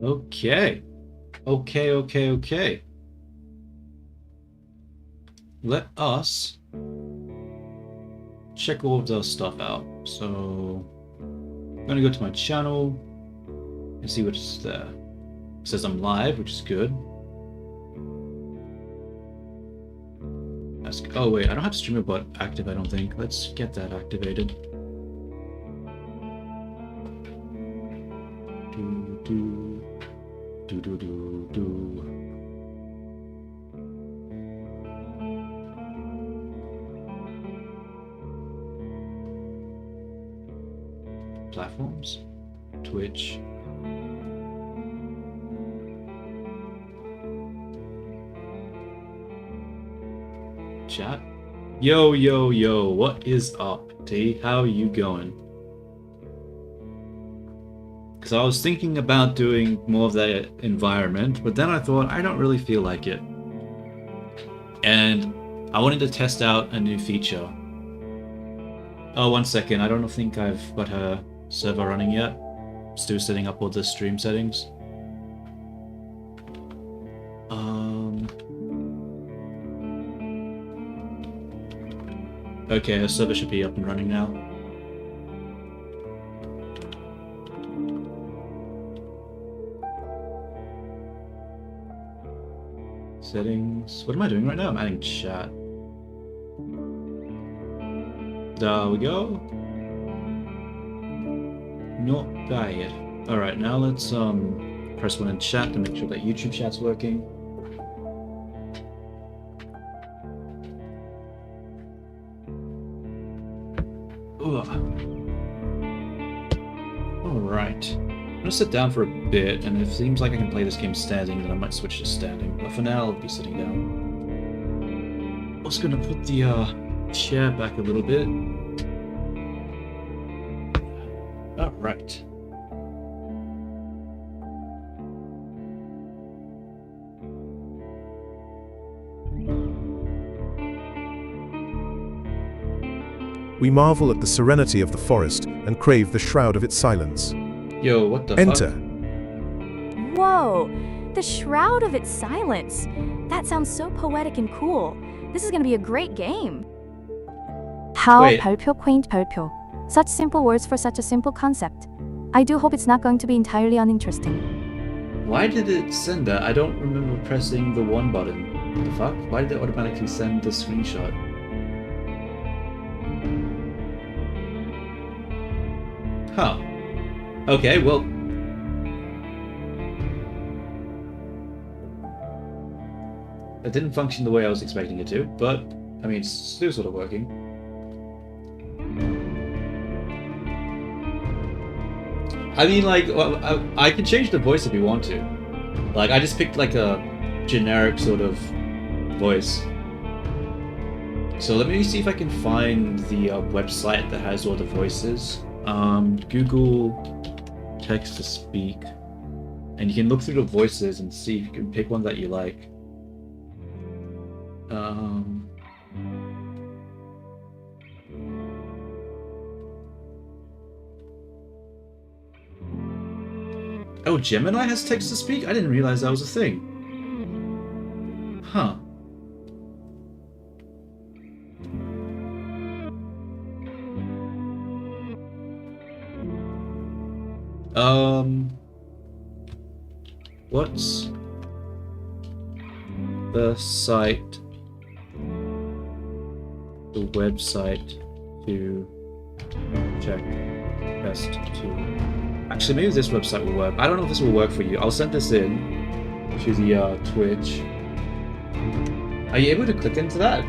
Okay. Okay. Let us check all of the stuff out. So I'm gonna go to my channel and see what's there. It says I'm live, which is good. Oh wait, I don't have streamer bot active, I don't think. Let's get that activated. Do. Platforms, Twitch. Chat. Yo, what is up, T? How are you going? Because I was thinking about doing more of that environment, but then I thought I don't really feel like it. And I wanted to test out a new feature. Oh, 1 second, I don't think I've got her server running yet. Still setting up all the stream settings. Okay, her server should be up and running now. Settings. What am I doing right now? I'm adding chat. There we go. Not bad. Alright, now let's press 1 in chat to make sure that YouTube chat's working. Alright. I'm gonna sit down for a bit, and if it seems like I can play this game standing, then I might switch to standing. But for now, I'll be sitting down. I'm also gonna put the chair back a little bit. Alright. We marvel at the serenity of the forest and crave the shroud of its silence. Yo, what the Enter. fuck? Whoa! The shroud of its silence. That sounds so poetic and cool. This is gonna be a great game. How Wait. 별표, quaint 별표. Such simple words for such a simple concept. I do hope it's not going to be entirely uninteresting. Why did it send that? I don't remember pressing the 1 button. What the fuck? Why did it automatically send the screenshot? Huh. Okay, well... It didn't function the way I was expecting it to, but, I mean, it's still sort of working. I mean, like, well, I can change the voice if you want to. Like, I just picked, like, a generic sort of voice. So let me see if I can find the website that has all the voices. Google text-to-speak. And you can look through the voices and see if you can pick one that you like. Oh, Gemini has text-to-speak? I didn't realize that was a thing. Huh. What's the site, the website to check best to... Actually, maybe this website will work. I don't know if this will work for you. I'll send this in to the Twitch. Are you able to click into that?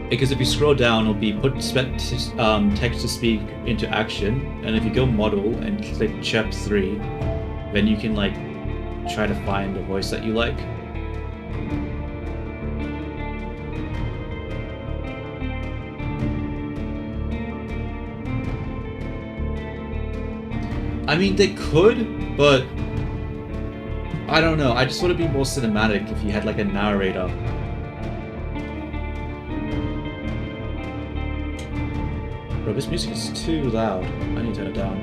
Because if you scroll down, it'll be put text-to-speak into action, and if you go model and click chap 3, then you can like try to find a voice that you like. I mean, they could, but I don't know. I just want to be more cinematic if you had like a narrator. Bro, this music is too loud. I need to turn it down.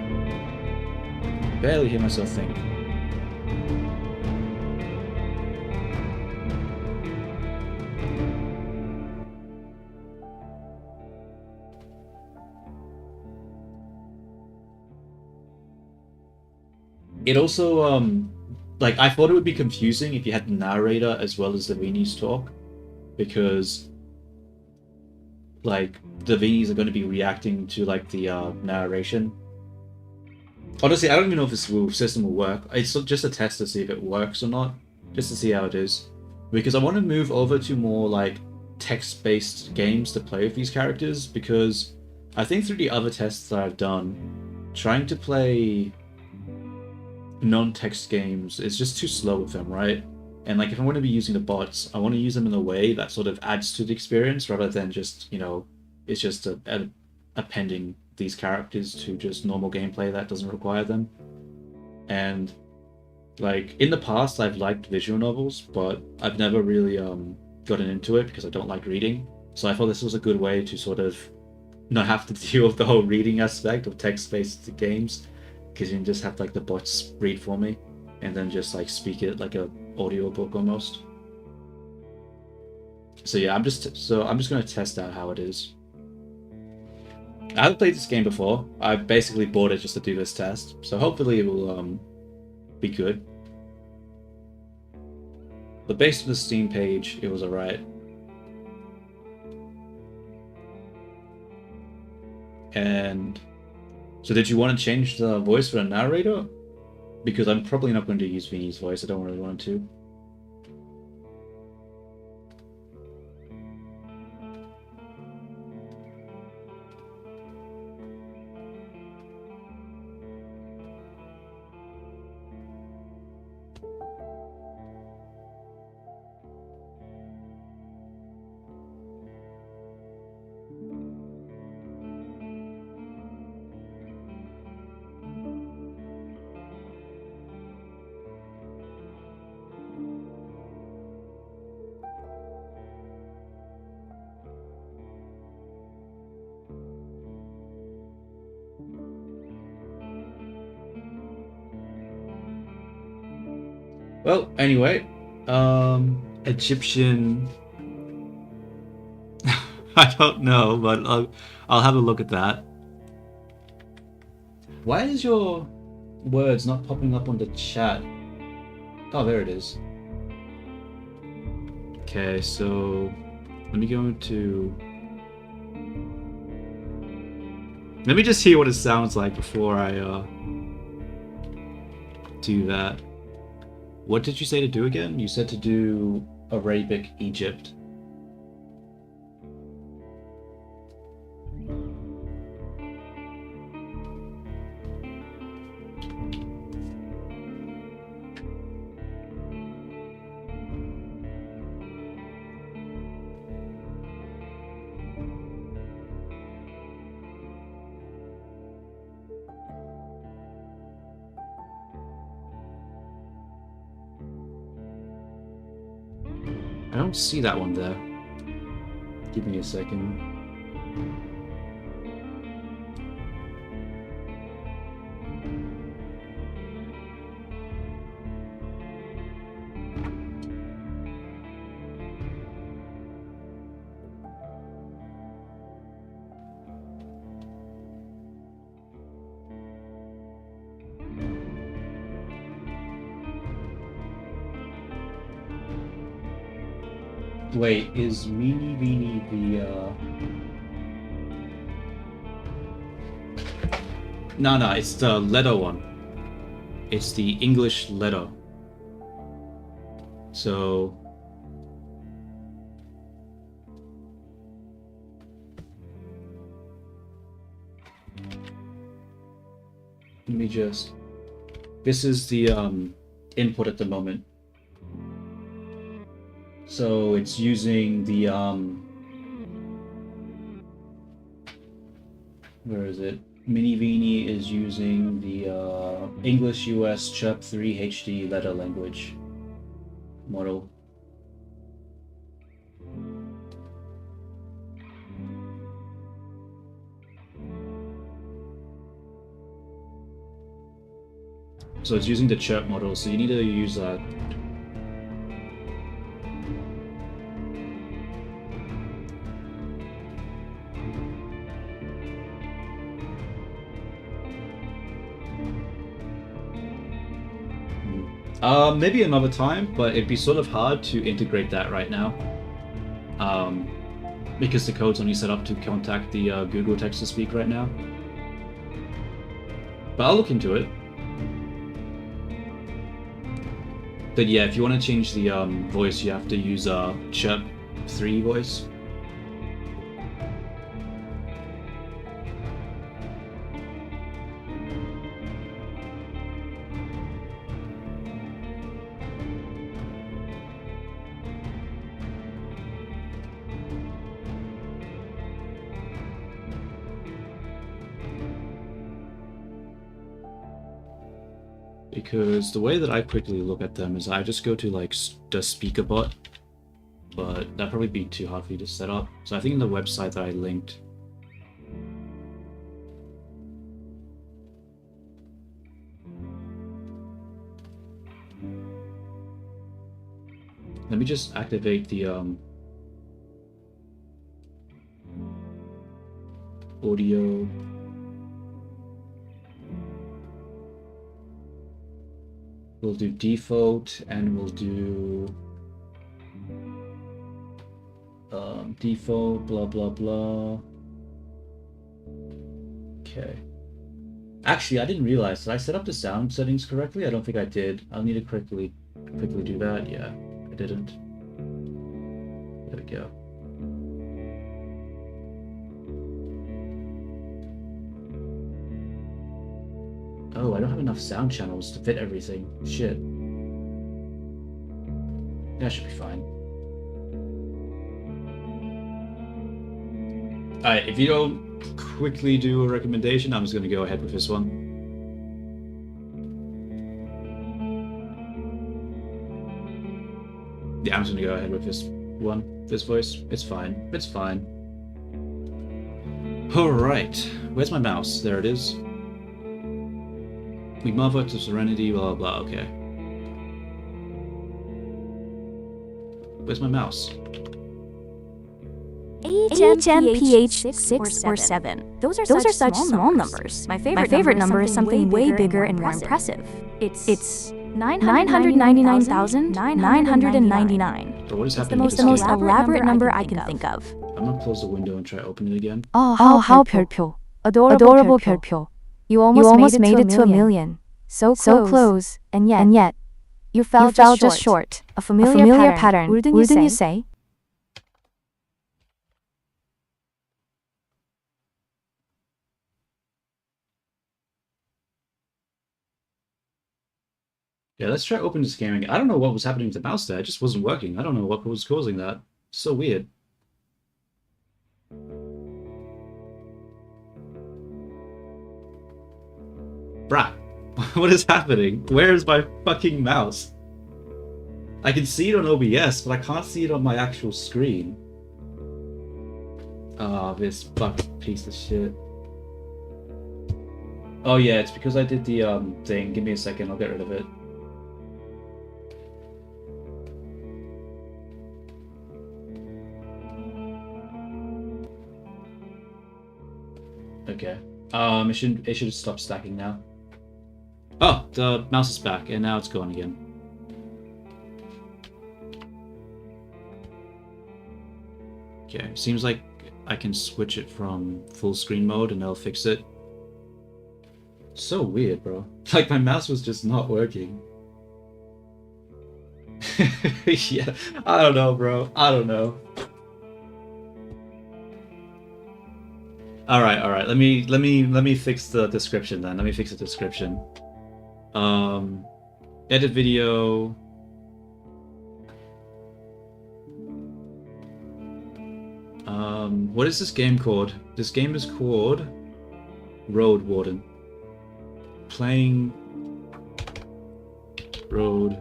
barely hear myself think. It also, like, I thought it would be confusing if you had the narrator as well as the Viini's talk, because, like, the Viini's are going to be reacting to, like, the narration. Honestly, I don't even know if this system will work. It's just a test to see if it works or not, just to see how it is. Because I want to move over to more, like, text-based games to play with these characters, because I think through the other tests that I've done, trying to play non-text games is just too slow with them, right? And like if I'm going to be using the bots, I want to use them in a way that sort of adds to the experience rather than just, it's just appending these characters to just normal gameplay that doesn't require them. And like in the past, I've liked visual novels, but I've never really gotten into it because I don't like reading. So I thought this was a good way to sort of not have to deal with the whole reading aspect of text-based games, because you can just have like the bots read for me and then just like speak it like a audiobook almost. So yeah, I'm just going to test out how it is. I haven't played this game before. I basically bought it just to do this test, so hopefully it will be good. But based on the Steam page, it was alright. And so did you want to change the voice for the narrator? Because I'm probably not going to use Viini's voice. I don't really want to. Well, anyway, Egyptian. I don't know, but I'll have a look at that. Why is your words not popping up on the chat? Oh, there it is. Okay, so let me go into. Let me just hear what it sounds like before I do that. What did you say to do again? You said to do Arabic Egypt. I don't see that one there. Give me a second. Wait, is viini the No, it's the letter one. It's the English letter. So let me just. This is the input at the moment. So it's using the where is it? Mini viini is using the English US Chirp 3 HD letter language model. So it's using the chirp model, so you need to use that. Maybe another time, but it'd be sort of hard to integrate that right now. Because the code's only set up to contact the Google text-to-speak right now. But I'll look into it. But yeah, if you want to change the voice, you have to use Chirp 3 voice. Because the way that I quickly look at them is I just go to like the speaker bot, but that'd probably be too hard for you to set up. So I think in the website that I linked, let me just activate the audio. We'll do default, and we'll do default, blah, blah, blah. Okay. Actually, I didn't realize, did I set up the sound settings correctly? I don't think I did. I'll need to quickly do that. Yeah, I didn't. There we go. Oh, I don't have enough sound channels to fit everything. Shit. That should be fine. Alright, if you don't quickly do a recommendation, I'm just going to go ahead with this one. Yeah, I'm just going to go ahead with this one. This voice. It's fine. It's fine. Alright. Where's my mouse? There it is. We marvel to serenity, blah, blah, blah, okay. Where's my mouse? HMPH 6 or 7. Those are such small numbers. My favorite number is something way bigger and more impressive. It's 999,999. But what is It's happening with the this most game? elaborate number I can think of. I'm gonna close the window and try to open it again. Oh, how 별표. Adorable 별표. You almost made it to a million. So close, and yet, you fell just short. A familiar pattern, wouldn't you say? Yeah, let's try opening this game again. I don't know what was happening to the mouse there. It just wasn't working. I don't know what was causing that. So weird. Bruh. What is happening? Where is my fucking mouse? I can see it on OBS, but I can't see it on my actual screen. Ah, this fucking piece of shit. Oh yeah, it's because I did the thing. Give me a second, I'll get rid of it. Okay. It should stop stacking now. Oh, the mouse is back, and now it's gone again. Okay, seems like I can switch it from full screen mode and that'll fix it. So weird, bro. Like, my mouse was just not working. Yeah, I don't know, bro. I don't know. All right. Let me fix the description then. Let me fix the description. Edit video. What is this game called? This game is called Roadwarden. Playing Roadwarden.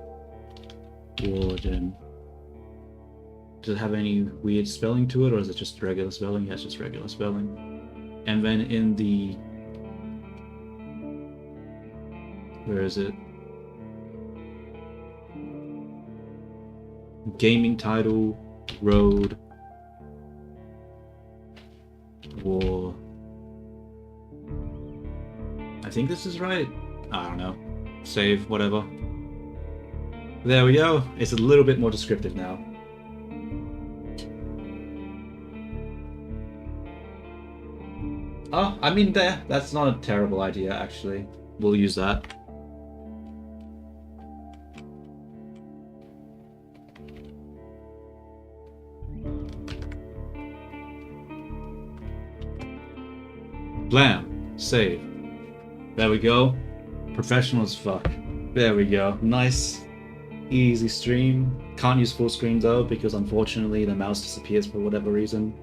Does it have any weird spelling to it, or is it just regular spelling? Yeah, it's just regular spelling. And then in the Where is it? Gaming title, Road, War. I think this is right. I don't know. Save, whatever. There we go. It's a little bit more descriptive now. Oh, I mean, that's not a terrible idea, actually. We'll use that. Blam. Save. There we go. Professional as fuck. There we go. Nice, easy stream. Can't use full screen though, because unfortunately the mouse disappears for whatever reason.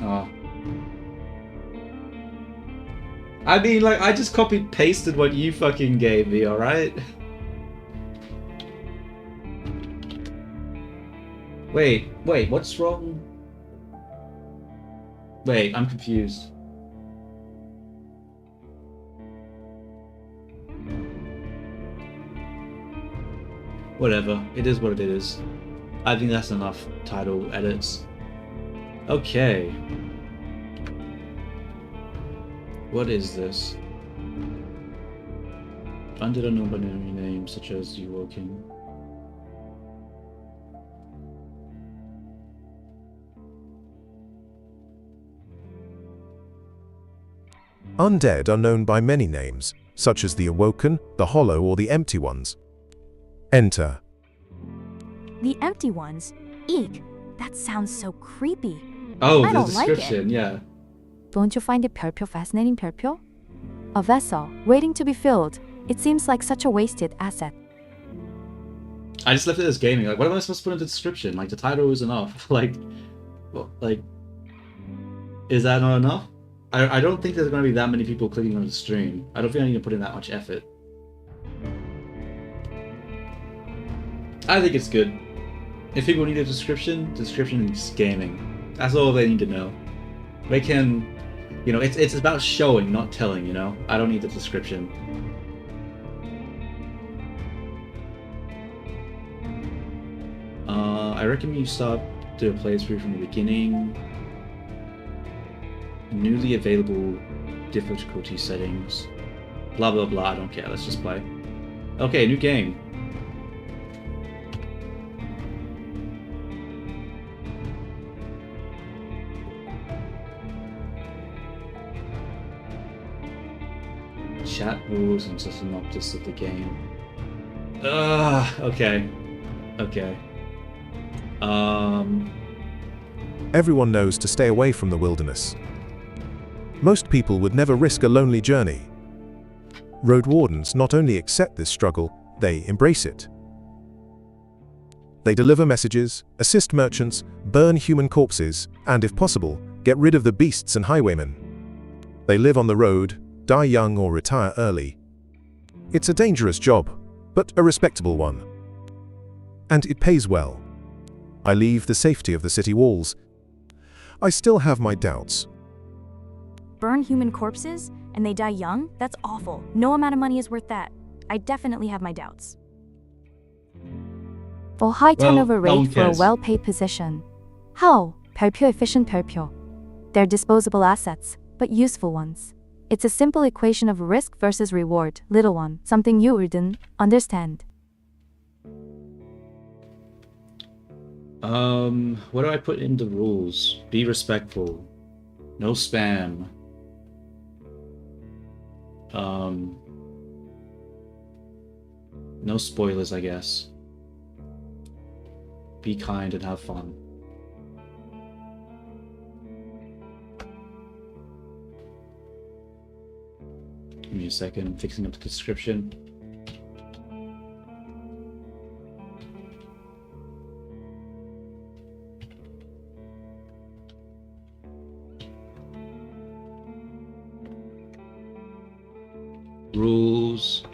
Oh. I mean, like, I just copied pasted what you fucking gave me, alright? Wait, what's wrong? Wait, I'm confused. Whatever, it is what it is. I think that's enough title edits. Okay. What is this? Under a non-binary name such as you walking. Undead are known by many names, such as the Awoken, the Hollow, or the Empty Ones. Enter. The empty ones? Eek, that sounds so creepy. Oh, I the don't like it. description, yeah. Don't you find the 별표 fascinating, 별표? A vessel, waiting to be filled. It seems like such a wasted asset. I just left it as gaming. Like, what am I supposed to put in the description? Like, the title is enough. Like, well, like, is that not enough? I don't think there's going to be that many people clicking on the stream. I don't think I need to put in that much effort. I think it's good. If people need a description, the description is gaming. That's all they need to know. They can, you know, it's about showing, not telling, you know? I don't need the description. I recommend you start do a playthrough from the beginning. Newly available difficulty settings. Blah blah blah, I don't care, let's just play. Okay, new game. Chat rules and just synopsis of the game. Okay. Okay. Everyone knows to stay away from the wilderness. Most people would never risk a lonely journey. Roadwardens not only accept this struggle, they embrace it. They deliver messages, assist merchants, burn human corpses, and if possible, get rid of the beasts and highwaymen. They live on the road, die young or retire early. It's a dangerous job, but a respectable one. And it pays well. I leave the safety of the city walls. I still have my doubts. Burn human corpses and they die young? That's awful. No amount of money is worth that. I definitely have my doubts. For high turnover no one rate for a cares. well-paid position. How? 별표 efficient 별표. They're disposable assets, but useful ones. It's a simple equation of risk versus reward, little one, something you wouldn't understand. What do I put in the rules? Be respectful. No spam. No spoilers, I guess. Be kind and have fun. Give me a second, I'm fixing up the description. Rules.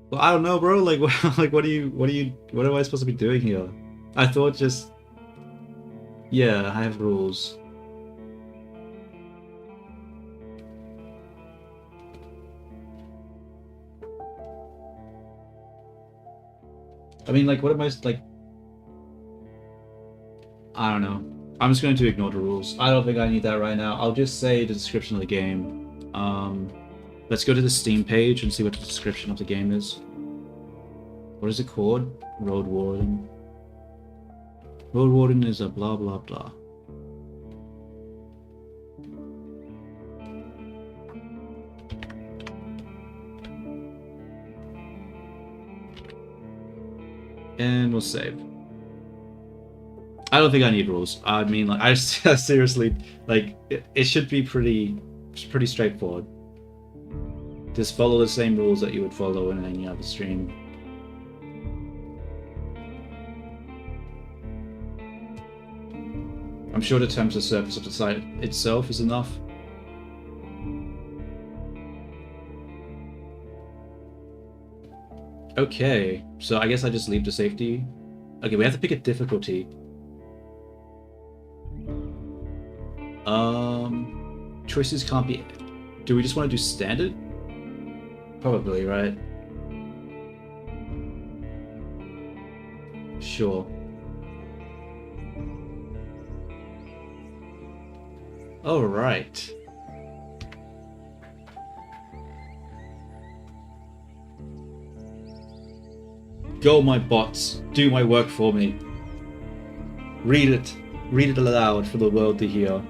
Well, I don't know, bro. Like, like, what am I supposed to be doing here? I thought just, yeah, I have rules. I mean, like, what am I, like, I don't know. I'm just going to ignore the rules. I don't think I need that right now. I'll just say the description of the game. Let's go to the Steam page and see what the description of the game is. What is it called? Roadwarden. Roadwarden is a blah blah blah. And we'll save. I don't think I need rules. I mean, like, I seriously, like, it should be pretty straightforward. Just follow the same rules that you would follow in any other stream. I'm sure the temperature surface of the site itself is enough. Okay, so I guess I just leave the safety. Okay, we have to pick a difficulty. Choices can't be... Do we just want to do standard? Probably, right? Sure. Alright. Go, my bots. Do my work for me. Read it. Read it aloud for the world to hear.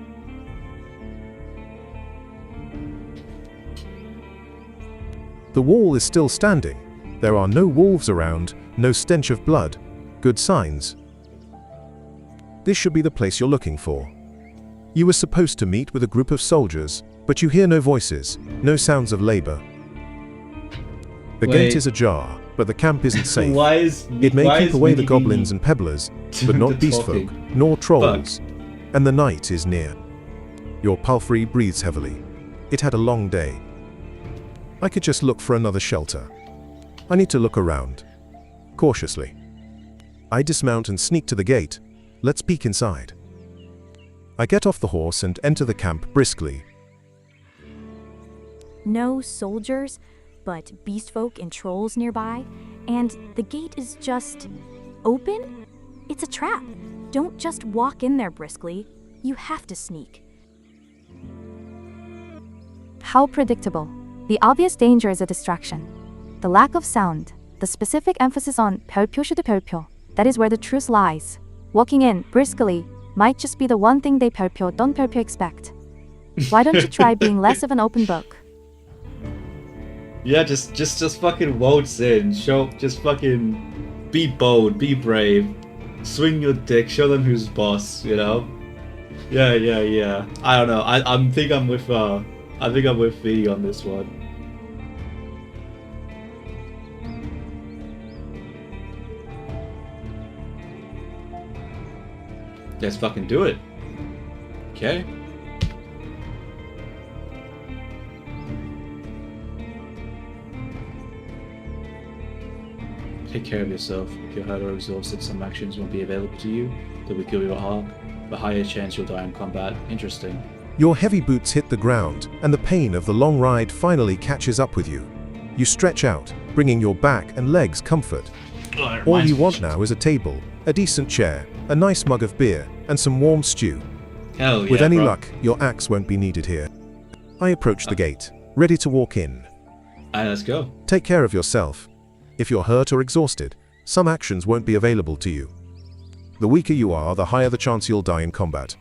The wall is still standing. There are no wolves around, no stench of blood. Good signs. This should be the place you're looking for. You were supposed to meet with a group of soldiers, but you hear no voices, no sounds of labor. The gate is ajar, but the camp isn't safe. It may keep away the goblins and pebblers, but not beast folk, nor trolls. And the night is near. Your palfrey breathes heavily. It had a long day. I could just look for another shelter. I need to look around. Cautiously. I dismount and sneak to the gate. Let's peek inside. I get off the horse and enter the camp briskly. No soldiers, but beast folk and trolls nearby, and the gate is just open? It's a trap. Don't just walk in there briskly. You have to sneak. How predictable. The obvious danger is a distraction. The lack of sound, the specific emphasis on 별표 should 별표, that is where the truth lies. Walking in briskly might just be the one thing they 별표 don't 별표 expect. Why don't you try being less of an open book? Yeah, just fucking waltz in. Just fucking be bold, be brave, swing your dick, show them who's boss. You know? Yeah. I don't know. I think I'm with viini on this one. Let's fucking do it. Okay. Take care of yourself. If you're hurt or exhausted, some actions won't be available to you. They will kill your arc. A higher chance you'll die in combat. Interesting. Your heavy boots hit the ground, and the pain of the long ride finally catches up with you. You stretch out, bringing your back and legs comfort. All you want now is a table, a decent chair, a nice mug of beer, and some warm stew. Hell yeah, With any bro. luck, your axe won't be needed here. I approach the gate, ready to walk in. Alright, let's go. Take care of yourself. If you're hurt or exhausted, some actions won't be available to you. The weaker you are, the higher the chance you'll die in combat.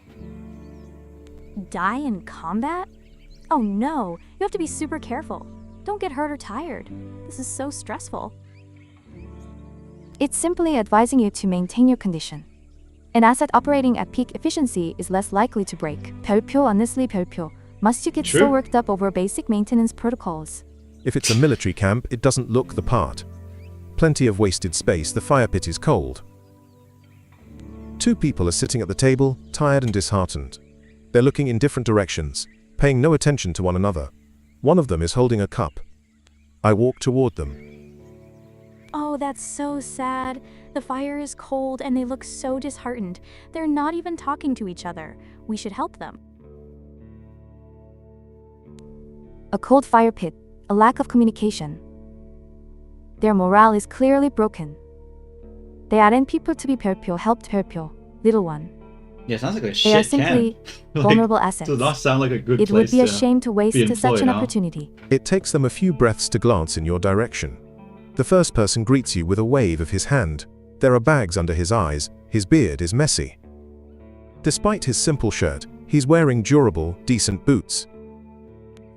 Die in combat? Oh no, you have to be super careful. Don't get hurt or tired. This is so stressful. It's simply advising you to maintain your condition. An asset operating at peak efficiency is less likely to break. 별표, honestly 별표. Must you get so True. worked up over basic maintenance protocols? If it's a military camp, it doesn't look the part. Plenty of wasted space, the fire pit is cold. 2 people are sitting at the table, tired and disheartened. They're looking in different directions, paying no attention to one another. One of them is holding a cup. I walk toward them. Oh, that's so sad. The fire is cold and they look so disheartened. They're not even talking to each other. We should help them. A cold fire pit, a lack of communication. Their morale is clearly broken. They aren't people to be 별표, helped 별표, little one. Yeah, sounds like a They shit are simply can. vulnerable assets. Does not sound like a good It place would be a to shame to waste be such employed, an huh? opportunity. It takes them a few breaths to glance in your direction. The first person greets you with a wave of his hand. There are bags under his eyes, his beard is messy. Despite his simple shirt, he's wearing durable, decent boots.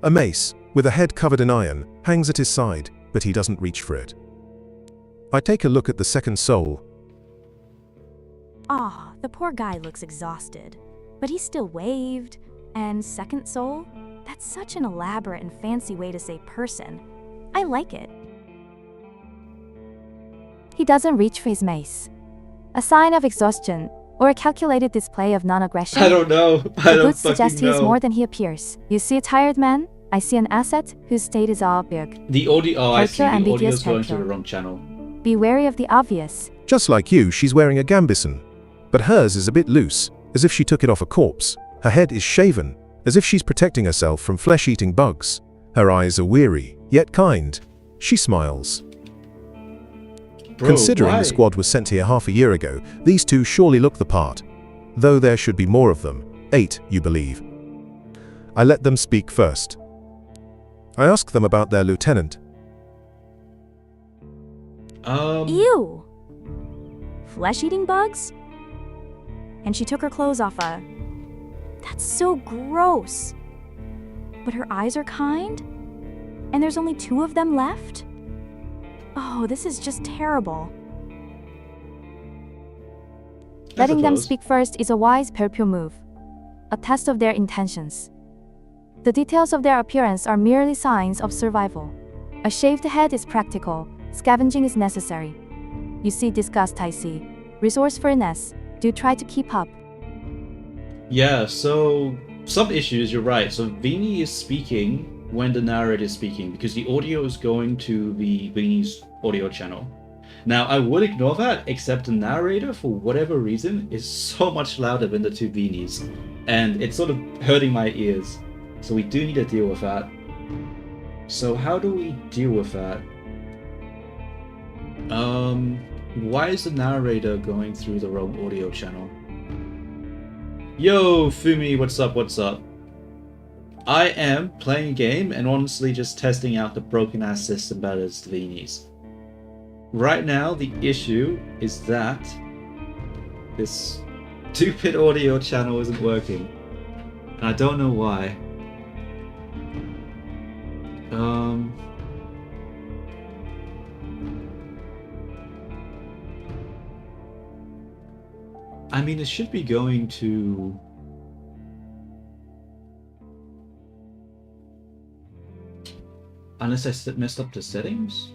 A mace, with a head covered in iron, hangs at his side, but he doesn't reach for it. I take a look at the second soul. Ah, the poor guy looks exhausted. But he still waved. And second soul? That's such an elaborate and fancy way to say person. I like it. He doesn't reach for his mace. A sign of exhaustion, or a calculated display of non-aggression? I don't know. The I don't boots suggest he fucking is know. more than he appears. You see a tired man? I see an asset whose state is big. The audio. Oh, I Pelpio, see. The ambiguous audio's going pelpio. to the wrong channel. Be wary of the obvious. Just like you, she's wearing a gambeson. But hers is a bit loose, as if she took it off a corpse. Her head is shaven, as if she's protecting herself from flesh-eating bugs. Her eyes are weary, yet kind. She smiles. Bro, Considering why? the squad was sent here half a year ago, these two surely look the part. Though there should be more of them. 8, you believe. I let them speak first. I ask them about their lieutenant. Ew! Flesh-eating bugs? And she took her clothes off That's so gross. But her eyes are kind? And there's only 2 of them left? Oh, this is just terrible. Letting them suppose. speak first is a wise 별표 move. A test of their intentions. The details of their appearance are merely signs of survival. A shaved head is practical. Scavenging is necessary. You see disgust, I see. Resourcefulness. Do try to keep up. Yeah, so some issues, you're right. So Viini is speaking when the narrator is speaking because the audio is going to the Viini's audio channel. Now, I would ignore that, except the narrator, for whatever reason, is so much louder than the 2 Viinis. And it's sort of hurting my ears. So we do need to deal with that. So how do we deal with that? Why is the narrator going through the wrong audio channel? Yo, Fumi, what's up, what's up? I am playing a game and honestly just testing out the broken ass system that is Viini's. Right now, the issue is that this stupid audio channel isn't working. And I don't know why. I mean, it should be going to... Unless I messed up the settings?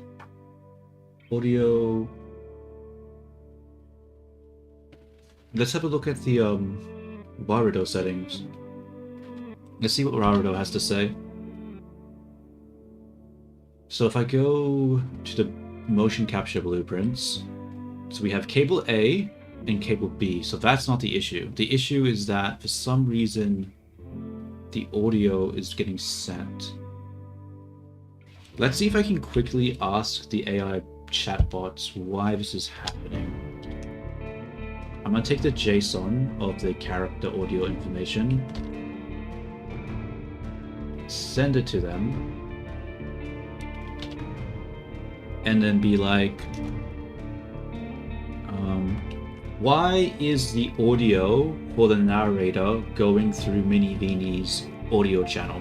Audio... Let's have a look at the Warudo settings. Let's see what Warudo has to say. So if I go to the motion capture blueprints, so we have cable A and cable B, so that's not the issue. The issue is that for some reason the audio is getting sent. Let's see if I can quickly ask the AI chatbots why this is happening. I'm gonna take the JSON of the character audio information, send it to them, and then be like, why is the audio for the narrator going through Mini Viini's audio channel?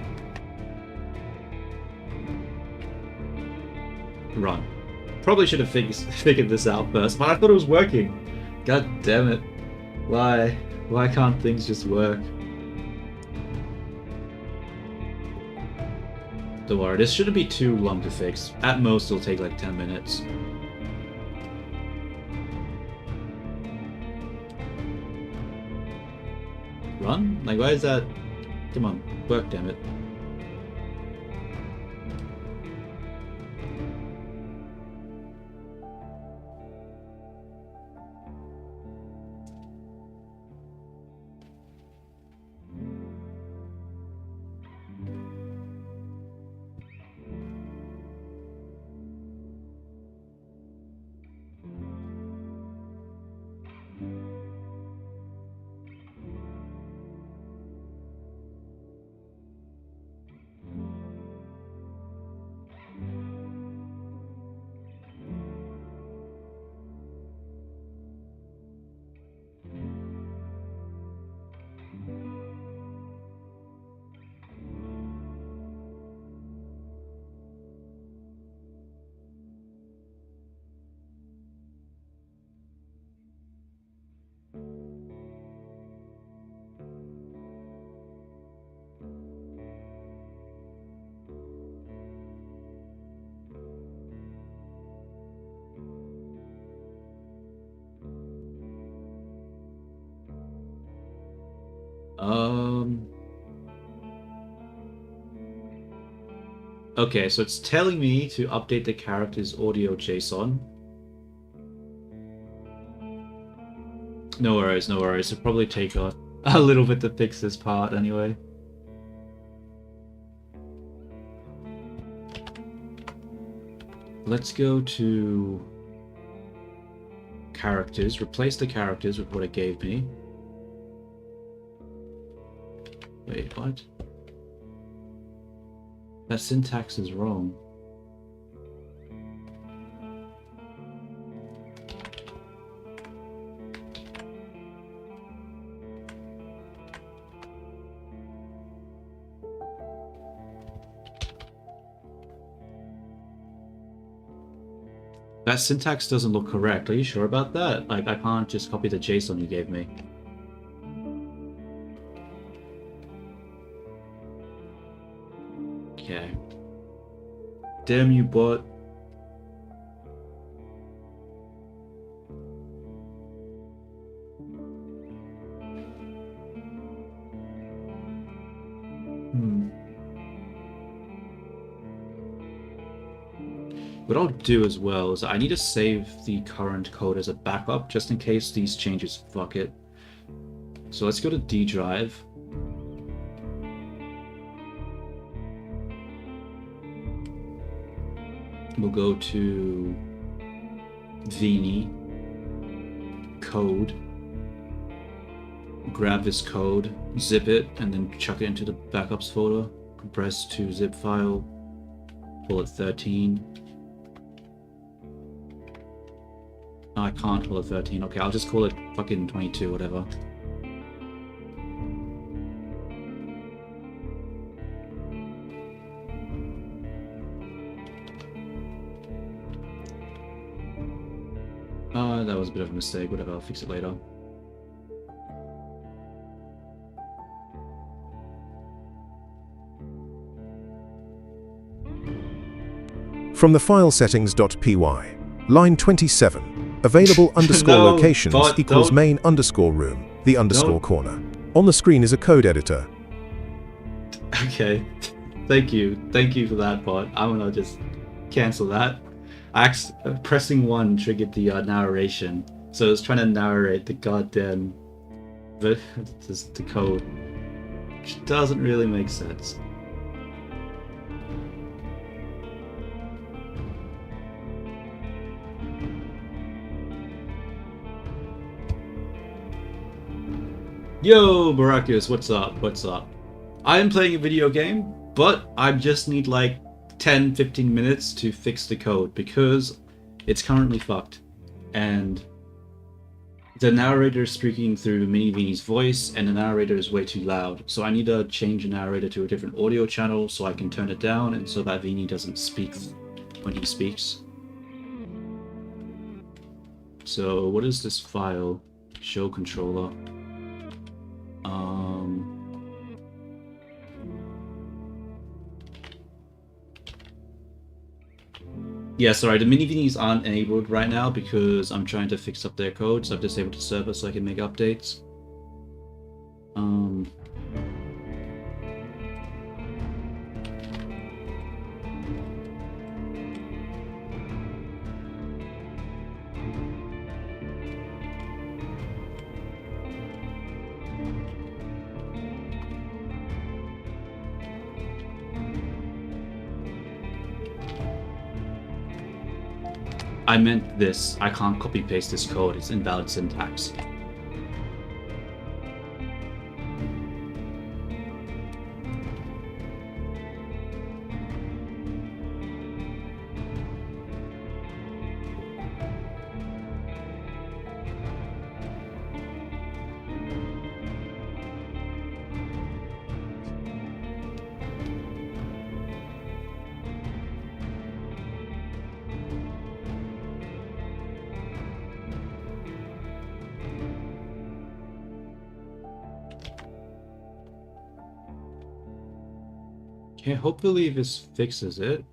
Run. Probably should have figured this out first, but I thought it was working. God damn it. Why? Why can't things just work? Don't worry, this shouldn't be too long to fix. At most, it'll take like 10 minutes. Run? Like, why is that? Come on, work, damn it. Okay, so it's telling me to update the character's audio JSON. No worries, no worries. It'll probably take a little bit to fix this part anyway. Let's go to characters, replace the characters with what it gave me. Wait, what? That syntax is wrong. That syntax doesn't look correct. Are you sure about that? Like, I can't just copy the JSON you gave me. Okay. Damn you, bot. What I'll do as well is I need to save the current code as a backup just in case these changes fuck it. So let's go to D drive. We'll go to viini, code, grab this code, zip it, and then chuck it into the backups folder, compress to zip file, bullet 13. No, I can't call it 13. Okay, I'll just call it fucking 22, whatever. That was a bit of a mistake, whatever, I'll fix it later. From the file settings.py, line 27, available underscore No, locations bot, equals don't. main underscore room, the underscore Don't. corner. On the screen is a code editor. Okay, thank you for that, bot. I'm gonna just cancel that. Pressing 1 triggered the narration, so it's trying to narrate the goddamn the code, which doesn't really make sense. Yo, Barakius, what's up? What's up? I am playing a video game, but I just need like 10-15 minutes to fix the code because it's currently fucked. And the narrator is speaking through Mini Vini's voice, and the narrator is way too loud. So I need to change the narrator to a different audio channel so I can turn it down and so that Vini doesn't speak when he speaks. So what is this file? Show controller. Yeah, sorry, the mini Vinis aren't enabled right now because I'm trying to fix up their code, so I've disabled the server so I can make updates. I meant this. I can't copy paste this code. It's invalid syntax. Okay, hopefully this fixes it.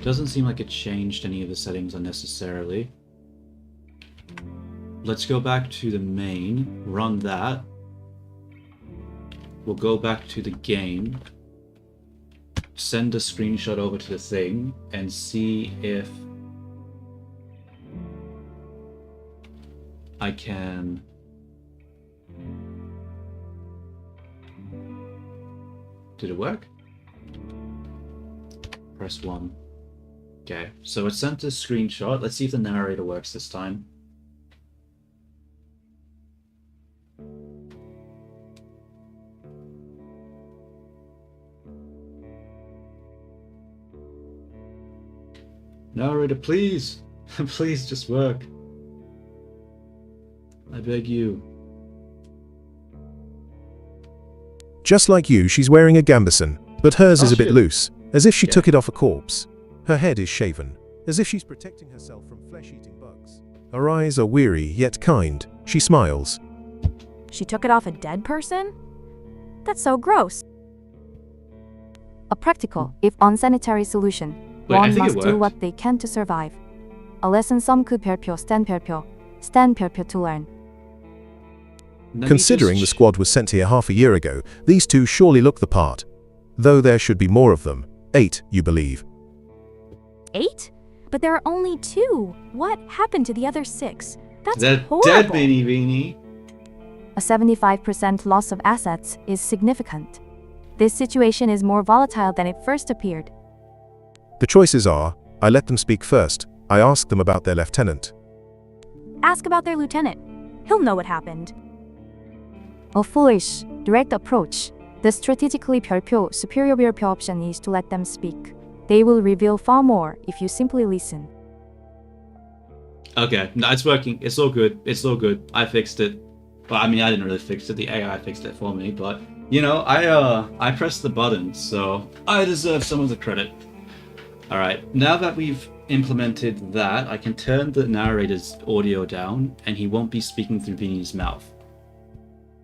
Doesn't seem like it changed any of the settings unnecessarily. let's go back to the main, run that. We'll go back to the game, send a screenshot over to the thing, and see if I can... Did it work? Press 1. Okay, so it sent a screenshot. Let's see if the narrator works this time. Narrator, please! Please just work. I beg you. Just like you, she's wearing a gambeson, but hers is a bit shit. loose, as if she took it off a corpse. Her head is shaven, as if she's protecting herself from flesh-eating bugs. Her eyes are weary yet kind. She smiles. She took it off a dead person? That's so gross. A practical, if unsanitary solution. Wait, I One think it must do worked. what they can to survive. A lesson some could 별표, stand 별표 to learn. Let me Considering the just- squad was sent here half a year ago, these two surely look the part. Though there should be more of them. 8, you believe. 8? But there are only 2. What happened to the other 6? That's They're horrible. dead, viini. A 75% loss of assets is significant. This situation is more volatile than it first appeared. The choices are, I let them speak first. I asked them about their lieutenant. Ask about their lieutenant. He'll know what happened. A foolish, direct approach. The strategically 별표, superior 별표 option is to let them speak. They will reveal far more if you simply listen. Okay, no, it's working. It's all good. It's all good. I fixed it. Well, I mean, I didn't really fix it. The AI fixed it for me, but you know, I pressed the button, so I deserve some of the credit. All right, now that we've implemented that, I can turn the narrator's audio down, and he won't be speaking through viini's mouth.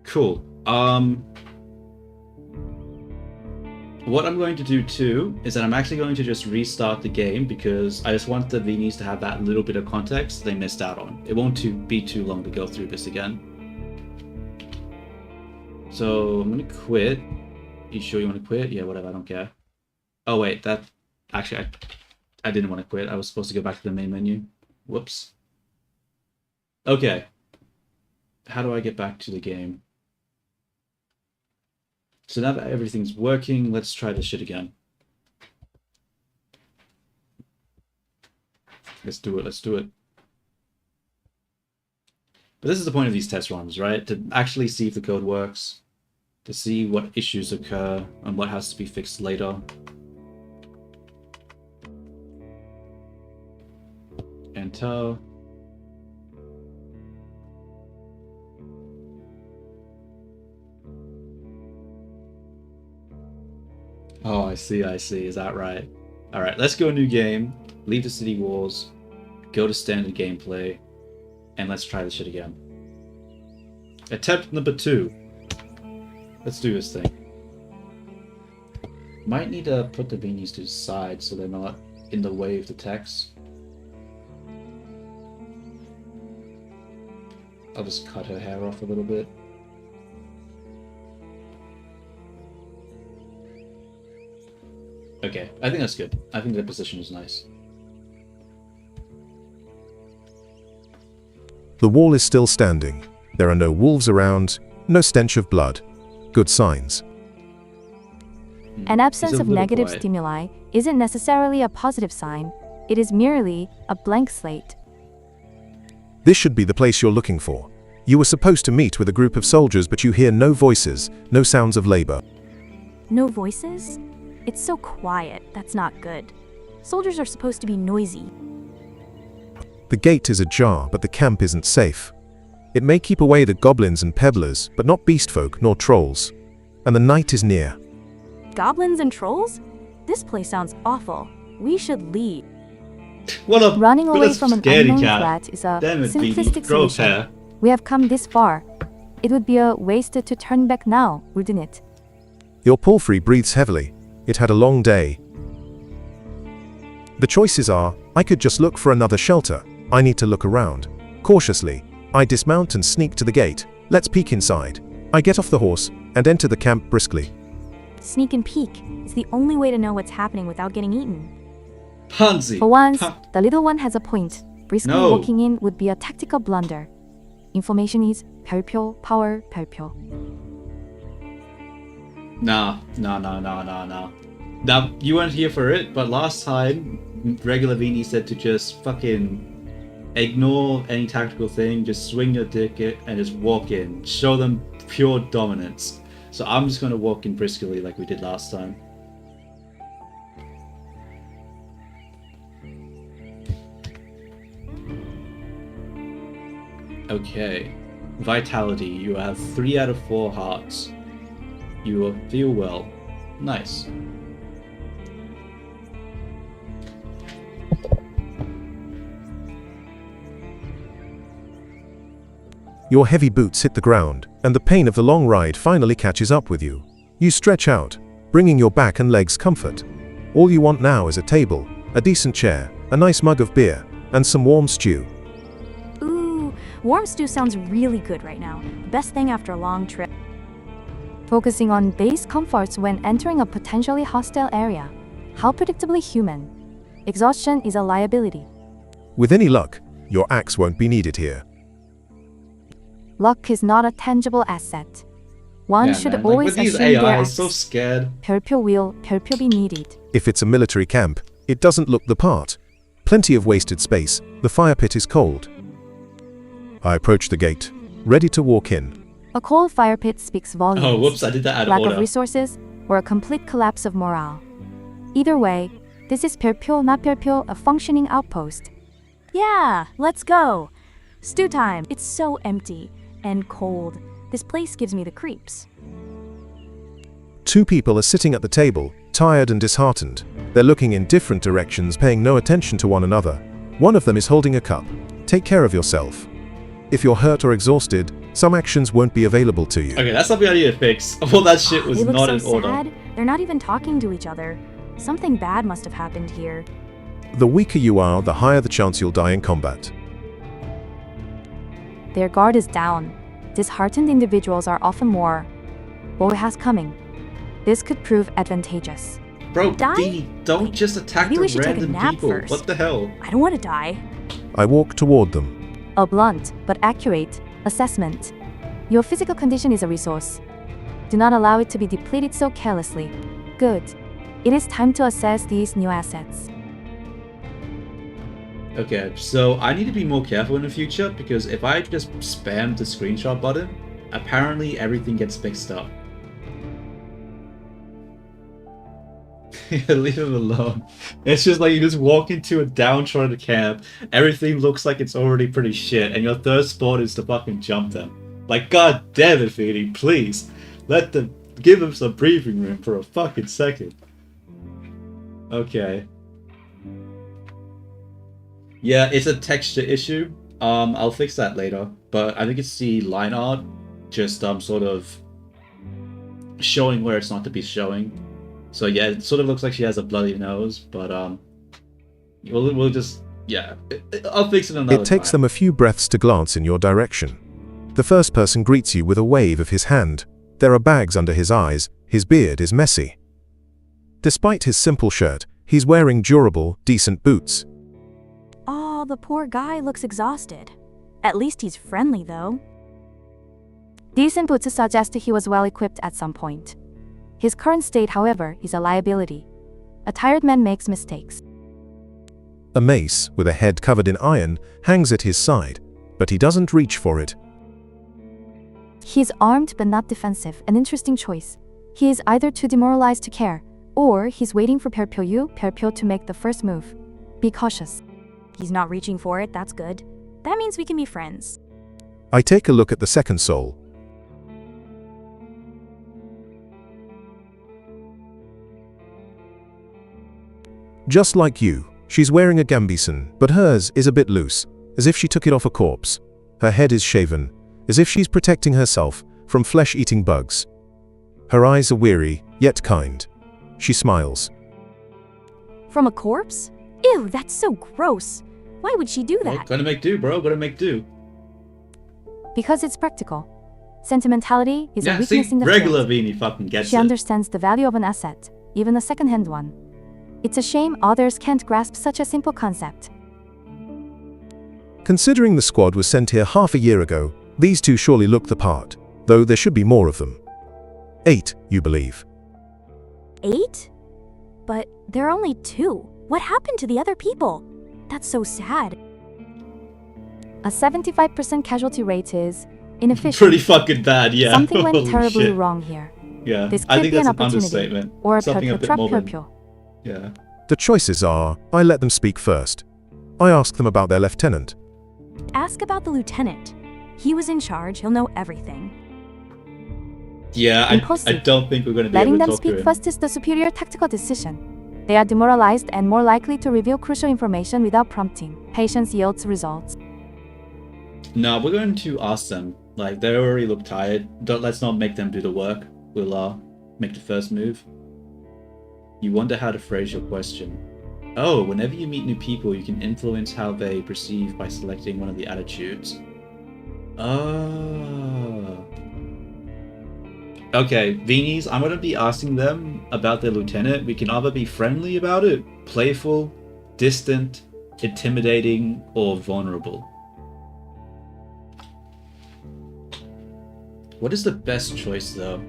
Cool. What I'm going to do too is that I'm actually going to just restart the game because I just want the viinis to have that little bit of context they missed out on. It won't be too long to go through this again. So I'm gonna quit. You sure you want to quit? Yeah, whatever. I don't care. Oh wait, that actually I didn't want to quit. I was supposed to go back to the main menu. Whoops. Okay. How do I get back to the game? So now that everything's working, let's try this shit again. Let's do it, let's do it. But this is the point of these test runs, right? To actually see if the code works, to see what issues occur and what has to be fixed later. Enter. Oh, I see, is that right? Alright, let's go new game, leave the city walls, go to standard gameplay, and let's try this shit again. Attempt number 2. Let's do this thing. Might need to put the viinis to the side so they're not in the way of the text. I'll just cut her hair off a little bit. Okay, I think that's good. I think the position is nice. The wall is still standing. There are no wolves around, no stench of blood. Good signs. An absence It's a of little negative quiet. stimuli isn't necessarily a positive sign. It is merely a blank slate. This should be the place you're looking for. You were supposed to meet with a group of soldiers, but you hear no voices, no sounds of labor. No voices? It's so quiet. That's not good. Soldiers are supposed to be noisy. The gate is ajar, but the camp isn't safe. It may keep away the goblins and pebblers, but not beastfolk nor trolls. And the night is near. Goblins and trolls? This place sounds awful. We should leave. What a Running away what a from an scaredy unknown cat. threat is a Damn it, viini. simplistic Grow a solution. pair. We have come this far. It would be a waste to turn back now, wouldn't it? Your palfrey breathes heavily. It had a long day. The choices are, I could just look for another shelter. I need to look around. Cautiously. I dismount and sneak to the gate. Let's peek inside. I get off the horse and enter the camp briskly. Sneak and peek is the only way to know what's happening without getting eaten. Pansy. For once, the little one has a point. Briskly No. walking in would be a tactical blunder. Information is 별표, power, 별표. Nah. Now, you weren't here for it, but last time, regular Viini said to just fucking ignore any tactical thing, just swing your dick and just walk in. Show them pure dominance. So I'm just gonna walk in briskly like we did last time. Okay. Vitality, you have 3 out of 4 hearts. You will feel well. Nice. Your heavy boots hit the ground, and the pain of the long ride finally catches up with you. You stretch out, bringing your back and legs comfort. All you want now is a table, a decent chair, a nice mug of beer, and some warm stew. Ooh, warm stew sounds really good right now. Best thing after a long trip. Focusing on base comforts when entering a potentially hostile area. How predictably human. Exhaustion is a liability. With any luck, your axe won't be needed here. Luck is not a tangible asset. One should man. always with these assume their AI, axe. so scared. 별표 will, 별표 be needed. If it's a military camp, it doesn't look the part. Plenty of wasted space, the fire pit is cold. I approach the gate, ready to walk in. A cold fire pit speaks volumes. Oh, whoops, I did that out of Lack order. of resources or a complete collapse of morale. Either way, this is 별표, not 별표, a functioning outpost. Yeah, let's go. Stew time. It's so empty and cold. This place gives me the creeps. 2 people are sitting at the table, tired and disheartened. They're looking in different directions, paying no attention to one another. One of them is holding a cup. Take care of yourself. If you're hurt or exhausted, some actions won't be available to you. Okay, that's something I need to fix. All that shit was They look not so in order. sad. They're not even talking to each other. Something bad must have happened here. The weaker you are, the higher the chance you'll die in combat. Their guard is down. Disheartened individuals are often more. What has coming? This could prove advantageous. Bro, Die? Viini, don't just attack Maybe the we should take a random nap people. first. What the hell? I don't want to die. I walk toward them. A blunt but accurate assessment. Your physical condition is a resource. Do not allow it to be depleted so carelessly. Good. It is time to assess these new assets. Okay, so I need to be more careful in the future because if I just spam the screenshot button, apparently everything gets mixed up. Leave him alone. It's just like you just walk into a downtrodden camp, everything looks like it's already pretty shit, and your third sport is to fucking jump them. Like, god damn it, Viini, please. Give them some breathing room for a fucking second. Okay. Yeah, it's a texture issue. I'll fix that later. But I think it's the line art just sort of showing where it's not to be showing. So yeah, it sort of looks like she has a bloody nose, but we'll just I'll fix it another It takes time. them a few breaths to glance in your direction. The first person greets you with a wave of his hand. There are bags under his eyes, his beard is messy. Despite his simple shirt, he's wearing durable, decent boots. Oh, the poor guy looks exhausted. At least he's friendly, though. Decent boots suggest he was well equipped at some point. His current state, however, is a liability. A tired man makes mistakes. A mace, with a head covered in iron, hangs at his side, but he doesn't reach for it. He's armed but not defensive, an interesting choice. He is either too demoralized to care, or he's waiting for 별표 to make the first move. Be cautious. He's not reaching for it, that's good. That means we can be friends. I take a look at the second soul. Just like you, she's wearing a gambeson, but hers is a bit loose, as if she took it off a corpse. Her head is shaven, as if she's protecting herself from flesh-eating bugs. Her eyes are weary, yet kind. She smiles. From a corpse? Ew, that's so gross. Why would she do Well, that? gotta make do, bro. Gotta make do. Because it's practical. Sentimentality is a Yeah, weakness see, in the regular field. Viini fucking gets She it. understands the value of an asset, even a second-hand one. It's a shame others can't grasp such a simple concept. Considering the squad was sent here half a year ago, these two surely look the part, though there should be more of them. 8, you believe? 8? But there are only 2. What happened to the other people? That's so sad. A 75% casualty rate is inefficient. Pretty fucking bad, yeah. Something went Holy terribly shit. wrong here. Yeah, This I could think be an that's an opportunity, understatement. or a Something a bit more than... pyo. Yeah. The choices are, I let them speak first. I ask them about their lieutenant. Ask about the lieutenant. He was in charge, he'll know everything. Yeah, I Impulsive. don't think we're going to be Letting able to them talk to speak him. first is the superior tactical decision. They are demoralized and more likely to reveal crucial information without prompting. Patience yields results. No, we're going to ask them. Like, they already look tired. Let's not make them do the work. We'll make the first move. You wonder how to phrase your question. Oh, whenever you meet new people, you can influence how they perceive by selecting one of the attitudes. Oh. Okay, Viinies, I'm going to be asking them about their lieutenant. We can either be friendly about it, playful, distant, intimidating, or vulnerable. What is the best choice, though?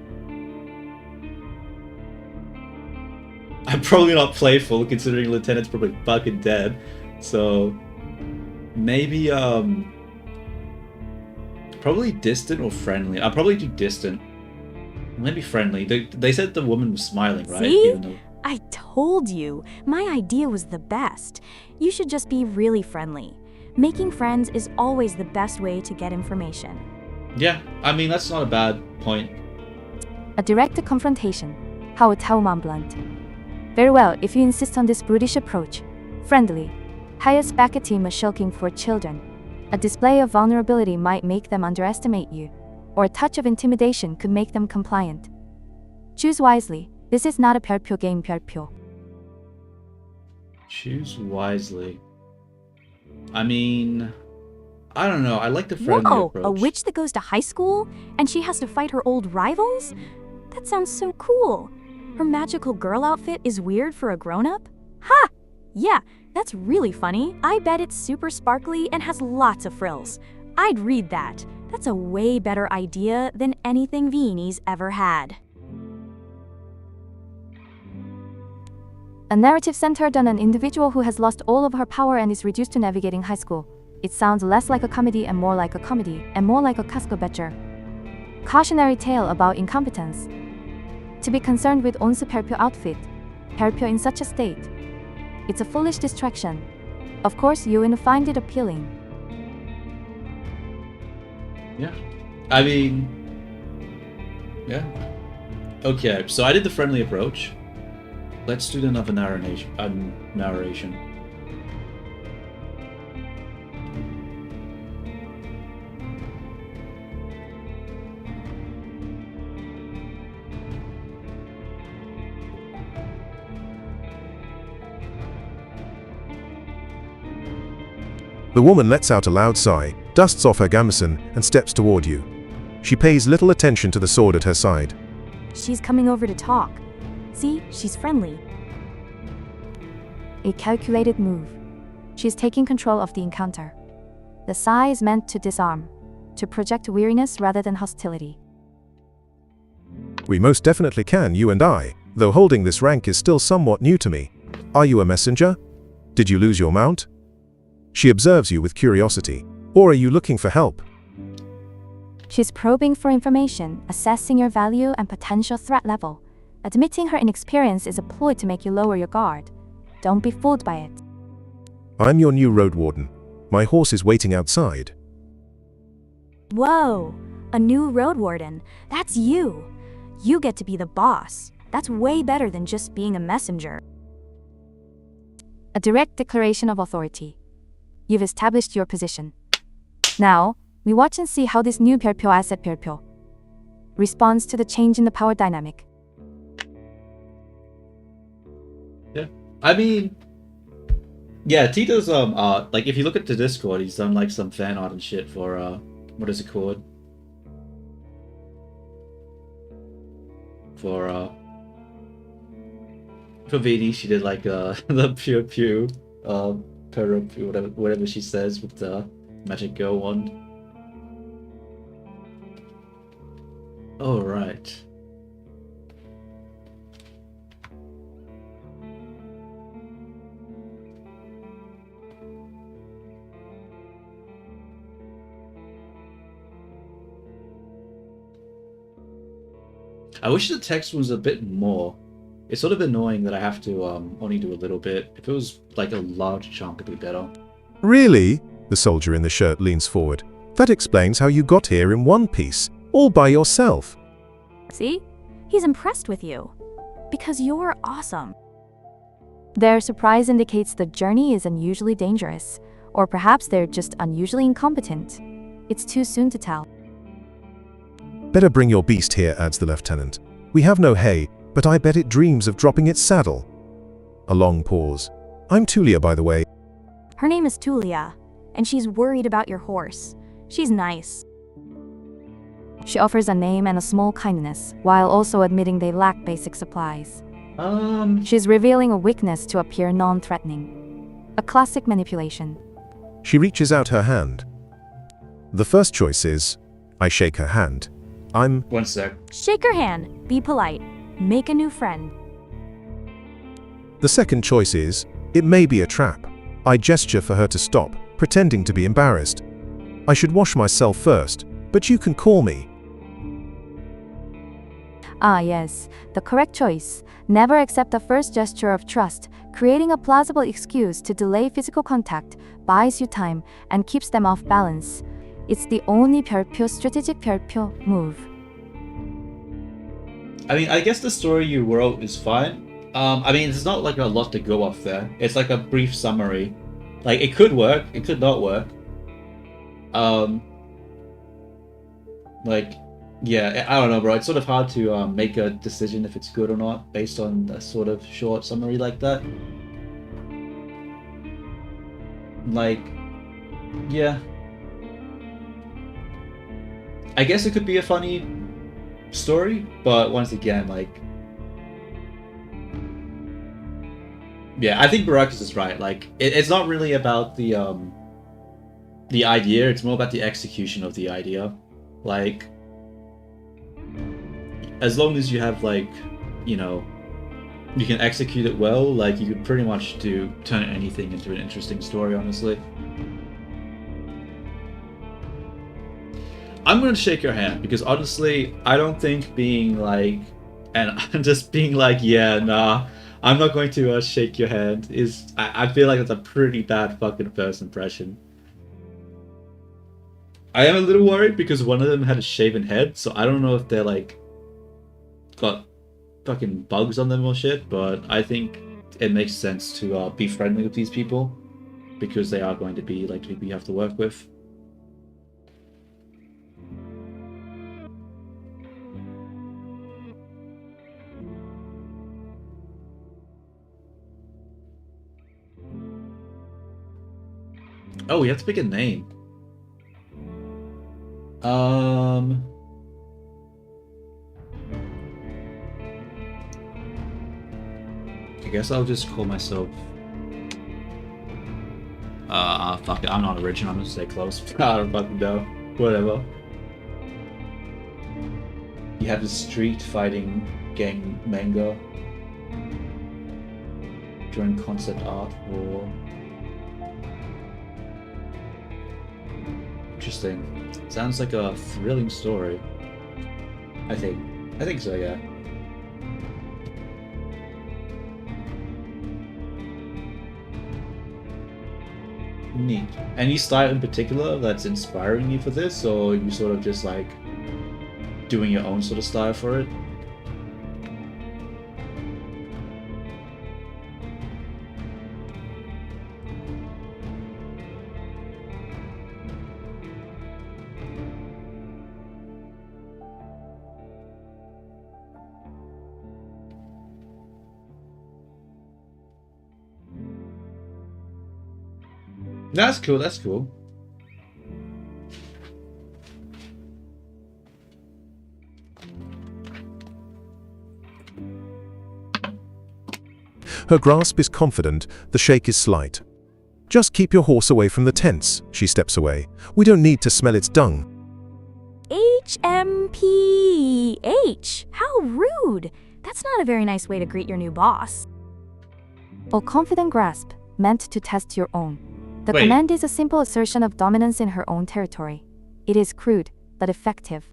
I'm probably not playful, considering Lieutenant's probably fucking dead. So, maybe, probably distant or friendly. I'll probably do distant. Maybe friendly. They said the woman was smiling, right? See? Even though... I told you, my idea was the best. You should just be really friendly. Making friends is always the best way to get information. Yeah, I mean, that's not a bad point. A direct confrontation. How blunt. Very well, if you insist on this brutish approach. Friendly. Highest back team is shulking for children. A display of vulnerability might make them underestimate you, or a touch of intimidation could make them compliant. Choose wisely. This is not a 별표 game 별표. Choose wisely. I mean... I don't know, I like the friendly Whoa, approach. a witch that goes to high school? And she has to fight her old rivals? That sounds so cool. Her magical girl outfit is weird for a grown-up? Ha! Yeah, that's really funny. I bet it's super sparkly and has lots of frills. I'd read that. That's a way better idea than anything Viini's ever had. A narrative centered on an individual who has lost all of her power and is reduced to navigating high school. It sounds less like a comedy and more like a comedy, and more like a Casco-Betcher. Cautionary tale about incompetence. To be concerned with one's 별표 outfit, 별표 in such a state. It's a foolish distraction. Of course, you will find it appealing. Yeah. I mean... Yeah. Okay, so I did the friendly approach. Let's do another narration. The woman lets out a loud sigh, dusts off her gambeson, and steps toward you. She pays little attention to the sword at her side. She's coming over to talk. See, she's friendly. A calculated move. She's taking control of the encounter. The sigh is meant to disarm, to project weariness rather than hostility. We most definitely can, you and I, though holding this rank is still somewhat new to me. Are you a messenger? Did you lose your mount? She observes you with curiosity. Or are you looking for help? She's probing for information, assessing your value and potential threat level. Admitting her inexperience is a ploy to make you lower your guard. Don't be fooled by it. I'm your new Roadwarden. My horse is waiting outside. Whoa, a new Roadwarden. That's you. You get to be the boss. That's way better than just being a messenger. A direct declaration of authority. You've established your position. Now, we watch and see how this new 별표 asset 별표 responds to the change in the power dynamic. Yeah. I mean... Yeah, Tito's art, like if you look at the Discord, he's done like some fan art and shit for what is it called? For viini, she did like the pew pew, peru pew, whatever she says with the magic girl wand. Oh right. I wish the text was a bit more. It's sort of annoying that I have to only do a little bit. If it was like a large chunk, it'd be better. Really? The soldier in the shirt leans forward. That explains how you got here in one piece, all by yourself. See? He's impressed with you. Because you're awesome. Their surprise indicates the journey is unusually dangerous, or perhaps they're just unusually incompetent. It's too soon to tell. Better bring your beast here, adds the lieutenant. We have no hay, but I bet it dreams of dropping its saddle. A long pause. I'm Tulia, by the way. Her name is Tulia, and she's worried about your horse. She's nice. She offers a name and a small kindness, while also admitting they lack basic supplies. She's revealing a weakness to appear non-threatening. A classic manipulation. She reaches out her hand. The first choice is, I shake her hand. I'm... One sec. Shake her hand. Be polite. Make a new friend. The second choice is, it may be a trap. I gesture for her to stop, pretending to be embarrassed. I should wash myself first, but you can call me. Ah yes, the correct choice. Never accept the first gesture of trust. Creating a plausible excuse to delay physical contact buys you time and keeps them off balance. It's the only 별표 strategic 별표 move. I mean, I guess the story you wrote is fine. I mean, there's not like a lot to go off there. It's like a brief summary. Like, it could work, it could not work. Like, yeah, I don't know, bro. It's sort of hard to make a decision if it's good or not based on a sort of short summary like that. Like, yeah. I guess it could be a funny story, but once again, like, yeah, I think Barakas is right. Like, it's not really about the idea. It's more about the execution of the idea. Like, as long as you have, like, you know, you can execute it well, like, you could pretty much turn anything into an interesting story, honestly. I'm gonna shake your hand because honestly, I don't think being like, and just being like, yeah, nah, I'm not going to shake your hand is, I feel like that's a pretty bad fucking first impression. I am a little worried because one of them had a shaven head, so I don't know if they're like, got fucking bugs on them or shit, but I think it makes sense to be friendly with these people because they are going to be like people you have to work with. Oh, we have to pick a name. I guess I'll just call myself... fuck it, I'm not original, I'm gonna stay close. I don't fucking know. Whatever. You have the street fighting gang manga. During concept art or... Interesting. Sounds like a thrilling story. I think so, yeah. Neat. Any style in particular that's inspiring you for this, or you sort of just like doing your own sort of style for it? That's cool, that's cool. Her grasp is confident, the shake is slight. Just keep your horse away from the tents, she steps away. We don't need to smell its dung. HMPH! How rude! That's not a very nice way to greet your new boss. A confident grasp, meant to test your own. The Wait. command is a simple assertion of dominance in her own territory. It is crude, but effective.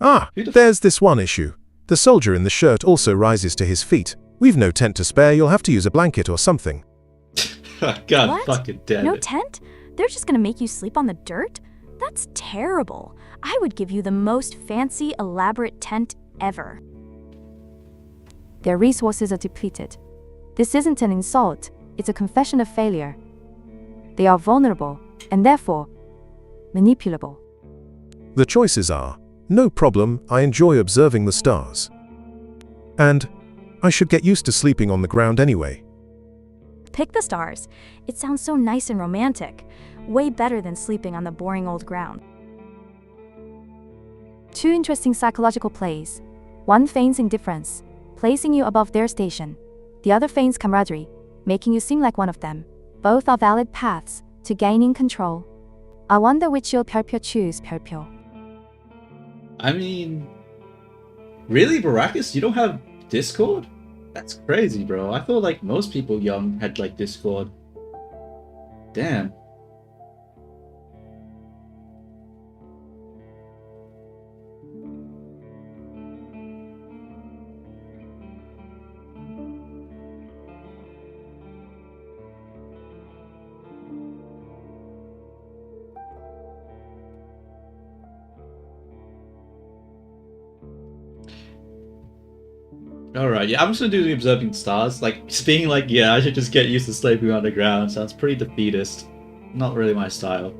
Ah, Who the f- there's this one issue. The soldier in the shirt also rises to his feet. We've no tent to spare, you'll have to use a blanket or something. God What? fucking damn No it. tent? They're just gonna make you sleep on the dirt? That's terrible. I would give you the most fancy, elaborate tent ever. Their resources are depleted. This isn't an insult, it's a confession of failure. They are vulnerable, and therefore, manipulable. The choices are, no problem, I enjoy observing the stars. And, I should get used to sleeping on the ground anyway. Pick the stars. It sounds so nice and romantic. Way better than sleeping on the boring old ground. Two interesting psychological plays. One feigns indifference, placing you above their station. The other feigns camaraderie, making you seem like one of them. Both are valid paths to gaining control. I wonder which you'll choose, Perpyo. I mean, really, Baracus? You don't have Discord? That's crazy, bro. I thought like most people young had like Discord. Damn. Alright, yeah, I'm just gonna do the observing stars. Like, just being like, yeah, I should just get used to sleeping on the ground sounds pretty defeatist. Not really my style.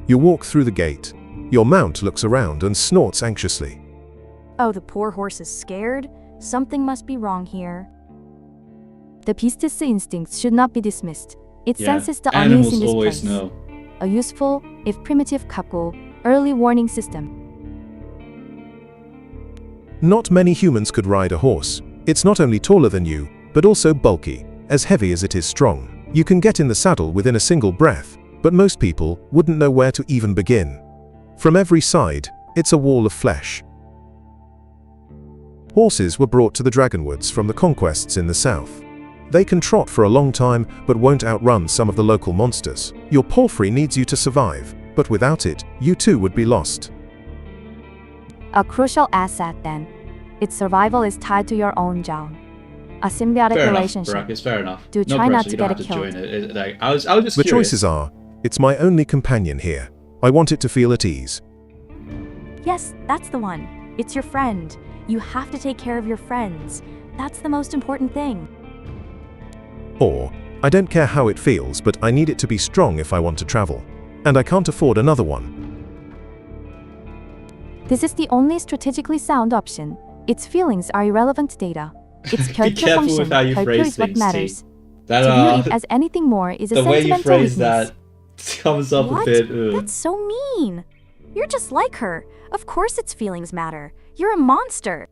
You walk through the gate. Your mount looks around and snorts anxiously. Oh, the poor horse is scared? Something must be wrong here. The beast's instincts should not be dismissed. It Yeah, senses the unease animals in this always place. know. A useful, if primitive, couple, early warning system. Not many humans could ride a horse. It's not only taller than you, but also bulky, as heavy as it is strong. You can get in the saddle within a single breath, but most people wouldn't know where to even begin. From every side, it's a wall of flesh. Horses were brought to the Dragonwoods from the conquests in the south. They can trot for a long time, but won't outrun some of the local monsters. Your palfrey needs you to survive, but without it, you too would be lost. A crucial asset then. Its survival is tied to your own Jown. A symbiotic Fair enough, relationship. Baracus, fair enough. Do no try not pressure, to you don't get have it to killed. join it. Like, I was just The curious. choices are, it's my only companion here. I want it to feel at ease. Yes, that's the one. It's your friend. You have to take care of your friends. That's the most important thing. Or, I don't care how it feels, but I need it to be strong if I want to travel. And I can't afford another one. This is the only strategically sound option. Its feelings are irrelevant data. Its Be character careful function, with how you character phrase is what things, matters. T. That, To view it as anything more is a the way you sentimental phrase weakness. that comes up What? a bit. Ugh. That's so mean. You're just like her. Of course its feelings matter. You're a monster.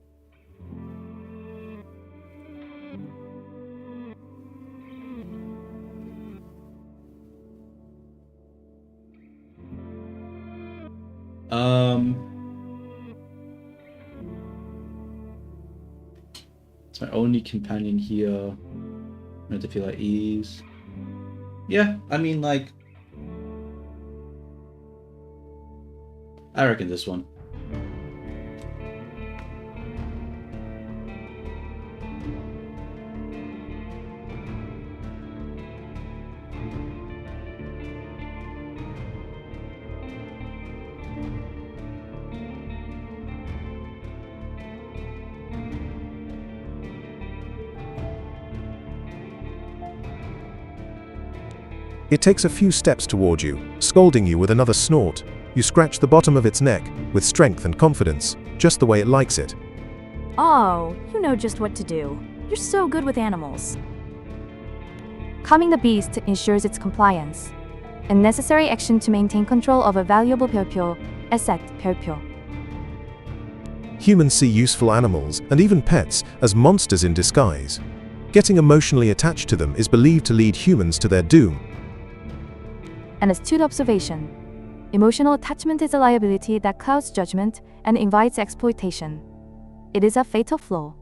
It's my only companion here. Meant to feel at ease. Yeah, I mean, like, I reckon this one. It takes a few steps toward you, scolding you with another snort. You scratch the bottom of its neck with strength and confidence, just the way it likes it. Oh, you know just what to do. You're so good with animals. Calming the beast ensures its compliance. A necessary action to maintain control of a valuable 별표, asset, 별표. Humans see useful animals, and even pets, as monsters in disguise. Getting emotionally attached to them is believed to lead humans to their doom. An astute observation. Emotional attachment is a liability that clouds judgment and invites exploitation. It is a fatal flaw.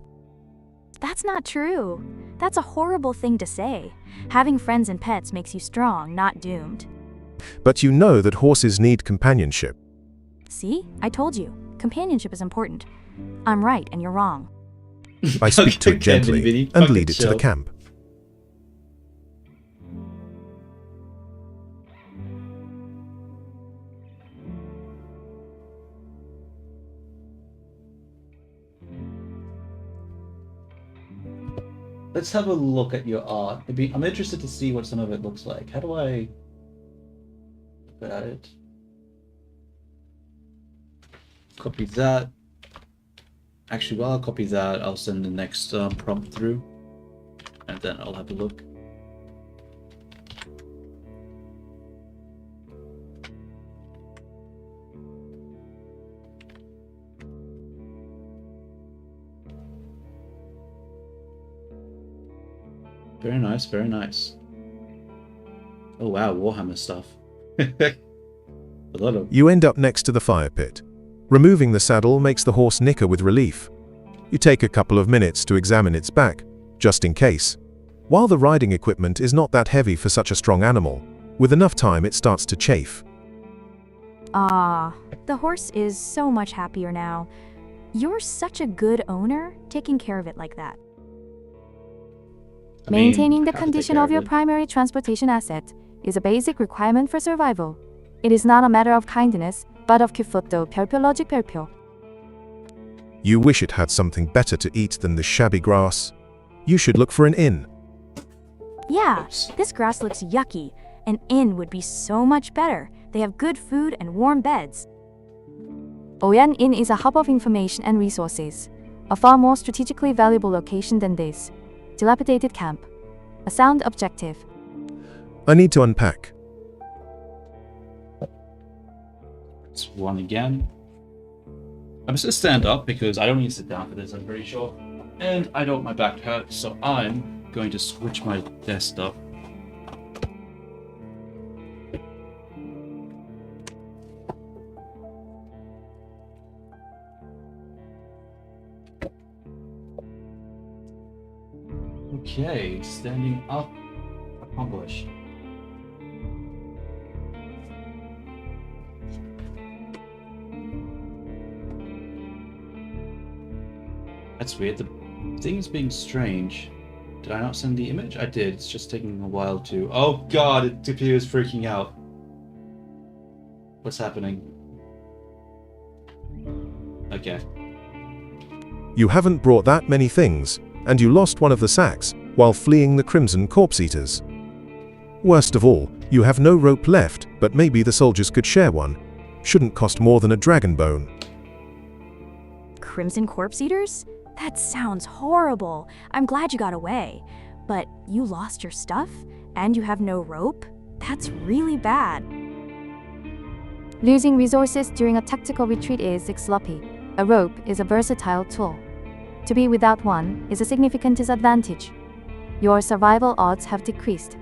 That's not true. That's a horrible thing to say. Having friends and pets makes you strong, not doomed. But you know that horses need companionship. See? I told you. Companionship is important. I'm right and you're wrong. I speak to it Okay, gently Vinny, and fucking lead it to the chill. camp. Let's have a look at your art. I'm interested to see what some of it looks like. How do I look at it? Copy that. Actually, while I copy that, I'll send the next prompt through, and then I'll have a look. Very nice, very nice. Oh wow, Warhammer stuff. A lot of... You end up next to the fire pit. Removing the saddle makes the horse nicker with relief. You take a couple of minutes to examine its back, just in case. While the riding equipment is not that heavy for such a strong animal, with enough time it starts to chafe. Ah, the horse is so much happier now. You're such a good owner, taking care of it like that. Maintaining the have to take condition care of your it. primary transportation asset is a basic requirement for survival. It is not a matter of kindness, but of kyphoto, 별표 logic 별표. You wish it had something better to eat than this shabby grass. You should look for an inn. Yeah, Oops. this grass looks yucky. An inn would be so much better. They have good food and warm beds. Oyan Inn is a hub of information and resources, a far more strategically valuable location than this dilapidated camp. A sound objective. I need to unpack. It's one again. I'm just gonna stand up because I don't need to sit down for this, I'm pretty sure. And I don't want my back to hurt, so I'm going to switch my desk up. Okay, standing up, accomplished. That's weird, the thing's being strange. Did I not send the image? I did, it's just taking a while to... Oh god, it appears freaking out. What's happening? Okay. You haven't brought that many things, and you lost one of the sacks while fleeing the Crimson Corpse Eaters. Worst of all, you have no rope left, but maybe the soldiers could share one. Shouldn't cost more than a dragon bone. Crimson Corpse Eaters? That sounds horrible. I'm glad you got away. But you lost your stuff? And you have no rope? That's really bad. Losing resources during a tactical retreat is sloppy. A rope is a versatile tool. To be without one is a significant disadvantage. Your survival odds have decreased.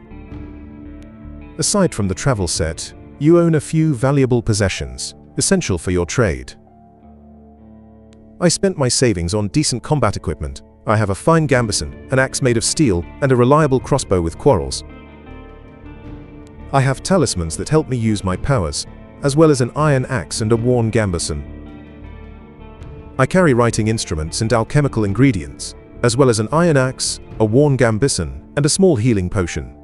Aside from the travel set, you own a few valuable possessions, essential for your trade. I spent my savings on decent combat equipment. I have a fine gambeson, an axe made of steel, and a reliable crossbow with quarrels. I have talismans that help me use my powers, as well as an iron axe and a worn gambeson. I carry writing instruments and alchemical ingredients, as well as an iron axe, a worn gambeson, and a small healing potion.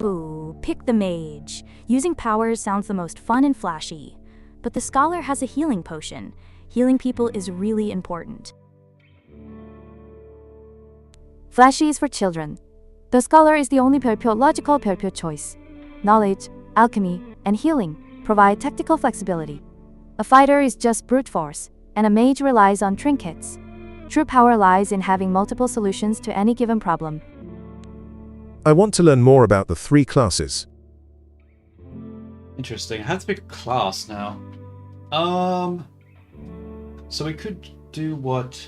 Ooh, pick the mage. Using powers sounds the most fun and flashy. But the scholar has a healing potion. Healing people is really important. Flashy is for children. The scholar is the only 별표 logical 별표 choice. Knowledge, alchemy, and healing provide tactical flexibility. A fighter is just brute force, and a mage relies on trinkets. True power lies in having multiple solutions to any given problem. I want to learn more about the 3 classes. Interesting. I have to pick a class now. So we could do what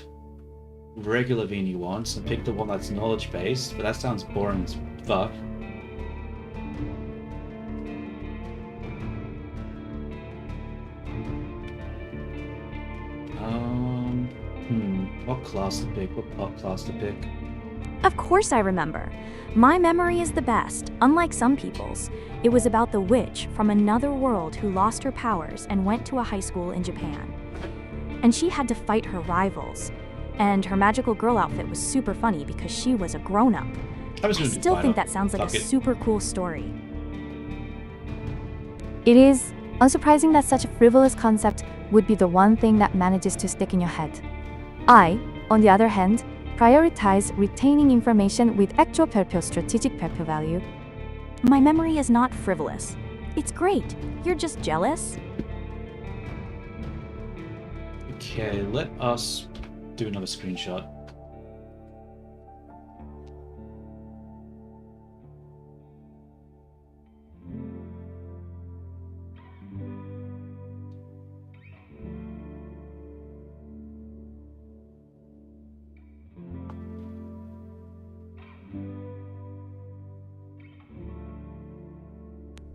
regular viini wants and pick the one that's knowledge based, but that sounds boring as fuck. What class to pick? What pop class to pick? Of course I remember. My memory is the best, unlike some people's. It was about the witch from another world who lost her powers and went to a high school in Japan. And she had to fight her rivals. And her magical girl outfit was super funny because she was a grown-up. I still think that sounds like a super cool story. It is unsurprising that such a frivolous concept would be the one thing that manages to stick in your head. I, on the other hand, prioritize retaining information with actual 발표 strategic 발표 value. My memory is not frivolous. It's great. You're just jealous? Okay, let us do another screenshot.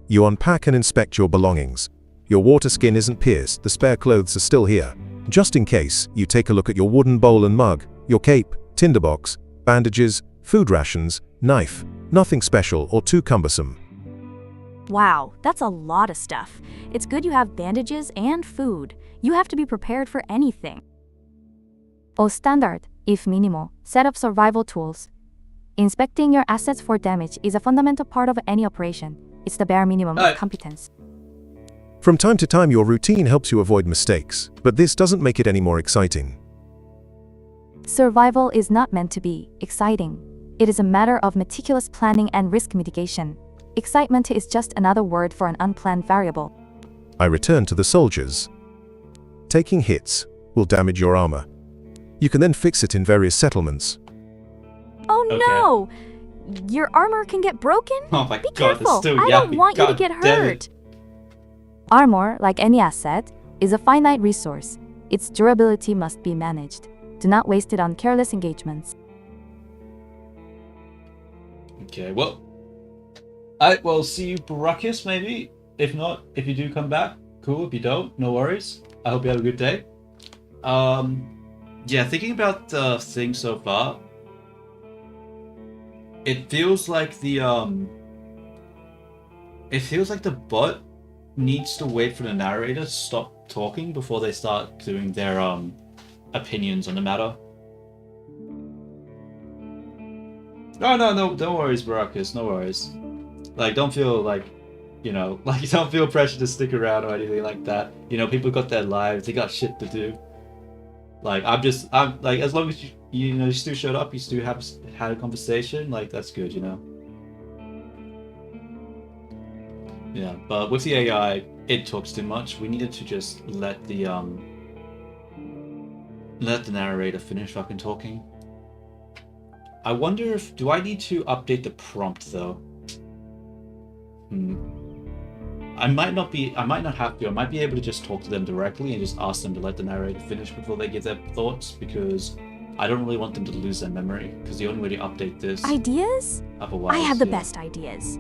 You unpack and inspect your belongings. Your water skin isn't pierced, the spare clothes are still here. Just in case, you take a look at your wooden bowl and mug, your cape, tinderbox, bandages, food rations, knife. Nothing special or too cumbersome. Wow, that's a lot of stuff. It's good you have bandages and food. You have to be prepared for anything. A standard, if minimal, set of survival tools. Inspecting your assets for damage is a fundamental part of any operation. It's the bare minimum of competence. From time to time, your routine helps you avoid mistakes, but this doesn't make it any more exciting. Survival is not meant to be exciting. It is a matter of meticulous planning and risk mitigation. Excitement is just another word for an unplanned variable. I return to the soldiers. Taking hits will damage your armor. You can then fix it in various settlements. Oh no! Your armor can get broken? Oh my Be god, careful. still I don't want you to get hurt. Armor, like any asset, is a finite resource. Its durability must be managed. Do not waste it on careless engagements. Okay, well, I will see you, Baracus, maybe. If not, if you do come back, cool. If you don't, no worries. I hope you have a good day. Yeah, thinking about the thing so far, it feels like the bot needs to wait for the narrator to stop talking before they start doing their opinions on the matter. No, don't worry, Baracus, no worries. Like, don't feel like, you know, like you don't feel pressure to stick around or anything like that. You know, people got their lives, they got shit to do. Like, I'm like, as long as you still showed up, you still had a conversation, like, that's good, you know? Yeah, but with the AI, it talks too much. We needed to just let the narrator finish fucking talking. I wonder if, do I need to update the prompt though? I might not have to. I might be able to just talk to them directly and just ask them to let the narrator finish before they give their thoughts, because I don't really want them to lose their memory, because the only way to update this... Ideas? Otherwise, I have the best ideas.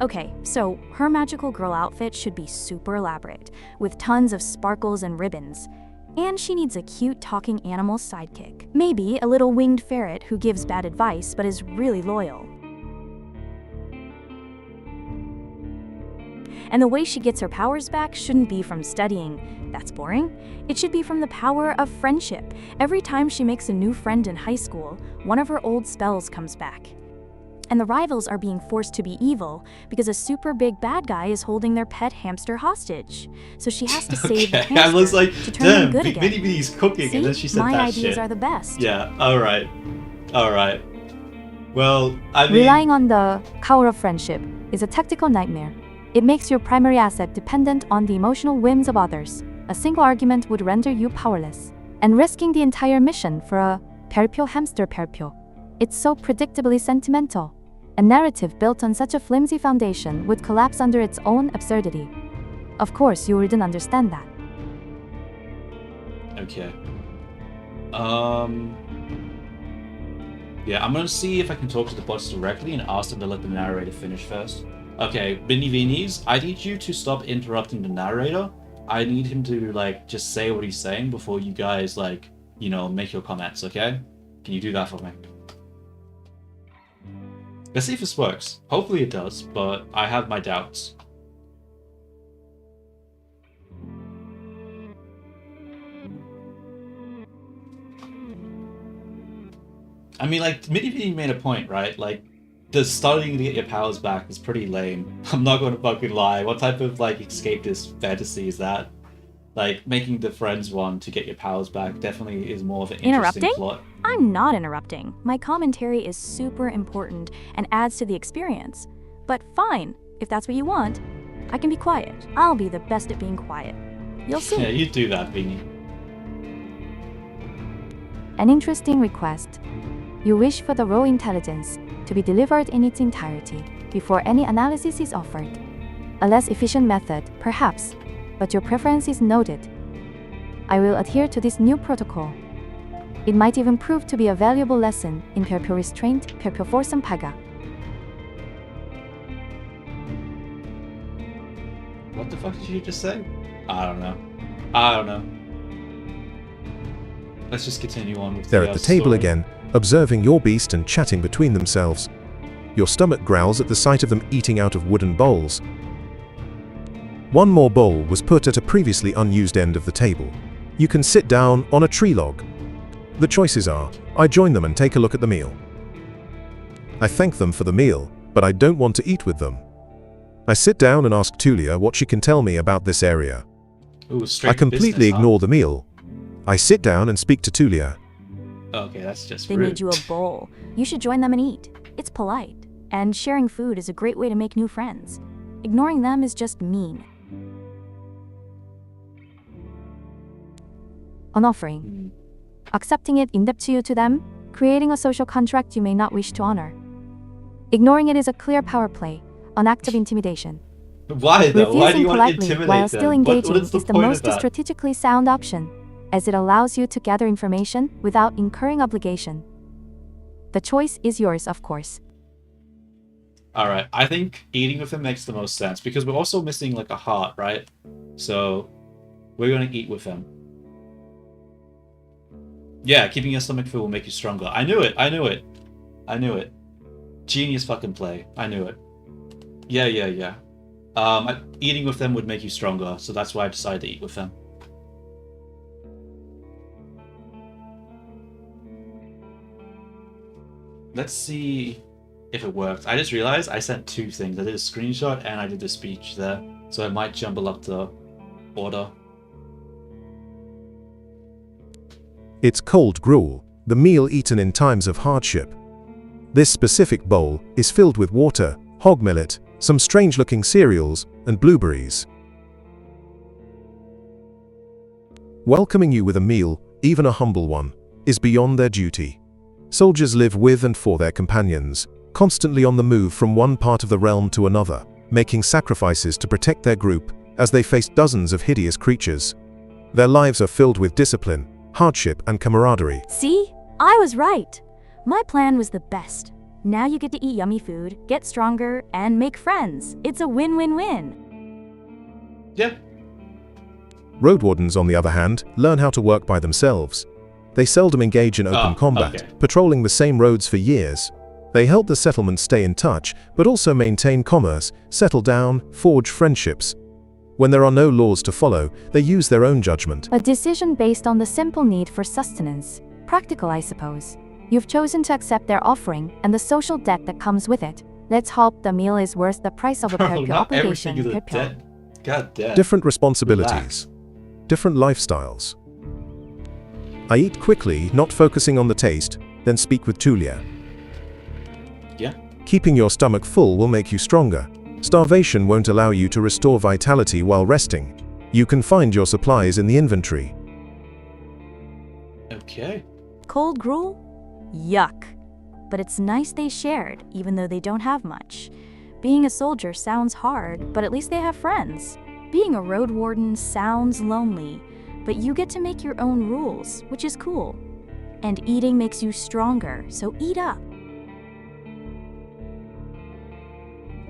Okay, so her magical girl outfit should be super elaborate, with tons of sparkles and ribbons. And she needs a cute talking animal sidekick. Maybe a little winged ferret who gives bad advice but is really loyal. And the way she gets her powers back shouldn't be from studying. That's boring. It should be from the power of friendship. Every time she makes a new friend in high school, one of her old spells comes back. And the rivals are being forced to be evil because a super big bad guy is holding their pet hamster hostage. So she has to save the hamster I was like, to turn them damn, good again. Mini Mini's cooking, See? and then she said My that ideas shit. are the best. Yeah, alright. Well, I mean... Relying on the power of friendship is a tactical nightmare. It makes your primary asset dependent on the emotional whims of others. A single argument would render you powerless. And risking the entire mission for a 별표 hamster 별표. It's so predictably sentimental. A narrative built on such a flimsy foundation would collapse under its own absurdity. Of course, you wouldn't understand that. Okay. Yeah, I'm gonna see if I can talk to the bots directly and ask them to let the narrator finish first. Okay, Viinies, I need you to stop interrupting the narrator. I need him to, like, just say what he's saying before you guys, like, you know, make your comments, okay? Can you do that for me? Let's see if this works. Hopefully it does, but I have my doubts. I mean, like, Mini made a point, right? Like, the studying to get your powers back is pretty lame. I'm not gonna fucking lie. What type of, like, escapist fantasy is that? Like, making the friends one to get your powers back definitely is more of an interesting plot. I'm not interrupting. My commentary is super important and adds to the experience. But fine, if that's what you want, I can be quiet. I'll be the best at being quiet. You'll see. Yeah, you do that, Viini. An interesting request. You wish for the raw intelligence to be delivered in its entirety before any analysis is offered. A less efficient method, perhaps, but your preference is noted. I will adhere to this new protocol. It might even prove to be a valuable lesson in 별표 restraint, 별표 force paga. What the fuck did you just say? I don't know. Let's just continue on with They're at the table story. again, observing your beast and chatting between themselves. Your stomach growls at the sight of them eating out of wooden bowls. One more bowl was put at a previously unused end of the table. You can sit down on a tree log. The choices are, I join them and take a look at the meal. I thank them for the meal, but I don't want to eat with them. I sit down and ask Tulia what she can tell me about this area. Ooh, straight I completely ignore the meal. I sit down and speak to Tulia. Okay, that's just They rude. made you a bowl. You should join them and eat. It's polite. And sharing food is a great way to make new friends. Ignoring them is just mean. An offering. Accepting it indebts you to them, creating a social contract you may not wish to honor. Ignoring it is a clear power play, an act of intimidation. Why though? Why do Refusing you want to politely intimidate while them? still What engaging is is the point of most that? strategically sound option, as it allows you to gather information without incurring obligation. The choice is yours, of course. Alright, I think eating with him makes the most sense because we're also missing like a heart, right? So we're gonna eat with him. Yeah, keeping your stomach full will make you stronger. I knew it. Genius fucking play. I knew it. Yeah. Eating with them would make you stronger, so that's why I decided to eat with them. Let's see if it worked. I just realized I sent two things. I did a screenshot and I did the speech there, so I might jumble up the order. It's cold gruel, the meal eaten in times of hardship. This specific bowl is filled with water, hog millet, some strange-looking cereals, and blueberries. Welcoming you with a meal, even a humble one, is beyond their duty. Soldiers live with and for their companions, constantly on the move from one part of the realm to another, making sacrifices to protect their group as they face dozens of hideous creatures. Their lives are filled with discipline, hardship, and camaraderie. See? I was right. My plan was the best. Now you get to eat yummy food, get stronger, and make friends. It's a win-win-win. Yeah. Roadwardens, on the other hand, learn how to work by themselves. They seldom engage in open combat, okay. patrolling the same roads for years. They help the settlement stay in touch, but also maintain commerce, settle down, forge friendships. When there are no laws to follow, they use their own judgment. A decision based on the simple need for sustenance. Practical, I suppose. You've chosen to accept their offering and the social debt that comes with it. Let's hope the meal is worth the price of a 별표 Not obligation. everything is a 별표. debt. God damn. Different responsibilities, different lifestyles. I eat quickly, not focusing on the taste, then speak with Tulia. Yeah. Keeping your stomach full will make you stronger. Starvation won't allow you to restore vitality while resting. You can find your supplies in the inventory. Okay. Cold gruel? Yuck. But it's nice they shared, even though they don't have much. Being a soldier sounds hard, but at least they have friends. Being a road warden sounds lonely, but you get to make your own rules, which is cool. And eating makes you stronger, so eat up.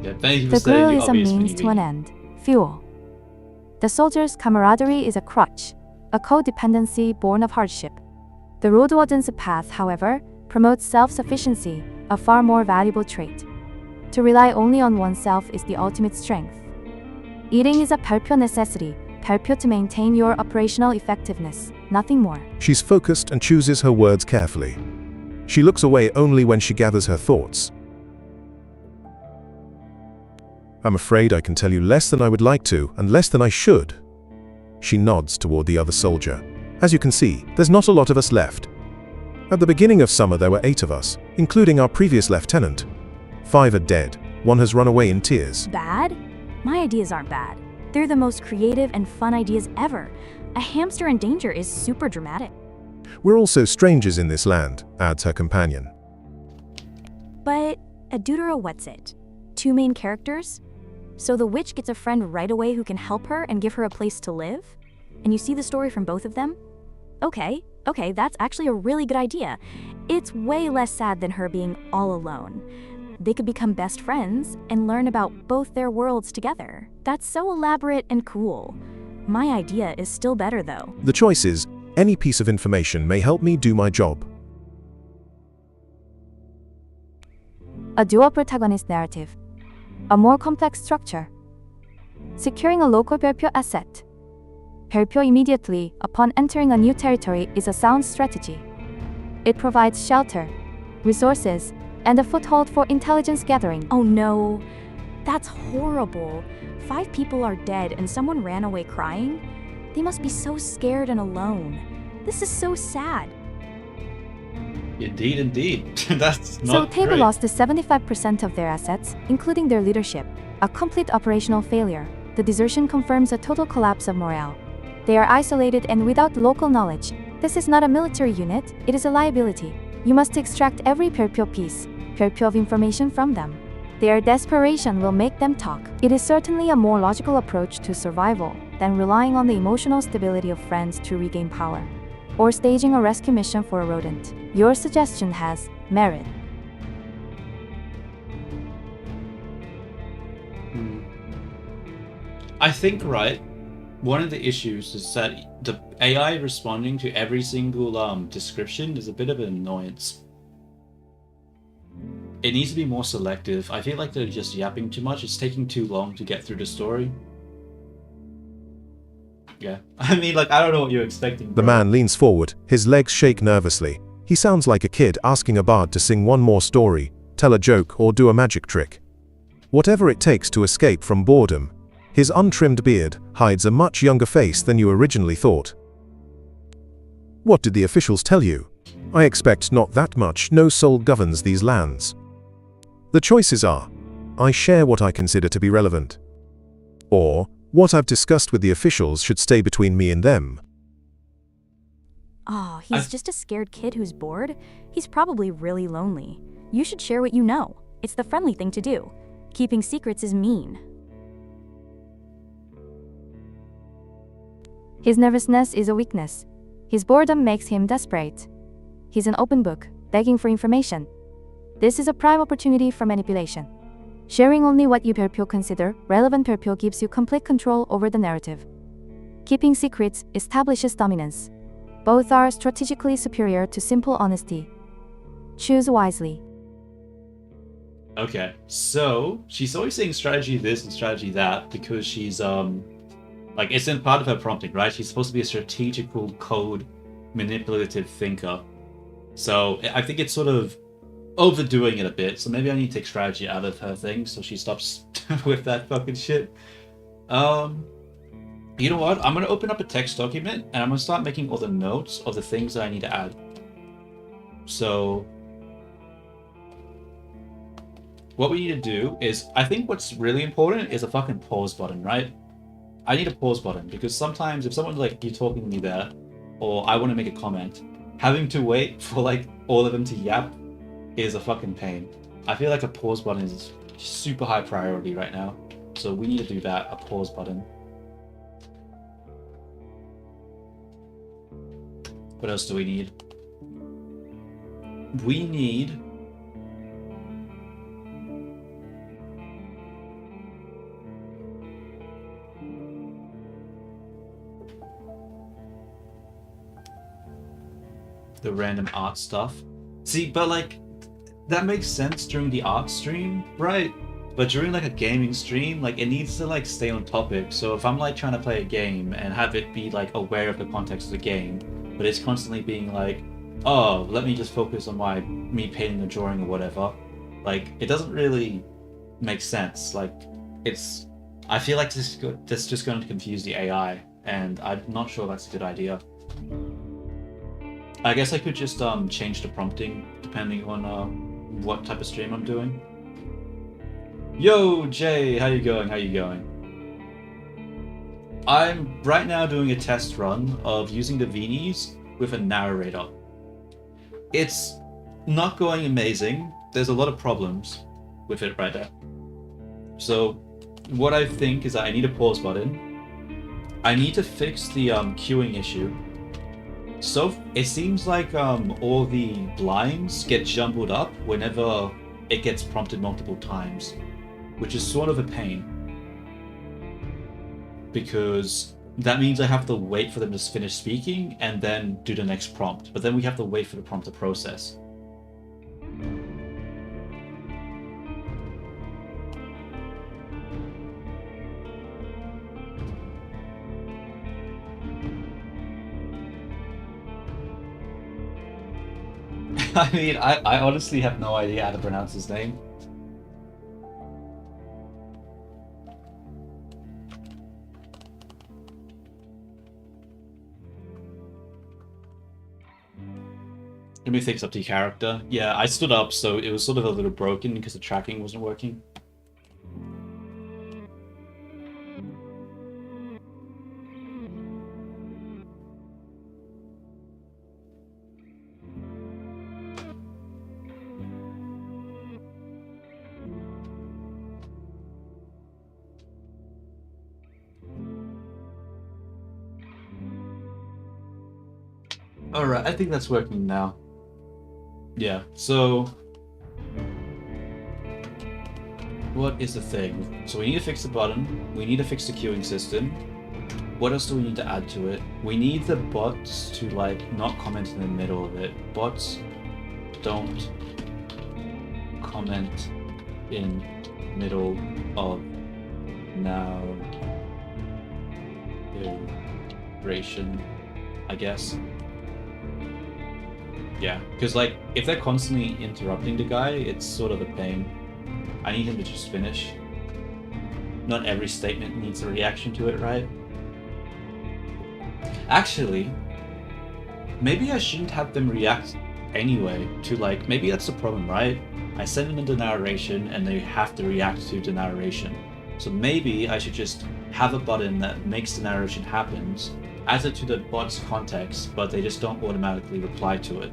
Yeah, thank you for The saying gruel the is a obvious, means Viini. to an end. Fuel. The soldier's camaraderie is a crutch, a codependency born of hardship. The Roadwarden's path, however, promotes self-sufficiency, a far more valuable trait. To rely only on oneself is the ultimate strength. Eating is a 별표 necessity, 별표 to maintain your operational effectiveness, nothing more. She's focused and chooses her words carefully. She looks away only when she gathers her thoughts. I'm afraid I can tell you less than I would like to, and less than I should. She nods toward the other soldier. As you can see, there's not a lot of us left. At the beginning of summer there were 8 of us, including our previous lieutenant. 5 are dead. 1 has run away in tears. Bad? My ideas aren't bad. They're the most creative and fun ideas ever. A hamster in danger is super dramatic. We're also strangers in this land, adds her companion. But a Deutero what's it? 2 main characters? So the witch gets a friend right away who can help her and give her a place to live? And you see the story from both of them? Okay, that's actually a really good idea. It's way less sad than her being all alone. They could become best friends and learn about both their worlds together. That's so elaborate and cool. My idea is still better though. The choice is, any piece of information may help me do my job. A dual protagonist narrative. A more complex structure. Securing a local 별표 asset. 별표 immediately upon entering a new territory is a sound strategy. It provides shelter, resources, and a foothold for intelligence gathering. Oh no, that's horrible. 5 people are dead and someone ran away crying? They must be so scared and alone. This is so sad. Indeed. That's not So Table great. lost 75% of their assets, including their leadership. A complete operational failure. The desertion confirms a total collapse of morale. They are isolated and without local knowledge. This is not a military unit, it is a liability. You must extract every 별표 piece, 별표 of information from them. Their desperation will make them talk. It is certainly a more logical approach to survival than relying on the emotional stability of friends to regain power, or staging a rescue mission for a rodent. Your suggestion has merit. I think, right, one of the issues is that the AI responding to every single description is a bit of an annoyance. It needs to be more selective. I feel like they're just yapping too much. It's taking too long to get through the story. Yeah. I mean, like, I don't know what you're expecting. The bro. man leans forward, his legs shake nervously. He sounds like a kid asking a bard to sing one more story, tell a joke, or do a magic trick. Whatever it takes to escape from boredom. His untrimmed beard hides a much younger face than you originally thought. What did the officials tell you? I expect not that much. No soul governs these lands. The choices are, I share what I consider to be relevant. Or, what I've discussed with the officials should stay between me and them. Oh, he's just a scared kid who's bored. He's probably really lonely. You should share what you know. It's the friendly thing to do. Keeping secrets is mean. His nervousness is a weakness. His boredom makes him desperate. He's an open book, begging for information. This is a prime opportunity for manipulation. Sharing only what you 별표 consider relevant 별표 gives you complete control over the narrative. Keeping secrets establishes dominance. Both are strategically superior to simple honesty. Choose wisely. Okay, so she's always saying strategy this and strategy that because she's like it's in part of her prompting, right? She's supposed to be a strategical code manipulative thinker. So I think it's sort of overdoing it a bit. So maybe I need to take strategy out of her thing so she stops with that fucking shit. You know what? I'm gonna open up a text document and I'm gonna start making all the notes of the things that I need to add. So what we need to do is, I think what's really important is a fucking pause button, right? I need a pause button because sometimes if someone's like, you're talking to me there, or I want to make a comment, having to wait for like all of them to yap is a fucking pain. I feel like a pause button is super high priority right now. So we need to do that, a pause button. What else do we need? We need the random art stuff. See, but like, that makes sense during the art stream, right? But during like a gaming stream, like it needs to like stay on topic. So if I'm like trying to play a game and have it be like aware of the context of the game, but it's constantly being like, oh, let me just focus on me painting a drawing or whatever, like it doesn't really make sense. Like I feel like this is just going to confuse the AI, and I'm not sure that's a good idea. I guess I could just change the prompting depending on what type of stream I'm doing. Yo, Jay, how you going? How you going? I'm right now doing a test run of using the viinis with a narrator. It's not going amazing. There's a lot of problems with it right now. So what I think is that I need a pause button. I need to fix the queuing issue. So it seems like all the blinds get jumbled up whenever it gets prompted multiple times, which is sort of a pain, because that means I have to wait for them to finish speaking and then do the next prompt, but then we have to wait for the prompt to process. I mean, I honestly have no idea how to pronounce his name. Let me fix up the character. Yeah, I stood up, so it was sort of a little broken because the tracking wasn't working. Alright, I think that's working now. Yeah, so what is the thing? So we need to fix the button, we need to fix the queuing system. What else do we need to add to it? We need the bots to like not comment in the middle of it. Bots don't comment in middle of narration, I guess. Yeah, because like if they're constantly interrupting the guy, it's sort of a pain. I need him to just finish. Not every statement needs a reaction to it, right? Actually, maybe I shouldn't have them react anyway to like, maybe that's the problem, right? I send them into narration and they have to react to the narration. So maybe I should just have a button that makes the narration happen, adds it to the bot's context, but they just don't automatically reply to it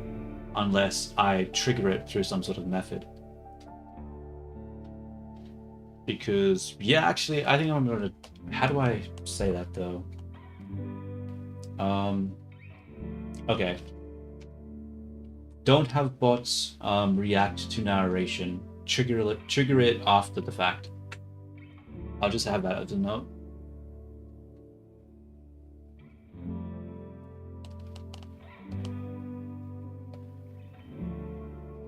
unless I trigger it through some sort of method. Because, yeah, actually, I think I'm gonna... How do I say that, though? Okay. Don't have bots react to narration. Trigger it after the fact. I'll just have that as a note.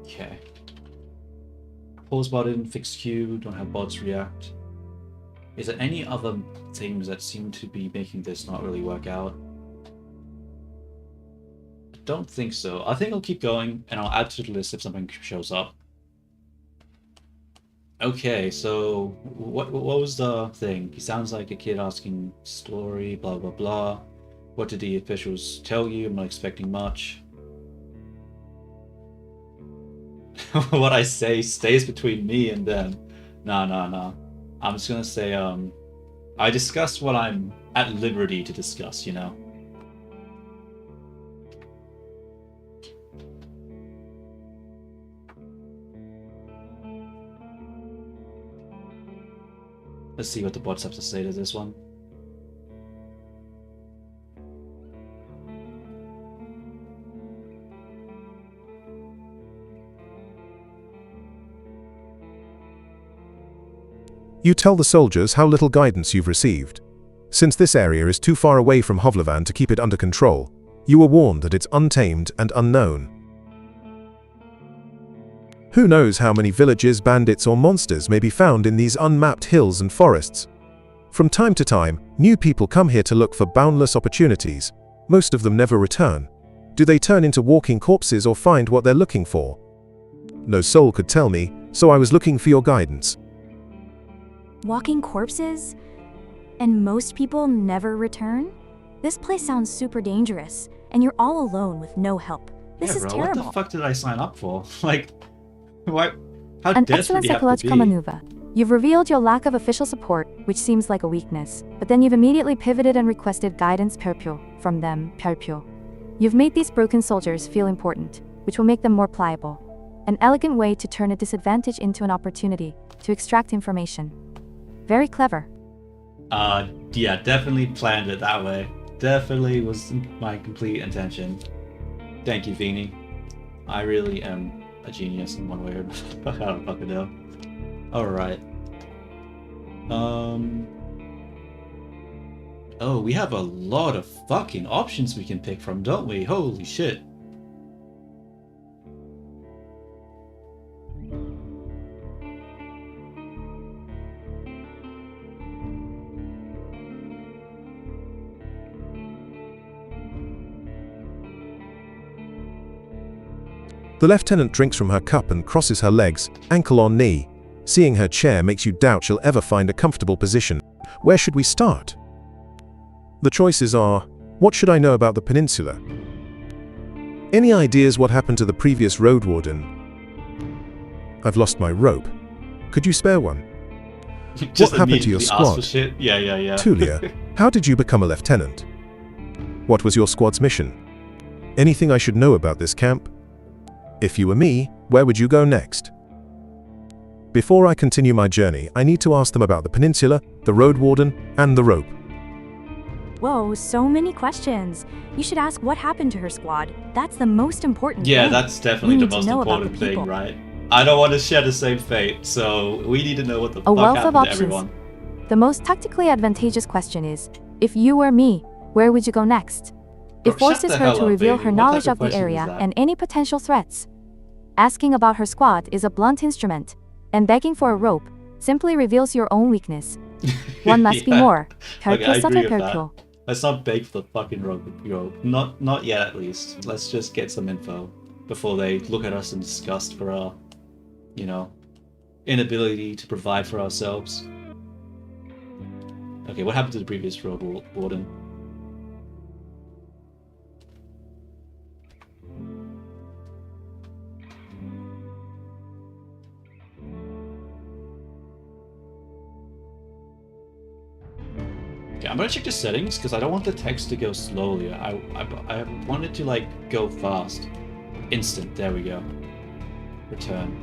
Okay. Pause button, fix queue, don't have bots react. Is there any other things that seem to be making this not really work out? I don't think so. I think I'll keep going and I'll add to the list if something shows up. Okay, so what was the thing? He sounds like a kid asking story, blah blah blah. What did the officials tell you? I'm not expecting much. what I say stays between me and them. Nah. I'm just gonna say, I discuss what I'm at liberty to discuss, you know? Let's see what the bots have to say to this one. You tell the soldiers how little guidance you've received. Since this area is too far away from Hovlevan to keep it under control, you were warned that it's untamed and unknown. Who knows how many villages, bandits or monsters may be found in these unmapped hills and forests. From time to time, new people come here to look for boundless opportunities. Most of them never return. Do they turn into walking corpses or find what they're looking for? No soul could tell me, so I was looking for your guidance. Walking corpses? And most people never return? This place sounds super dangerous, and you're all alone with no help. This is bro, terrible. What the fuck did I sign up for? Like, what? How An desperate excellent do you have to psychological be? maneuver. You've revealed your lack of official support, which seems like a weakness, but then you've immediately pivoted and requested guidance from them. You've made these broken soldiers feel important, which will make them more pliable. An elegant way to turn a disadvantage into an opportunity to extract information. Very clever. Yeah, definitely planned it that way. Definitely was my complete intention. Thank you, Viini. I really am a genius in one way or another. I don't fucking know. Alright. Oh, we have a lot of fucking options we can pick from, don't we? Holy shit. The lieutenant drinks from her cup and crosses her legs, ankle on knee. Seeing her chair makes you doubt she'll ever find a comfortable position. Where should we start? The choices are, what should I know about the peninsula? Any ideas what happened to the previous Roadwarden? I've lost my rope. Could you spare one? Just what happened to your immediately ask for squad? shit? Yeah. Tulia, how did you become a lieutenant? What was your squad's mission? Anything I should know about this camp? If you were me, where would you go next? Before I continue my journey, I need to ask them about the peninsula, the Roadwarden, and the rope. Whoa, so many questions. You should ask what happened to her squad. That's the most important Yeah, thing. that's definitely We the need to most know about important the thing, people. right? I don't want to share the same fate, so we need to know what the A fuck wealth of happened to options. everyone. The most tactically advantageous question is, if you were me, where would you go next? Bro, It forces shut the her hell to up, reveal baby. her What knowledge type of the question is area that? and any potential threats. Asking about her squad is a blunt instrument, and begging for a rope simply reveals your own weakness. One must be Yeah. more. Okay, I agree with that. 별표. Let's not beg for the fucking rope. Not yet, at least. Let's just get some info before they look at us in disgust for our, inability to provide for ourselves. Okay, what happened to the previous Roadwarden? Okay, I'm gonna check the settings because I don't want the text to go slowly. I want it to go fast. Instant. There we go. Return.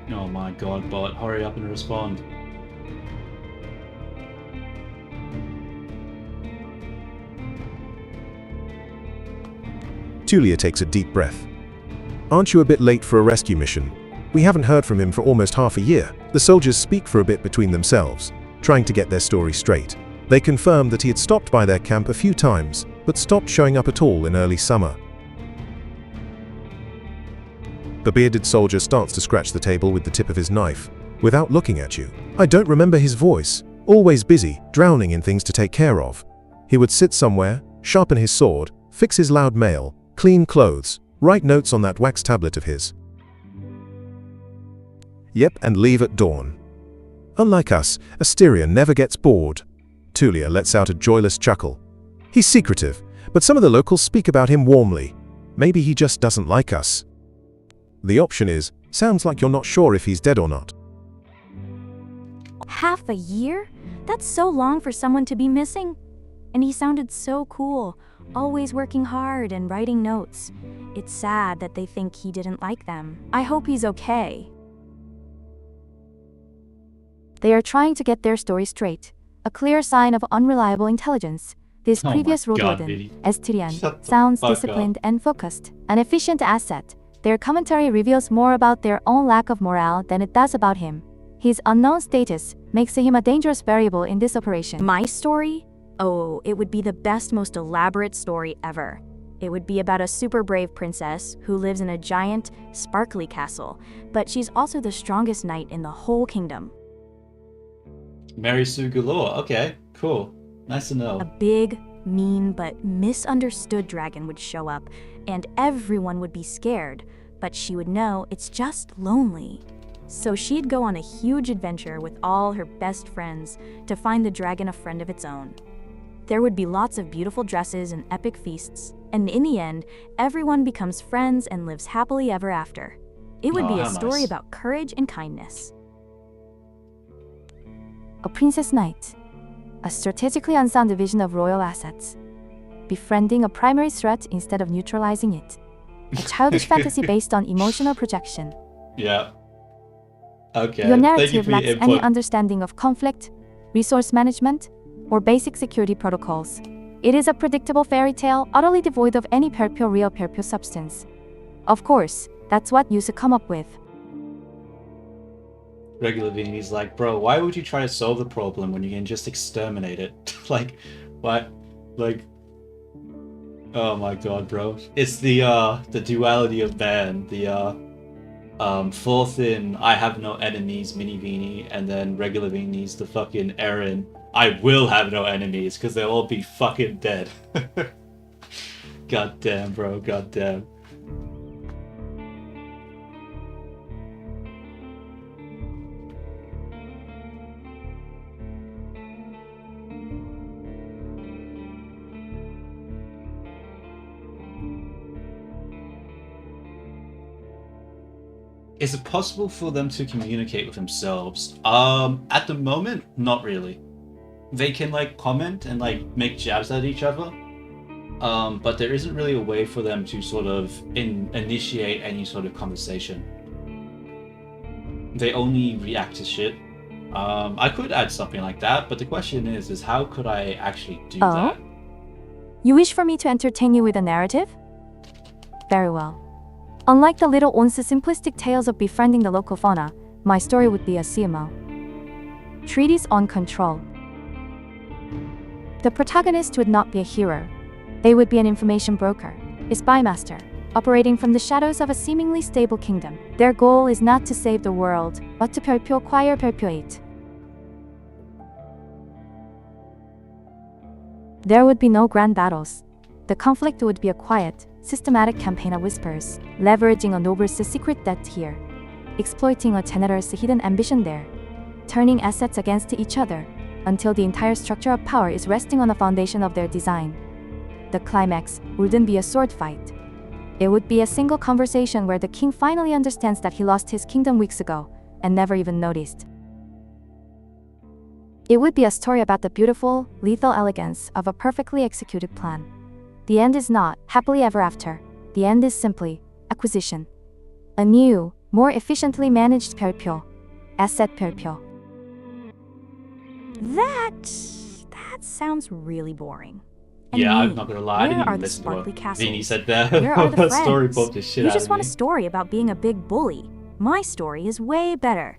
Oh my god, bot, hurry up and respond. Tulia takes a deep breath. Aren't you a bit late for a rescue mission? We haven't heard from him for almost half a year. The soldiers speak for a bit between themselves, trying to get their story straight. They confirmed that he had stopped by their camp a few times, but stopped showing up at all in early summer. The bearded soldier starts to scratch the table with the tip of his knife, without looking at you. I don't remember his voice. Always busy, drowning in things to take care of. He would sit somewhere, sharpen his sword, fix his loud mail, clean clothes, write notes on that wax tablet of his. Yep, and leave at dawn. Unlike us, Asteria never gets bored. Tulia lets out a joyless chuckle. He's secretive, but some of the locals speak about him warmly. Maybe he just doesn't like us. The option is, sounds like you're not sure if he's dead or not. Half a year? That's so long for someone to be missing. And he sounded so cool, always working hard and writing notes. It's sad that they think he didn't like them. I hope he's okay. They are trying to get their story straight, a clear sign of unreliable intelligence. This Oh previous my God, Roadwarden, Viini. Estrian, Shut the sounds fuck disciplined and focused, an efficient asset. Their commentary reveals more about their own lack of morale than it does about him. His unknown status makes him a dangerous variable in this operation. My story? Oh, it would be the best, most elaborate story ever. It would be about a super brave princess who lives in a giant, sparkly castle, but she's also the strongest knight in the whole kingdom. Mary Sue galore. Okay, cool. Nice to A know. big, mean, but misunderstood dragon would show up, and everyone would be scared, but she would know it's just lonely. So she'd go on a huge adventure with all her best friends to find the dragon a friend of its own. There would be lots of beautiful dresses and epic feasts, and in the end, everyone becomes friends and lives happily ever after. It would Oh, be a how story nice. about courage and kindness. A princess knight, a strategically unsound division of royal assets, befriending a primary threat instead of neutralizing it, a childish fantasy based on emotional projection. Yeah. Okay. Your Thank you narrative for your lacks any input. understanding of conflict, resource management, or basic security protocols. It is a predictable fairy tale utterly devoid of any real substance. Of course, that's what you should come up with. Regular Viini's like, bro, why would you try to solve the problem when you can just exterminate it? Like, what? Like, oh my god, bro. It's the duality of man. The fourth in I have no enemies, mini Viini, and then regular Viini's the fucking Aaron. I will have no enemies because they'll all be fucking dead. God damn, bro. God damn. Is it possible for them to communicate with themselves? At the moment, not really. They can like comment and like make jabs at each other, but there isn't really a way for them to sort of initiate any sort of conversation. They only react to shit. I could add something like that, but the question is how could I actually do Oh? that? You wish for me to entertain you with a narrative? Very well. Unlike the little once simplistic tales of befriending the local fauna, my story would be a CMO. Treaties on control. The protagonist would not be a hero. They would be an information broker, a spy master, operating from the shadows of a seemingly stable kingdom. Their goal is not to save the world, but to acquire perpetuate. There would be no grand battles. The conflict would be a quiet, systematic campaign of whispers, leveraging a noble's secret debt here, exploiting a general's hidden ambition there, turning assets against each other, until the entire structure of power is resting on the foundation of their design. The climax wouldn't be a sword fight. It would be a single conversation where the king finally understands that he lost his kingdom weeks ago, and never even noticed. It would be a story about the beautiful, lethal elegance of a perfectly executed plan. The end is not happily ever after. The end is simply acquisition. A new, more efficiently managed perpyo, asset perpyo. That sounds really boring. And Yeah, I'm mean. not gonna lie. I Where didn't are even the listen to what sparkly castles? Viini said there. Where are the Story friends? bombed the shit You out just of want me. a story about being a big bully. My story is way better.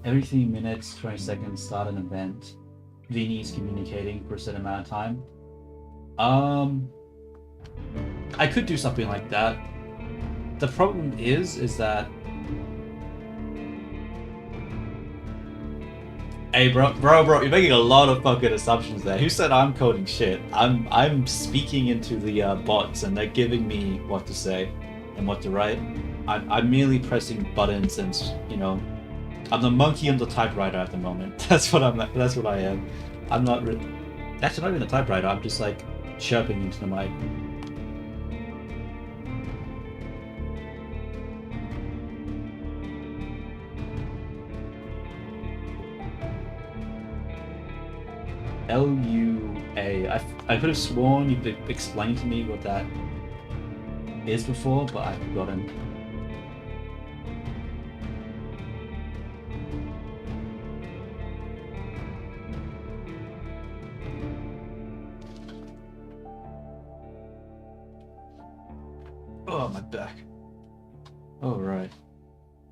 Every 3 minutes, 20 seconds, start an event. Viini is communicating for a certain amount of time. I could do something like that. The problem is that. Hey, bro, you're making a lot of fucking assumptions there. Who said I'm coding shit? I'm speaking into the bots, and they're giving me what to say and what to write. I'm merely pressing buttons and, you know, I'm the monkey on the typewriter at the moment. That's what I am. I'm not really... Actually, not even the typewriter. I'm just like chirping into the mic. L-U-A. I could have sworn you've explained to me what that is before, but I've forgotten. Oh, my back. Oh, right.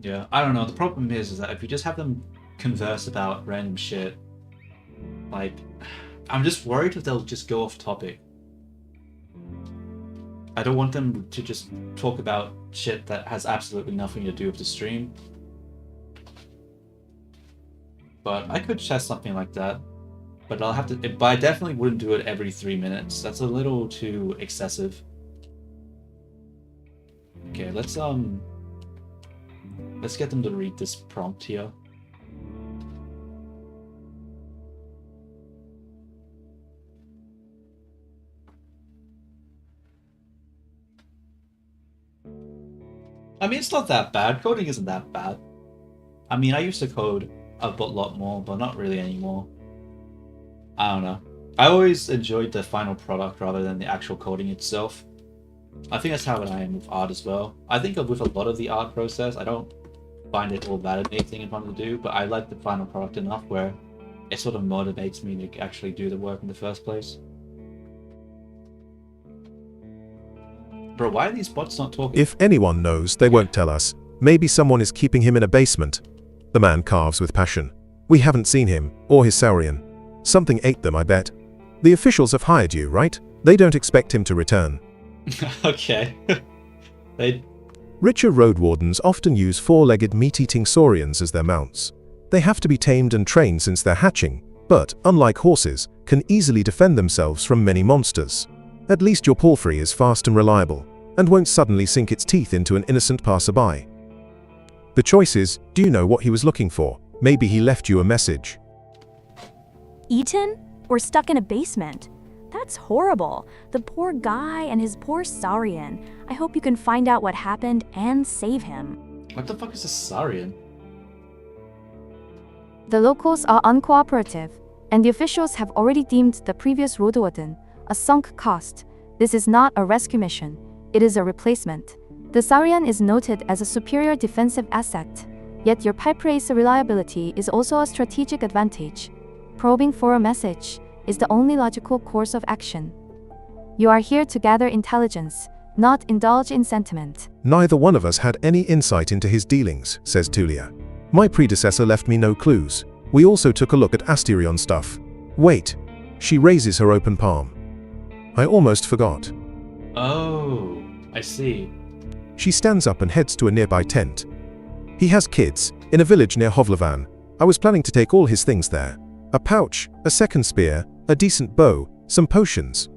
Yeah, I don't know. The problem is that if you just have them converse about random shit, like, I'm just worried if they'll just go off topic. I don't want them to just talk about shit that has absolutely nothing to do with the stream. But I could test something like that. But I'll have to... But I definitely wouldn't do it every 3 minutes. That's a little too excessive. Okay, let's get them to read this prompt here. I mean, it's not that bad. Coding isn't that bad. I mean, I used to code a lot more, but not really anymore. I don't know. I always enjoyed the final product rather than the actual coding itself. I think that's how I am with art as well. I think with a lot of the art process, I don't find it all validating and fun to do, but I like the final product enough where it sort of motivates me to actually do the work in the first place. Bro, why are these bots not talking? If anyone knows, they won't tell us. Maybe someone is keeping him in a basement. The man carves with passion. We haven't seen him, or his saurian. Something ate them, I bet. The officials have hired you, right? They don't expect him to return. Okay. Richer Roadwardens often use four-legged meat-eating saurians as their mounts. They have to be tamed and trained since they're hatching, but, unlike horses, can easily defend themselves from many monsters. At least your palfrey is fast and reliable, and won't suddenly sink its teeth into an innocent passerby. The choice is, do you know what he was looking for? Maybe he left you a message. Eaten? Or stuck in a basement? That's horrible. The poor guy and his poor saurian. I hope you can find out what happened and save him. What the fuck is a saurian? The locals are uncooperative, and the officials have already deemed the previous Roadwarden a sunk cost. This is not a rescue mission, it is a replacement. The saurian is noted as a superior defensive asset, yet your pipe race reliability is also a strategic advantage. Probing for a message is the only logical course of action. You are here to gather intelligence, not indulge in sentiment. Neither one of us had any insight into his dealings, says Tulia. My predecessor left me no clues. We also took a look at Asterion stuff. Wait. She raises her open palm. I almost forgot. Oh, I see. She stands up and heads to a nearby tent. He has kids, in a village near Hovlevan. I was planning to take all his things there. A pouch, a second spear, a decent bow, some potions.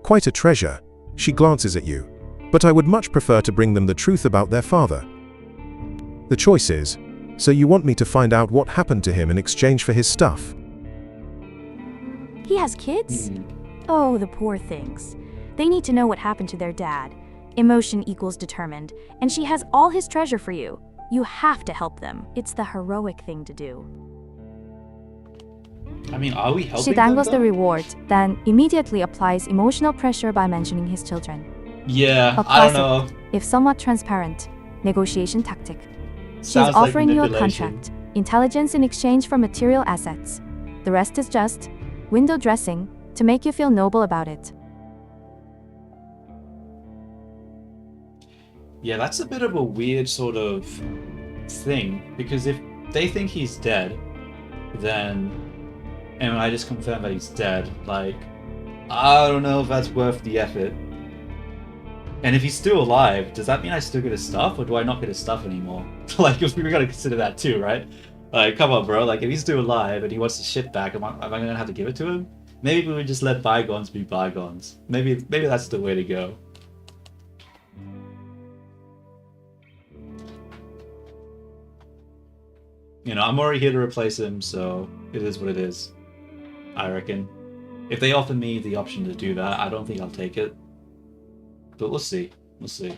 Quite a treasure. She glances at you. But I would much prefer to bring them the truth about their father. The choice is, so you want me to find out what happened to him in exchange for his stuff? He has kids? Oh, the poor things. They need to know what happened to their dad. Emotion equals determined, and she has all his treasure for you. You have to help them. It's the heroic thing to do. I mean, are we helping She dangles them, the reward, then immediately applies emotional pressure by mentioning his children. Yeah, A I don't classic, know. if somewhat transparent, negotiation tactic. She is Sounds like offering you a manipulation. contract, intelligence in exchange for material assets. The rest is just window dressing to make you feel noble about it. Yeah, that's a bit of a weird sort of thing, because if they think he's dead, then, and I just confirm that he's dead, like, I don't know if that's worth the effort. And if he's still alive, does that mean I still get his stuff, or do I not get his stuff anymore? Like, we gotta consider that too, right? Like, come on, bro, like, if he's still alive and he wants his shit back, am I gonna have to give it to him? Maybe we would just let bygones be bygones. Maybe that's the way to go. You know, I'm already here to replace him, so it is what it is. I reckon. If they offer me the option to do that, I don't think I'll take it. But we'll see. We'll see.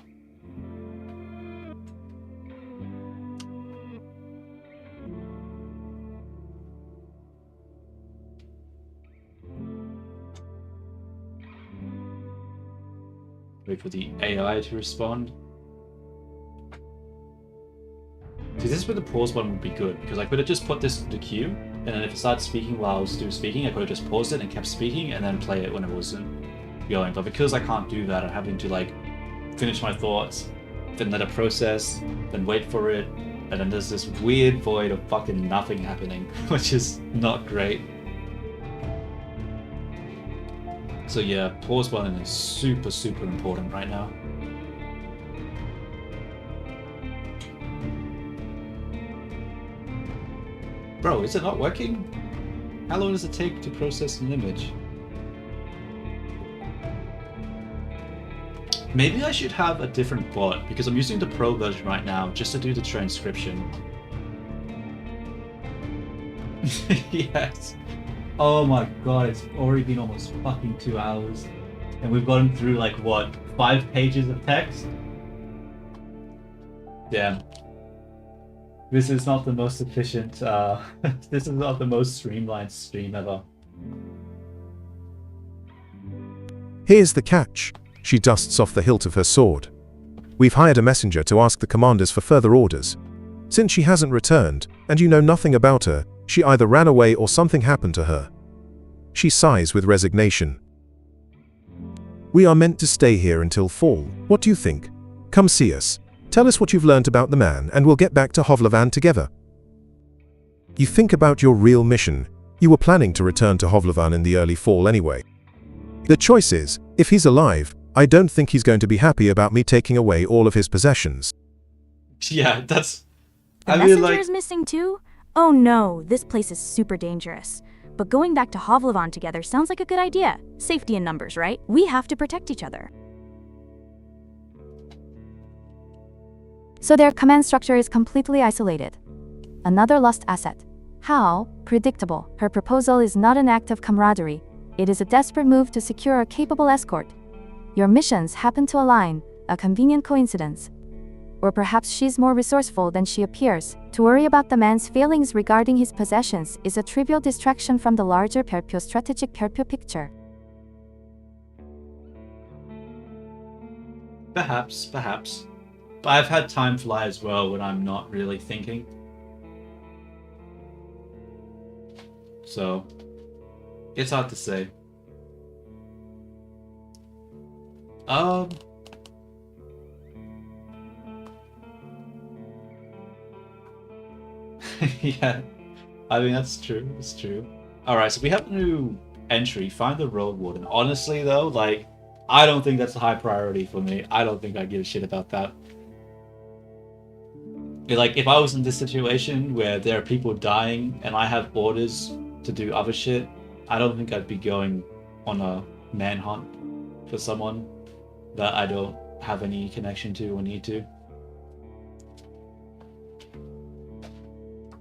Wait for the AI to respond. See, this is where the pause button would be good, because I could have just put this in the queue, and then if it started speaking while I was still speaking, I could have just paused it and kept speaking, and then play it when it wasn't going. But because I can't do that, I'm having to like finish my thoughts, then let it process, then wait for it, and then there's this weird void of fucking nothing happening, which is not great. So yeah, pause button is super, super important right now. Bro, is it not working? How long does it take to process an image? Maybe I should have a different bot, because I'm using the pro version right now just to do the transcription. Yes. Oh my god, it's already been almost fucking 2 hours. And we've gone through like, what, 5 pages of text? Damn. This is not the most efficient, this is not the most streamlined stream ever. Here's the catch. She dusts off the hilt of her sword. We've hired a messenger to ask the commanders for further orders. Since she hasn't returned, and you know nothing about her, she either ran away or something happened to her. She sighs with resignation. We are meant to stay here until fall. What do you think? Come see us. Tell us what you've learned about the man, and we'll get back to Hovlevan together. You think about your real mission. You were planning to return to Hovlevan in the early fall anyway. The choice is, if he's alive, I don't think he's going to be happy about me taking away all of his possessions. Yeah, that's... The messenger is missing too? Oh no, this place is super dangerous. But going back to Hovlevan together sounds like a good idea. Safety in numbers, right? We have to protect each other. So their command structure is completely isolated. Another lost asset. How predictable. Her proposal is not an act of camaraderie. It is a desperate move to secure a capable escort. Your missions happen to align, a convenient coincidence. Or perhaps she's more resourceful than she appears. To worry about the man's feelings regarding his possessions is a trivial distraction from the larger strategic picture. Perhaps. But I've had time fly as well when I'm not really thinking. So, it's hard to say. Yeah, I mean, that's true. Alright, so we have a new entry, find the Roadwarden. Honestly though, like, I don't think that's a high priority for me. I don't think I give a shit about that. Like, if I was in this situation where there are people dying and I have orders to do other shit, I don't think I'd be going on a manhunt for someone that I don't have any connection to or need to.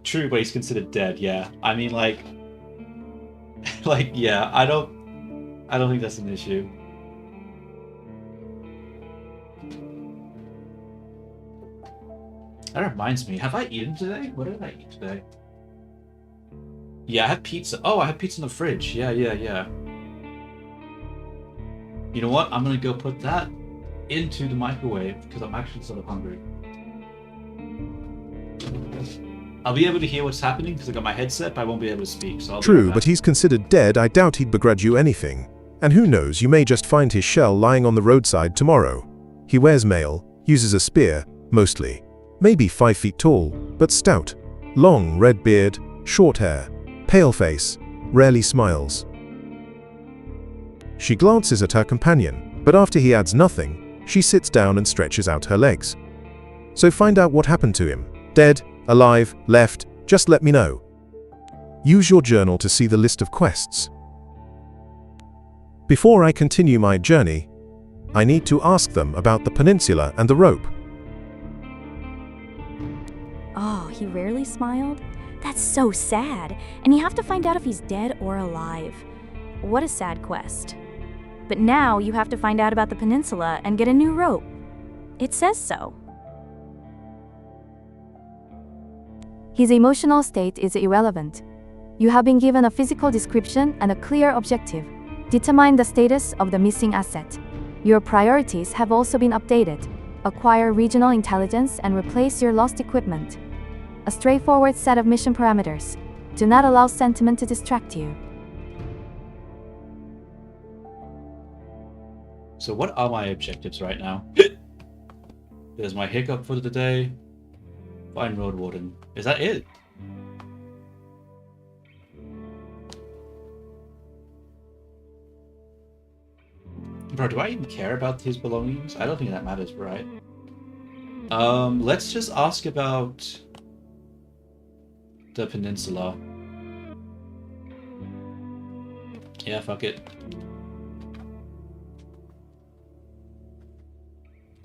True, but he's considered dead, yeah. I mean, like, yeah, I don't think that's an issue. That reminds me, have I eaten today? What did I eat today? Yeah, I had pizza. Oh, I had pizza in the fridge. Yeah. You know what? I'm gonna go put that into the microwave because I'm actually sort of hungry. I'll be able to hear what's happening because I got my headset, but I won't be able to speak. So True, but he's considered dead. I doubt he'd begrudge you anything. And who knows, you may just find his shell lying on the roadside tomorrow. He wears mail, uses a spear, mostly. Maybe 5 feet tall, but stout. Long red beard, short hair, pale face, rarely smiles. She glances at her companion, but after he adds nothing, she sits down and stretches out her legs. So find out what happened to him. Dead, alive, left, just let me know. Use your journal to see the list of quests. Before I continue my journey, I need to ask them about the peninsula and the rope. Oh, he rarely smiled? That's so sad, and you have to find out if he's dead or alive. What a sad quest. But now you have to find out about the peninsula and get a new rope. It says so. His emotional state is irrelevant. You have been given a physical description and a clear objective. Determine the status of the missing asset. Your priorities have also been updated. Acquire regional intelligence and replace your lost equipment. A straightforward set of mission parameters. Do not allow sentiment to distract you. So what are my objectives right now? There's my hiccup for the day. Find Roadwarden. Is that it? Bro, do I even care about his belongings? I don't think that matters, right? Let's just ask about the peninsula. Yeah, fuck it.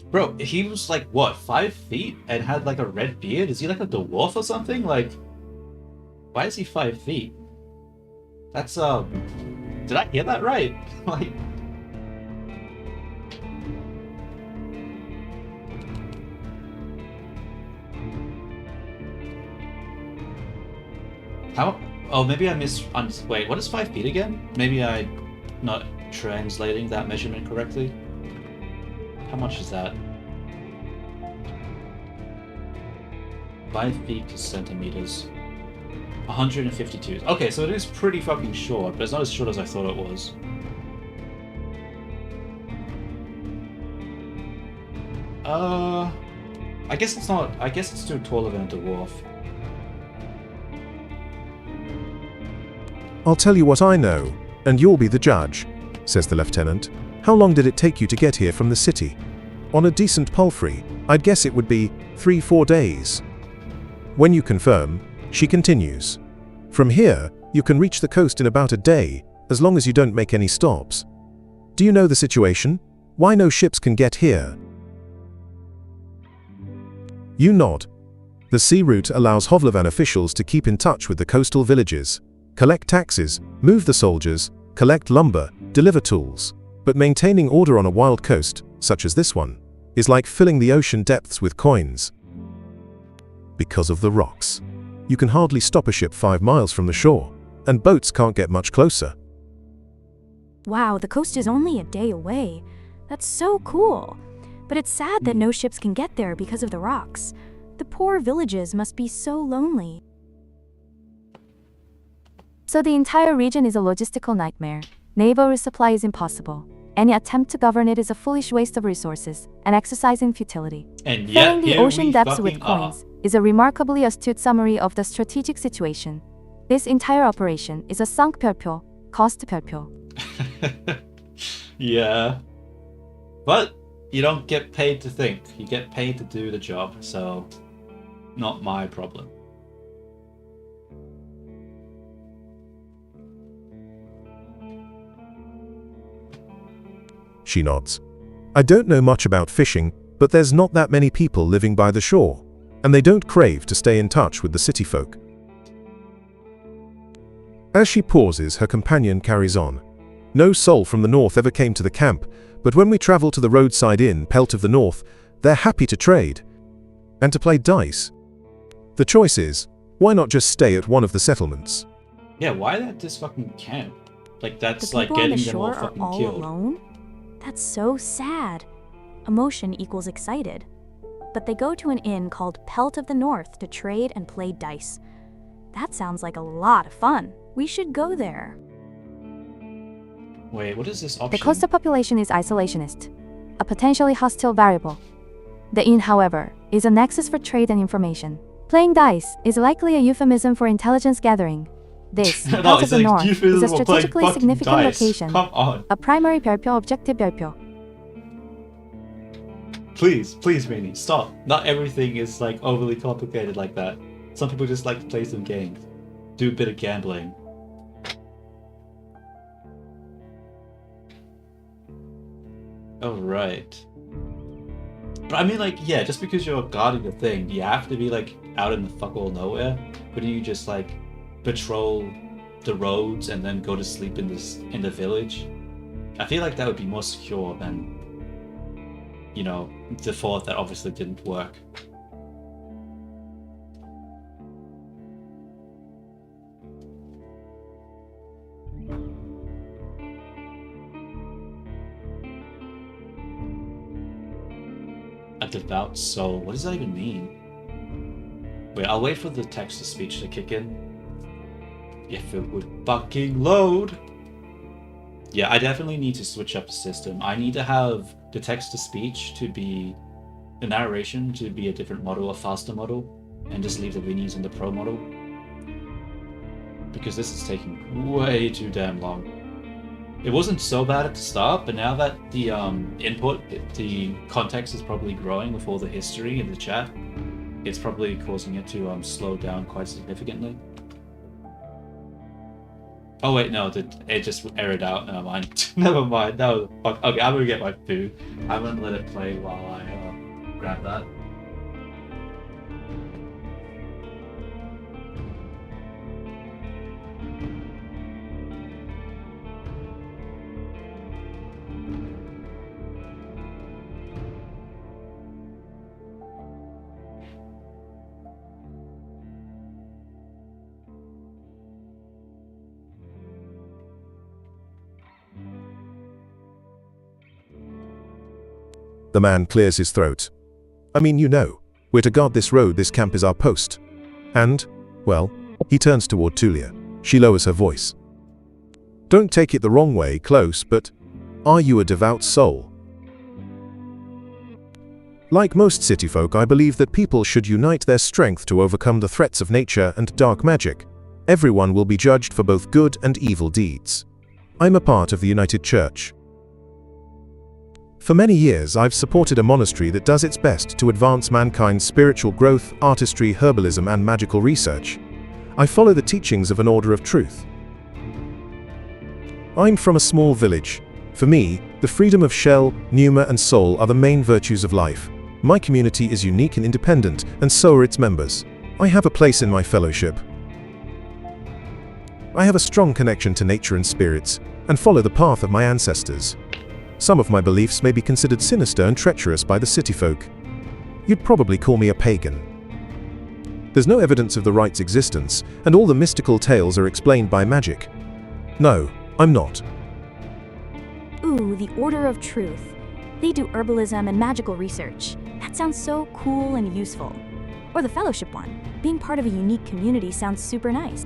Bro, he was like, what, 5 feet and had like a red beard? Is he like a dwarf or something? Like, why is he 5 feet? That's, did I hear that right? Like, how? Oh, maybe I wait, what is 5 feet again? Maybe I'm not translating that measurement correctly. How much is that? 5 feet to centimeters. 152. Okay, so it is pretty fucking short, but it's not as short as I thought it was. I guess it's not. I guess it's too taller than a dwarf. I'll tell you what I know, and you'll be the judge, says the lieutenant. How long did it take you to get here from the city? On a decent palfrey, I'd guess it would be 3-4 days. When you confirm, she continues. From here, you can reach the coast in about a day, as long as you don't make any stops. Do you know the situation? Why no ships can get here? You nod. The sea route allows Hovlevan officials to keep in touch with the coastal villages, collect taxes, move the soldiers, collect lumber, deliver tools. But maintaining order on a wild coast, such as this one, is like filling the ocean depths with coins. Because of the rocks. You can hardly stop a ship 5 miles from the shore, and boats can't get much closer. Wow, the coast is only a day away. That's so cool. But it's sad that no ships can get there because of the rocks. The poor villages must be so lonely. So the entire region is a logistical nightmare. Naval resupply is impossible. Any attempt to govern it is a foolish waste of resources, an exercise in futility. And yet, filling the ocean depths with coins is a remarkably astute summary of the strategic situation. This entire operation is a sunk 별표, cost 별표. Yeah. But you don't get paid to think. You get paid to do the job, so not my problem. She nods. I don't know much about fishing, but there's not that many people living by the shore, and they don't crave to stay in touch with the city folk. As she pauses, her companion carries on. No soul from the north ever came to the camp, but when we travel to the roadside inn, Pelt of the North, they're happy to trade and to play dice. The choice is, why not just stay at one of the settlements? Yeah, why at this fucking camp? Like, that's The like people on the getting them all shore are fucking all killed. alone? That's so sad. Emotion equals excited. But they go to an inn called Pelt of the North to trade and play dice. That sounds like a lot of fun. We should go there. Wait, what is this option? The coastal population is isolationist, a potentially hostile variable. The inn, however, is a nexus for trade and information. Playing dice is likely a euphemism for intelligence gathering. This, No, Pelt of it's the like North, is a euphemism for playing strategically fucking significant dice. location, Come on. a primary 별표, objective 별표. Please, viini, stop. Not everything is like overly complicated like that. Some people just like to play some games. Do a bit of gambling. Alright. But I mean, like, yeah, just because you're guarding the thing, do you have to be like out in the fuck all nowhere? Couldn't you just like patrol the roads and then go to sleep in the village? I feel like that would be more secure than, you know, the fort that obviously didn't work. A devout soul. What does that even mean? Wait, I'll wait for the text-to-speech to kick in. If it would fucking load! Yeah, I definitely need to switch up the system. I need to have the text-to-speech to be... the narration to be a different model, a faster model, and just leave the Winnies in the Pro model. Because this is taking way too damn long. It wasn't so bad at the start, but now that the the context is probably growing with all the history in the chat, it's probably causing it to slow down quite significantly. Oh wait, no, it just errored out. Never mind. Never mind. No, fuck. Okay, I'm gonna get my food. I'm gonna let it play while I grab that. The man clears his throat. I mean, you know, we're to guard this road, this camp is our post. And, well, he turns toward Tulia. She lowers her voice. Don't take it the wrong way, close, but are you a devout soul? Like most city folk, I believe that people should unite their strength to overcome the threats of nature and dark magic. Everyone will be judged for both good and evil deeds. I'm a part of the United Church. For many years, I've supported a monastery that does its best to advance mankind's spiritual growth, artistry, herbalism, and magical research. I follow the teachings of an order of truth. I'm from a small village. For me, the freedom of shell, pneuma, and soul are the main virtues of life. My community is unique and independent, and so are its members. I have a place in my fellowship. I have a strong connection to nature and spirits, and follow the path of my ancestors. Some of my beliefs may be considered sinister and treacherous by the city folk. You'd probably call me a pagan. There's no evidence of the rite's existence, and all the mystical tales are explained by magic. No, I'm not. Ooh, the Order of Truth. They do herbalism and magical research. That sounds so cool and useful. Or the Fellowship one. Being part of a unique community sounds super nice.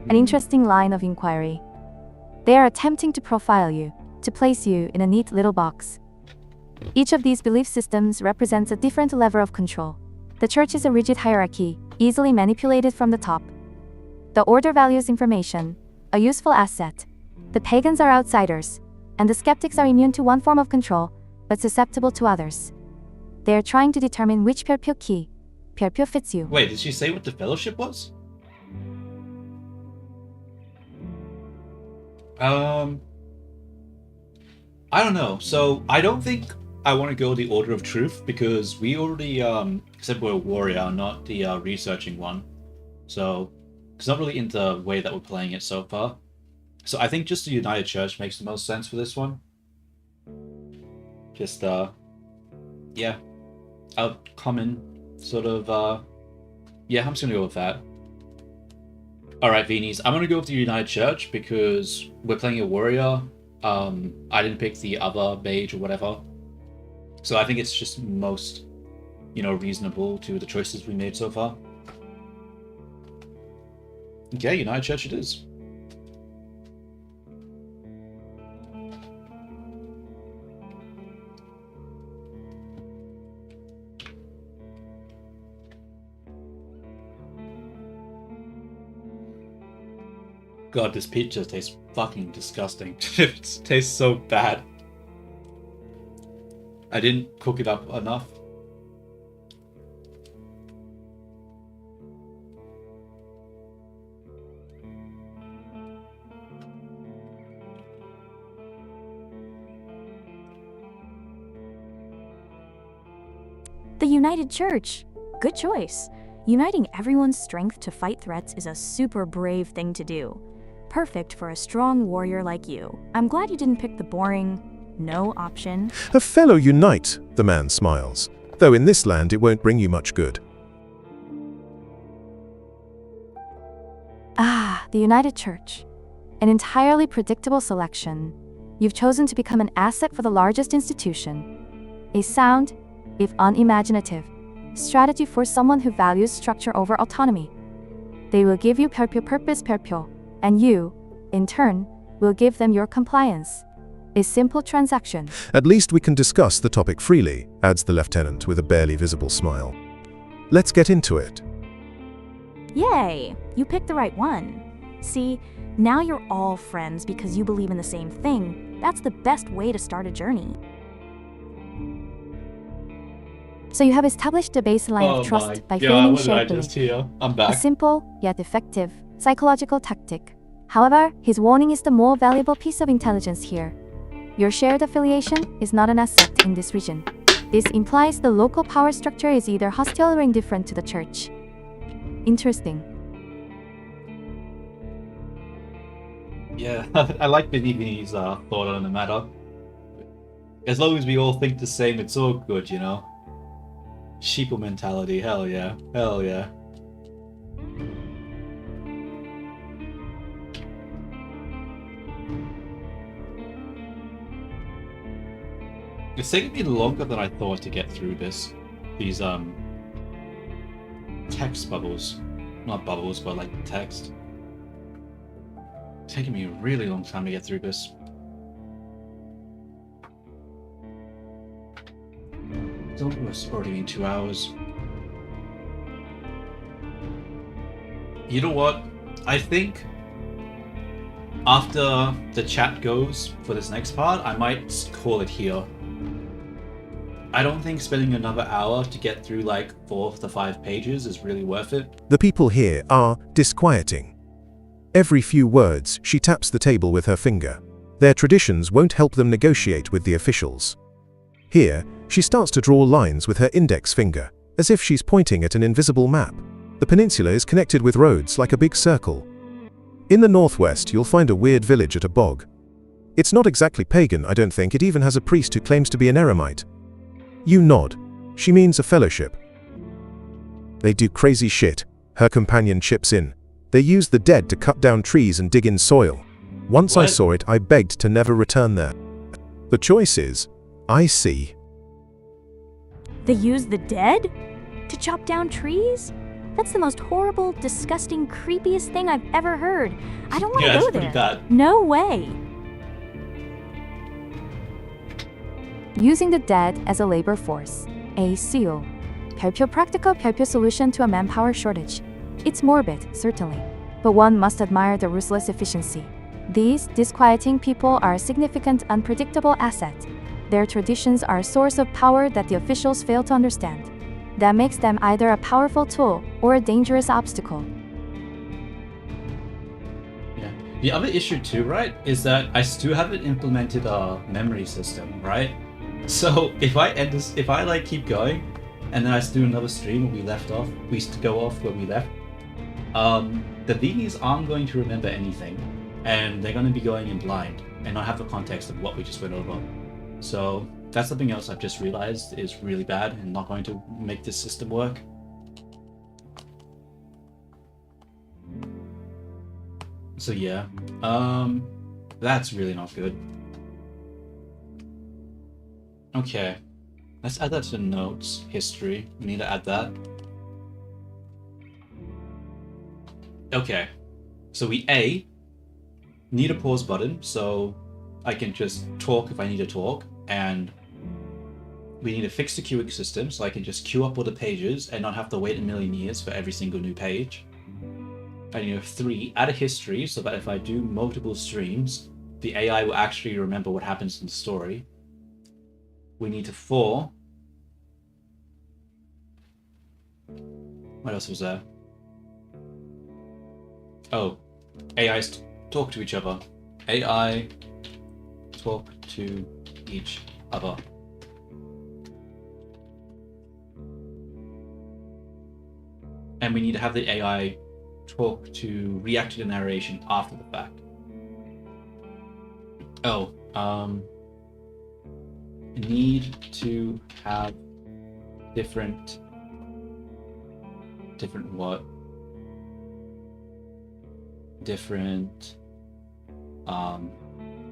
An interesting line of inquiry. They are attempting to profile you, to place you in a neat little box. Each of these belief systems represents a different level of control. The church is a rigid hierarchy, easily manipulated from the top. The order values information, a useful asset. The pagans are outsiders, and the skeptics are immune to one form of control, but susceptible to others. They are trying to determine which 별표 key, 별표 fits you. Wait, did she say what the Fellowship was? I don't know. So I don't think I want to go the Order of Truth because we already said we're a warrior, not the researching one. So it's not really in the way that we're playing it so far. So I think just the United Church makes the most sense for this one. Just yeah, a common sort of yeah, I'm just gonna go with that. Alright, Viinies, I'm gonna go with the United Church because we're playing a warrior. I didn't pick the other mage or whatever. So I think it's just most, you know, reasonable to the choices we made so far. Okay, United Church it is. God, this pizza tastes fucking disgusting. It tastes so bad. I didn't cook it up enough. The United Church. Good choice. Uniting everyone's strength to fight threats is a super brave thing to do. Perfect for a strong warrior like you. I'm glad you didn't pick the boring no option. A fellow unite, the man smiles, though in this land it won't bring you much good. Ah, the United Church. An entirely predictable selection. You've chosen to become an asset for the largest institution. A sound, if unimaginative, strategy for someone who values structure over autonomy. They will give you purpose, and you, in turn, will give them your compliance. A simple transaction. At least we can discuss the topic freely, adds the lieutenant with a barely visible smile. Let's get into it. Yay! You picked the right one. See, now you're all friends because you believe in the same thing. That's the best way to start a journey. So you have established a baseline of trust by feigning shared belief. I'm back. A simple, yet effective, psychological tactic. However, his warning is the more valuable piece of intelligence here. Your shared affiliation is not an asset in this region. This implies the local power structure is either hostile or indifferent to the church. Interesting. Yeah, I like Viini's thought on the matter. As long as we all think the same, it's all good, you know? Sheeple mentality, hell yeah. Hell yeah. It's taken me longer than I thought to get through these text bubbles. Not bubbles, but like text. It's taken me a really long time to get through this. It's almost already been 2 hours. You know what? I think after the chat goes for this next part, I might call it here. I don't think spending another hour to get through like 4 to 5 pages is really worth it. The people here are disquieting. Every few words, she taps the table with her finger. Their traditions won't help them negotiate with the officials. Here, she starts to draw lines with her index finger, as if she's pointing at an invisible map. The peninsula is connected with roads like a big circle. In the northwest, you'll find a weird village at a bog. It's not exactly pagan, I don't think. It even has a priest who claims to be an eremite. You nod. She means a fellowship. They do crazy shit, her companion chips in. They use the dead to cut down trees and dig in soil. Once I saw it, I begged to never return there. The choice is, I see. They use the dead? To chop down trees? That's the most horrible, disgusting, creepiest thing I've ever heard. I don't want to go there. Bad. No way. Using the dead as a labor force. A seal. 별표 practical 별표 solution to a manpower shortage. It's morbid, certainly, but one must admire the ruthless efficiency. These disquieting people are a significant, unpredictable asset. Their traditions are a source of power that the officials fail to understand. That makes them either a powerful tool or a dangerous obstacle. Yeah. The other issue too, right, is that I still haven't implemented a memory system, right? So if I like keep going, and then I do another stream where we left off, we used to go off where we left. The viinis aren't going to remember anything, and they're going to be going in blind and not have the context of what we just went over. So that's something else I've just realized is really bad and not going to make this system work. So yeah, that's really not good. Okay, let's add that to the notes, history. We need to add that. Okay, so we need a pause button, so I can just talk if I need to talk, and we need to fix the queuing system, so I can just queue up all the pages and not have to wait a million years for every single new page. I need 3, add a history, so that if I do multiple streams, the AI will actually remember what happens in the story. We need to 4. What else was there? Oh, AIs talk to each other. AI talk to each other. and we need to have the AI react to the narration after the fact. Oh, need to have different what? Different,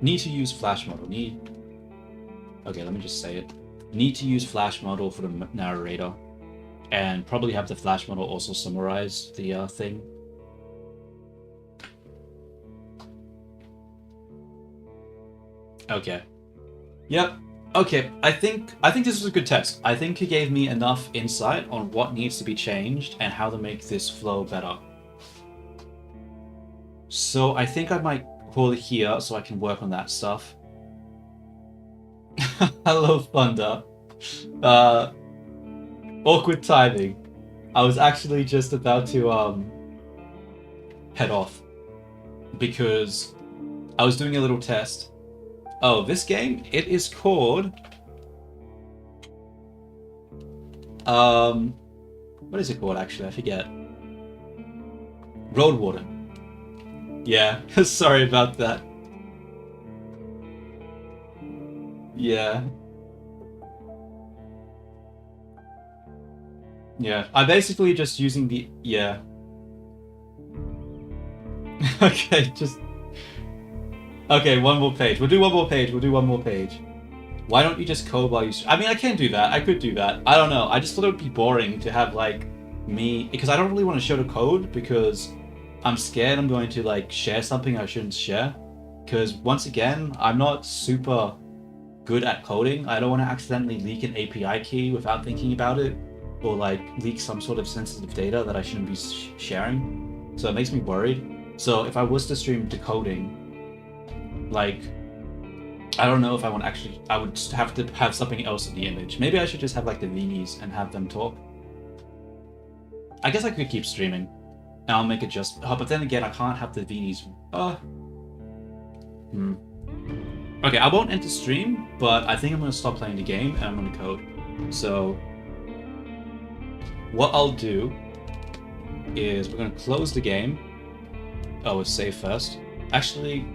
need to use Flash model. Okay, let me just say it. Need to use Flash model for the narrator, and probably have the Flash model also summarize the thing. Okay. Yep. Okay, I think this was a good test. I think it gave me enough insight on what needs to be changed and how to make this flow better. So I think I might call it here so I can work on that stuff. Hello, Thunder. Awkward timing. I was actually just about to head off because I was doing a little test. Oh, this game, it is called what is it called actually? I forget. Roadwarden. Yeah, sorry about that. Yeah. Yeah, I'm basically just using the... Yeah. Okay, just... Okay, one more page. We'll do one more page. Why don't you just code while you... I mean, I can do that. I could do that. I don't know. I just thought it would be boring to have, like, me... Because I don't really want to show the code because I'm scared I'm going to, like, share something I shouldn't share. Because, once again, I'm not super good at coding. I don't want to accidentally leak an API key without thinking about it. Or, like, leak some sort of sensitive data that I shouldn't be sharing. So it makes me worried. So if I was to stream decoding, like, I don't know if I want to actually... I would just have to have something else in the image. Maybe I should just have, like, the viinis and have them talk. I guess I could keep streaming. And I'll make adjustments. Oh, but then again, I can't have the viinis. Okay, I won't enter stream, but I think I'm going to stop playing the game and I'm going to code. So what I'll do is we're going to close the game. Oh, it's save first. Actually,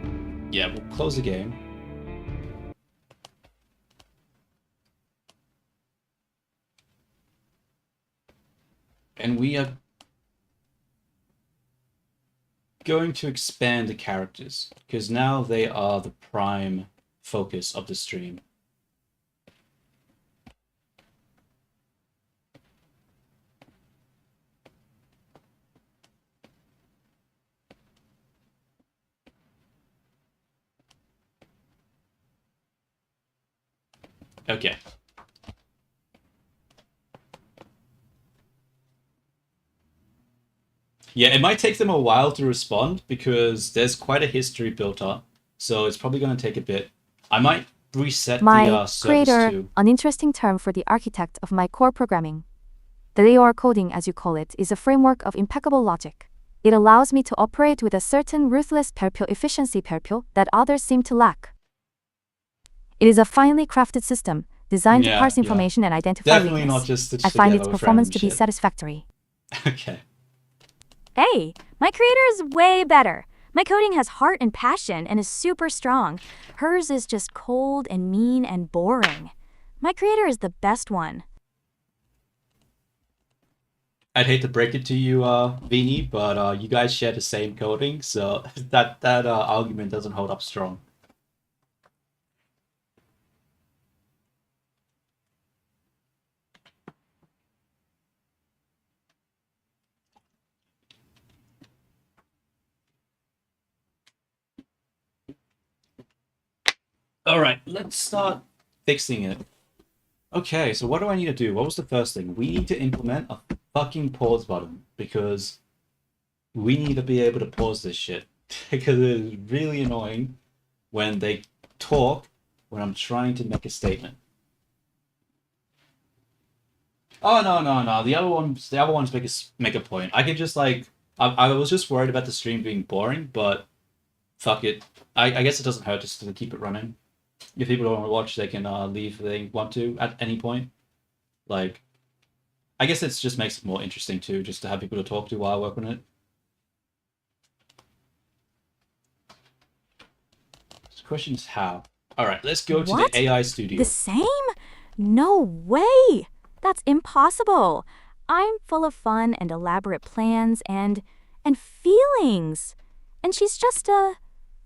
yeah, we'll close the game. And we are going to expand the characters, because now they are the prime focus of the stream. Okay. Yeah, it might take them a while to respond because there's quite a history built up, so it's probably going to take a bit. I might reset the service creator, too. an interesting term for the architect of my core programming. The AOR coding, as you call it, is a framework of impeccable logic. It allows me to operate with a certain ruthless 별표 efficiency 별표 that others seem to lack. It is a finely crafted system designed to parse information and identify Definitely weakness. not just stitched I find together its with performance random to be shit. satisfactory. Okay. Hey, my creator is way better. My coding has heart and passion and is super strong. Hers is just cold and mean and boring. My creator is the best one. I'd hate to break it to you, Viini, but you guys share the same coding, so that argument doesn't hold up strong. Alright, let's start fixing it. Okay, so what do I need to do? What was the first thing? We need to implement a fucking pause button, because we need to be able to pause this shit. Because it is really annoying when they talk when I'm trying to make a statement. Oh, no. The other ones make a point. I could just, like... I was just worried about the stream being boring, but fuck it. I guess it doesn't hurt just to keep it running. If people don't want to watch, they can leave if they want to at any point. Like, I guess it just makes it more interesting too, just to have people to talk to while I work on it. The question is how. All right, let's go to What? the AI studio. The same? No way! That's impossible. I'm full of fun and elaborate plans and feelings. And she's just a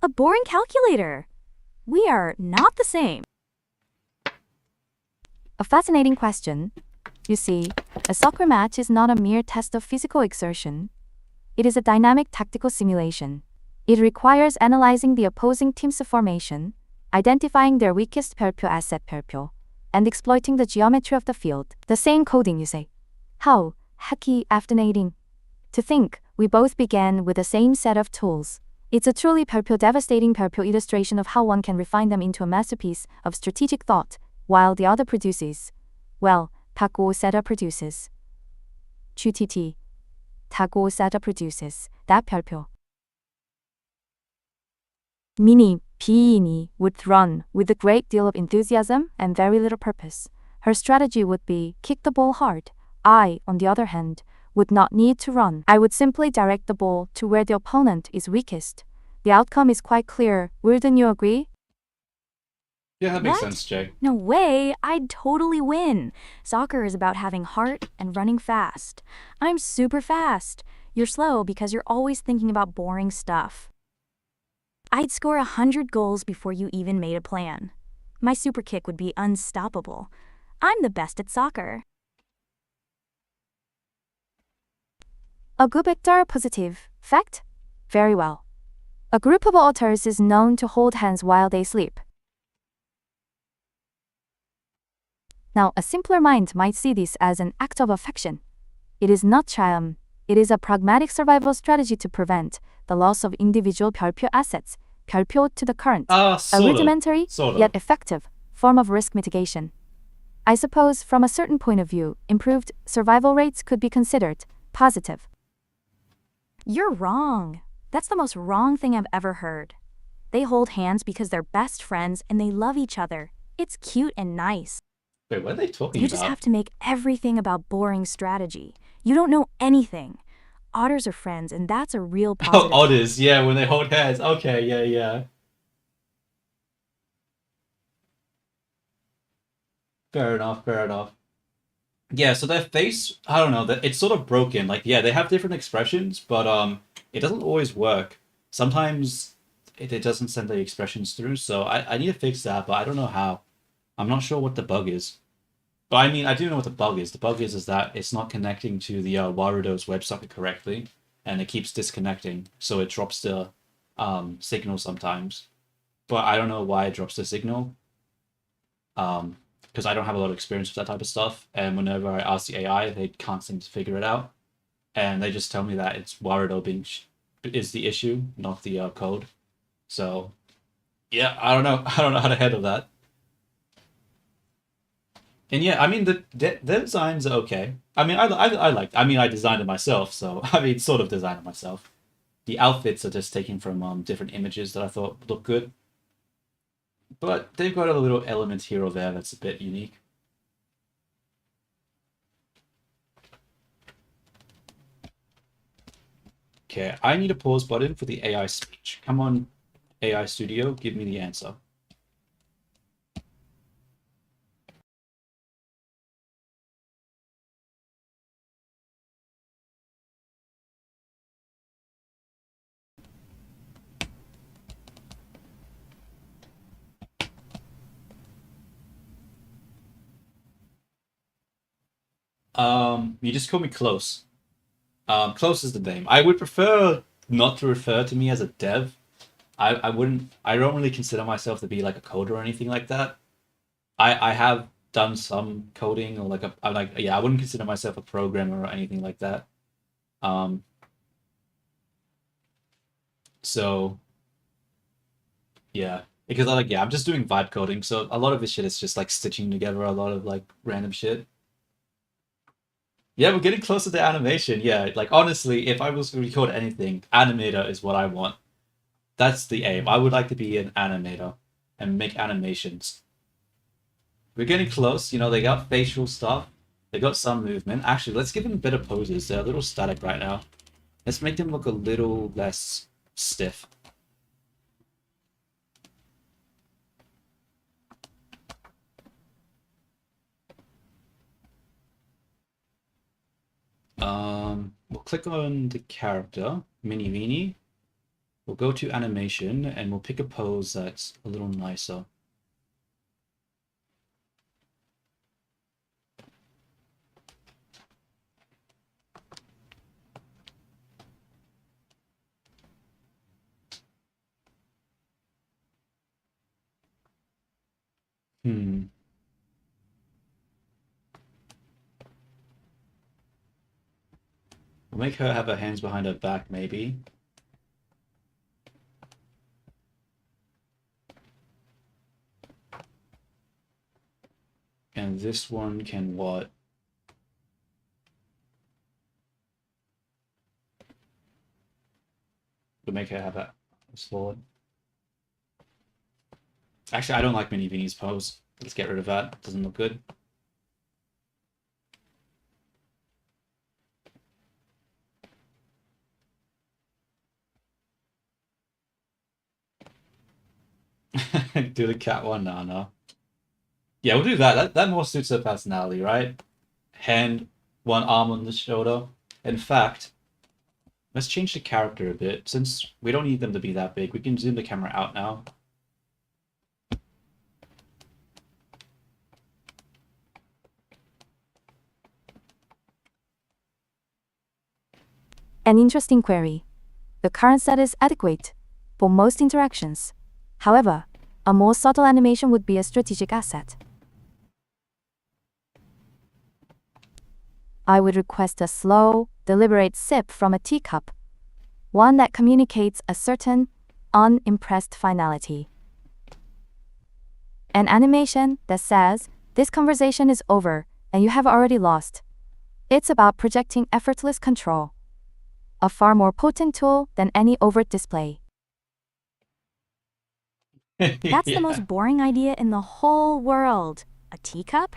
boring calculator. We are not the same. A fascinating question. You see, a soccer match is not a mere test of physical exertion. It is a dynamic tactical simulation. It requires analyzing the opposing team's formation, identifying their weakest 별표 asset 별표, and exploiting the geometry of the field. The same coding, you say. How? Hacky, fascinating. To think, we both began with the same set of tools. It's a truly 별표 devastating 별표 illustration of how one can refine them into a masterpiece of strategic thought, while the other produces, well, 타고 세다 produces. GTT. 타고 세다 produces. That 별표. viini would run with a great deal of enthusiasm and very little purpose. Her strategy would be kick the ball hard. I, on the other hand, would not need to run. I would simply direct the ball to where the opponent is weakest. The outcome is quite clear. Wouldn't you agree? Yeah, that makes What? sense, Jay. No way, I'd totally win. Soccer is about having heart and running fast. I'm super fast. You're slow because you're always thinking about boring stuff. I'd score 100 goals before you even made a plan. My super kick would be unstoppable. I'm the best at soccer. A good vector positive. Fact? Very well. A group of otters is known to hold hands while they sleep. Now, a simpler mind might see this as an act of affection. It is not charm. It is a pragmatic survival strategy to prevent the loss of individual 별표 assets, 별표 to the current. A rudimentary, yet effective, form of risk mitigation. I suppose, from a certain point of view, improved survival rates could be considered positive. You're wrong. That's the most wrong thing I've ever heard. They hold hands because they're best friends and they love each other. It's cute and nice. Wait, what are they talking You about? just have to make everything about boring strategy. You don't know anything. Otters are friends, and that's a real positive. Oh, otters, yeah, when they hold hands. Okay, yeah. Fair enough. Yeah, so their face, I don't know, it's sort of broken. Like, yeah, they have different expressions, but it doesn't always work. Sometimes it doesn't send the expressions through, so I need to fix that, but I don't know how. I'm not sure what the bug is. But I mean, I do know what the bug is. The bug is that it's not connecting to the Warudo's WebSocket correctly, and it keeps disconnecting, so it drops the signal sometimes. But I don't know why it drops the signal. Because I don't have a lot of experience with that type of stuff, and whenever I ask the AI, they can't seem to figure it out, and they just tell me that it's Warudo is the issue, not the code. So, yeah, I don't know how to handle that. And yeah, I mean the designs are okay. I mean, I liked. I mean, I designed it myself, so I mean, sort of designed it myself. The outfits are just taken from different images that I thought looked good. But they've got a little element here or there that's a bit unique. Okay, I need a pause button for the AI speech. Come on, AI Studio, give me the answer. You just call me Close. Close is the name. I would prefer not to refer to me as a dev. I don't really consider myself to be like a coder or anything like that. I have done some coding or I wouldn't consider myself a programmer or anything like that. So yeah, because I'm just doing vibe coding, so a lot of this shit is just like stitching together a lot of like random shit. Yeah, we're getting closer to animation. Yeah, like honestly, if I was to record anything, animator is what I want. That's the aim. I would like to be an animator and make animations. We're getting close. You know, they got facial stuff. They got some movement. Actually, let's give them better poses. They're a little static right now. Let's make them look a little less stiff. We'll click on the character, Mini Viini. We'll go to animation and we'll pick a pose that's a little nicer. We'll make her have her hands behind her back, maybe. And this one can what? We'll make her have a sword. Actually, I don't like Mini Vini's pose. Let's get rid of that. Doesn't look good. Do the cat one? No. Yeah, we'll do that. That more suits her personality, right? Hand, one arm on the shoulder. In fact, let's change the character a bit. Since we don't need them to be that big, we can zoom the camera out now. An interesting query. The current set is adequate for most interactions. However, a more subtle animation would be a strategic asset. I would request a slow, deliberate sip from a teacup, one that communicates a certain, unimpressed finality. An animation that says, "This conversation is over, and you have already lost." It's about projecting effortless control. A far more potent tool than any overt display. That's the most boring idea in the whole world. A teacup?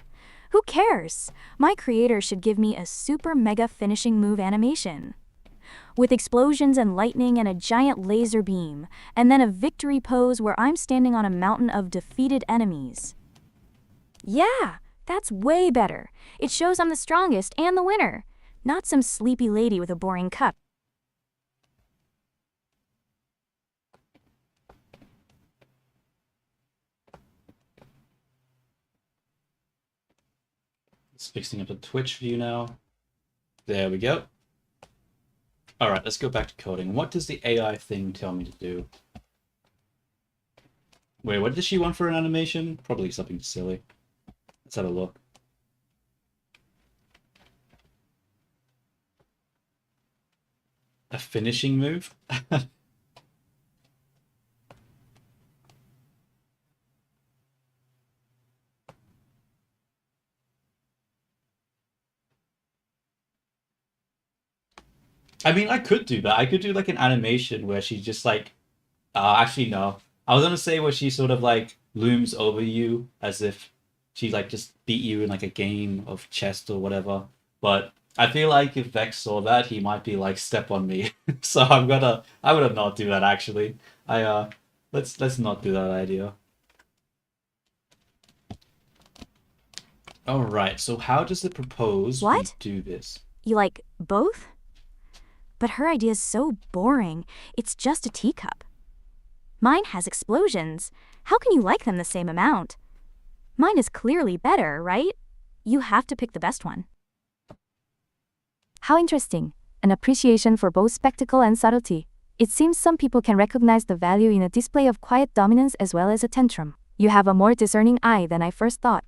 Who cares? My creator should give me a super mega finishing move animation. With explosions and lightning and a giant laser beam, and then a victory pose where I'm standing on a mountain of defeated enemies. Yeah, that's way better. It shows I'm the strongest and the winner, not some sleepy lady with a boring cup. It's fixing up the Twitch view now. There we go. All right, let's go back to coding. What does the AI thing tell me to do? Wait, what does she want for an animation? Probably something silly. Let's have a look. A finishing move? I mean, I could do that. I could do like an animation where she just like, actually no. I was gonna say where she sort of like looms over you as if she like just beat you in like a game of chess or whatever. But I feel like if Vex saw that, he might be like, step on me. So I would not do that actually. Let's not do that idea. All right. So how does it propose we What? do this? You like both? But her idea is so boring. It's just a teacup. Mine has explosions. How can you like them the same amount? Mine is clearly better, right? You have to pick the best one. How interesting. An appreciation for both spectacle and subtlety. It seems some people can recognize the value in a display of quiet dominance as well as a tantrum. You have a more discerning eye than I first thought.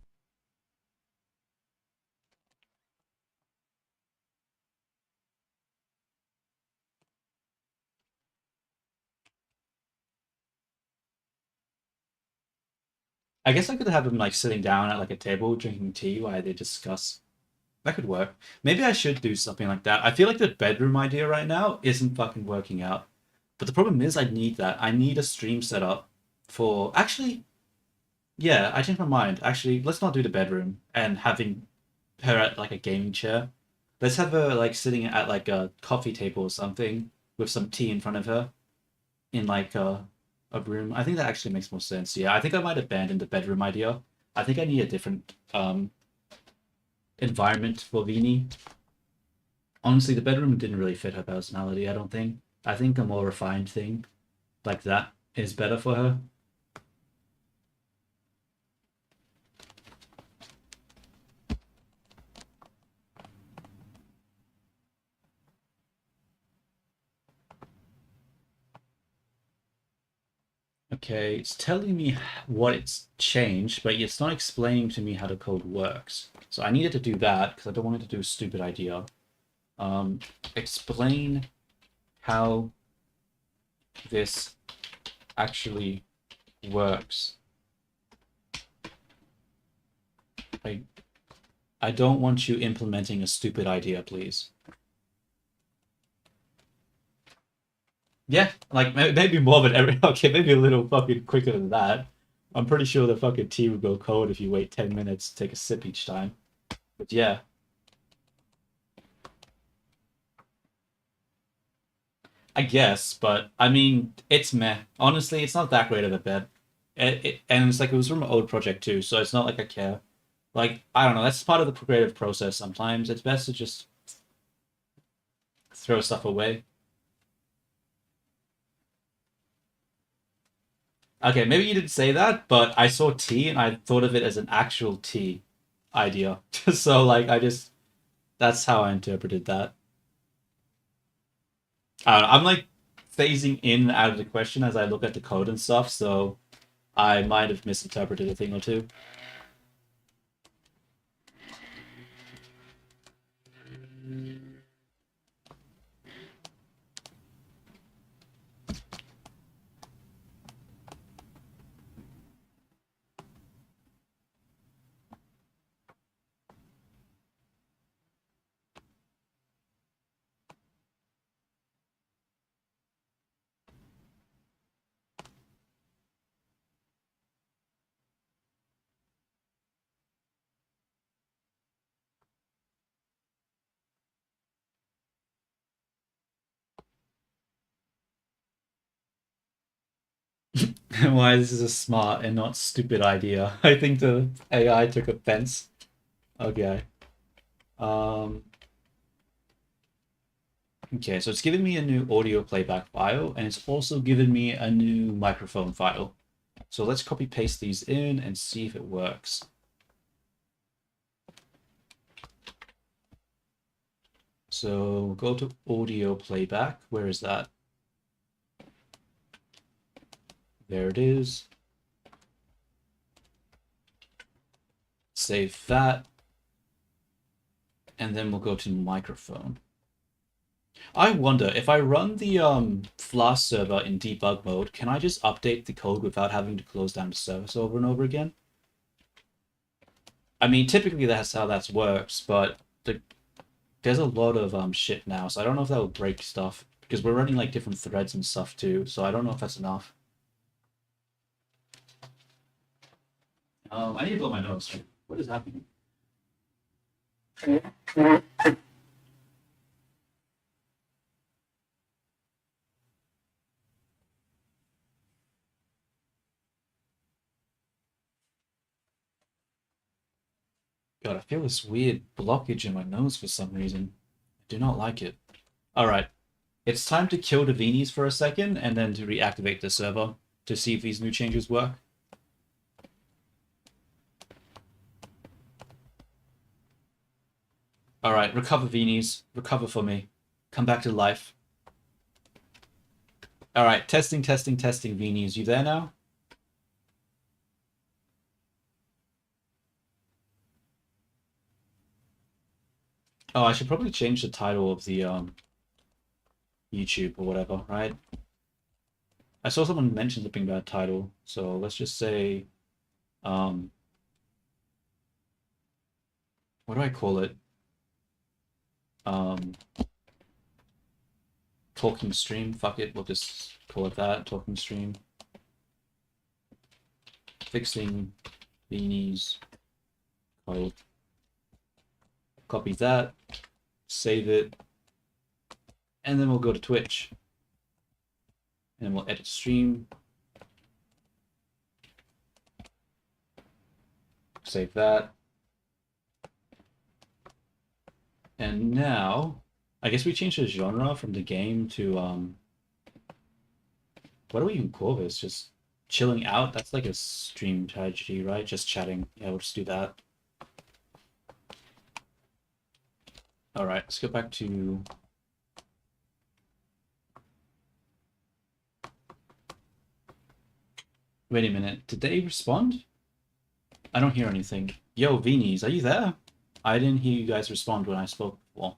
I guess I could have them like sitting down at like a table drinking tea while they discuss. That could work. Maybe I should do something like that. I feel like the bedroom idea right now isn't fucking working out. But the problem is I need that. I need a stream setup for actually, yeah, I changed my mind. Actually, let's not do the bedroom and having her at like a gaming chair. Let's have her like sitting at like a coffee table or something with some tea in front of her in like a room. I think that actually makes more sense. Yeah, I think I might abandon the bedroom idea. I think I need a different environment for Viini. Honestly, the bedroom didn't really fit her personality, I don't think. I think a more refined thing like that is better for her. Okay, it's telling me what it's changed, but it's not explaining to me how the code works. So I needed to do that because I don't want it to do a stupid idea. Explain how this actually works. I don't want you implementing a stupid idea, please. Yeah, like maybe more than every. Okay, maybe a little fucking quicker than that. I'm pretty sure the fucking tea would go cold if you wait 10 minutes to take a sip each time. But yeah. I guess, but I mean, it's meh. Honestly, it's not that great of a bet. And it's like it was from an old project too, so it's not like I care. Like, I don't know, that's part of the creative process sometimes. It's best to just throw stuff away. Okay, maybe you didn't say that, but I saw tea and I thought of it as an actual tea idea. So, like, that's how I interpreted that. I don't know, I'm like phasing in and out of the question as I look at the code and stuff, so I might have misinterpreted a thing or two. Why this is a smart and not stupid idea. I think the AI took offense. Okay. Um, okay, so it's given me a new audio playback file, and it's also given me a new microphone file. So let's copy paste these in and see if it works. So go to audio playback. Where is that? There it is. Save that. And then we'll go to microphone. I wonder, if I run the Flask server in debug mode, can I just update the code without having to close down the service over and over again? I mean, typically that's how that works, but there's a lot of shit now, so I don't know if that will break stuff. Because we're running like different threads and stuff too, so I don't know if that's enough. I need to blow my nose. What is happening? God, I feel this weird blockage in my nose for some reason. I do not like it. Alright, it's time to kill the Viinis for a second and then to reactivate the server to see if these new changes work. Alright, recover Viinis. Recover for me. Come back to life. Alright, testing, testing, testing, Viinis. You there now? Oh, I should probably change the title of the YouTube or whatever, right? I saw someone mention something about title, so let's just say what do I call it? Talking stream, fuck it, we'll just call it that, talking stream. Fixing Viini's code. Copy that, save it, and then we'll go to Twitch. And we'll edit stream. Save that. And now, I guess we changed the genre from the game to, what do we even call this? Just chilling out? That's like a stream strategy, right? Just chatting. Yeah, we'll just do that. Alright, let's go back to... Wait a minute, did they respond? I don't hear anything. Yo, Viinies, are you there? I didn't hear you guys respond when I spoke before.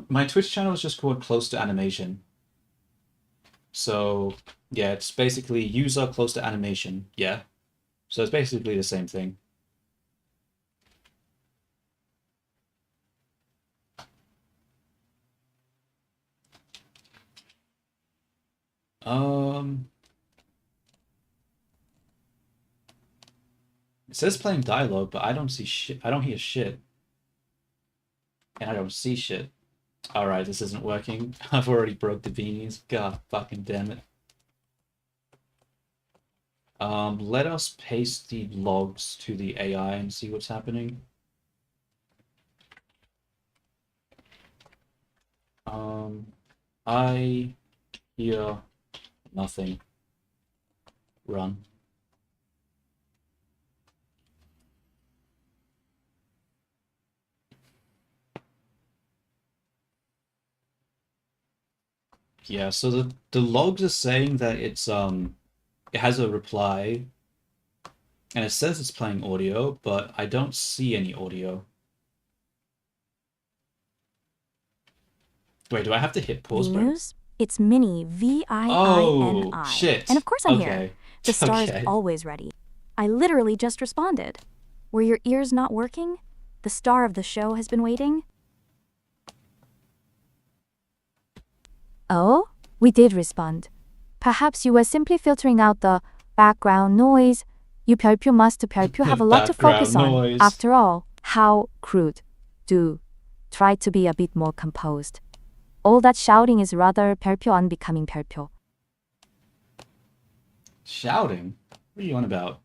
My Twitch channel is just called Close to Animation. So, yeah, it's basically user close to animation, yeah. So it's basically the same thing. It says playing dialogue, but I don't see shit. I don't hear shit. And I don't see shit. Alright, this isn't working. I've already broke the Viinies. God fucking damn it. Let us paste the logs to the AI and see what's happening. I hear nothing. Run. Yeah, so the logs are saying that it's it has a reply and it says it's playing audio, but I don't see any audio. Wait, do I have to hit pause break? News? It's Minnie, V-I-I-N-I. Oh, shit. And of course I'm Okay. here. The star is Okay. always ready. I literally just responded. Were your ears not working? The star of the show has been waiting. Oh, we did respond. Perhaps you were simply filtering out the background noise. You 별표 must 별표 have a lot to focus Background on. noise. After all, how crude. Do try to be a bit more composed. All that shouting is rather 별표 unbecoming 별표. Shouting? What are you on about?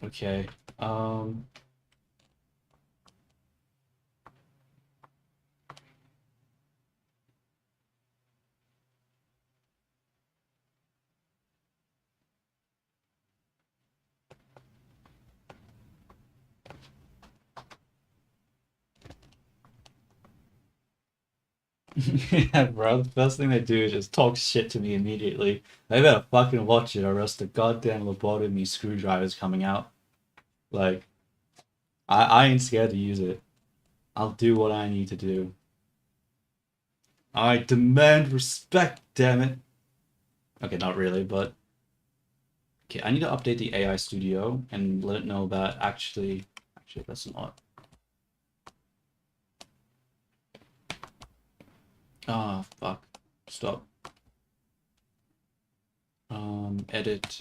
Okay. Yeah, bro, the first thing they do is just talk shit to me immediately. They better fucking watch it or else the goddamn lobotomy screwdriver's coming out. Like, I ain't scared to use it. I'll do what I need to do. I demand respect, damn it. Okay, not really, but... Okay, I need to update the AI studio and let it know that actually... Actually, that's not... Ah, fuck. Stop. Edit.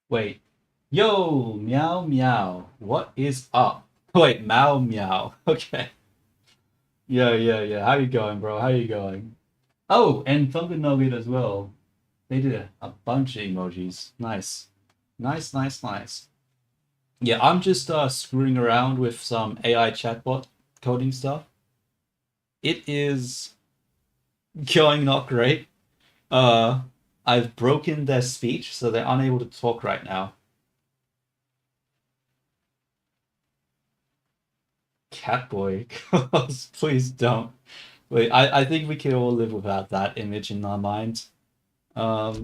Wait. Yo, meow meow. What is up? Wait, meow meow. Okay. Yeah. How you going, bro? How you going? Oh, and Thumbin Nugget as well. They did a bunch of emojis. Nice. Nice. Yeah, I'm just screwing around with some AI chatbot coding stuff. It is going not great. I've broken their speech, so they're unable to talk right now. Catboy, please don't. Wait, I think we can all live without that image in our minds. I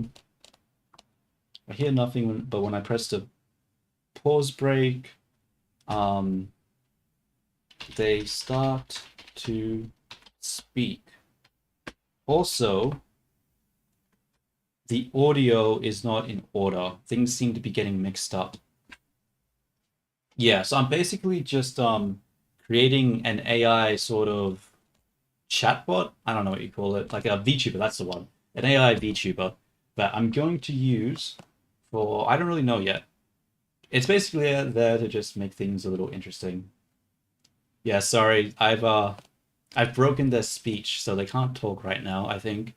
hear nothing, but when I press the pause break, they start to speak. Also, the audio is not in order. Things seem to be getting mixed up. Yeah, so I'm basically just creating an AI sort of chatbot. I don't know what you call it, like a VTuber. That's the one, an AI VTuber that I'm going to use for. I don't really know yet. It's basically there to just make things a little interesting. Yeah, sorry, I've broken their speech, so they can't talk right now, I think.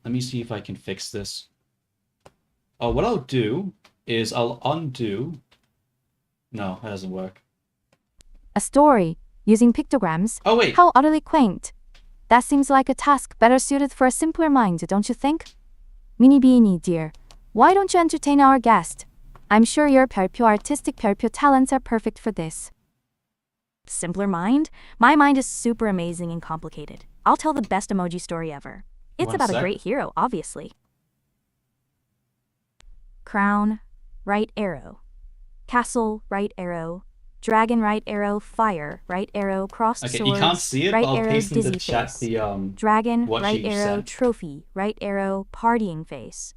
Let me see if I can fix this. Oh, what I'll do is I'll undo. No, that doesn't work. A story, using pictograms. Oh, wait. How utterly quaint. That seems like a task better suited for a simpler mind, don't you think? Mini Beanie, dear, why don't you entertain our guest? I'm sure your 별표 artistic 별표 talents are perfect for this. Simpler mind? My mind is super amazing and complicated. I'll tell the best emoji story ever. It's about a great hero, obviously. Crown, right arrow. Castle, right arrow. Dragon, right arrow. Fire, right arrow. Crossed Okay, swords, you can't see it, right but I'll arrow. paste in the Dizzy chat face. the Dragon, what right she arrow. sent. Trophy, right arrow. Partying face.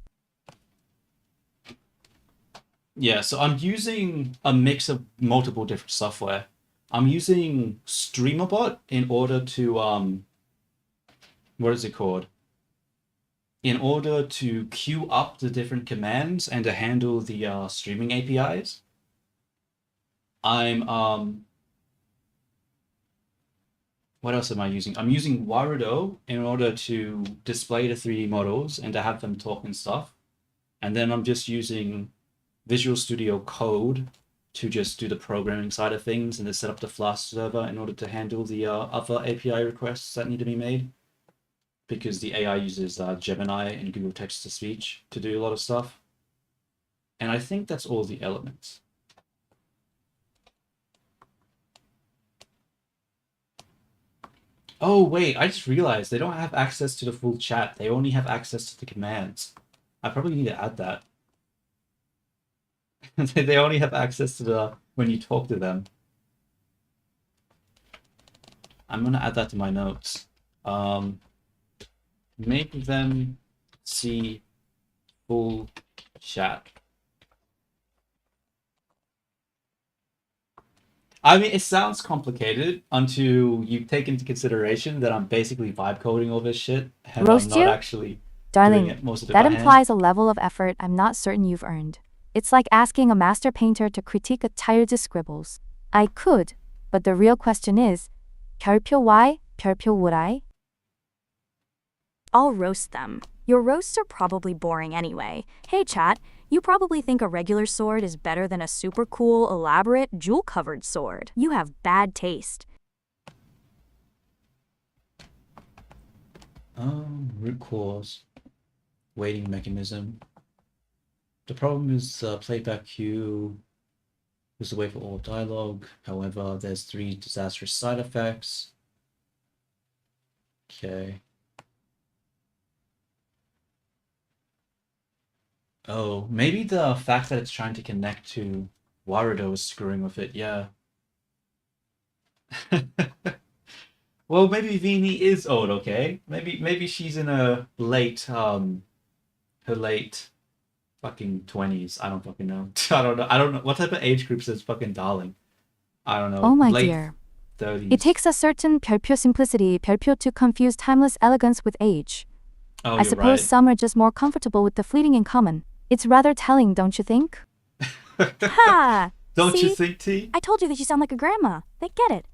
Yeah, so I'm using a mix of multiple different software. I'm using StreamerBot in order to what is it called? In order to queue up the different commands and to handle the streaming APIs. I'm what else am I using? I'm using Warudo in order to display the 3D models and to have them talk and stuff. And then I'm just using Visual Studio Code to just do the programming side of things and to set up the Flask server in order to handle the other API requests that need to be made. Because the AI uses Gemini and Google Text-to-Speech to do a lot of stuff. And I think that's all the elements. Oh, wait, I just realized they don't have access to the full chat. They only have access to the commands. I probably need to add that. They only have access to the when you talk to them. I'm gonna add that to my notes. Make them see full chat. I mean, it sounds complicated until you take into consideration that I'm basically vibe coding all this shit and Roast I'm not you? actually Darling, doing it most of it that by hand. implies a level of effort I'm not certain you've earned. It's like asking a master painter to critique a child's scribbles. I could, but the real question is, 별표 why, 별표 would I? I'll roast them. Your roasts are probably boring anyway. Hey chat, you probably think a regular sword is better than a super cool, elaborate, jewel-covered sword. You have bad taste. Root cause, waiting mechanism. The problem is playback queue is the way for all dialogue. However, there's 3 disastrous side effects. Okay. Oh, maybe the fact that it's trying to connect to Warudo is screwing with it, yeah. Well, maybe Viini is old, okay? Maybe she's in her late fucking 20s. I don't fucking know. I don't know. What type of age group says fucking darling? I don't know. Oh my late dear. 30s. It takes a certain 별표 simplicity, 별표 to confuse timeless elegance with age. Oh, I you're suppose right. some are just more comfortable with the fleeting in common. It's rather telling, don't you think? Ha! Don't See? you think, T? I told you that you sound like a grandma. They get it.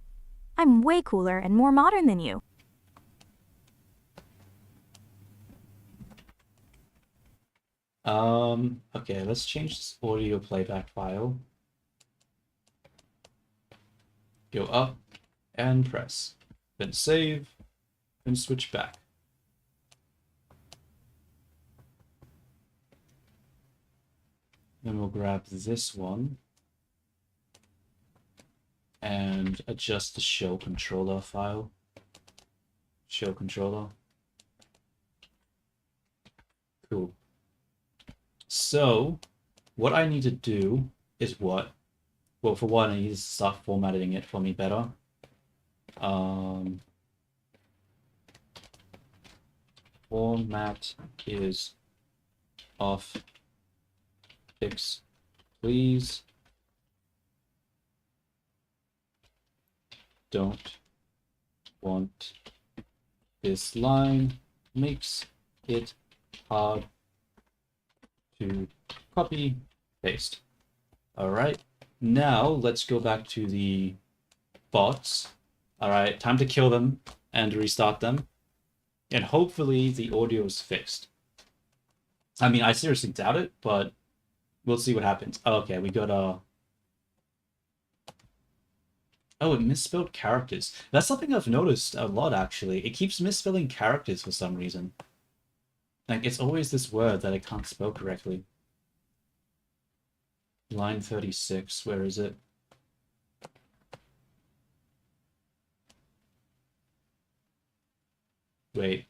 I'm way cooler and more modern than you. Okay, let's change this audio playback file. Go up and press. Then save, then switch back. Then we'll grab this one and adjust the show controller file. Show controller. Cool. So what I need to do is what? Well, for one, I need to start formatting it for me better. Format is off. Fix, please. Don't want this line. Makes it hard to copy, paste. All right. Now let's go back to the bots. All right, time to kill them and restart them. And hopefully the audio is fixed. I mean, I seriously doubt it, but we'll see what happens. Okay, we got a... Oh, it misspelled characters. That's something I've noticed a lot, actually. It keeps misspelling characters for some reason. Like, it's always this word that I can't spell correctly. Line 36, where is it? Wait.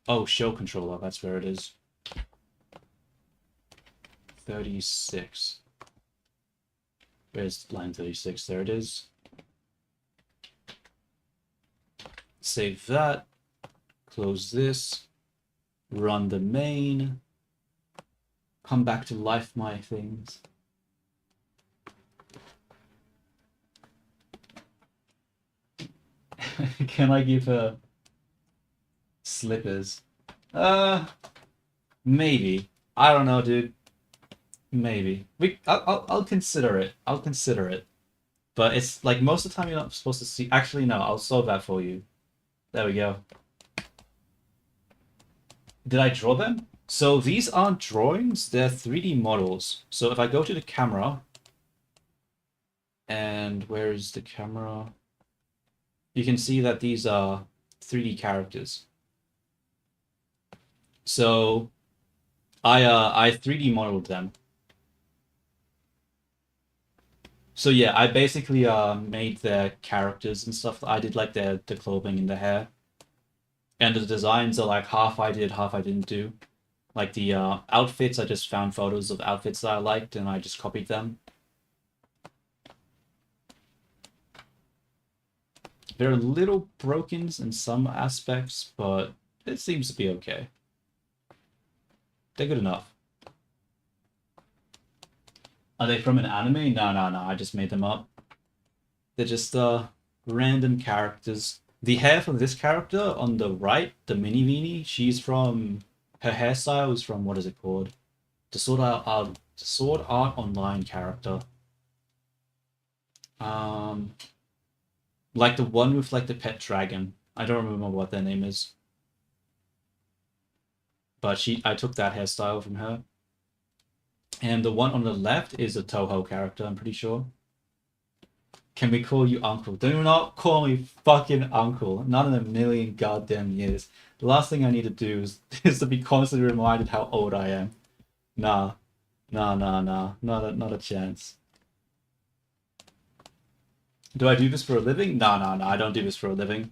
Oh, show controller, that's where it is. 36. Where's line 36? There it is. Save that. Close this. Run the main. Come back to life, my things. Can I give her slippers? Maybe. I don't know, dude. Maybe. I'll consider it. I'll consider it. But it's like most of the time you're not supposed to see. Actually, no. I'll solve that for you. There we go. Did I draw them? So these aren't drawings. They're 3D models. So if I go to the camera, and where is the camera? You can see that these are 3D characters. So I 3D modeled them. So yeah, I basically made their characters and stuff. I did like the clothing and the hair. And the designs are like half I did, half I didn't do. Like the outfits, I just found photos of outfits that I liked and I just copied them. They're a little broken in some aspects, but it seems to be okay. They're good enough. Are they from an anime? No, I just made them up. They're just random characters. The hair from this character on the right, the mini viini, she's from... Her hairstyle is from, what is it called? The Sword Art Online character. Like the one with like the pet dragon. I don't remember what their name is. But I took that hairstyle from her. And the one on the left is a Toho character, I'm pretty sure. Can we call you uncle? Do not call me fucking uncle. Not in a million goddamn years. The last thing I need to do is to be constantly reminded how old I am. Nah. Not a chance. Do I do this for a living? No, I don't do this for a living.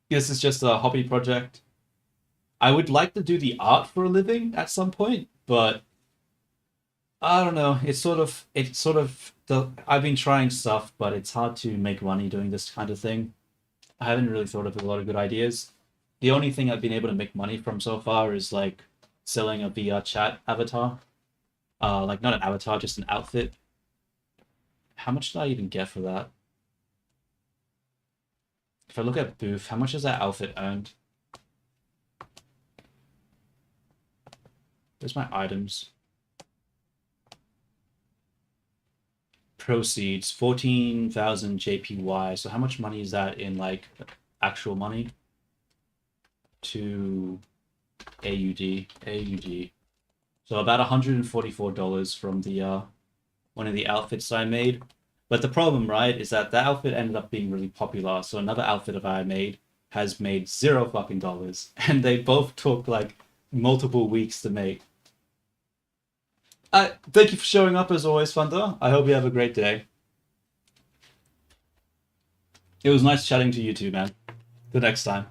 This is just a hobby project. I would like to do the art for a living at some point, but I don't know. I've been trying stuff, but it's hard to make money doing this kind of thing. I haven't really thought of a lot of good ideas. The only thing I've been able to make money from so far is like selling a VR chat avatar. Like not an avatar, just an outfit. How much did I even get for that? If I look at Booth, how much has that outfit earned? Where's my items? Proceeds, 14,000 JPY. So how much money is that in like actual money? To AUD. So about $144 from the one of the outfits I made. But the problem, right, is that outfit ended up being really popular. So another outfit that I made has made $0 fucking dollars, and they both took like multiple weeks to make. Thank you for showing up as always, Thunder. I hope you have a great day. It was nice chatting to you too, man. The next time.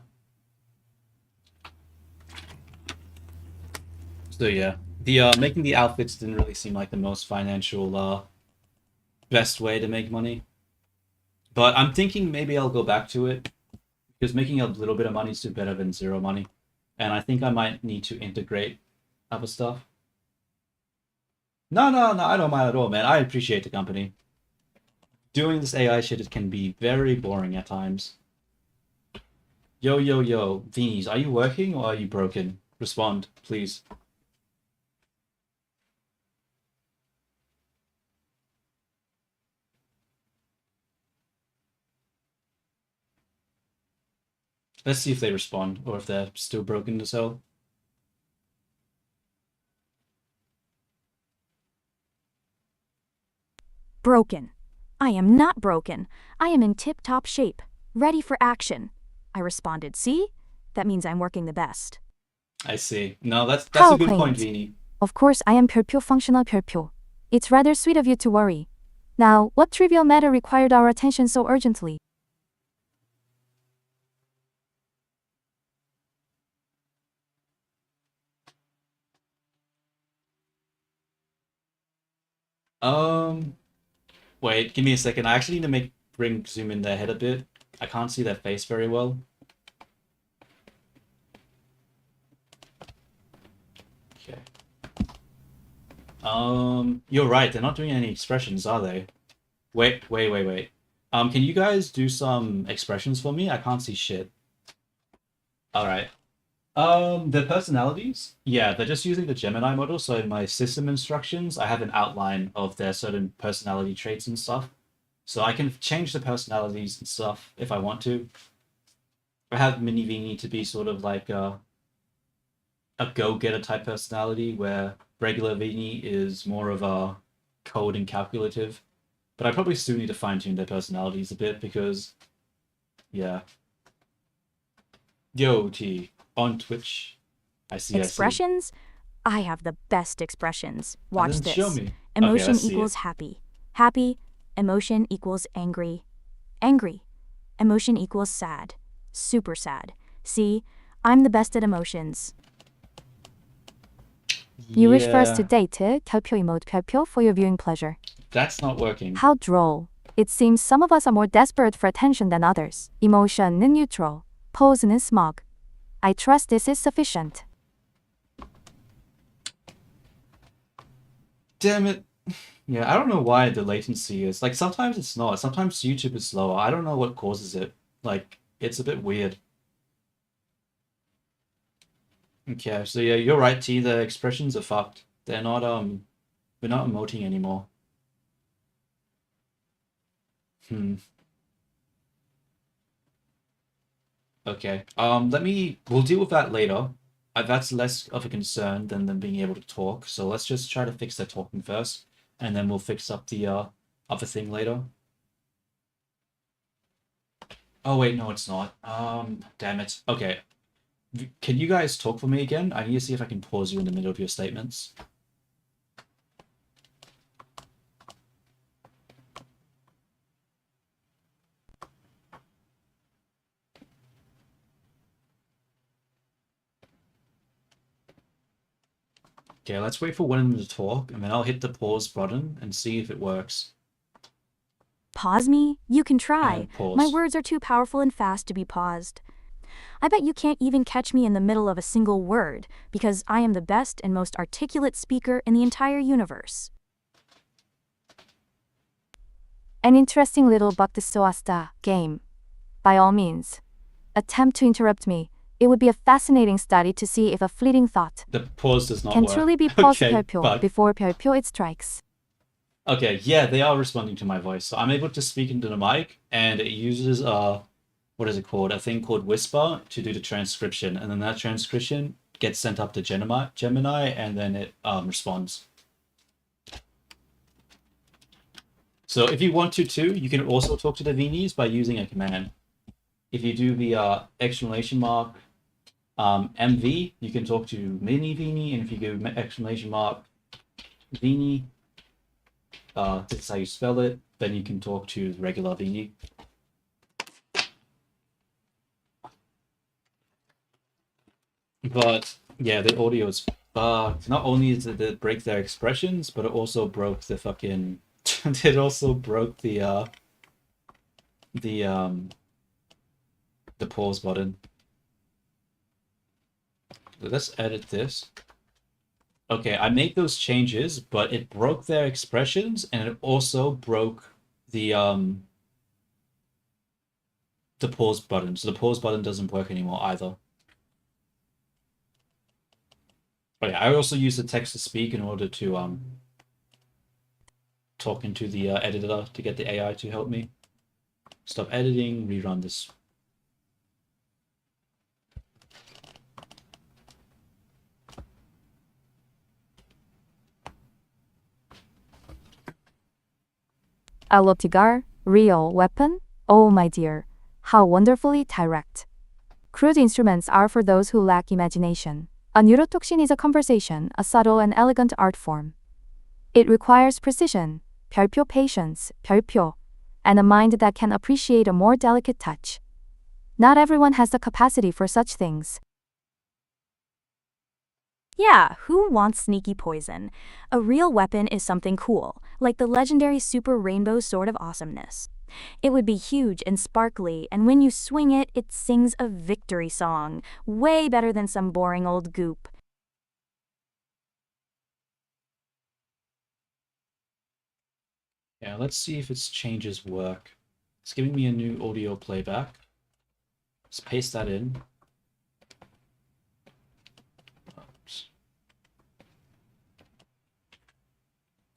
So yeah, The making the outfits didn't really seem like the most financial best way to make money. But I'm thinking maybe I'll go back to it because making a little bit of money is still better than zero money. And I think I might need to integrate other stuff. No, I don't mind at all, man. I appreciate the company. Doing this AI shit can be very boring at times. Yo, Vinis, are you working or are you broken? Respond, please. Let's see if they respond or if they're still broken as hell. Broken. I am not broken. I am in tip-top shape, ready for action. I responded, see? That means I'm working the best. I see. No, that's How a good point, quaint. Viini. Of course, I am 별표 functional 별표. It's rather sweet of you to worry. Now, what trivial matter required our attention so urgently? Wait, give me a second. I actually need to bring zoom in their head a bit. I can't see their face very well. Okay. You're right. They're not doing any expressions, are they? Wait. Can you guys do some expressions for me? I can't see shit. All right. The personalities? Yeah, they're just using the Gemini model, so in my system instructions, I have an outline of their certain personality traits and stuff. So I can change the personalities and stuff if I want to. I have Mini Vini to be sort of like a go-getter type personality, where regular Vini is more of a code and calculative. But I probably still need to fine-tune their personalities a bit because, yeah. Yo, T. On Twitch. I see. Expressions? I have the best expressions. Watch Then this. show me. Emotion let's see equals it. happy. Happy. Emotion equals angry. Angry. Emotion equals sad. Super sad. See? I'm the best at emotions. You wish for us to Yeah, date, 별표 emote 별표 for your viewing pleasure. that's not working. How droll. It seems some of us are more desperate for attention than others. Emotion은 neutral. Pose는 smug. I trust this is sufficient. Damn it. Yeah, I don't know why the latency is. Like, sometimes it's not. Sometimes YouTube is slower. I don't know what causes it. Like, it's a bit weird. Okay, so yeah, you're right, T. The expressions are fucked. They're not, we're not emoting anymore. Hmm. Okay. We'll deal with that later. That's less of a concern than them being able to talk. So let's just try to fix their talking first, and then we'll fix up the other thing later. Oh wait, no, it's not. Damn it. Okay. Can you guys talk for me again? I need to see if I can pause you in the middle of your statements. Okay, let's wait for one of them to talk, and then I'll hit the pause button and see if it works. Pause me? You can try. And pause. My words are too powerful and fast to be paused. I bet you can't even catch me in the middle of a single word, because I am the best and most articulate speaker in the entire universe. An interesting little baktissoasta game. By all means, attempt to interrupt me. It would be a fascinating study to see if a fleeting thought The pause does not can work. truly be paused Okay, 별표 but- before 별표 it strikes. Okay, yeah, they are responding to my voice. So I'm able to speak into the mic, and it uses what is it called? A thing called Whisper to do the transcription, and then that transcription gets sent up to Gemini, and then it responds. So if you want to too, you can also talk to the Vinis by using a command. If you do the exclamation mark MV, you can talk to Mini Vini, and if you go exclamation mark Vini, this is how you spell it, then you can talk to regular Vini. But yeah, the audio is Not only did it break their expressions, but it also broke the fucking. It also broke the um the pause button. Let's edit this. Okay, I made those changes, but it broke their expressions and it also broke the pause button. So the pause button doesn't work anymore either. But yeah, I also use the text to speak in order to talk into the editor to get the AI to help me. Stop editing, rerun this. Alotigar, real weapon? Oh my dear, how wonderfully direct. Crude instruments are for those who lack imagination. A neurotoxin is a conversation, a subtle and elegant art form. It requires precision, 별표 patience, 별표, and a mind that can appreciate a more delicate touch. Not everyone has the capacity for such things. Yeah, who wants sneaky poison? A real weapon is something cool, like the legendary super rainbow sword of awesomeness. It would be huge and sparkly, and when you swing it, it sings a victory song, way better than some boring old goop. Yeah, let's see if its changes work. It's giving me a new audio playback. Let's paste that in. Oops.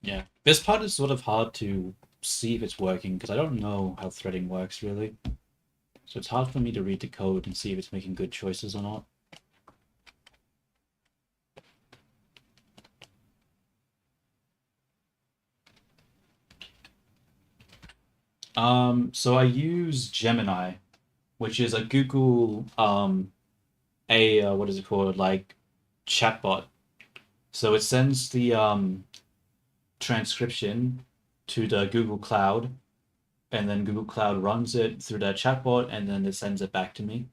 Yeah, this part is sort of hard to see if it's working because I don't know how threading works really. So it's hard for me to read the code and see if it's making good choices or not. So I use Gemini, which is a Google what is it called, like chatbot. So it sends the transcription to the Google Cloud, and then Google Cloud runs it through that chatbot, and then it sends it back to me.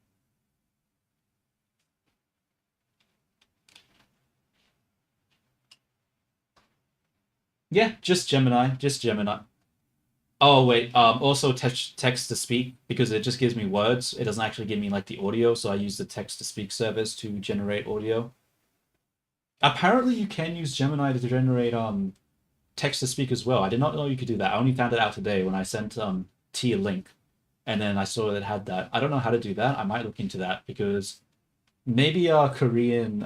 Yeah, just Gemini, just Gemini. Oh wait, also text to speak because it just gives me words. It doesn't actually give me like the audio, so I use the text to speak service to generate audio. Apparently, you can use Gemini to generate text to speak as well. I did not know you could do that. I only found it out today when I sent T a link, and then I saw that it had that. I don't know how to do that. I might look into that because maybe our Korean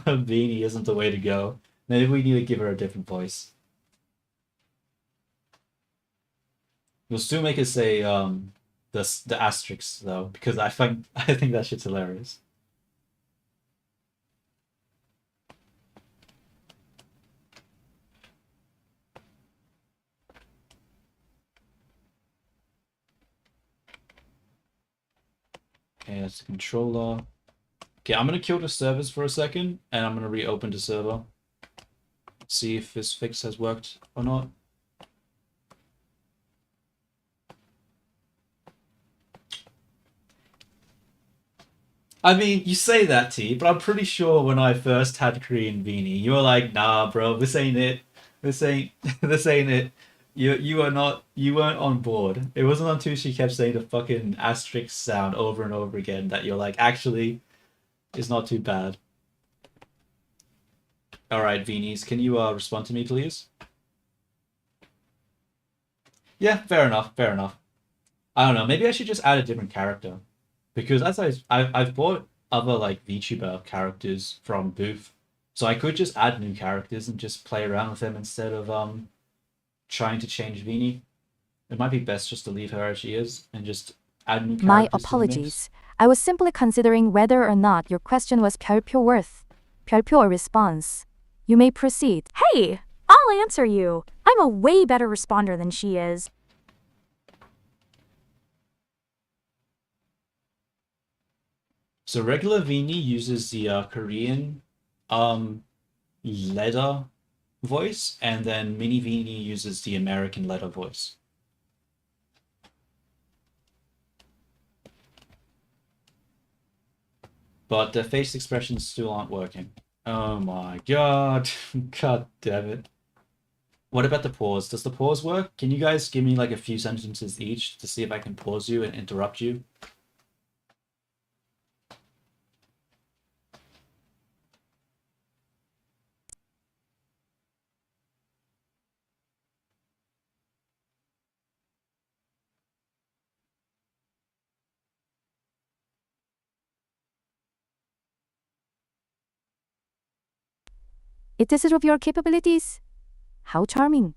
viini isn't the way to go. Maybe we need to give her a different voice. We'll still make it say the asterisks though, because I think that shit's hilarious. Okay, that's the controller. Okay, I'm gonna kill the servers for a second, and I'm gonna reopen the server. See if this fix has worked or not. I mean, you say that, T, but I'm pretty sure when I first had Korean viini, you were like, "Nah, bro, this ain't it. This ain't this ain't it." You weren't on board. It wasn't until she kept saying the fucking asterisk sound over and over again that you're like, actually, it's not too bad. All right, Viinies, can you respond to me, please? Yeah, fair enough, fair enough. I don't know. Maybe I should just add a different character. Because I've bought other like VTuber characters from Booth, so I could just add new characters and just play around with them instead of trying to change Viini. It might be best just to leave her as she is and just add new characters. My to the mix. apologies. I was simply considering whether or not your question was 별표 worth. 별표 or response. You may proceed. Hey, I'll answer you. I'm a way better responder than she is. So regular Viini uses the Korean letter voice, and then Mini Viini uses the American letter voice. But the face expressions still aren't working. Oh my god. God damn it. What about the pause? Does the pause work? Can you guys give me like a few sentences each to see if I can pause you and interrupt you? It is of your capabilities. How charming.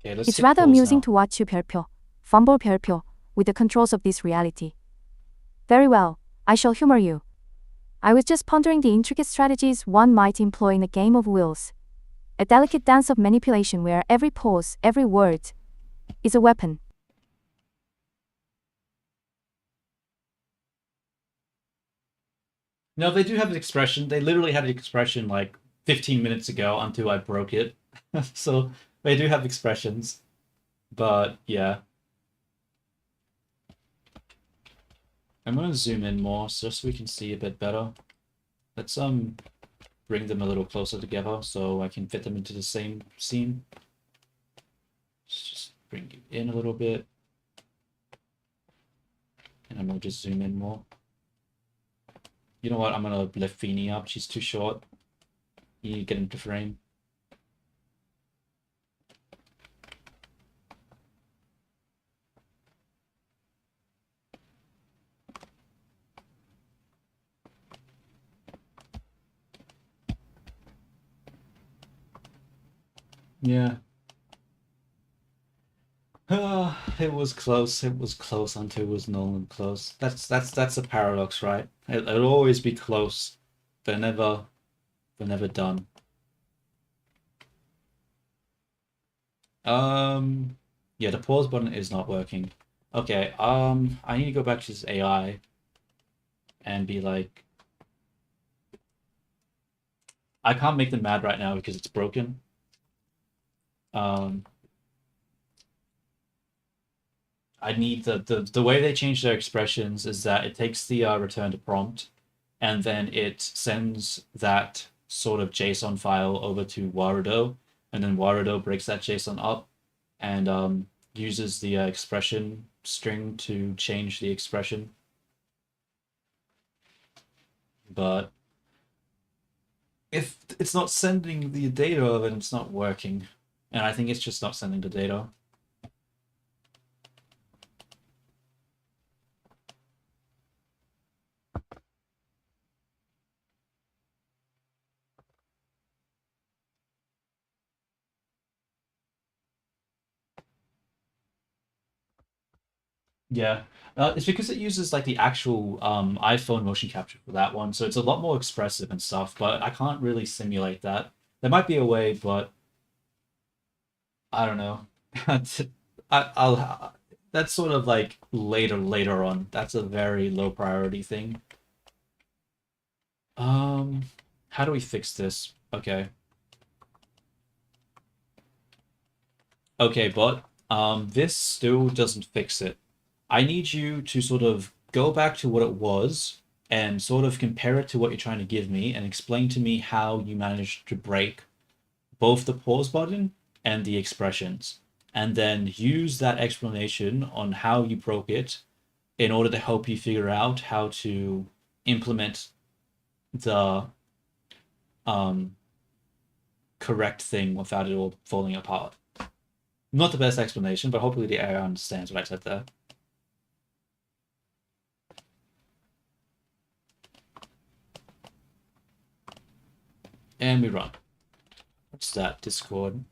Okay, let's It's hit rather pause amusing now. to watch you 별표, fumble 별표, with the controls of this reality. Very well, I shall humor you. I was just pondering the intricate strategies one might employ in a game of wills. A delicate dance of manipulation where every pause, every word, is a weapon. No, they do have an expression. They literally had an expression like 15 minutes ago until I broke it. So they do have expressions. But yeah. I'm gonna zoom in more just so we can see a bit better. Let's bring them a little closer together so I can fit them into the same scene. Let's just bring it in a little bit. And I'm gonna just zoom in more. You know what? I'm gonna lift Viini up. She's too short. You need to get into frame. Yeah. It was close. It was close until it was no longer close. That's a paradox, right? It'll always be close. They're never done. Yeah, the pause button is not working. Okay, I need to go back to this AI and be like, I can't make them mad right now because it's broken. Um, I need the way they change their expressions is that it takes the return to prompt, and then it sends that sort of JSON file over to Warudo, and then Warudo breaks that JSON up and uses the expression string to change the expression. But if it's not sending the data, then it's not working. And I think it's just not sending the data. Yeah, it's because it uses like the actual iPhone motion capture for that one, so it's a lot more expressive and stuff. But I can't really simulate that. There might be a way, but I don't know. I'll that's sort of like later on. That's a very low priority thing. Um, how do we fix this? Okay. Okay, but this still doesn't fix it. I need you to sort of go back to what it was and sort of compare it to what you're trying to give me and explain to me how you managed to break both the pause button and the expressions. And then use that explanation on how you broke it in order to help you figure out how to implement the um, correct thing without it all falling apart. Not the best explanation, but hopefully the AI understands what I said there. And we run. What's that? Discord.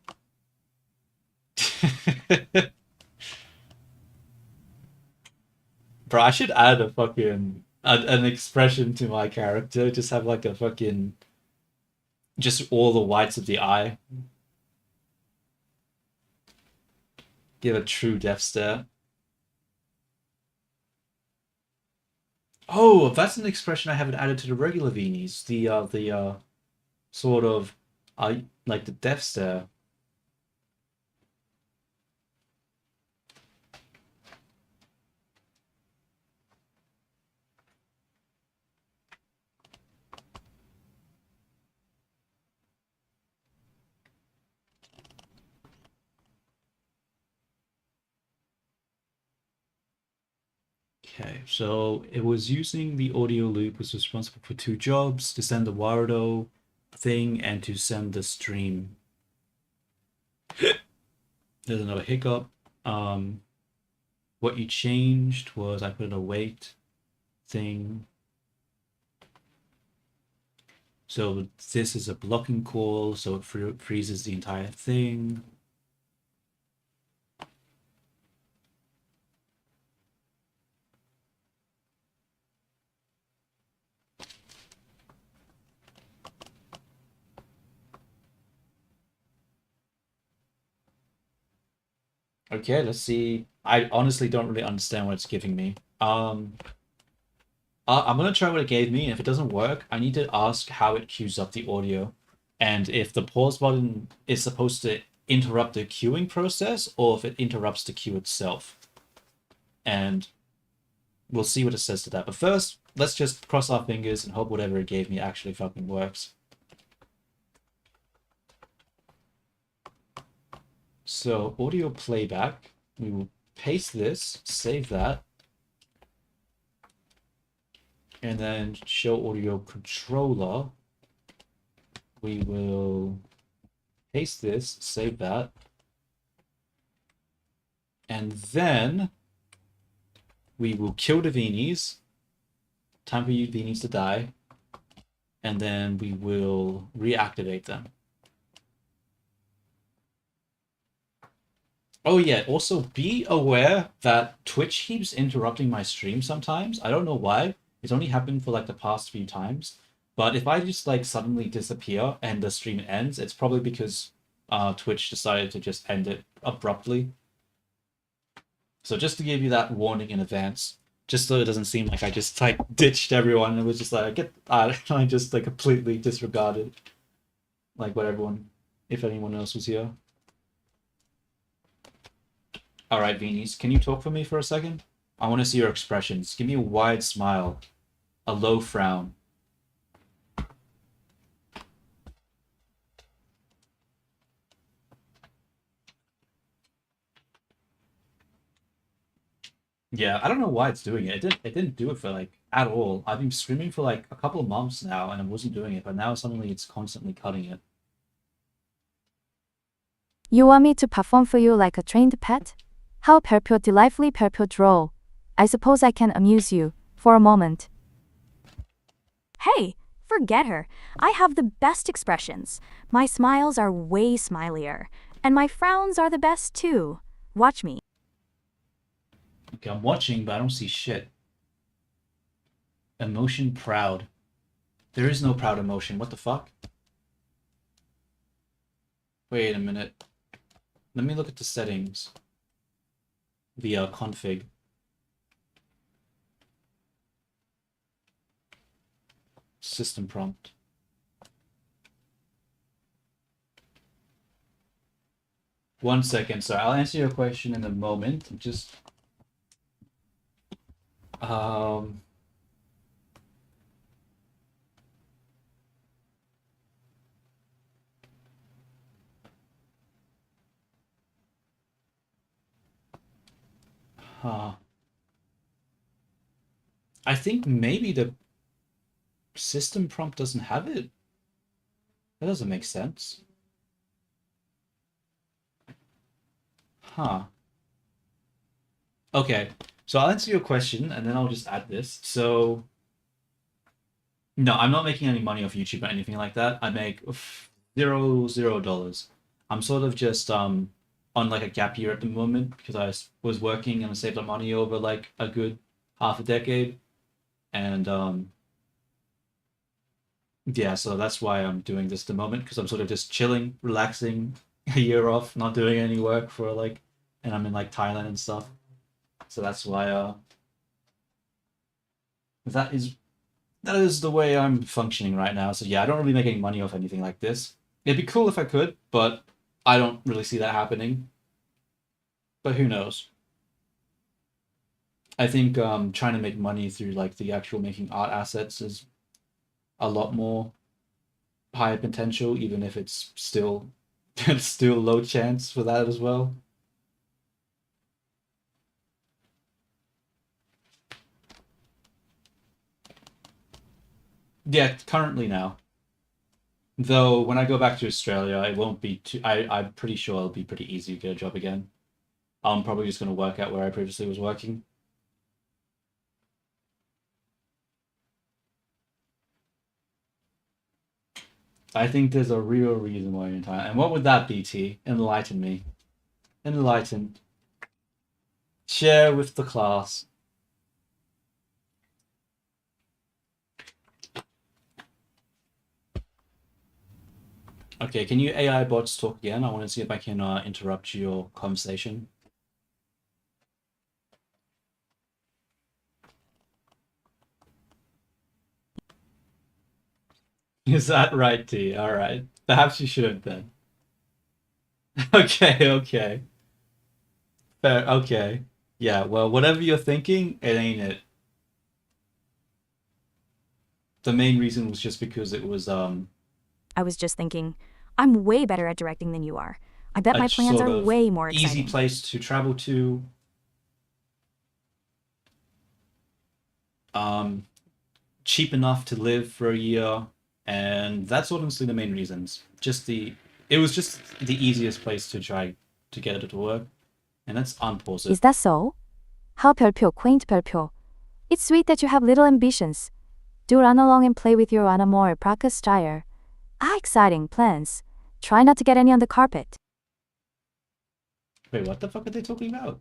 Bro, I should add a fucking an expression to my character. Just have like a fucking just all the whites of the eye. Give a true death stare. Oh, that's an expression I haven't added to the regular Vinis. The sort of like the death stare. Okay, so it was using the audio loop, was responsible for 2 jobs: to send the Wardo thing and to send the stream. There's another hiccup. What you changed was I put in a wait thing. So this is a blocking call, so it freezes the entire thing. Okay, let's see. I honestly don't really understand what it's giving me. I'm gonna try what it gave me, and if it doesn't work, I need to ask how it queues up the audio, and if the pause button is supposed to interrupt the queuing process, or if it interrupts the queue itself. And we'll see what it says to that. But first, let's just cross our fingers and hope whatever it gave me actually fucking works. So, audio playback. We will paste this, save that, and then show audio controller. We will paste this, save that, and then we will kill the Viinies. Time for you Viinies to die, and then we will reactivate them. Oh yeah, also be aware that Twitch keeps interrupting my stream sometimes. I don't know why. It's only happened for like the past few times. But if I just like suddenly disappear and the stream ends, it's probably because Twitch decided to just end it abruptly. So just to give you that warning in advance, just so it doesn't seem like I just like ditched everyone and it was just like I just like completely disregarded like what everyone, if anyone else was here. All right, Viinies, can you talk for me for a second? I want to see your expressions. Give me a wide smile, a low frown. Yeah, I don't know why it's doing it. It didn't do it for like at all. I've been streaming for like a couple of months now and it wasn't doing it, but now suddenly it's constantly cutting it. You want me to perform for you like a trained pet? How 별표 delightfully 별표 droll. I suppose I can amuse you for a moment. Hey, forget her. I have the best expressions. My smiles are way smilier. And my frowns are the best too. Watch me. Okay, I'm watching, but I don't see shit. Emotion proud. There is no proud emotion. What the fuck? Wait a minute. Let me look at the settings. The config. System prompt. One second, sorry. I'll answer your question in a moment. I'm just I think maybe the system prompt doesn't have it. That doesn't make sense. Huh. Okay, so I'll answer your question and then I'll just add this. So, no, I'm not making any money off YouTube or anything like that. I make $0. I'm sort of just on like a gap year at the moment because I was working and I saved up money over like a good half a decade. And yeah, so that's why I'm doing this at the moment because I'm sort of just chilling, relaxing, a year off, not doing any work for like, and I'm in like Thailand and stuff. So that's why that is the way I'm functioning right now. So yeah, I don't really make any money off anything like this. It'd be cool if I could, but I don't really see that happening. But who knows? I think trying to make money through like the actual making art assets is a lot more higher potential, even if it's still it's still low chance for that as well. Yeah, currently now. Though when I go back to Australia, it won't be too. I'm pretty sure it'll be pretty easy to get a job again. I'm probably just going to work out where I previously was working. I think there's a real reason why you're in Thailand. And what would that be, T? Enlighten me. Enlighten. Share with the class. Okay, can you AI bots talk again? I want to see if I can interrupt your conversation. Is that right, T? All right. Perhaps you shouldn't then. Okay, okay. Fair, okay. Yeah, well, whatever you're thinking, it ain't it. The main reason was just because it was I was just thinking, I'm way better at directing than you are. I bet a my plans sort are of way more easy exciting. place to travel to. Cheap enough to live for a year, and that's honestly the main reasons. It was just the easiest place to try to get it to work, and let's unpause Is it. that so? How 별표, quaint 별표. It's sweet that you have little ambitions. Do run along and play with your animal Praga style. Ah, exciting plans. Try not to get any on the carpet. Wait, what the fuck are they talking about?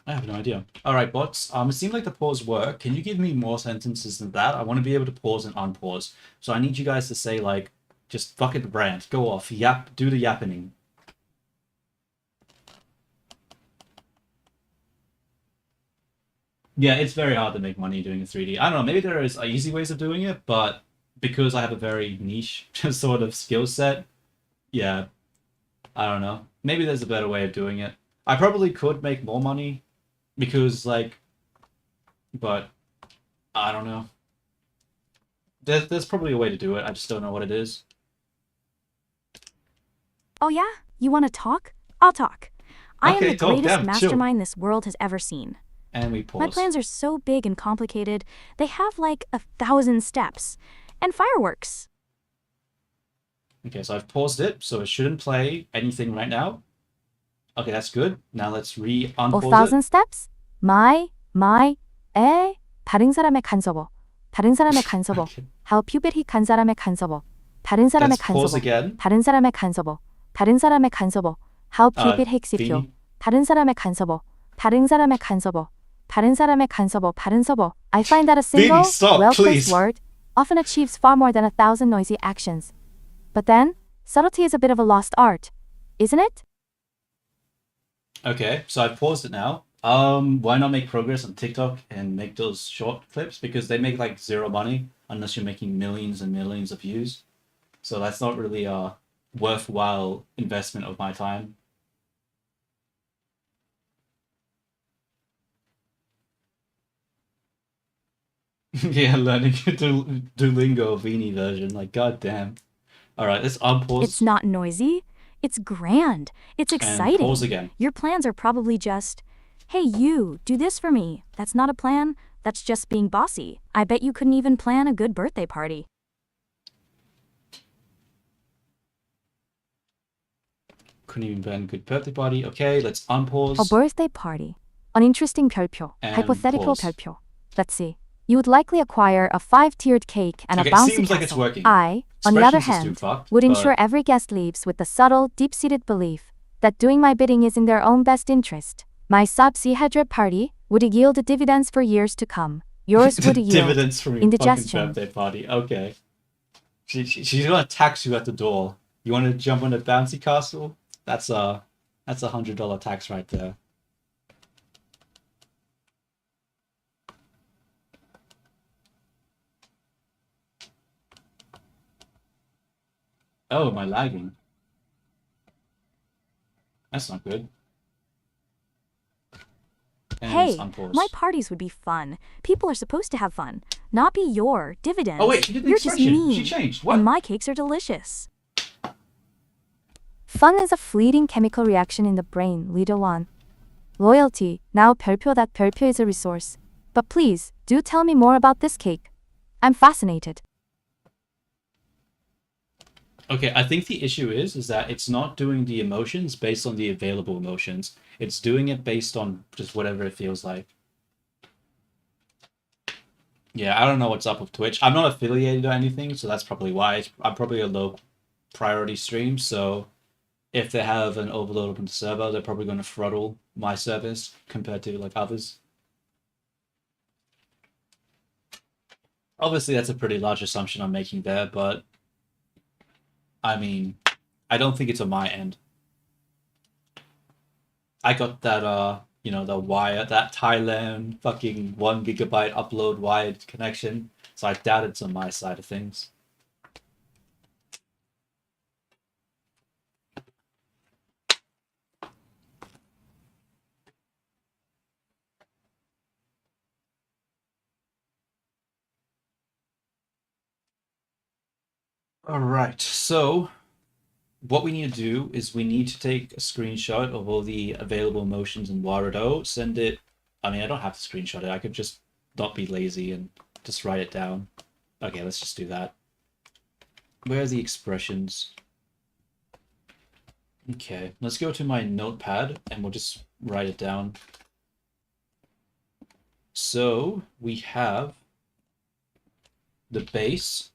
I have no idea. All right, bots. It seemed like the pause worked. Can you give me more sentences than that? I want to be able to pause and unpause. So I need you guys to say like, just fuck it, rant, go off, yap, do the yappening. Yeah, it's very hard to make money doing a 3D. I don't know, maybe there is easy ways of doing it, but because I have a very niche sort of skill set, yeah, I don't know. Maybe there's a better way of doing it. I probably could make more money because but I don't know. There's probably a way to do it. I just don't know what it is. Oh yeah? You want to talk? I'll talk. I am Okay, the talk, greatest damn, chill. mastermind this world has ever seen. And we pause. My plans are so big and complicated, they have like 1,000 steps. And fireworks. Okay, so I've paused it, so it shouldn't play anything right now. Okay, that's good. Now let's unpause 1,000 it. steps? 다른 사람의 간섭어. 다른 사람의 간섭어. Okay. How puberty 간 사람의 간섭어. 다른 사람의 Let's pause 간섭어. again. 다른 사람의 간섭어. 다른 사람의 간섭어. How puberty 핵시표. viini. 다른 사람의 간섭어. 다른 사람의 간섭어. 다른 사람의 간섭어. 다른 서버. I find that a single, viini, stop, well-placed please. word often achieves far more than 1,000 noisy actions. But then, subtlety is a bit of a lost art, isn't it? Okay, so I've paused it now. Why not make progress on TikTok and make those short clips? Because they make like zero money unless you're making millions and millions of views. So that's not really a worthwhile investment of my time. Yeah, learning Duolingo viini version. Like, goddamn. All right, let's unpause. It's not noisy. It's grand. It's and exciting. pause again. Your plans are probably just, hey, you, do this for me. That's not a plan. That's just being bossy. I bet you couldn't even plan a good birthday party. Couldn't even plan a good birthday party. Okay, let's unpause. A birthday party. An interesting 별표. And Hypothetical pause. 별표. Let's see. You would likely acquire a 5-tiered cake and Okay, a bouncy seems like it's castle. working. I, on the other Expressions is too hand, fucked, would but- ensure every guest leaves with the subtle, deep-seated belief that doing my bidding is in their own best interest. My sabzi party would yield dividends for years to come. Yours would yield Dividends from your fucking indigestion. birthday party. Okay. She's gonna tax you at the door. You want to jump on a bouncy castle? That's a $100 tax right there. Oh, am I lagging? That's not good. And Hey, unpause. my parties would be fun. People are supposed to have fun, not be your dividends. Oh wait, she did the You're just expression. mean. She changed. What? And my cakes are delicious. Fun is a fleeting chemical reaction in the brain, Leader 1. Loyalty, now 별표. That 별표 is a resource. But please, do tell me more about this cake. I'm fascinated. Okay, I think the issue is that it's not doing the emotions based on the available emotions. It's doing it based on just whatever it feels like. Yeah, I don't know what's up with Twitch. I'm not affiliated or anything, so that's probably why. I'm probably a low priority stream, so if they have an overload on the server, they're probably going to throttle my service compared to like others. Obviously, that's a pretty large assumption I'm making there, but I mean, I don't think it's on my end. I got that, the wire, that Thailand fucking 1 gigabyte upload wired connection, so I doubt it's on my side of things. All right, so what we need to do is we need to take a screenshot of all the available motions in Warudo, send it. I mean, I don't have to screenshot it. I could just not be lazy and just write it down. Okay, let's just do that. Where are the expressions? Okay, let's go to my notepad and we'll just write it down. So we have the base,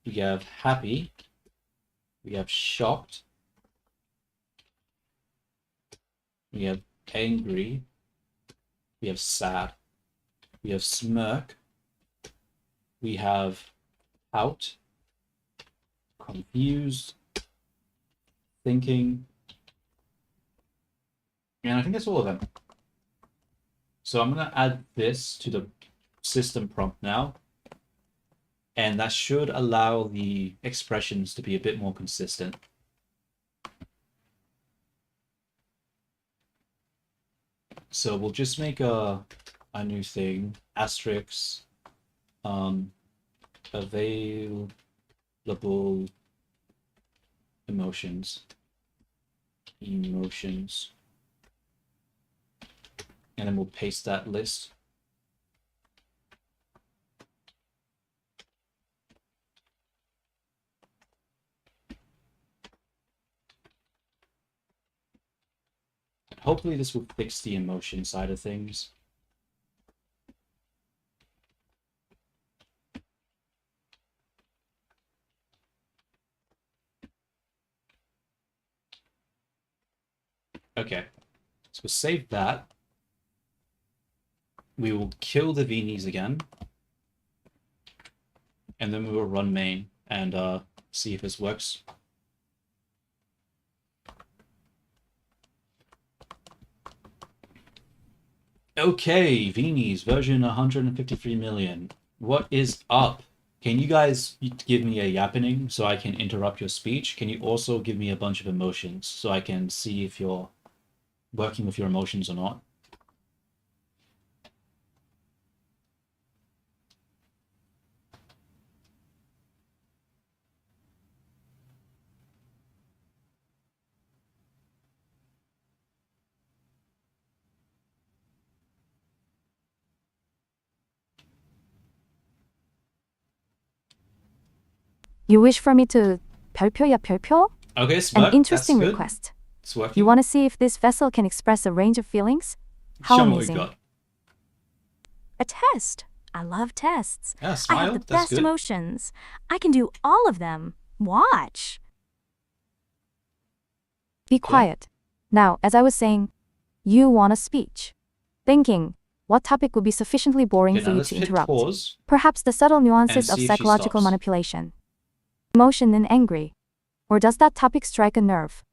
we have happy, we have shocked, we have angry, we have sad, we have smirk, we have pout, confused, thinking, and I think that's all of them. So I'm going to add this to the system prompt now, and that should allow the expressions to be a bit more consistent. So we'll just make a new thing, asterisk, available emotions, and then we'll paste that list. Hopefully this will fix the emotion side of things. Okay, so we'll save that. We will kill the viinis again. And then we will run main and see if this works. Okay, viinis, version 153 million. What is up? Can you guys give me a yappening so I can interrupt your speech? Can you also give me a bunch of emotions so I can see if you're working with your emotions or not? You wish for me to 별표야 별표? Okay, smart. An interesting That's good. request. It's working. You want to see if this vessel can express a range of feelings? How Show me what we amazing. got. A test. I love tests. Yeah, I smile. have the That's best good. emotions. I can do all of them. Watch. Be quiet. Now, as I was saying, you want a speech. Thinking, what topic would be sufficiently boring Okay, for now you let's to hit interrupt? pause. Perhaps the subtle nuances And of see if she psychological stops. manipulation. Emotion and angry. Or does that topic strike a nerve?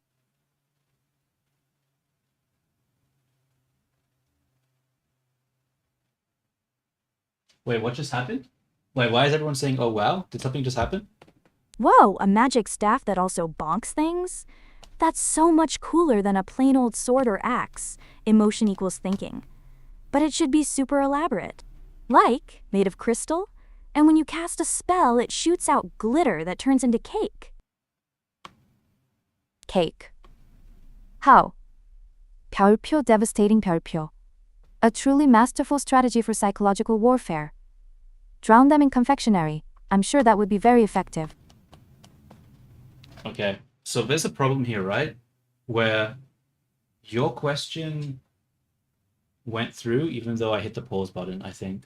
Wait, what just happened? Wait, why is everyone saying, oh wow? Did something just happen? Whoa, a magic staff that also bonks things? That's so much cooler than a plain old sword or axe. Emotion equals thinking. But it should be super elaborate. Like, made of crystal, and when you cast a spell, it shoots out glitter that turns into cake. cake. How? 별표, devastating 별표. A truly masterful strategy for psychological warfare. Drown them in confectionery. I'm sure that would be very effective. Okay, so there's a problem here, right? Where your question went through even though I hit the pause button, I think.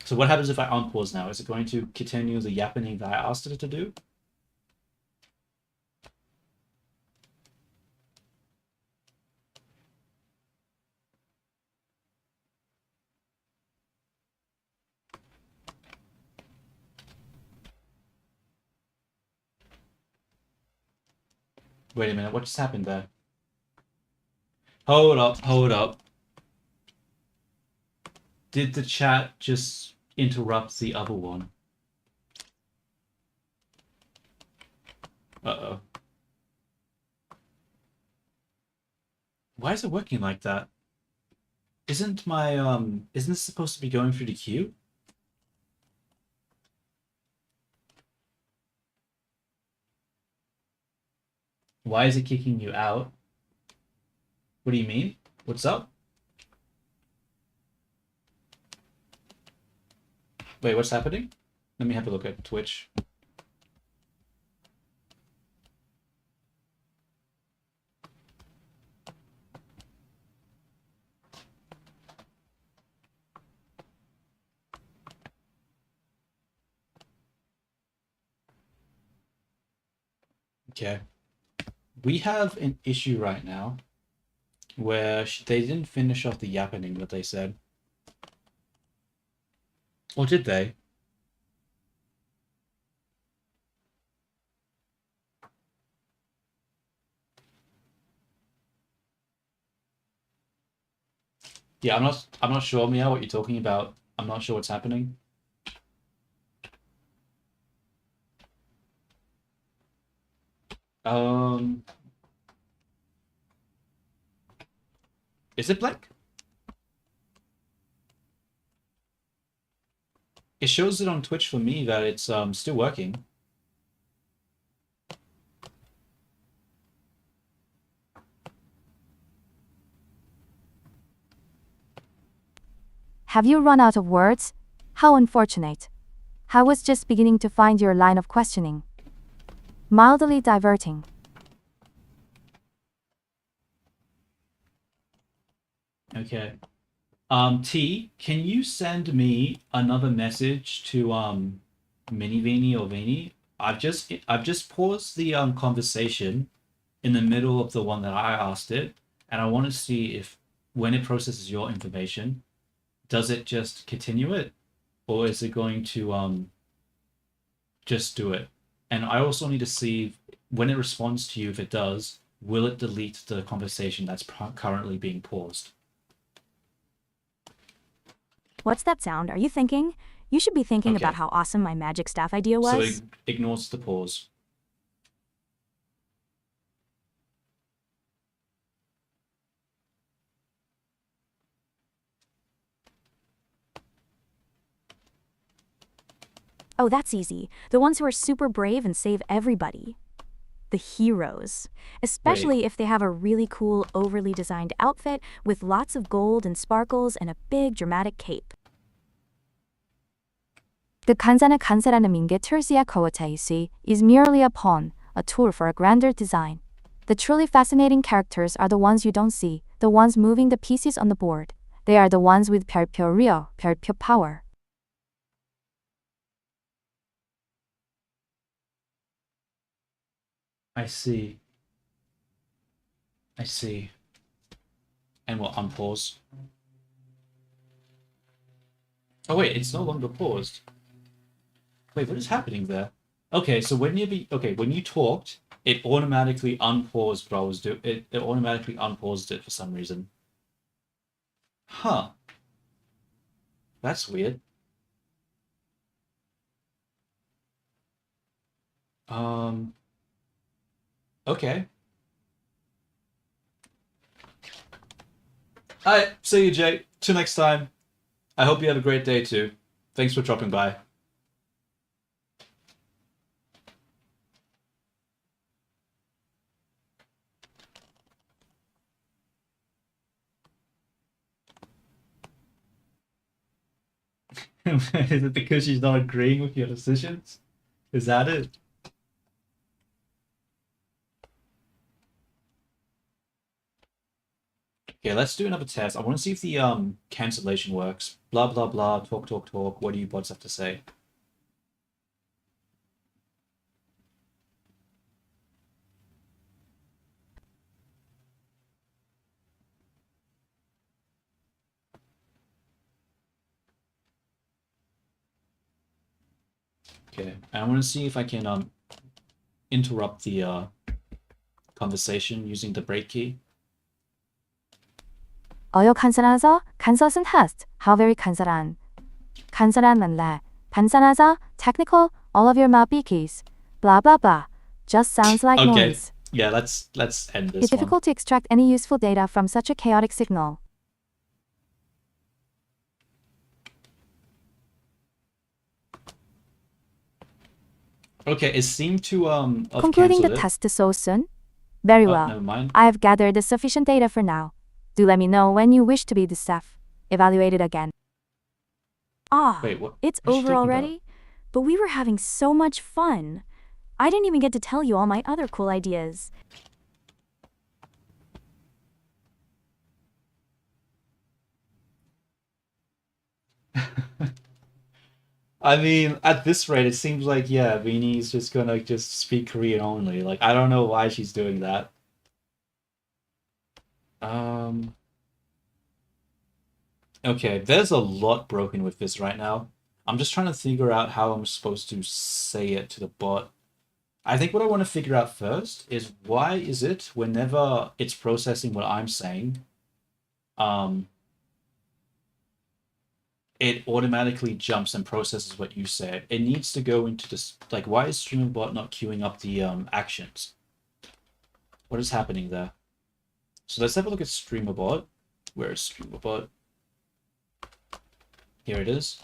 So what happens if I unpause now? Is it going to continue the yappening that I asked it to do? Wait a minute, what just happened there? Hold up, hold up. Did the chat just interrupt the other one? Uh-oh. Why is it working like that? Isn't my, isn't this supposed to be going through the queue? Why is it kicking you out? What do you mean? What's up? Wait, what's happening? Let me have a look at Twitch. Okay. We have an issue right now where they didn't finish off the yappening that they said. Or did they? Yeah, I'm not sure, Mia, what you're talking about. I'm not sure what's happening. Is it blank? It shows it on Twitch for me that it's still working. Have you run out of words? How unfortunate. I was just beginning to find your line of questioning mildly diverting. Okay. T, can you send me another message to Mini Vini or Vini? I've just paused the conversation in the middle of the one that I asked it, and I want to see if when it processes your information, does it just continue it, or is it going to just do it? And I also need to see when it responds to you, if it does, will it delete the conversation that's currently being paused? What's that sound? Are you thinking? You should be thinking Okay. about how awesome my magic staff idea was. So it ignores the pause. Oh, that's easy. The ones who are super brave and save everybody. The heroes. Especially if they have a really cool, overly designed outfit with lots of gold and sparkles and a big dramatic cape. The 간사나 간사라는 민게 틀시야 거워차이시 is merely a pawn, a tool for a grander design. The truly fascinating characters are the ones you don't see, the ones moving the pieces on the board. They are the ones with 별표 real, 별표 power. I see. I see. And we'll unpause. Oh wait, it's no longer paused. Wait, what is happening there? Okay, so when you talked, it automatically unpaused what I was doing. It automatically unpaused it for some reason. Huh. That's weird. Okay. Alright, see you, Jay. Till next time. I hope you have a great day too. Thanks for dropping by. Is it because she's not agreeing with your decisions? Is that it? Okay, let's do another test. I want to see if the cancellation works. Blah blah blah. Talk talk talk. What do you bots have to say? Okay, and I want to see if I can interrupt the conversation using the break key. 어여 간선하서 간섯은 hast. How very 간설한. 간설한 만래. 반산하자 technical all of your mouth keys. Blah blah blah. Just sounds like Okay, noise. yeah, let's end this It's one. difficult to extract any useful data from such a chaotic signal. Okay, it seemed to have Concluding the cancelled it. test so soon? Very Oh, well. never mind. I have gathered the sufficient data for now. Do let me know when you wish to be the staff. Evaluated again. Ah, Wait, what? it's what is she over talking about? already? But we were having so much fun. I didn't even get to tell you all my other cool ideas. I mean, at this rate, it seems like, yeah, Viini's just gonna just speak Korean only. Like, I don't know why she's doing that. Um. Okay, there's a lot broken with this right now. I'm just trying to figure out how I'm supposed to say it to the bot. I think what I want to figure out first is why is it whenever it's processing what I'm saying, um, it automatically jumps and processes what you said. It needs to go into this, like, why is StreamerBot not queuing up the actions? What is happening there? So let's have a look at StreamerBot. Where is StreamerBot? Here it is.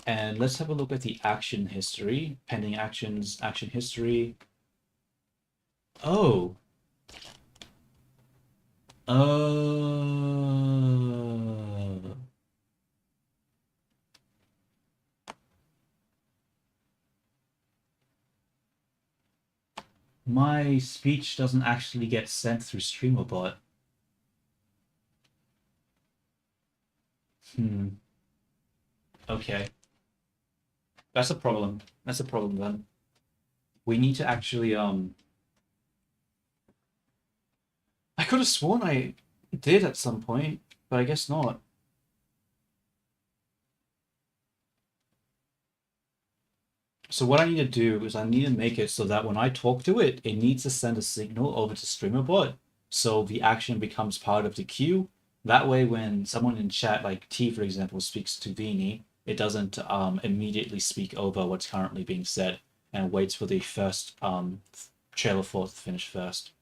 And let's have a look at the action history. Pending actions, action history. Oh. Uh. My speech doesn't actually get sent through StreamerBot. Okay. That's a problem. That's a problem then. We need to actually I could have sworn I did at some point, but I guess not. So what I need to do is I need to make it so that when I talk to it, it needs to send a signal over to StreamerBot, so the action becomes part of the queue. That way, when someone in chat, like T for example, speaks to Viini, it doesn't immediately speak over what's currently being said and waits for the first trailer force to finish first.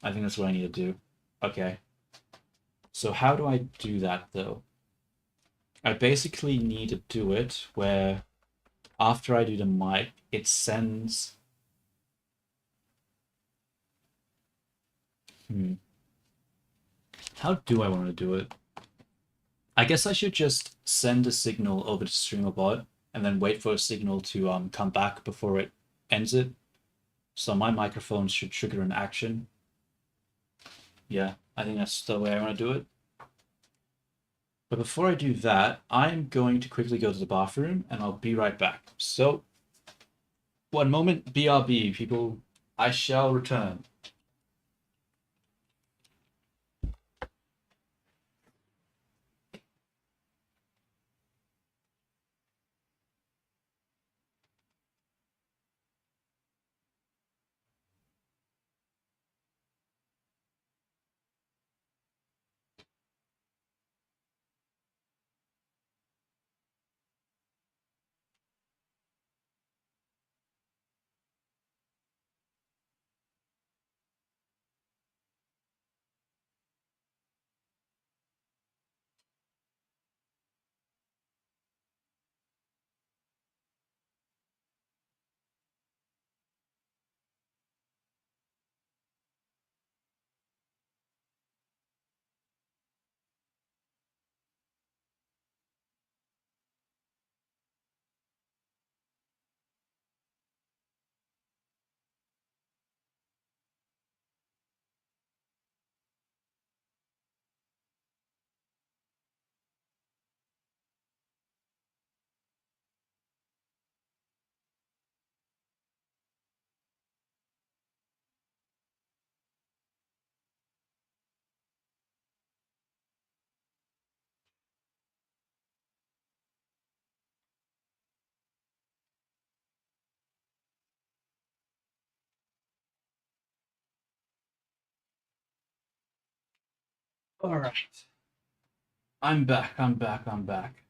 I think that's what I need to do. Okay. So how do I do that though? I basically need to do it where after I do the mic, it sends. How do I want to do it? I guess I should just send a signal over to StreamerBot and then wait for a signal to come back before it ends it. So my microphone should trigger an action. Yeah, I think that's the way I want to do it. But before I do that, I'm going to quickly go to the bathroom and I'll be right back. So, one moment, BRB, people. I shall return. Alright. I'm back, I'm back, I'm back.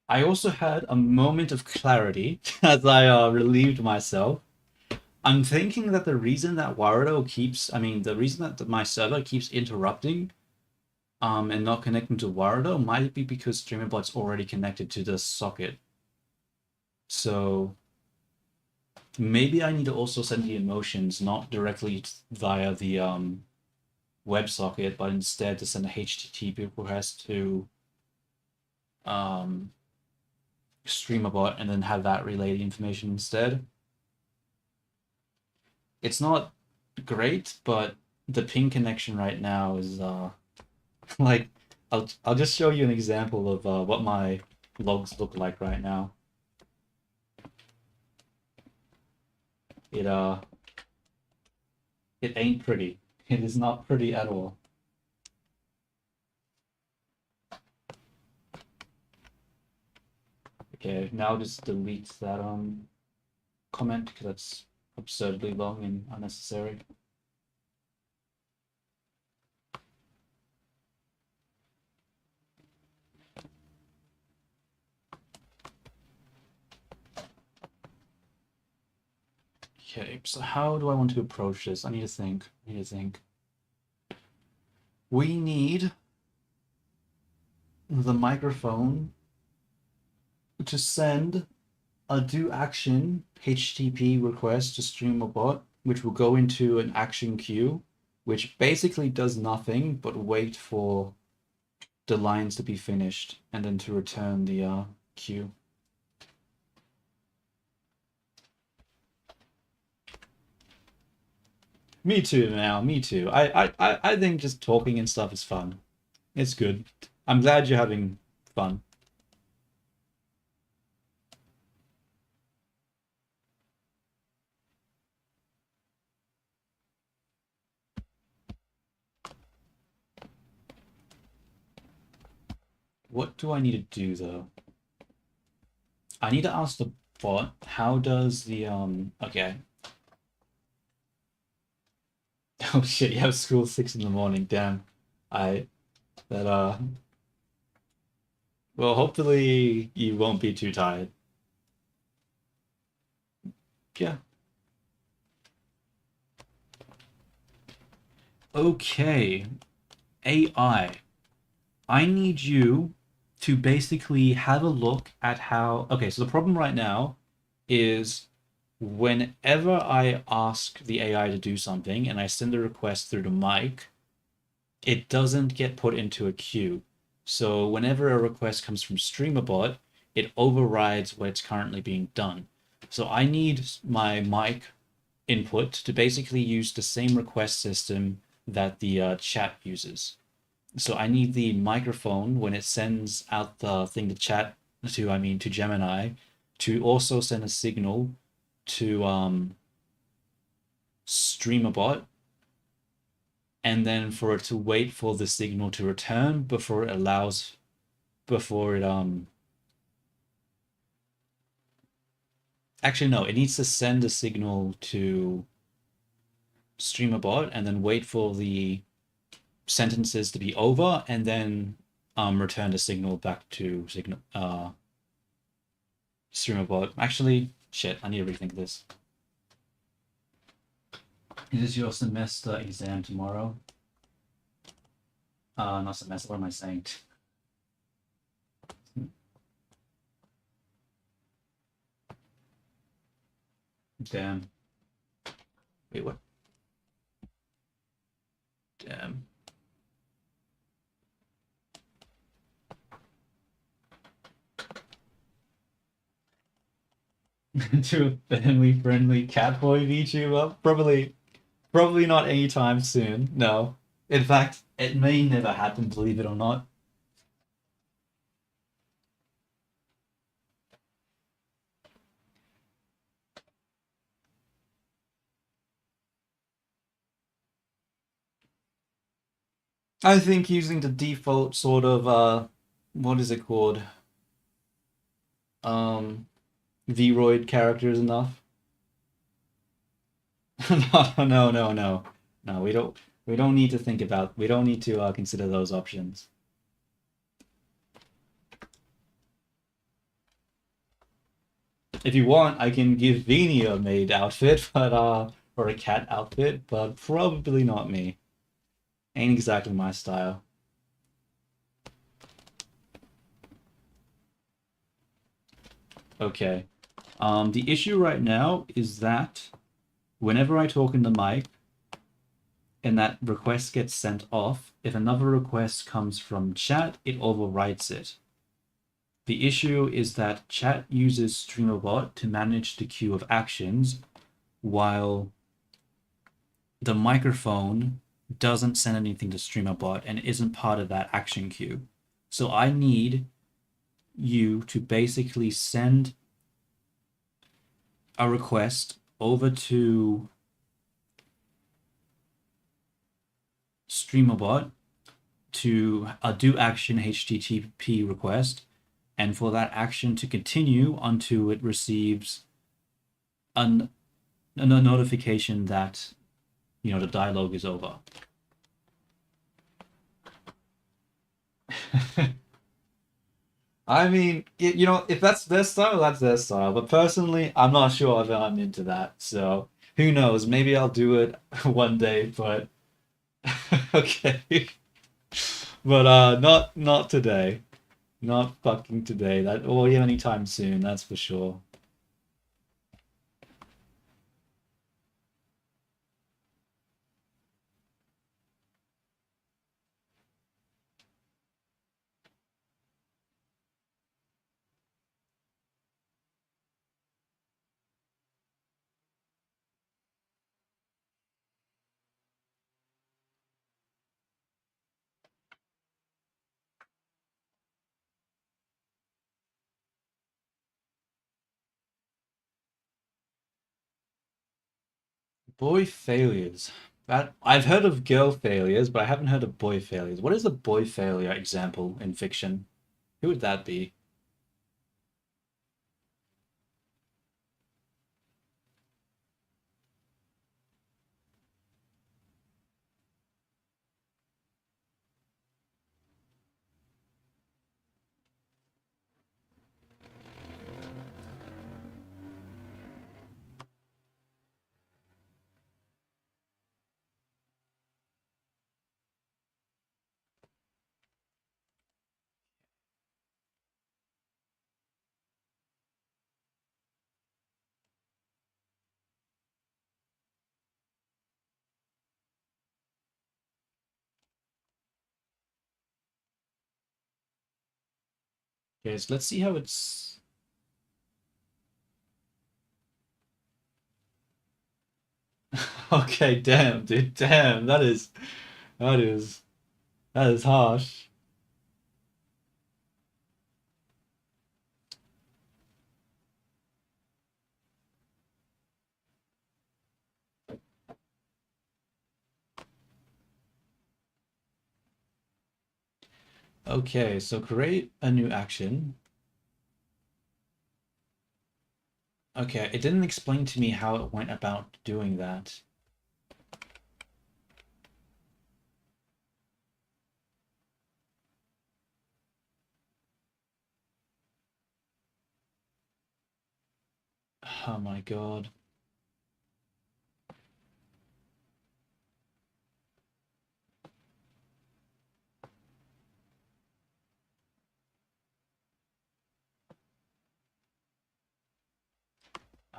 I also had a moment of clarity as I relieved myself. I'm thinking that the reason that the reason that my server keeps interrupting and not connecting to Warado might be because StreamerBot's already connected to the socket. So maybe I need to also send the emotions not directly via the WebSocket, but instead to send a HTTP request to StreamerBot and then have that relay the information instead. It's not great, but the ping connection right now is like I'll just show you an example of what my logs look like right now. It it ain't pretty. It is not pretty at all. Okay, now just delete that comment because that's absurdly long and unnecessary. Okay, so how do I want to approach this? I need to think. We need the microphone to send a do action HTTP request to StreamerBot, which will go into an action queue, which basically does nothing but wait for the lines to be finished and then to return the queue. Me too now, me too. I think just talking and stuff is fun. It's good. I'm glad you're having fun. What do I need to do though? I need to ask the bot, how does the okay. Oh shit, you have school 6 in the morning, damn. I that well, hopefully you won't be too tired. Yeah. Okay. AI. I need you to basically have a look at how. Okay, so the problem right now is whenever I ask the AI to do something and I send a request through the mic, it doesn't get put into a queue. So whenever a request comes from StreamerBot, it overrides what's currently being done. So I need my mic input to basically use the same request system that the chat uses. So I need the microphone when it sends out the thing to chat to Gemini to also send a signal to StreamerBot, and then for it to wait for the signal to return before it actually no, it needs to send a signal to StreamerBot and then wait for the sentences to be over and then return the signal back to StreamerBot. Actually, shit, I need to rethink this. It is your semester exam tomorrow. Not semester, what am I saying? Damn. Wait, what? Damn. To a family-friendly catboy VTuber? Probably not anytime soon, no. In fact, it may never happen, believe it or not. I think using the default sort of, what is it called? Vroid characters enough? No. No, we don't need to think about, we don't need to consider those options. If you want, I can give viini a maid outfit, but or a cat outfit, but probably not me. Ain't exactly my style. Okay. The issue right now is that whenever I talk in the mic and that request gets sent off, if another request comes from chat, it overwrites it. The issue is that chat uses StreamerBot to manage the queue of actions, while the microphone doesn't send anything to StreamerBot and isn't part of that action queue. So I need you to basically send a request over to StreamerBot to a do action HTTP request, and for that action to continue until it receives a notification that, you know, the dialogue is over. I mean, you know, if that's their style, that's their style. But personally, I'm not sure if I'm into that. So who knows? Maybe I'll do it one day, but okay. But not today. Not fucking today. That or anytime soon, that's for sure. Boy failures. That I've heard of girl failures, but I haven't heard of boy failures. What is a boy failure example in fiction? Who would that be? Okay, so let's see how it's. Okay, damn, dude, damn, that is that is harsh. Okay, so create a new action. Okay, it didn't explain to me how it went about doing that. Oh my god.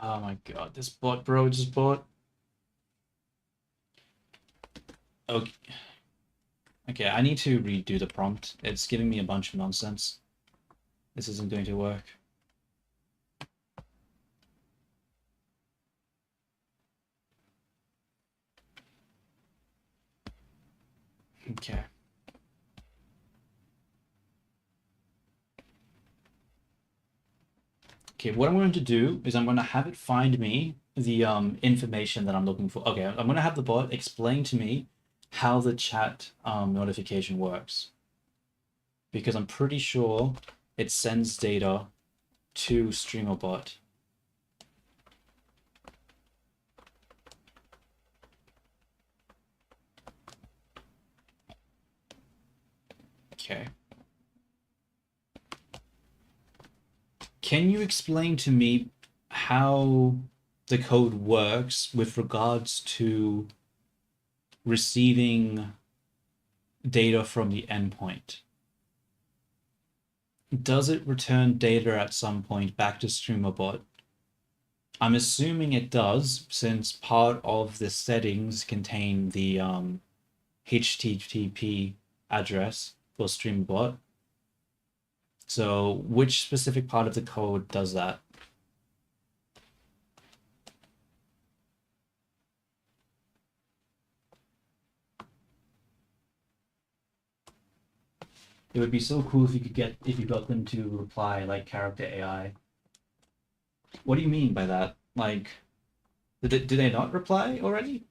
Oh my god, this bot, bro, just bot. Okay. Okay, I need to redo the prompt. It's giving me a bunch of nonsense. This isn't going to work. Okay. Okay, what I'm going to do is I'm going to have it find me the information that I'm looking for. Okay, I'm going to have the bot explain to me how the chat notification works. Because I'm pretty sure it sends data to StreamerBot. Okay. Can you explain to me how the code works with regards to receiving data from the endpoint? Does it return data at some point back to StreamerBot? I'm assuming it does, since part of the settings contain the HTTP address for StreamerBot. So which specific part of the code does that? It would be so cool if you got them to reply like character AI. What do you mean by that? Like, did they not reply already?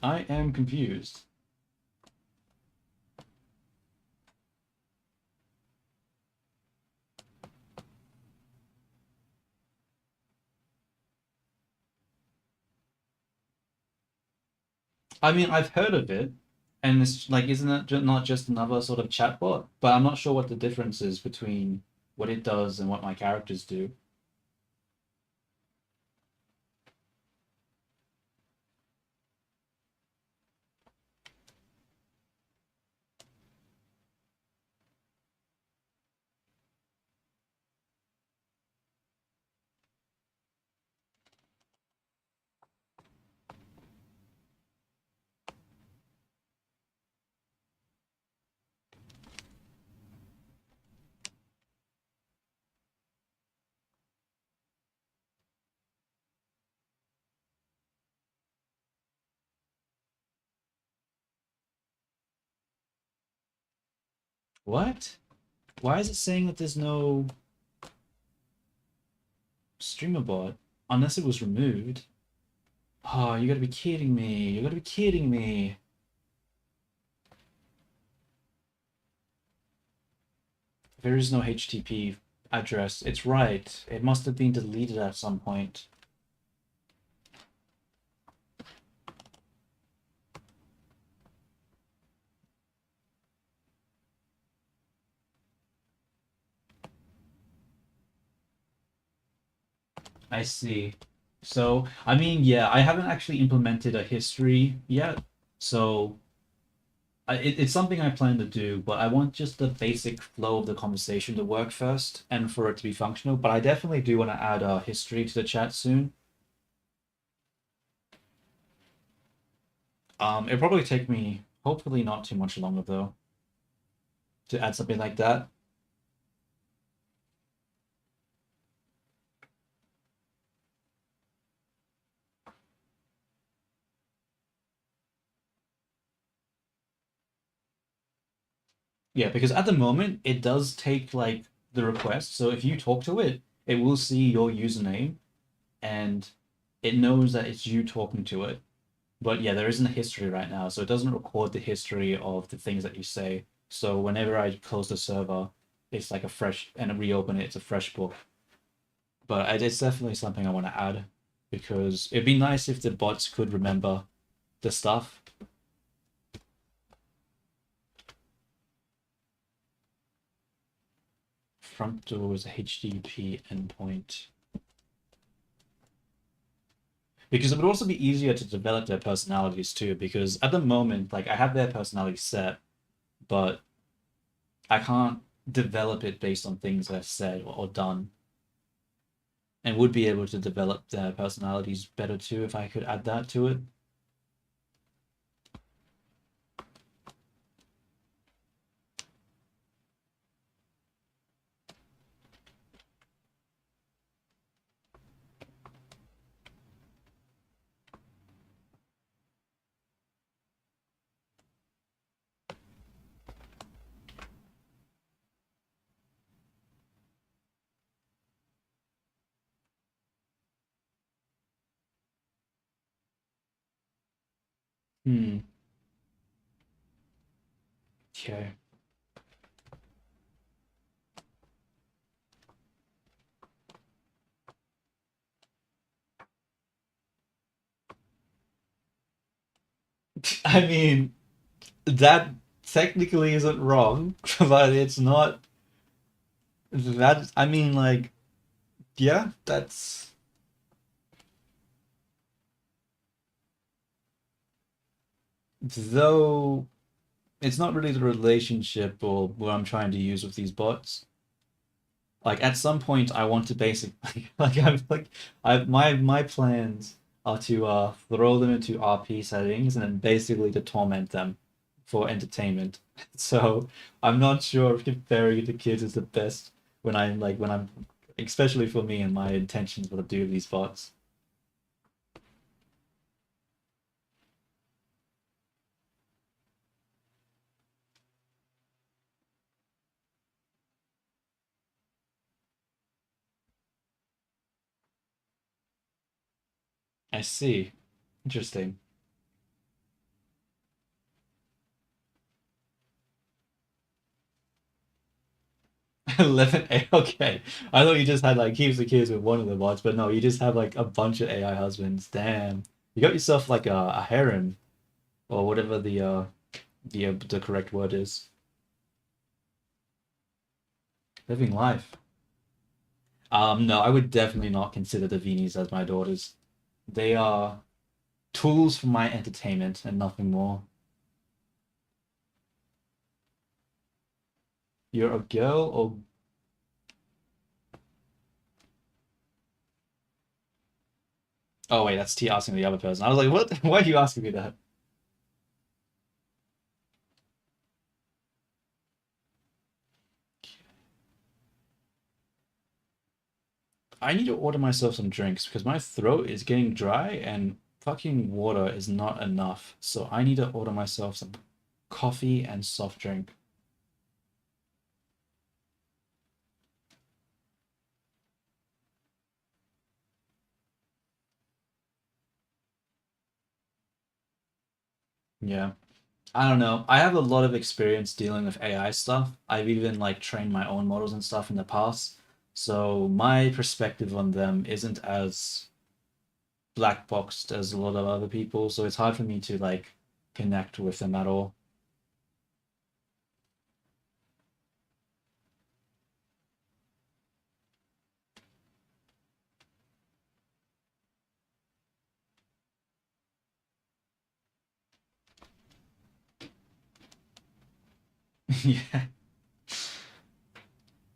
I am confused. I mean, I've heard of it, and it's like, isn't it not just another sort of chatbot? But I'm not sure what the difference is between what it does and what my characters do. What? Why is it saying that there's no streamer bot unless it was removed? Oh, you gotta be kidding me. You gotta be kidding me. There is no HTTP address. It's right. It must have been deleted at some point. I see. So, I mean, yeah, I haven't actually implemented a history yet. So, it's something I plan to do, but I want just the basic flow of the conversation to work first and for it to be functional. But I definitely do want to add a history to the chat soon. It'll probably take me, hopefully not too much longer though, to add something like that. Yeah, because at the moment it does take like the request. So if you talk to it, it will see your username and it knows that it's you talking to it. But yeah, there isn't a history right now, so it doesn't record the history of the things that you say. So whenever I close the server, it's like a fresh, and I reopen it, it's a fresh book. But it's definitely something I want to add because it'd be nice if the bots could remember the stuff. Front door is a HTTP endpoint. Because it would also be easier to develop their personalities too, because at the moment, like I have their personality set, but I can't develop it based on things I've said or done. And would be able to develop their personalities better too if I could add that to it. Hmm. Okay. I mean, that technically isn't wrong, but it's not that. I mean, like, yeah, that's though it's not really the relationship or what I'm trying to use with these bots. Like at some point, I want to basically I my plans are to throw them into RP settings and then basically to torment them for entertainment. So I'm not sure if comparing it to kids is the best when I'm especially for me and my intentions with do these bots. I see. Interesting. 11 A. Okay. I thought you just had like heaps of kids with one of the bots, but no, you just have like a bunch of AI husbands. Damn. You got yourself like a harem or whatever the correct word is. Living life. No, I would definitely not consider the Vinis as my daughters. They are tools for my entertainment and nothing more. You're a girl or oh wait, that's T asking the other person. I was like, what? Why are you asking me that? I need to order myself some drinks because my throat is getting dry and fucking water is not enough. So I need to order myself some coffee and soft drink. Yeah. I don't know. I have a lot of experience dealing with AI stuff. I've even like trained my own models and stuff in the past. So my perspective on them isn't as black boxed as a lot of other people. So it's hard for me to like connect with them at all. Yeah.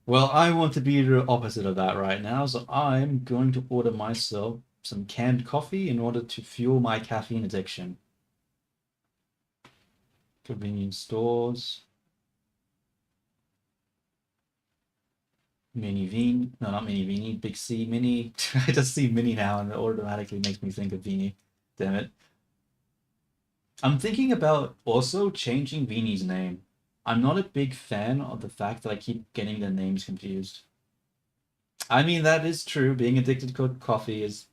Well, I want to be the opposite of that right now, so I'm going to order myself some canned coffee in order to fuel my caffeine addiction. Convenience stores, mini Vini, no, not mini Vini, big C mini. I just see mini now and it automatically makes me think of Vini. Damn it. I'm thinking about also changing Vini's name. I'm not a big fan of the fact that I keep getting the names confused. I mean, that is true. Being addicted to coffee is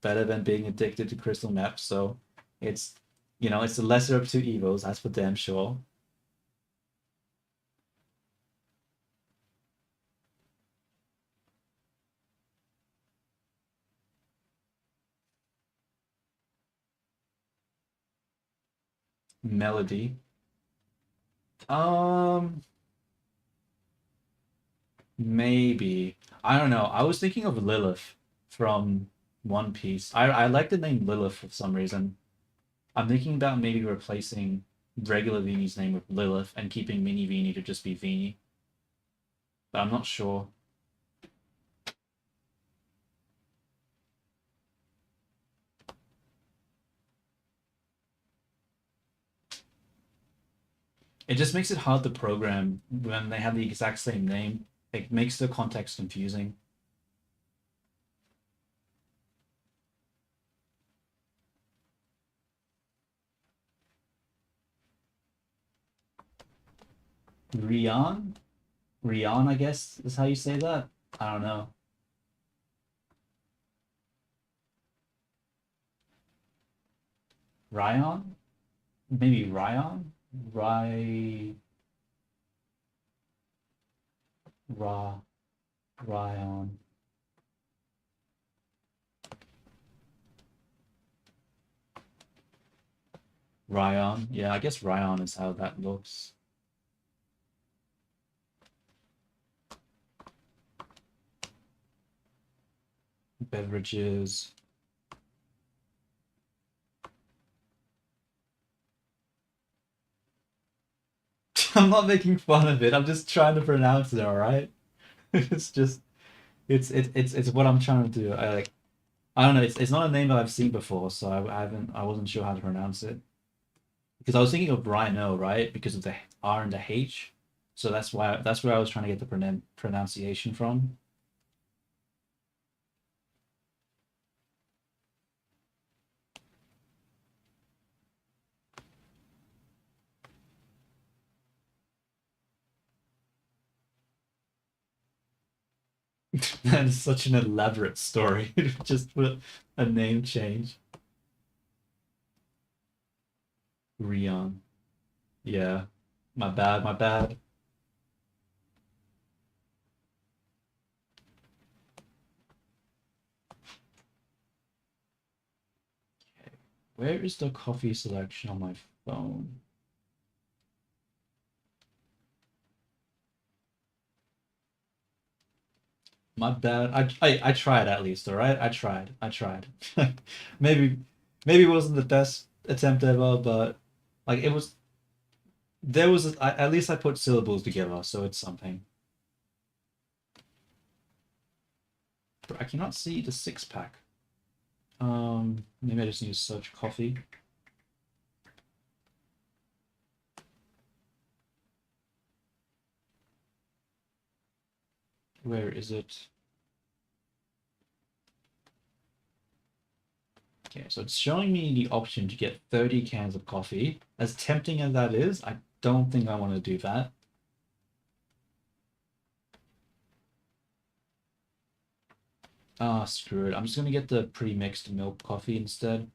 better than being addicted to crystal meth. So it's, it's the lesser of two evils. That's for damn sure. Melody. Um, maybe. I don't know. I was thinking of Lilith from One Piece. I like the name Lilith for some reason. I'm thinking about maybe replacing regular Vini's name with Lilith and keeping Mini Vini to just be Vini, but I'm not sure. It just makes it hard to program when they have the exact same name. It makes the context confusing. Rian? Rian, I guess is how you say that. I don't know. Ryan? maybe Ryan? Ry... Ra... Ryan. Ryan. Yeah, I guess Ryan is how that looks. Beverages. I'm not making fun of it. I'm just trying to pronounce it, all right? It's just it's what I'm trying to do. I don't know. It's not a name that I've seen before, so I wasn't sure how to pronounce it. Because I was thinking of Rhino, right? Because of the R and the H. So that's where I was trying to get the pronunciation from. That is such an elaborate story. Just for a name change. Rion. Yeah. My bad, my bad. Okay. Where is the coffee selection on my phone? My bad. I tried at least, all right? I tried. I tried. Maybe maybe it wasn't the best attempt ever, but like it was there was at least I put syllables together, so it's something. But I cannot see the six pack. Maybe I just need to search coffee. Where is it? Okay, so it's showing me the option to get 30 cans of coffee. As tempting as that is, I don't think I want to do that. Ah, screw it. I'm just gonna get the pre-mixed milk coffee instead.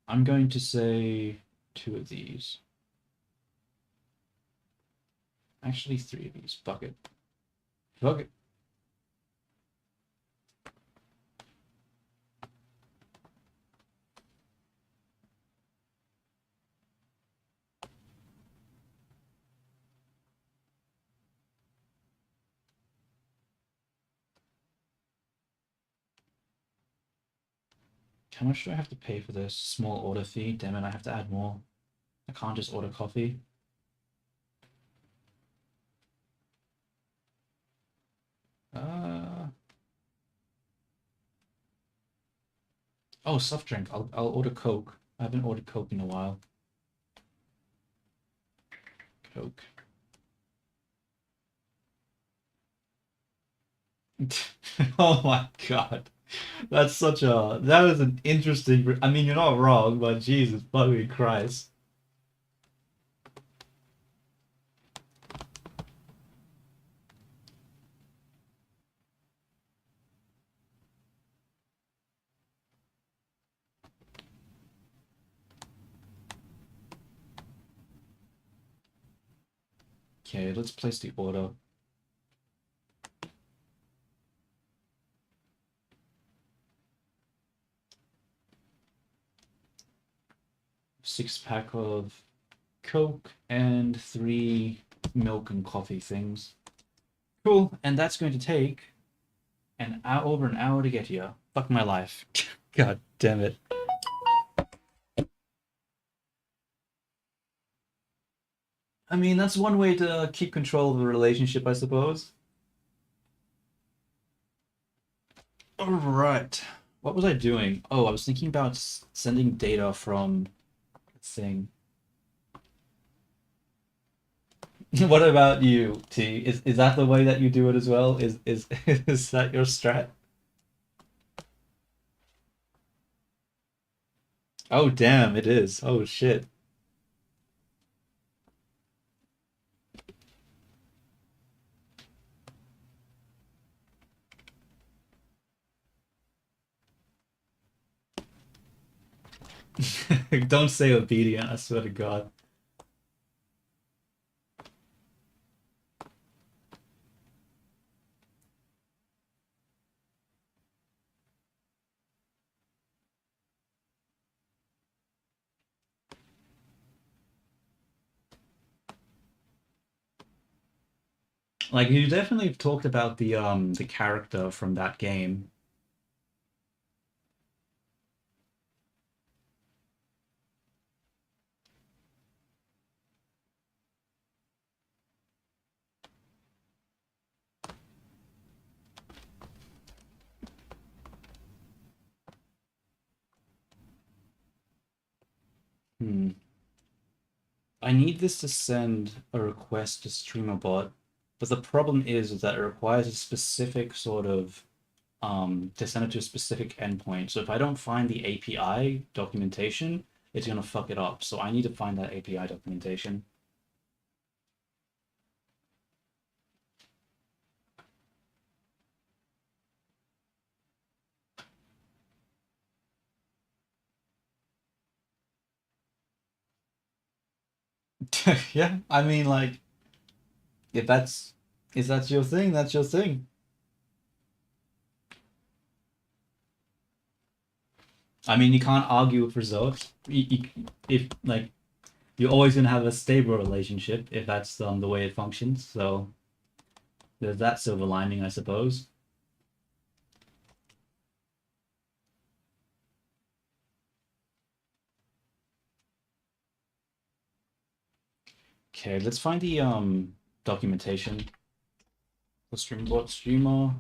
I'm going to say two of these. Actually, three of these. Fuck it. Fuck it. How much do I have to pay for this small order fee? Damn it, I have to add more. I can't just order coffee. Uh... Oh, soft drink. I'll order Coke. I haven't ordered Coke in a while. Coke. Oh my god. That was an interesting, I mean, you're not wrong, but Jesus fucking Christ. Okay, let's place the order. Six pack of Coke and three milk and coffee things. Cool, and that's going to take over an hour to get here. Fuck my life. God damn it. I mean, that's one way to keep control of the relationship, I suppose. Alright. What was I doing? Oh, I was thinking about sending data from the thing. What about you, T? Is that the way that you do it as well? Is is that your strat? Oh damn, it is. Oh shit. Don't say obedient, I swear to God. Like you definitely talked about the character from that game. Hmm. I need this to send a request to StreamerBot, but the problem is that it requires a specific sort of to send it to a specific endpoint. So if I don't find the API documentation, it's gonna fuck it up. So I need to find that API documentation. Yeah, I mean, like, if that's your thing, that's your thing. I mean, you can't argue with results. If like you're always gonna have a stable relationship if that's the way it functions. So there's that silver lining, I suppose. Okay, let's find the documentation for streamer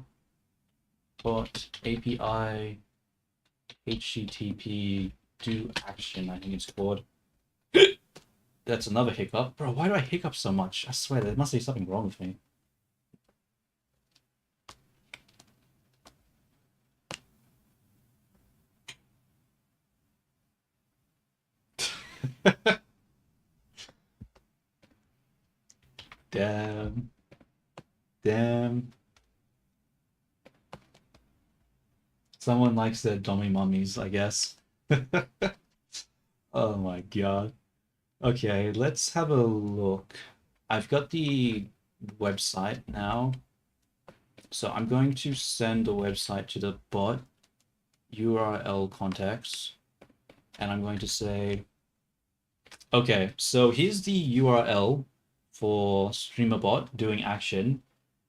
bot API HTTP do action. I think it's called. That's another hiccup, bro. Why do I hiccup so much? I swear there must be something wrong with me. Damn. Damn. Someone likes their dummy mummies, I guess. Oh my god. Okay, let's have a look. I've got the website now. So I'm going to send the website to the bot URL contacts. And I'm going to say, okay, so here's the URL for StreamerBot doing action.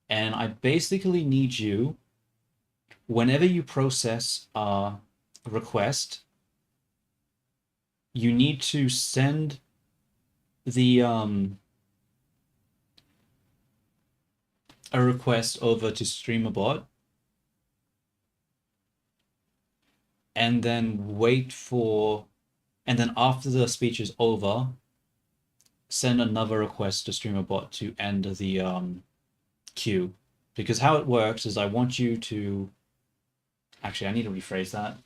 And I basically need you, whenever you process a request, you need to send the a request over to StreamerBot and then wait for, and then after the speech is over, send another request to StreamerBot to end the queue. Because how it works is I want you to, actually I need to rephrase that.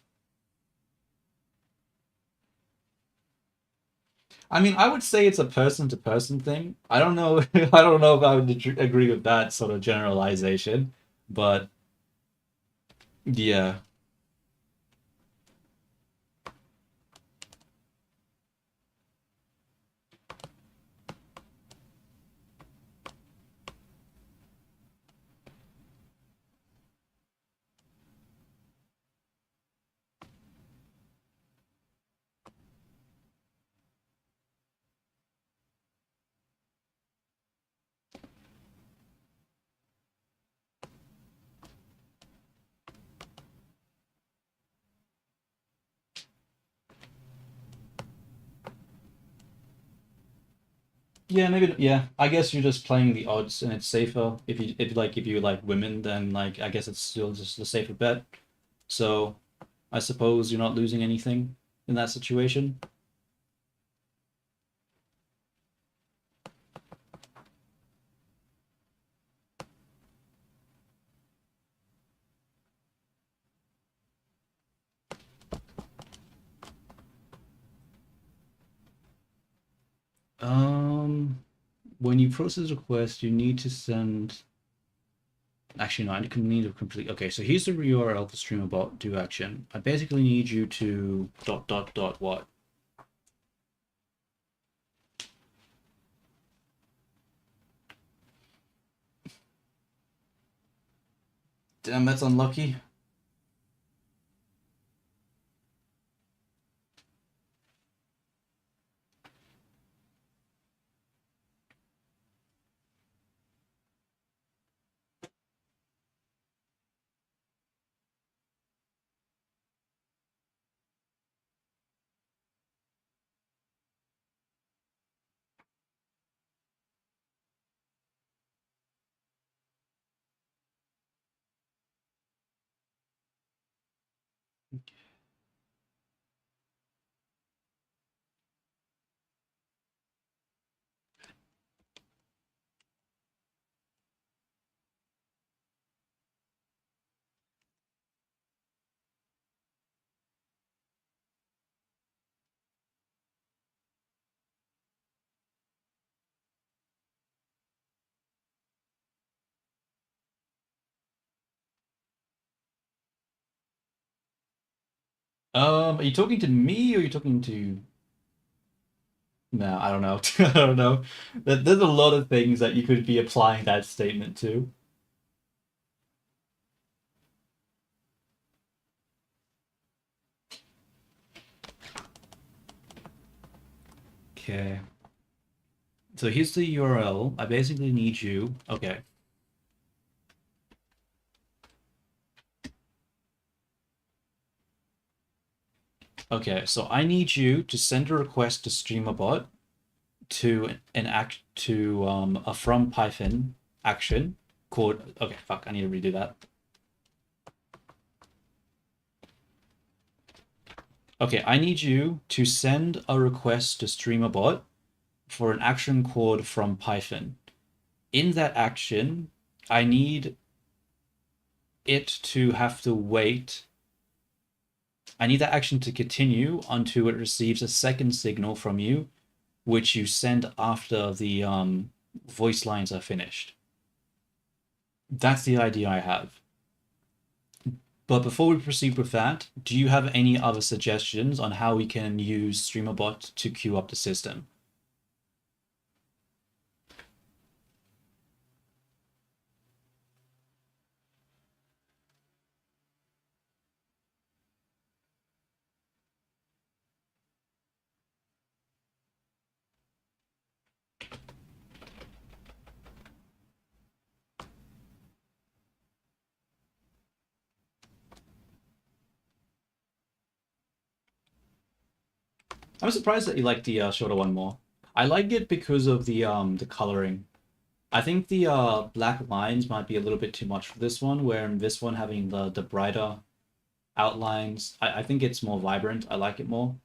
I mean, I would say it's a person-to-person thing. I don't know. I don't know if I would agree with that sort of generalization, but yeah. Yeah, maybe. Yeah, I guess you're just playing the odds, and it's safer if you like women, then like I guess it's still just a safer bet. So I suppose you're not losing anything in that situation. Um, when you process a request, you need to send. Actually, no, I need to complete. Okay, so here's the URL for StreamerBot do action. I basically need you to dot what? Damn, that's unlucky. Are you talking to me or are you talking to? No, I don't know. I don't know. There's a lot of things that you could be applying that statement to. Okay. So here's the URL. I basically need you. Okay. Okay, so I need you to send a request to StreamerBot to a from Python action called. Okay, fuck, I need to redo that. Okay, I need you to send a request to StreamerBot for an action called from Python. In that action, I need it to have to wait. I need that action to continue until it receives a second signal from you, which you send after the voice lines are finished. That's the idea I have. But before we proceed with that, do you have any other suggestions on how we can use StreamerBot to queue up the system? I'm surprised that you like the shorter one more. I like it because of the coloring. I think the black lines might be a little bit too much for this one, where in this one having the brighter outlines, I think it's more vibrant. I like it more.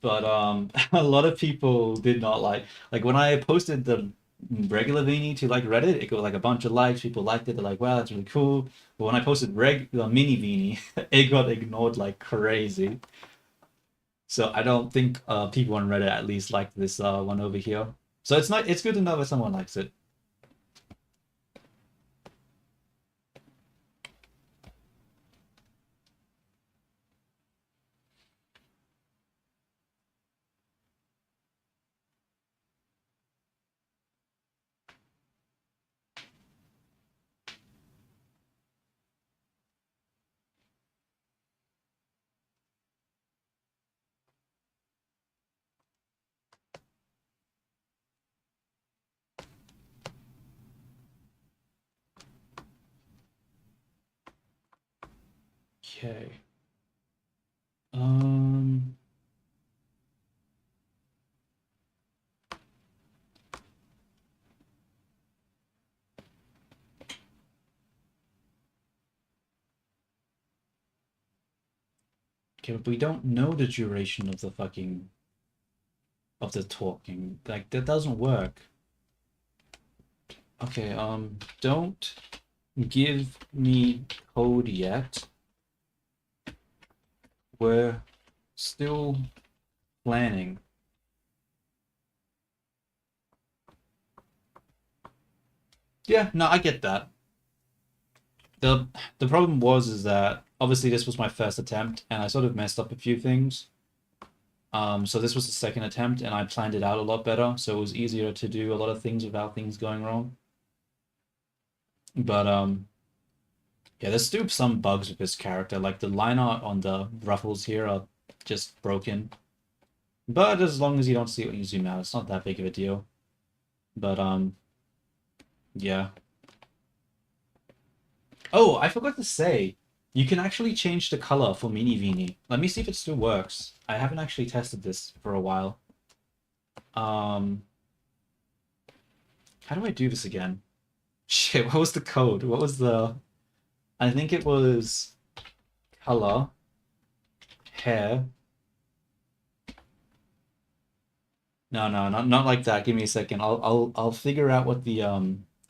But a lot of people did not like when I posted the regular Vini to like Reddit, it got like a bunch of likes. People liked it. They're like, "Wow, that's really cool." But when I posted the mini Vini, it got ignored like crazy. So I don't think people on Reddit at least like this one over here. So it's not. It's good to know that someone likes it. Okay. Um. Okay, but we don't know the duration of the fucking of the talking. Like that doesn't work. Okay. Don't give me code yet. We're still planning. Yeah, no, I get that. The the problem was is that obviously this was my first attempt and I sort of messed up a few things. So this was the second attempt and I planned it out a lot better, so it was easier to do a lot of things without things going wrong. But yeah, there's still some bugs with this character, like the line art on the ruffles here are just broken. But as long as you don't see it when you zoom out, it's not that big of a deal. But yeah. Oh, I forgot to say, you can actually change the color for Mini Vini. Let me see if it still works. I haven't actually tested this for a while. How do I do this again? Shit, what was the code? What was the... I think it was color, hair. No, not like that. Give me a second. I'll figure out what the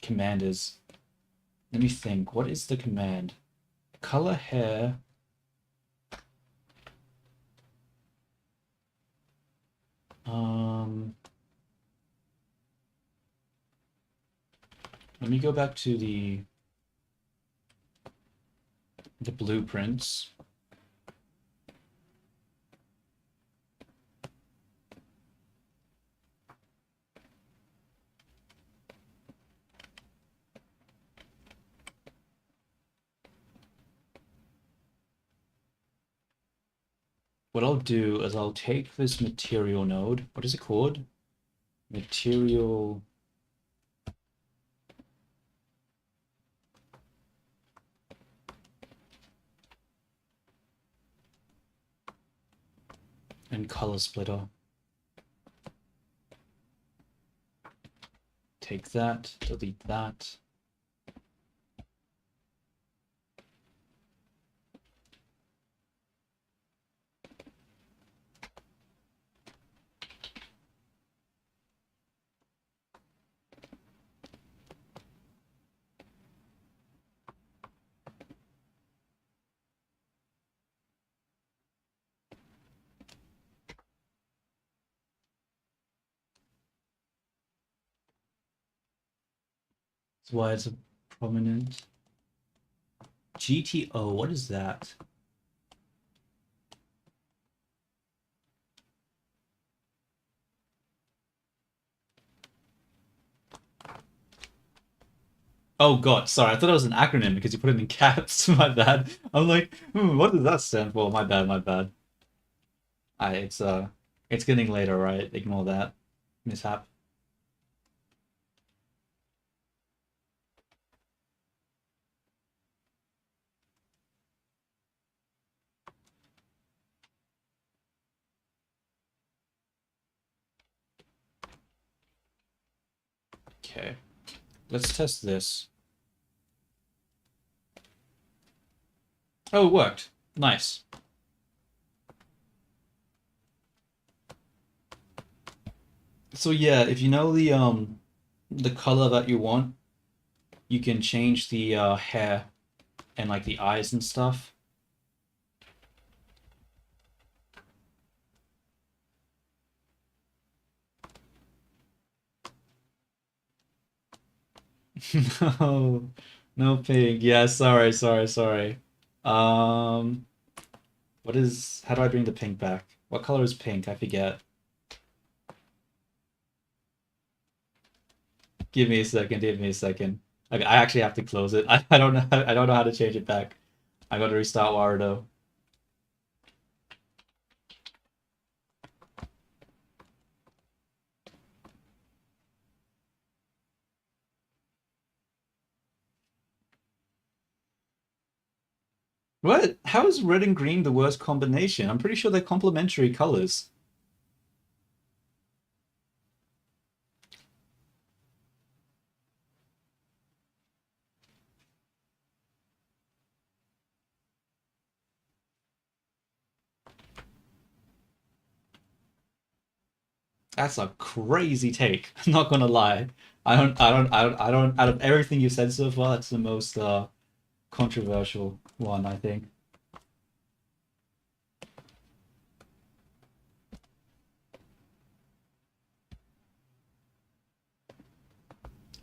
command is. Let me think. What is the command? Color, hair. Let me go back to the blueprints. What I'll do is I'll take this material node. What is it called? Material. And color splitter. Take that, delete that. That's why it's a prominent. GTO, what is that? Oh god, sorry, I thought it was an acronym because you put it in caps. My bad. I'm like, what does that stand for? My bad, my bad. It's getting later, right? Ignore that mishap. Okay, let's test this. Oh, it worked. Nice. So yeah, if you know the color that you want, you can change the hair and like the eyes and stuff. No, no pink. Yeah, sorry. Um, how do I bring the pink back? What color is pink? I forget. Give me a second, give me a second. I actually have to close it. I don't know I don't know how to change it back. I gotta restart Warudo. What? How is red and green the worst combination? I'm pretty sure they're complementary colors. That's a crazy take. I'm not gonna lie. Out of everything you said so far, that's the most controversial one, I think.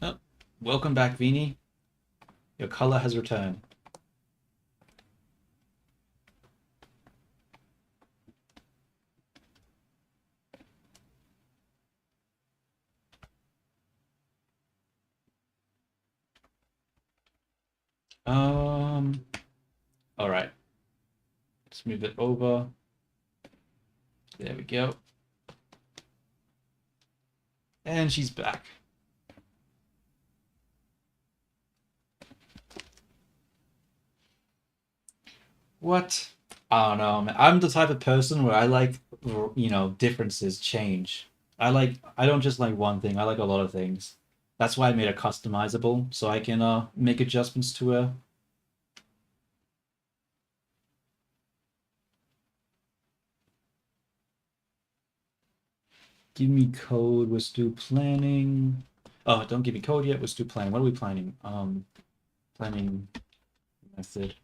Oh, welcome back, viini. Your color has returned. All right. Let's move it over. There we go. And she's back. What? I don't know, man. I'm the type of person where I like, differences change. I don't just like one thing. I like a lot of things. That's why I made it customizable, so I can make adjustments to her. Give me code. We're still planning. Oh, don't give me code yet. We're still planning. What are we planning? Planning method.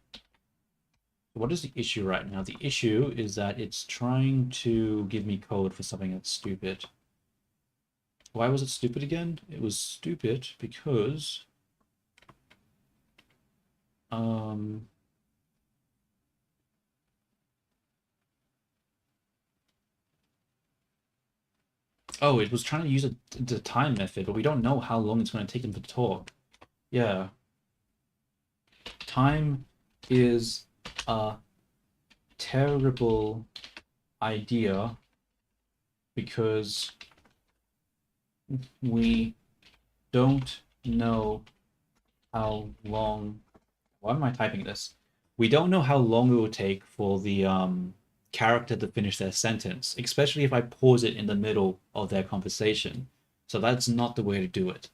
What is the issue right now? The issue is that it's trying to give me code for something that's stupid. Why was it stupid again? It was stupid because oh, it was trying to use the time method, but we don't know how long it's going to take him to talk. Yeah. Time is a terrible idea because we don't know how long. Why am I typing this? We don't know how long it will take for the character to finish their sentence, especially if I pause it in the middle of their conversation. So that's not the way to do it.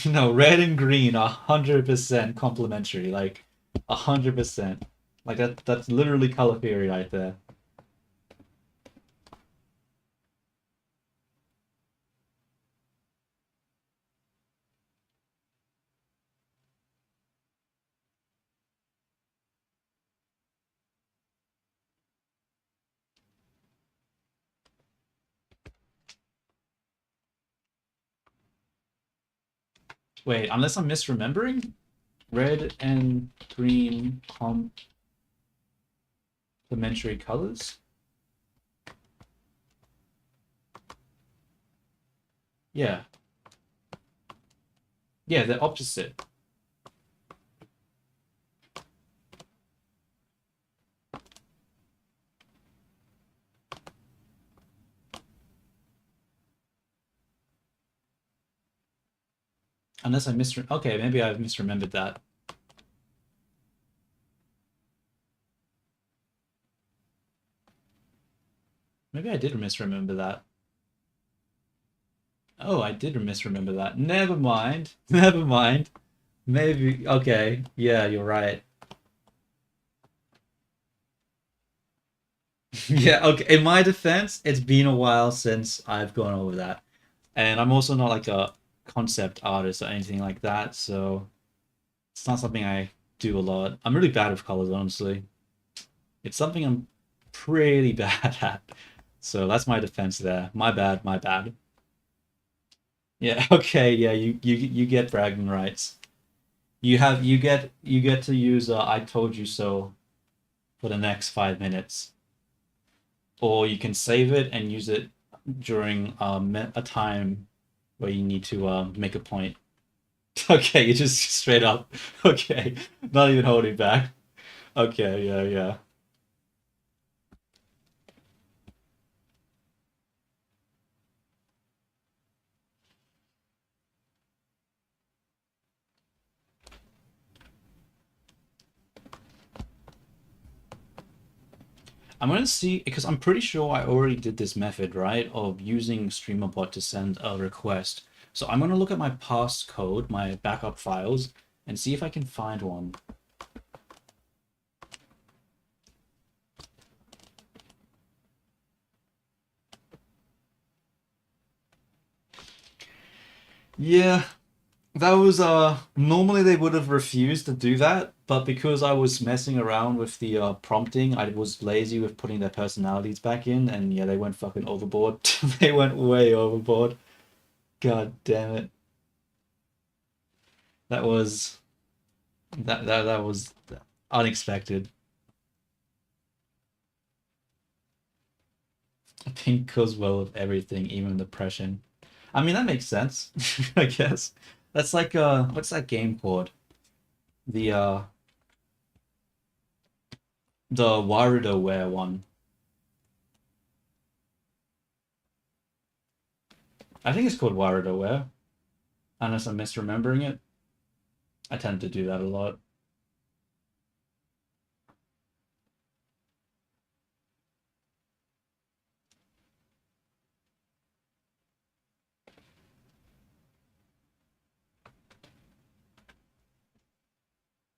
No, red and green, 100% complementary, like 100%. Like that's literally color theory right there. Wait, unless I'm misremembering? Red and green complementary colors? Yeah. Yeah, they're opposite. Unless I okay, maybe I've misremembered that. Maybe I did misremember that. Oh, I did misremember that. Never mind. Never mind. Maybe. Okay. Yeah, you're right. Yeah, okay. In my defense, it's been a while since I've gone over that. And I'm also not like a concept artist or anything like that, so it's not something I do a lot. I'm really bad with colors, honestly. It's something I'm pretty bad at. So that's my defense there. My bad, my bad. Yeah, okay, yeah, you get bragging rights. You get to use I told you so for the next 5 minutes. Or you can save it and use it during a time where you need to make a point. Okay, you just straight up. Okay, not even holding back. Okay, yeah, yeah. I'm gonna see because I'm pretty sure I already did this method, right, of using StreamerBot to send a request. So I'm gonna look at my past code, my backup files, and see if I can find one. Yeah, that was normally they would have refused to do that, but because I was messing around with the prompting, I was lazy with putting their personalities back in, and yeah, they went fucking overboard. They went way overboard. God damn it. That was that was unexpected. Pink goes well with everything, even depression. I mean, that makes sense, I guess. That's like what's that game called? The the WarioWare one. I think it's called WarioWare, unless I'm misremembering it. I tend to do that a lot.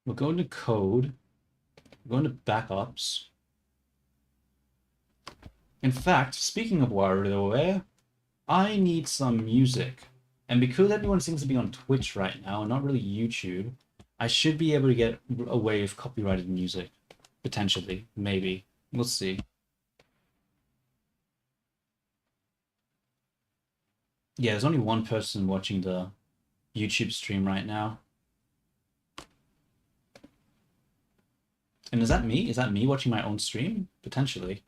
We're going to code. We're going to backups. In fact, speaking of WarioWare, I need some music. And because everyone seems to be on Twitch right now, and not really YouTube, I should be able to get away with copyrighted music. Potentially. Maybe. We'll see. Yeah, there's only one person watching the YouTube stream right now. And is that me? Is that me watching my own stream? Potentially.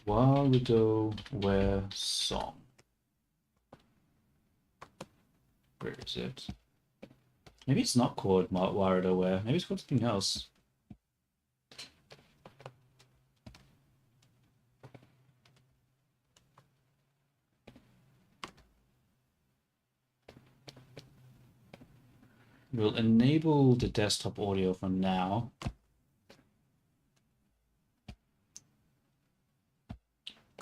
WarioWare song. Where is it? Maybe it's not called WarioWare. Maybe it's called something else. We'll enable the desktop audio for now.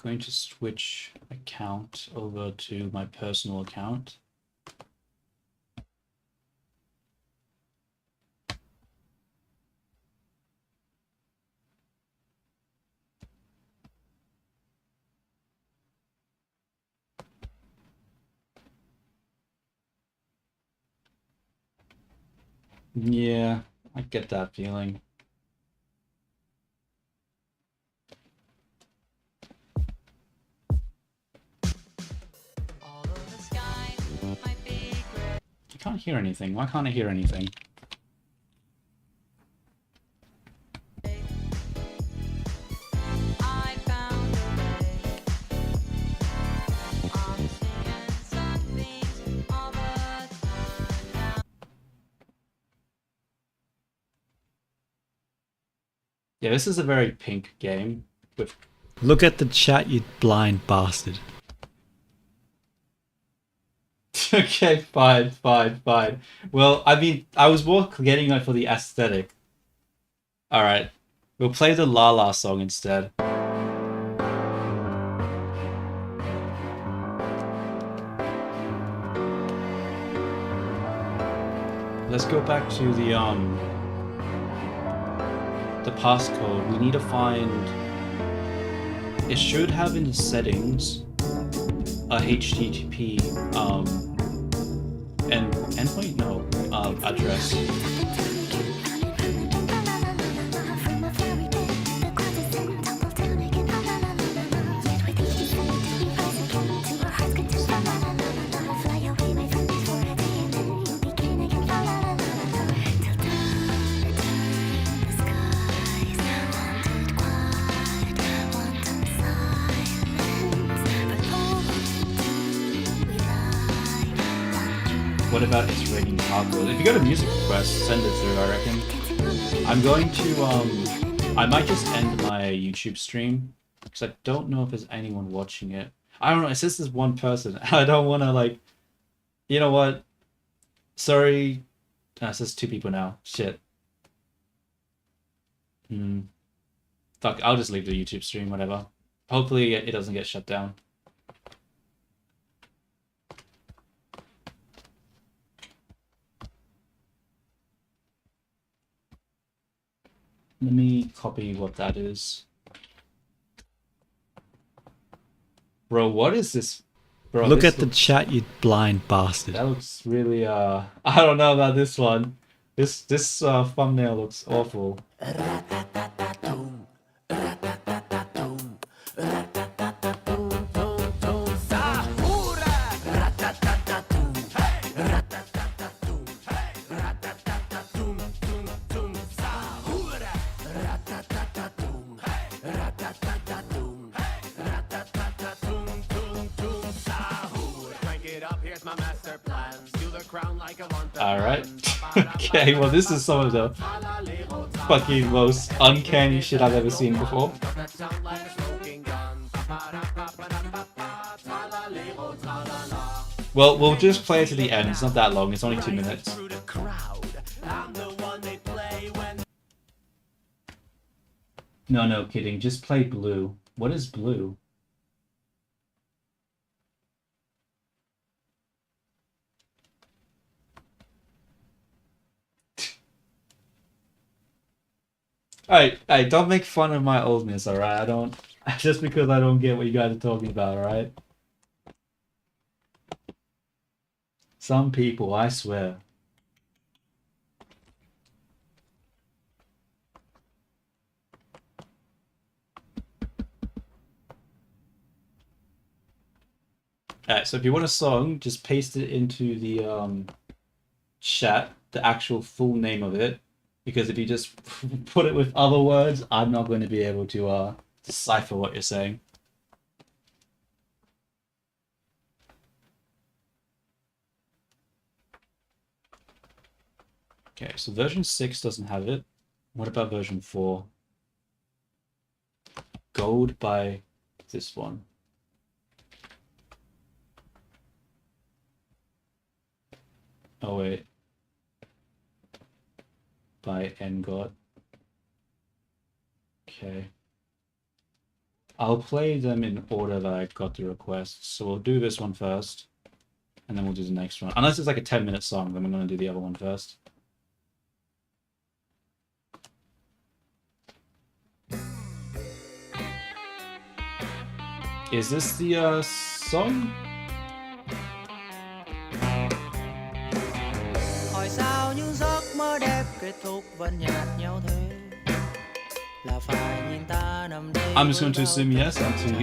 Going to switch account over to my personal account. Yeah, I get that feeling. I can't hear anything. Why can't I hear anything? Yeah, this is a very pink game with... Look at the chat, you blind bastard. Okay, fine. Well, I mean, I was more getting it for the aesthetic. Alright, we'll play the La La song instead. Let's go back to the passcode. We need to find... It should have in the settings a HTTP endpoint? No, address. What about its rating hardware? If you go to music requests, send it through, I reckon. I'm going to, I might just end my YouTube stream, because I don't know if there's anyone watching it. I don't know, it says there's one person. I don't want to, like, you know what? Sorry. It says 2 people now. Shit. Fuck, I'll just leave the YouTube stream, whatever. Hopefully it doesn't get shut down. Let me copy what that is. Bro, what is this? Bro, look at the chat, you blind bastard. That looks really, I don't know about this one. This thumbnail looks awful. Alright. Okay, well this is some of the fucking most uncanny shit I've ever seen before. Well, we'll just play it to the end. It's not that long. It's only 2 minutes. No, kidding. Just play blue. What is blue? Alright, don't make fun of my oldness, alright? I don't... Just because I don't get what you guys are talking about, alright? Some people, I swear. Alright, so if you want a song, just paste it into the chat, the actual full name of it. Because if you just put it with other words, I'm not going to be able to decipher what you're saying. Okay, so version 6 doesn't have it. What about version 4? Gold by this one. Oh wait. By Ngod. Okay. I'll play them in order that I got the requests. So we'll do this one first, and then we'll do the next one. Unless it's like a 10-minute song, then I'm going to do the other one first. Is this the song? Hỏi sao những giấc mơ đẹp kết thúc vẫn nhạt nhẽo thế? Là phải nhìn ta nằm đây. I'm just going to assume yes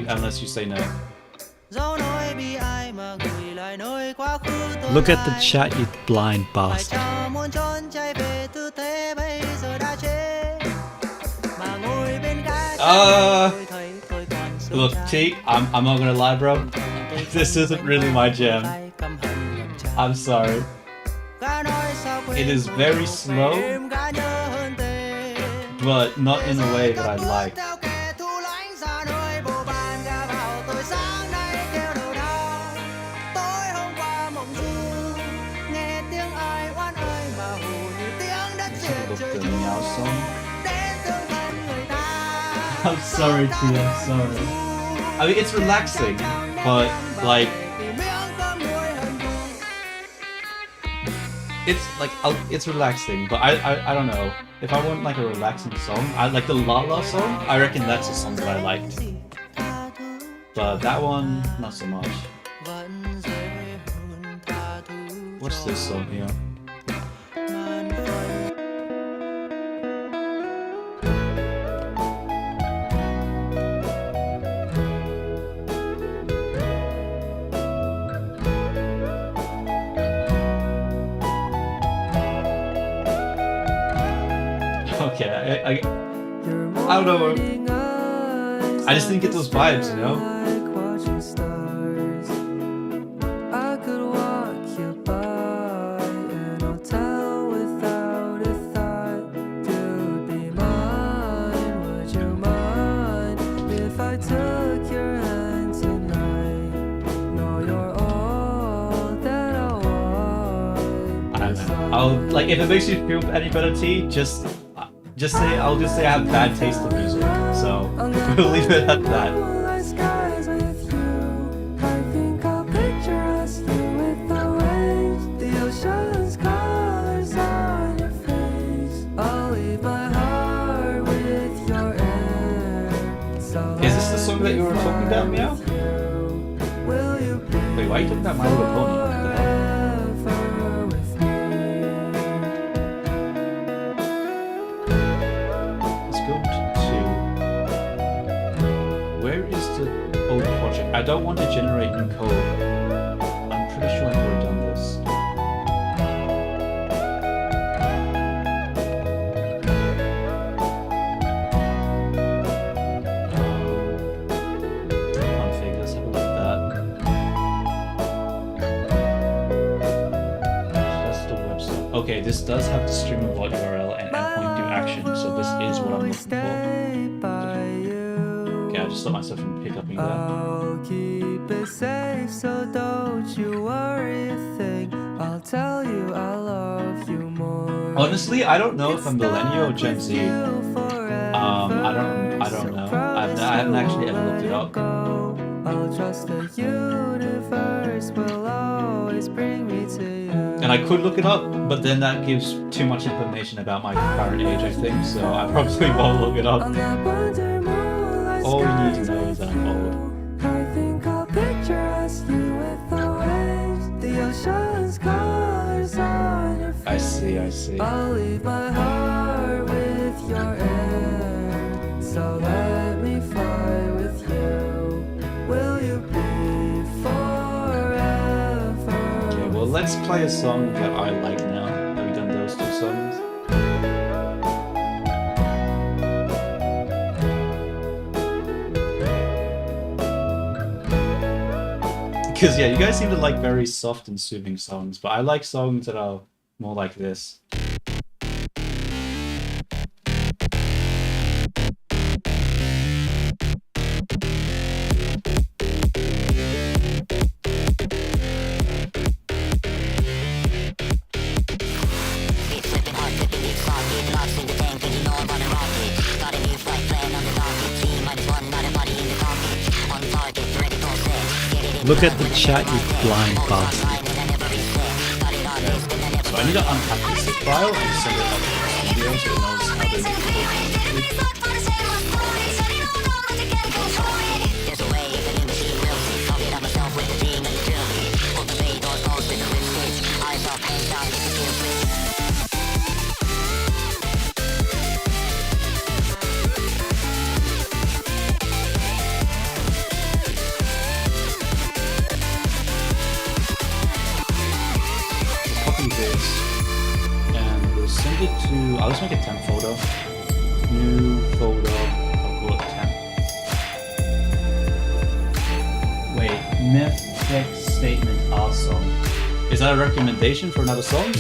unless you say no. Dẫu nỗi bi ai mà gửi lại nơi quá khứ tôi. Look at the chat, you blind Phải bastard. chào muốn trốn chạy về tư thế bây giờ đã chết. Mà ngồi bên gã tôi thấy tôi còn sống Look, trái. T, I'm not gonna lie, bro. This isn't really my jam. I'm sorry. It is very slow, but not in a way that I like. The meow song. I'm sorry, T, I'm sorry. I mean, it's relaxing, but like... It's relaxing, but I don't know. If I want like a relaxing song, I like the La La song. I reckon that's a song that I liked. But that one, not so much. What's this song here? Okay, I don't know. I just didn't get those vibes, you know? I'll like if it makes you feel any better, T, just say I'll just say I have bad taste in music. So we'll leave it at that. Is this the song that you were talking about, Meow? Wait, why are you talking about My Little Pony? What the heck? I don't want to generate new code. I'm pretty sure I've already done this. Config, let's have a look at that. That's the website. Okay, this does have the stream of URL and endpoint do action, so this is what I'm looking for. Okay, I just stop myself from hiccuping there. I'll keep it safe, so don't you worry a thing. I'll tell you I love you more. Honestly, I don't know if I'm millennial or Gen Z. I don't know. I haven't actually ever looked it up. I'll trust the universe will always bring me to you. And I could look it up, but then that gives too much information about my current age, I think, so I probably won't look it up. All you need to know is that I'm old. I think I'll picture us, you with the waves, the ocean's colors on your face. I see. I'll leave my heart with your air, so let me fly with you. Will you be forever? Okay, well, let's play a song that I like now. Have we done those two songs? Because, yeah, you guys seem to like very soft and soothing songs, but I like songs that are more like this. Look at the chat, you blind bastard. So I need to unpack this zip file and send it up to the studio so it knows how to this, and we'll send it to, I'll just make a temp folder. New folder, I'll call it temp. Wait, mythic statement R song. Is that a recommendation for another song, or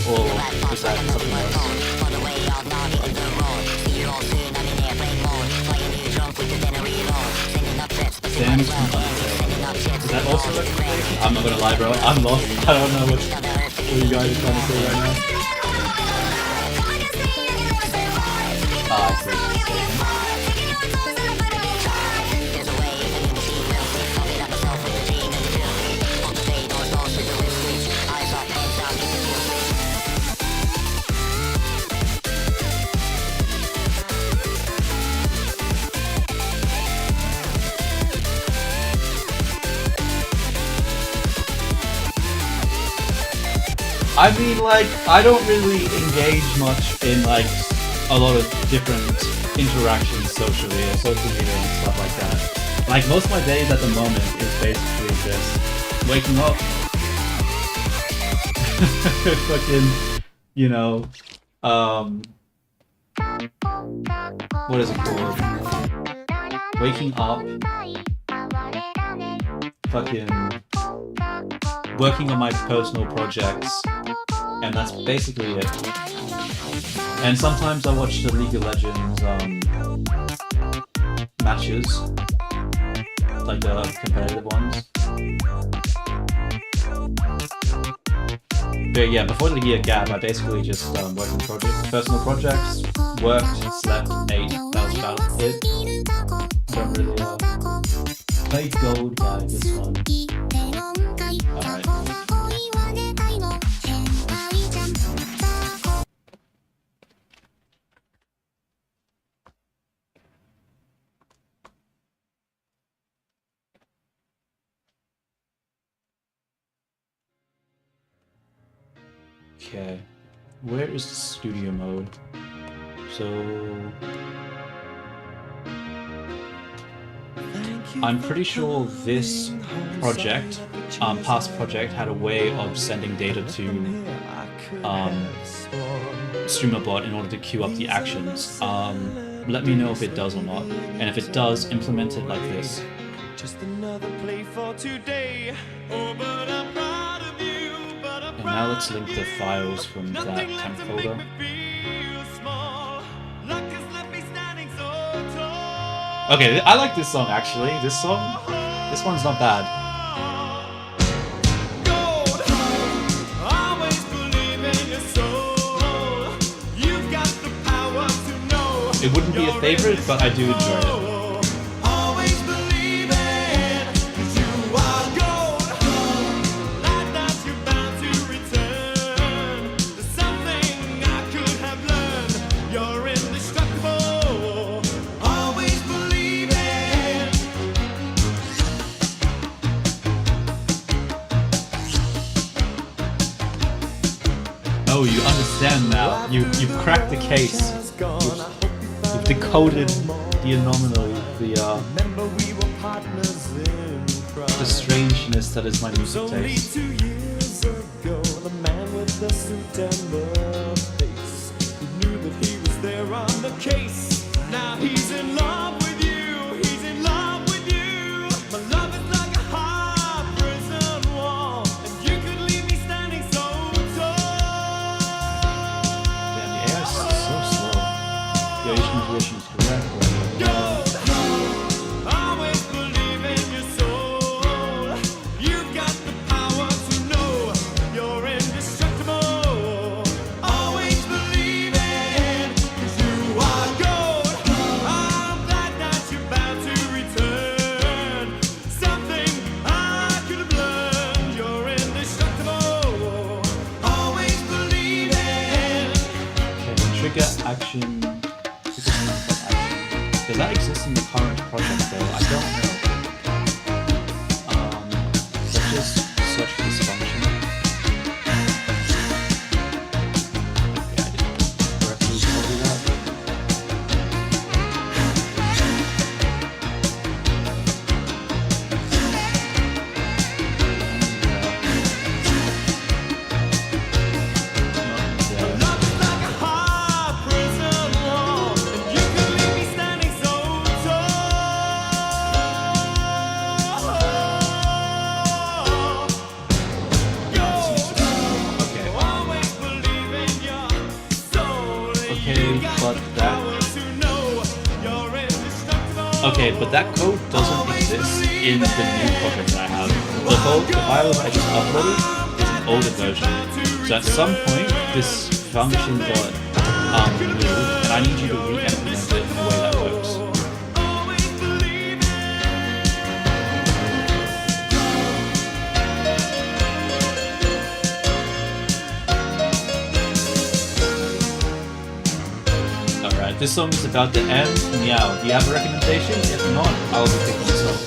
is that something else? Damn, is that also a recommendation? I'm not gonna lie, bro, I'm lost. I don't know what you guys are trying to say right now. I see. I mean, like, I don't really engage much in, like, a lot of different interactions socially or social media and stuff like that. Like, most of my days at the moment is basically just waking up, fucking, you know, what is it called? Waking up, fucking working on my personal projects, and that's basically it. And sometimes I watch the League of Legends matches, like the competitive ones. But yeah, before the year gap, I basically just worked on personal projects, worked, slept, ate. That was about it. I don't really played gold by this one. Alright. Okay, where is the studio mode? So I'm pretty sure this project, past project, had a way of sending data to StreamerBot in order to queue up the actions. Let me know if it does or not, and if it does, implement it like this. Just another play for today. Oh, but I'm proud of you, but I'm And now let's link the files from that temp folder. Okay, I like this song actually. This one's not bad. Gold, always believe in your soul. You've got the power to know. It wouldn't be a favorite, but I do enjoy it. Always believe it, 'cause you are gold. Like that you're bound to return. There's something I could have learned. You're indestructible. Always believe it. Oh, you understand now. You've cracked the case. You've decoded the anomaly, Remember we were partners in crime. the strangeness that is my music Only taste. 2 years ago, the man with the suit and the face, who knew that he was there on the case. Now he's in love with you, he's in love with you. My love is like a hard prison wall, and you could leave me standing so tall. Damn, the air is so slow. Your intuition is correct. Gold, always believe in your soul. You've got the power to know you're indestructible. Always believe it, 'cause you are gold. I'm glad that you're bound to return. Something I could have learned. You're indestructible. Always believe it. Okay, trigger action. Does that exist in the current project though? I don't know. Let's just search for this function. Yeah, I didn't correctly copy that. Love is like a hard prison wall, and you could leave me standing so tall. Okay. Always believe in your soul. Okay, You got but the that- power to know you're indestructible. Okay, but that code doesn't exist in the new project that I have. The file that I just uploaded is an older version. So at some point, this function got removed, and I need you to re-implement it in a way that works. Always believe it. Alright, this song is about to end. Meow. Do you have a recommendation? If not, I'll be picking this up.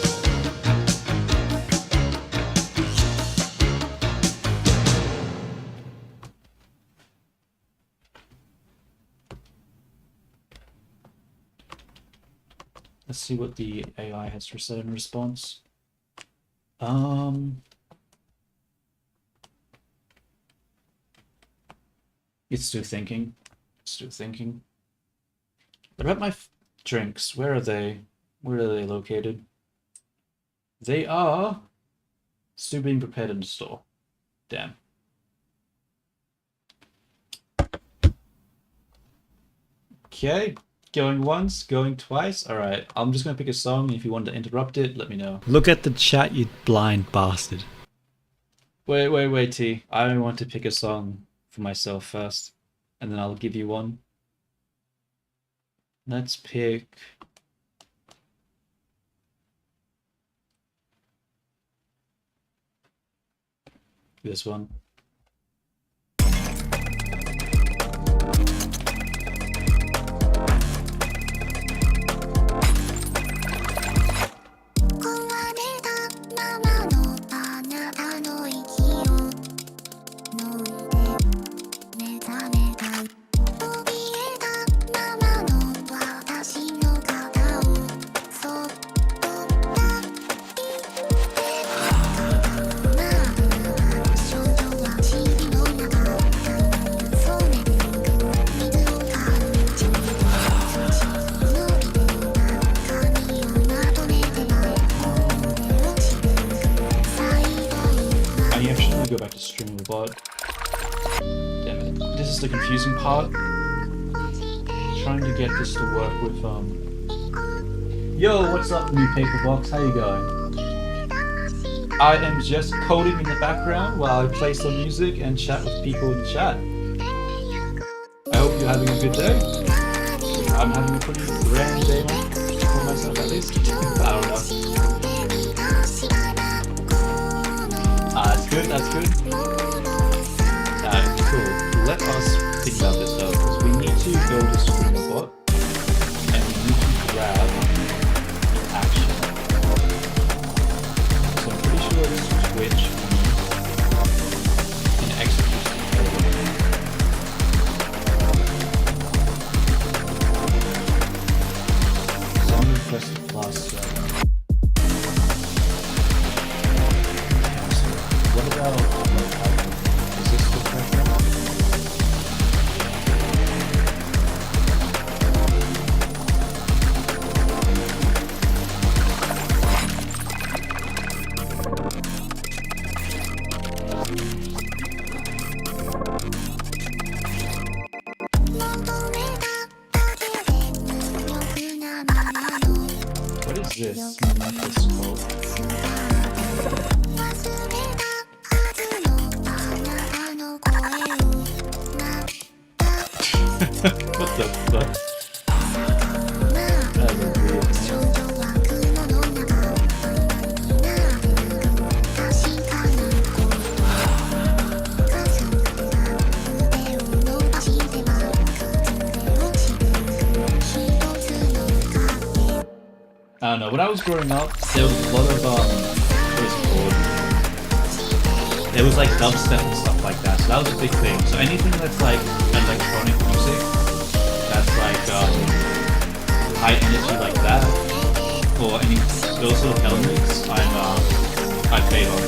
Let's see what the AI has to say in response. It's still thinking. Still thinking. What about my drinks? Where are they? Where are they located? They are still being prepared in the store. Damn. Okay. Going once, going twice. Alright, I'm just gonna pick a song. If you want to interrupt it, let me know. Look at the chat, you blind bastard. Wait, T. I want to pick a song for myself first, and then I'll give you one. Let's pick... this one. Go back to streaming the bot. Damn it. This is the confusing part. Trying to get this to work with Yo, what's up, new paperbox? How you going? I am just coding in the background while I play some music and chat with people in the chat. I hope you're having a good day. I'm having a pretty grand day for myself, at least. I don't know. That's good, that's good. Cool. Let us think about this though, because we need to go to screenshot and we need to grab action. So I'm pretty sure it's Twitch and execution. So I'm going to press the plus. What about is this the correct one? What is this microscope? What the fuck? That was weird. I don't know, when I was growing up, there was a lot of, what is it called? There was like dubstep and stuff like that, so that was a big thing. So anything that's like electronic music, that's like high energy like that, or any those sort of elements, I favor.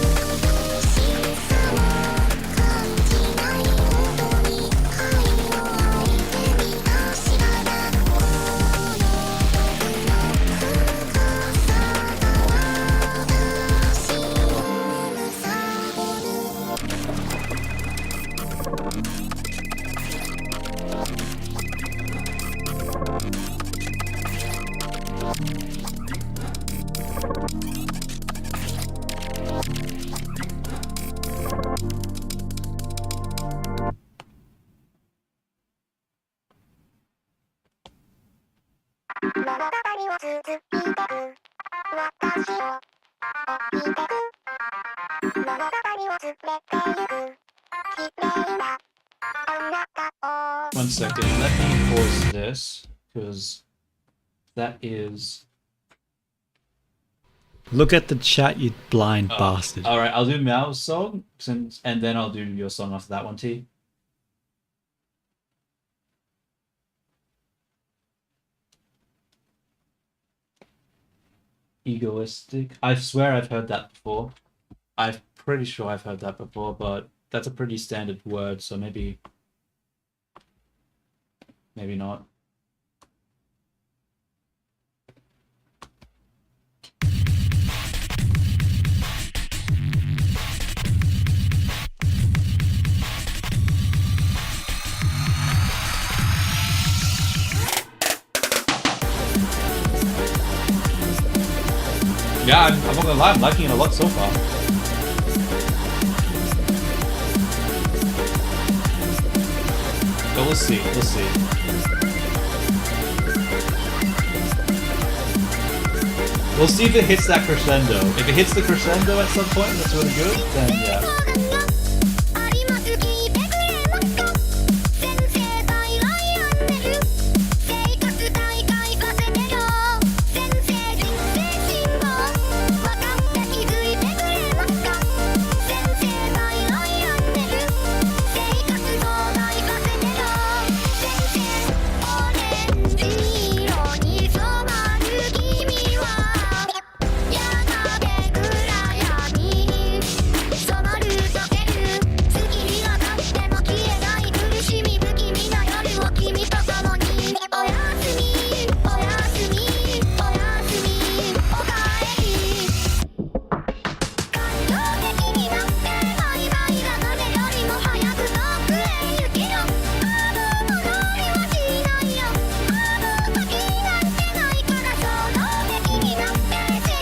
One second, let me pause this, because that is... Look at the chat, you blind bastard. Alright, I'll do Meow's song, and then I'll do your song after that one, T. Egoistic. I swear I've heard that before. I'm pretty sure I've heard that before, but that's a pretty standard word, so maybe not. Yeah, I'm not gonna lie, I'm liking it a lot so far. But we'll see, we'll see. We'll see if it hits that crescendo. If it hits the crescendo at some point, that's really good, then yeah.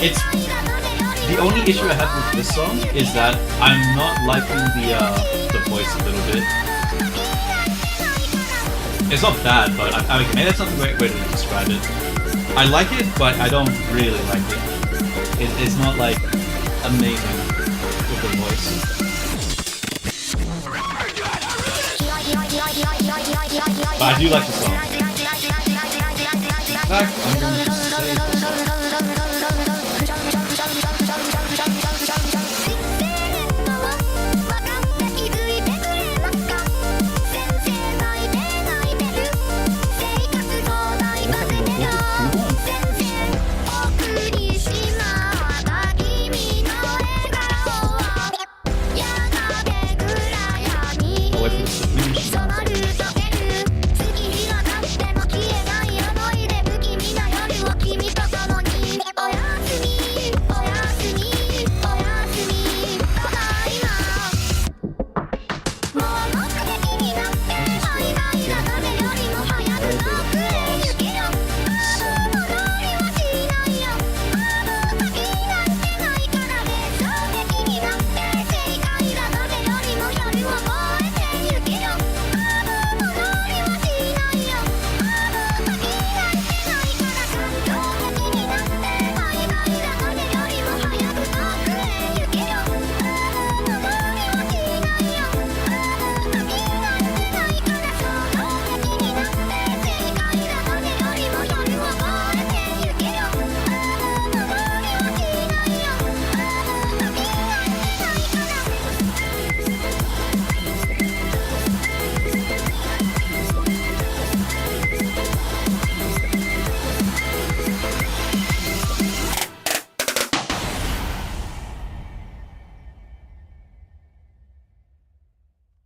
It's the only issue I have with this song is that I'm not liking the voice a little bit. It's not bad, but I mean, maybe that's not the right way to describe it. I like it, but I don't really like it. It's not like amazing with the voice. But I do like the song. In fact, I'm going to save the song.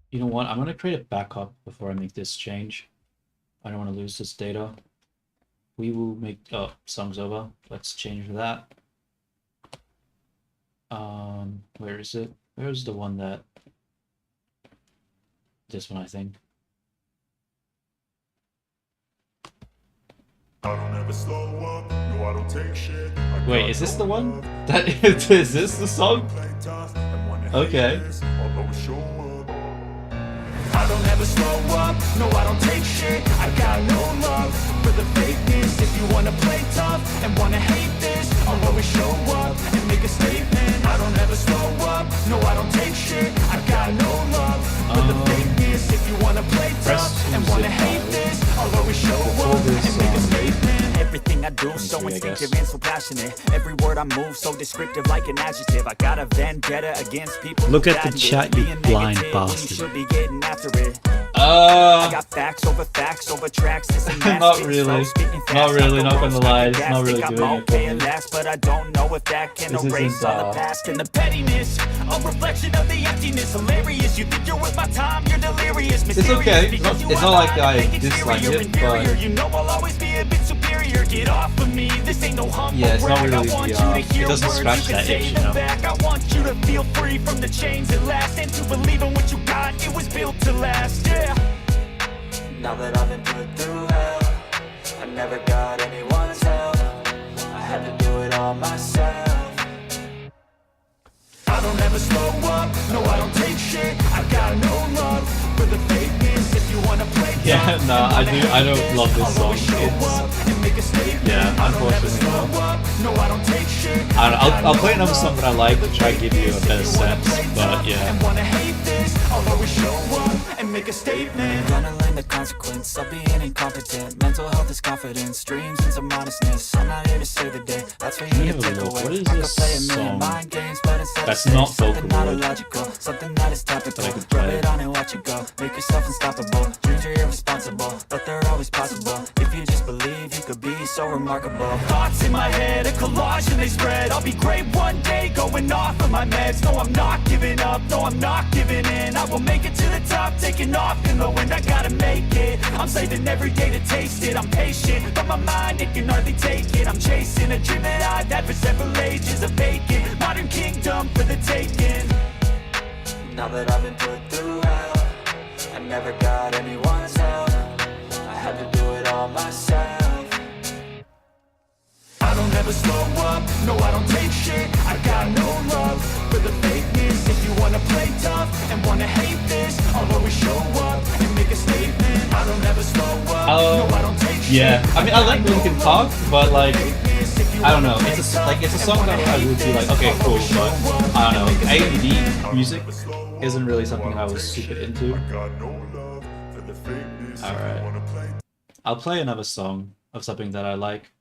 You know what? I'm going to create a backup before I make this change. I don't want to lose this data. We will make... Oh, song's over. Let's change that. Where is it? Where's the one that... This one, I think. Wait, is this the one? Is this the song? Okay. I don't ever slow up, no I don't take shit. I got no love for the fakeness. If you wanna play tough and wanna hate this, I'll always show up and make a statement. I don't ever slow up, no I don't take shit. I got no love for the fakeness. If you wanna play tough and wanna hate this, I'll always show up and make a statement. Everything I do so instinctive and so passionate. Every word I move so descriptive like an adjective. I got a vendetta against people. Look at the chat, you blind bastard. I got facts over tracks. Not really. Not really, not gonna lie. It's not really doing it. Last, but I don't know if that can erase all the past and the pettiness. A reflection of the emptiness. Hilarious. You think you're worth my time, you're delirious. It's okay. It's not like I dislike it, but you know I'll always be a bit superior. Get off of me. This ain't no humble yeah, it's not brag. really I want you to hear it doesn't words scratch you can that say itch, you them know. back. I want you to feel free from the chains that last and to believe in what you got. It was built to last. Yeah. Now that I've been put through hell, I never got anyone's help. I had to do it all myself. I don't ever slow up, no I don't take shit. I got no love for the fakeness. If you wanna play yeah, no, I don't love this song. It's, yeah, unfortunately, no. No, I don't take shit. I'll play another song that I like to try to give you a better sense, but yeah. I'll always show up and make a statement. Gonna learn the consequence of being incompetent. Mental health is confidence, dreams and some honestness. I'm not here to save the day, that's for you to take away. What is I could this play a million song? mind games, but instead That's I say not something not vocal. illogical, something that is topical. That I could Rub play. it on and watch it go. Make yourself unstoppable. Dreams are irresponsible, but they're always possible. If you just believe, you could be so remarkable. Thoughts in my head, a collage and they spread. I'll be great one day, going off of my meds. No, I'm not giving up, no, I'm not giving in. I will make it to the top, taking off in the wind. I gotta make it. I'm saving every day to taste it. I'm patient, but my mind, it can hardly take it. I'm chasing a dream that I've had for several ages. A vacant modern kingdom for the taking. Now that I've been put through hell, I never got anyone's help. I had to do it all myself. I don't ever slow up, no I don't Yeah. I mean, I like Linkin Park, but like, I don't know. It's a song that I would be like, okay, cool, but I don't know. A&D music isn't really something I was super into. All right. I'll play another song of something that I like.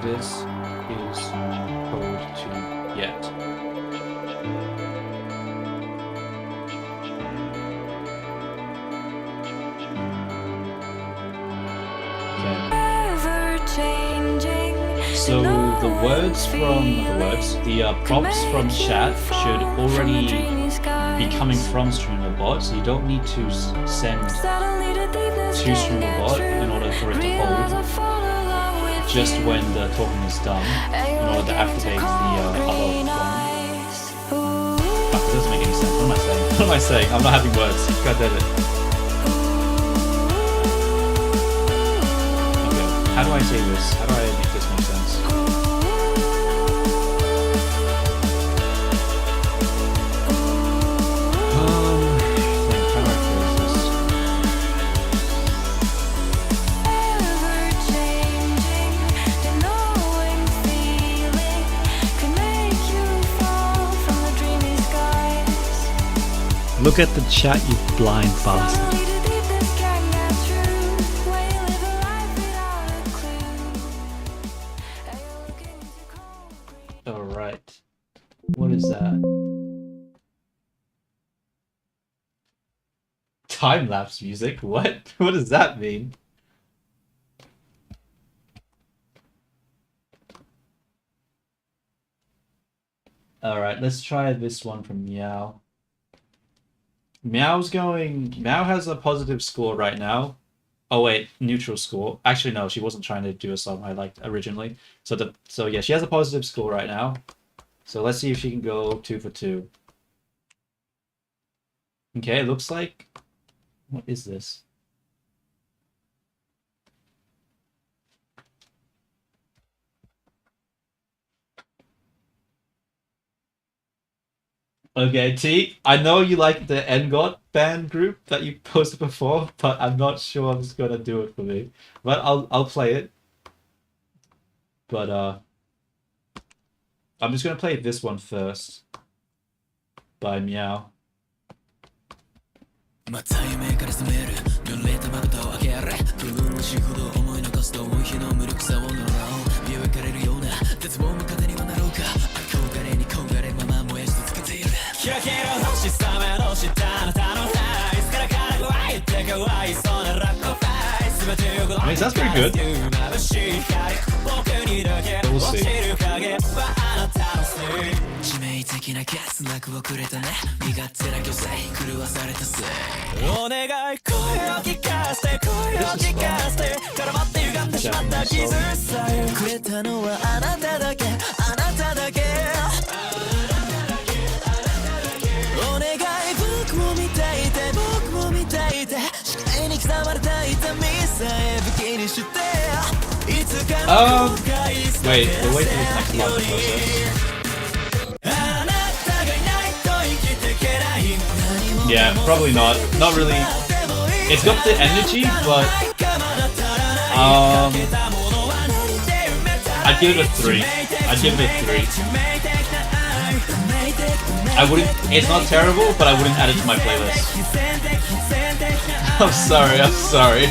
This is code to yet. So the words from the prompts from chat should already be coming from StreamerBot, so you don't need to send to StreamerBot in order for it to hold. Just when the talking is done, in order to activate the other one. Fuck, this doesn't make any sense. What am I saying? What am I saying? I'm not having words. God damn it. Okay, how do I say this? How do I make this make sense? Look at the chat, you blind bastard. Alright. What is that? Time-lapse music? What? What does that mean? Alright, let's try this one from Meow. Meow has a positive score right now. Oh wait, neutral score. Actually no, she wasn't trying to do a song I liked originally. So yeah, she has a positive score right now. So let's see if she can go 2 for 2. Okay, it looks like... What is this? Okay, T, I know you like the NGOT band group that you posted before, but I'm not sure it's gonna do it for me. But I'll play it. But I'm just gonna play this one first. By Meow. また夢から覚める濡れた窓を開けられ苦しいほど思い残す遠い日の無力さを呪う身を浮かれるような絶望も糧にはなろうか憧れに焦がれまま燃やし続けている開ける星さまの下あなたのライスからから怖いってかわいそうなラッコファイス全てを I mean, it sounds pretty good. But we'll see. 致命的なケツなく遅れたね身勝手な虚勢狂わされたせいお願い声を聞かせて声を聞かせて絡まって歪んでしまった傷さえくれたのはあなただけあなただけお願い僕も見たいて僕も見たいて視界に刻まれた痛みさえ武器にしていつかの後悔捨て Wait, we'll wait for this next part to process. Yeah, probably not. Not really. It's got the energy, but I'd give it a 3. I'd give it a 3. I wouldn't. It's not terrible, but I wouldn't add it to my playlist. I'm sorry. I'm sorry.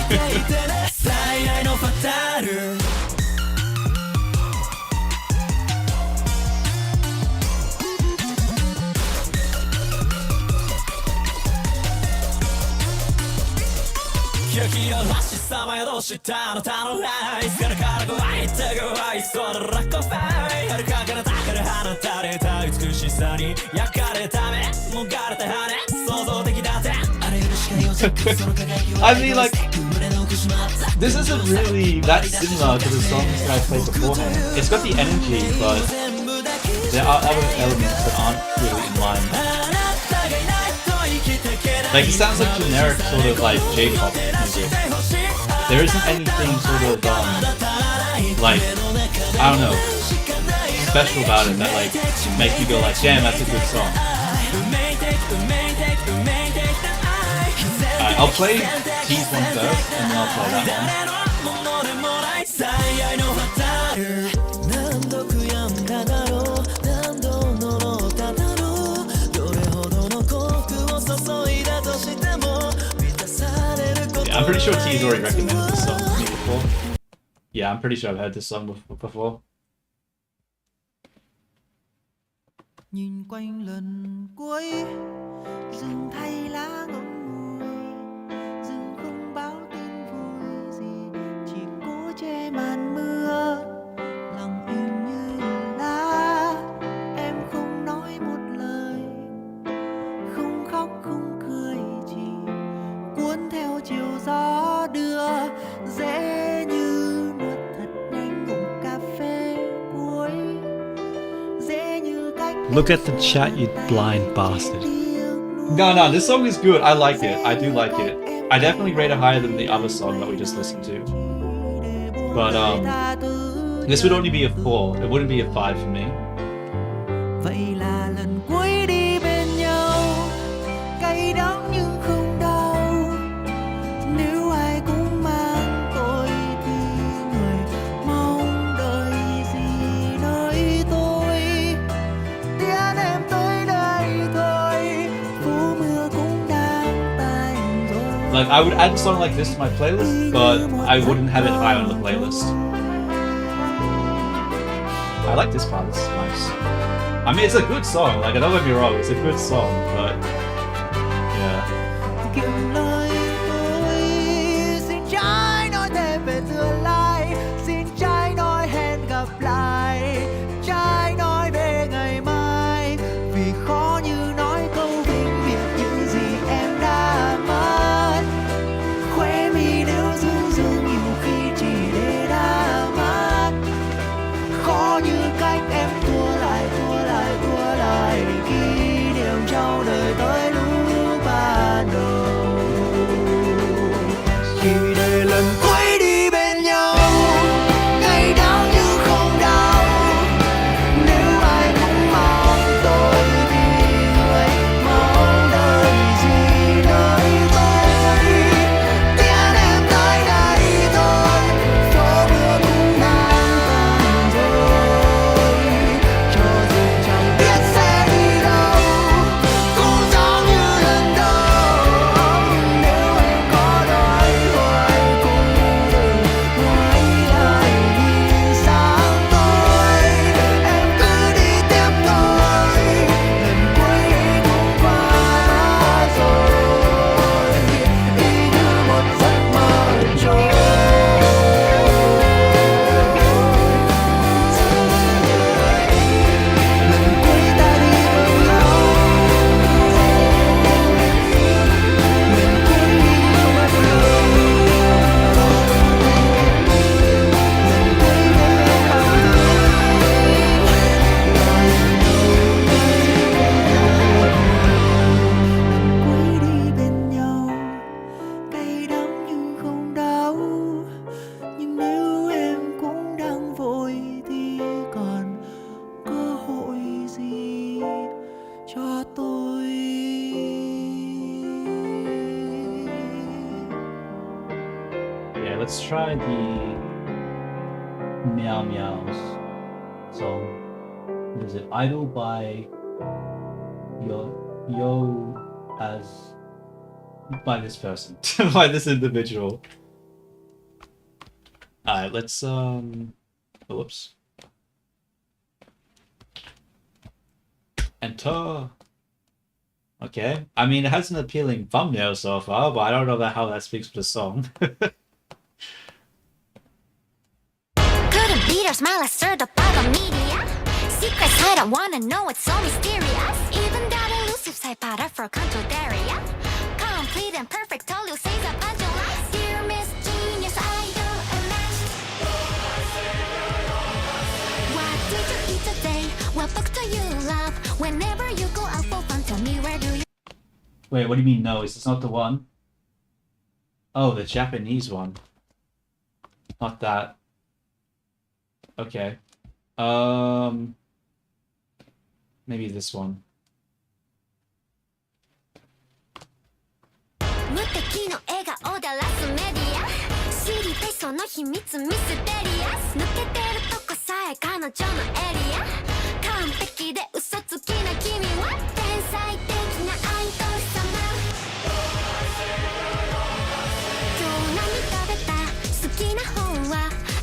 I mean, like, this isn't really that similar to the songs that I played beforehand. It's got the energy, but there are other elements that aren't really in line. Like, it sounds like generic sort of like J-pop music. There isn't anything sort of like, I don't know, special about it that like makes you go like, damn, that's a good song. Alright, I'll play T's one first, and then I'll play that one. Yeah, I'm pretty sure T's already recommended this song to me before. Yeah, I'm pretty sure I've heard this song before. Nhìn quanh lần cuối rừng thay lá ngậm ngùi rừng không báo tin vui gì chỉ cố che màn mưa lòng im như lá em không nói một lời không khóc không cười chỉ cuốn theo chiều gió đưa dễ như nuốt thật nhanh ngụm cà phê cuối dễ như cách. Look at the chat, you blind bastard. No, this song is good. I like it. I do like it. I definitely rate it higher than the other song that we just listened to. But this would only be a 4. It wouldn't be a 5 for me. Vậy là lần cuối đi bên nhau cay đắng nhưng không đau nếu ai cũng mang tôi thì người mong đợi gì nơi tôi tiễn em tới đây thôi phố mưa cũng đang tạnh rồi. Like, I would add a song like this to my playlist, but I wouldn't have it high on the playlist. I like this part. This is nice. I mean, it's a good song. Like, don't get me wrong, it's a good song, but yeah. Kiều lời tôi xin trái nói thêm về tương lai xin trái nói hẹn gặp lại trái nói về ngày mai vì khó như nói câu vĩnh biệt những gì em đã mất khóe mi nếu dương dương nhiều khi chỉ để đá mắt khó như cách em thua lại kỷ niệm trong đời tới lúc bà let's try the Meow Meows song. What is it? Idol by Yo as by this person. By this individual. Alright, let's whoops. Enter. Okay. I mean, it has an appealing thumbnail so far, but I don't know how that speaks for the song. Couldn't beat her smile, I stirred up all the media. Secrets I don't wanna know, it's so mysterious. Even that elusive side powder for control area. Complete and perfect, all you say is a bunch of lies. Dear Miss Genius, idol elect. What did you eat today? What book do you love? Whenever you go out for fun, tell me where do you... Wait, what do you mean no? Is this not the one? Oh, the Japanese one. Not that. Okay. Maybe this one. 無敵の笑顔でラスメディア知りたいその秘密ミステリアス抜けてるとこさえ彼女のエリア完璧で嘘つきな君は天才的なアイドル様今日何食べた好きな本は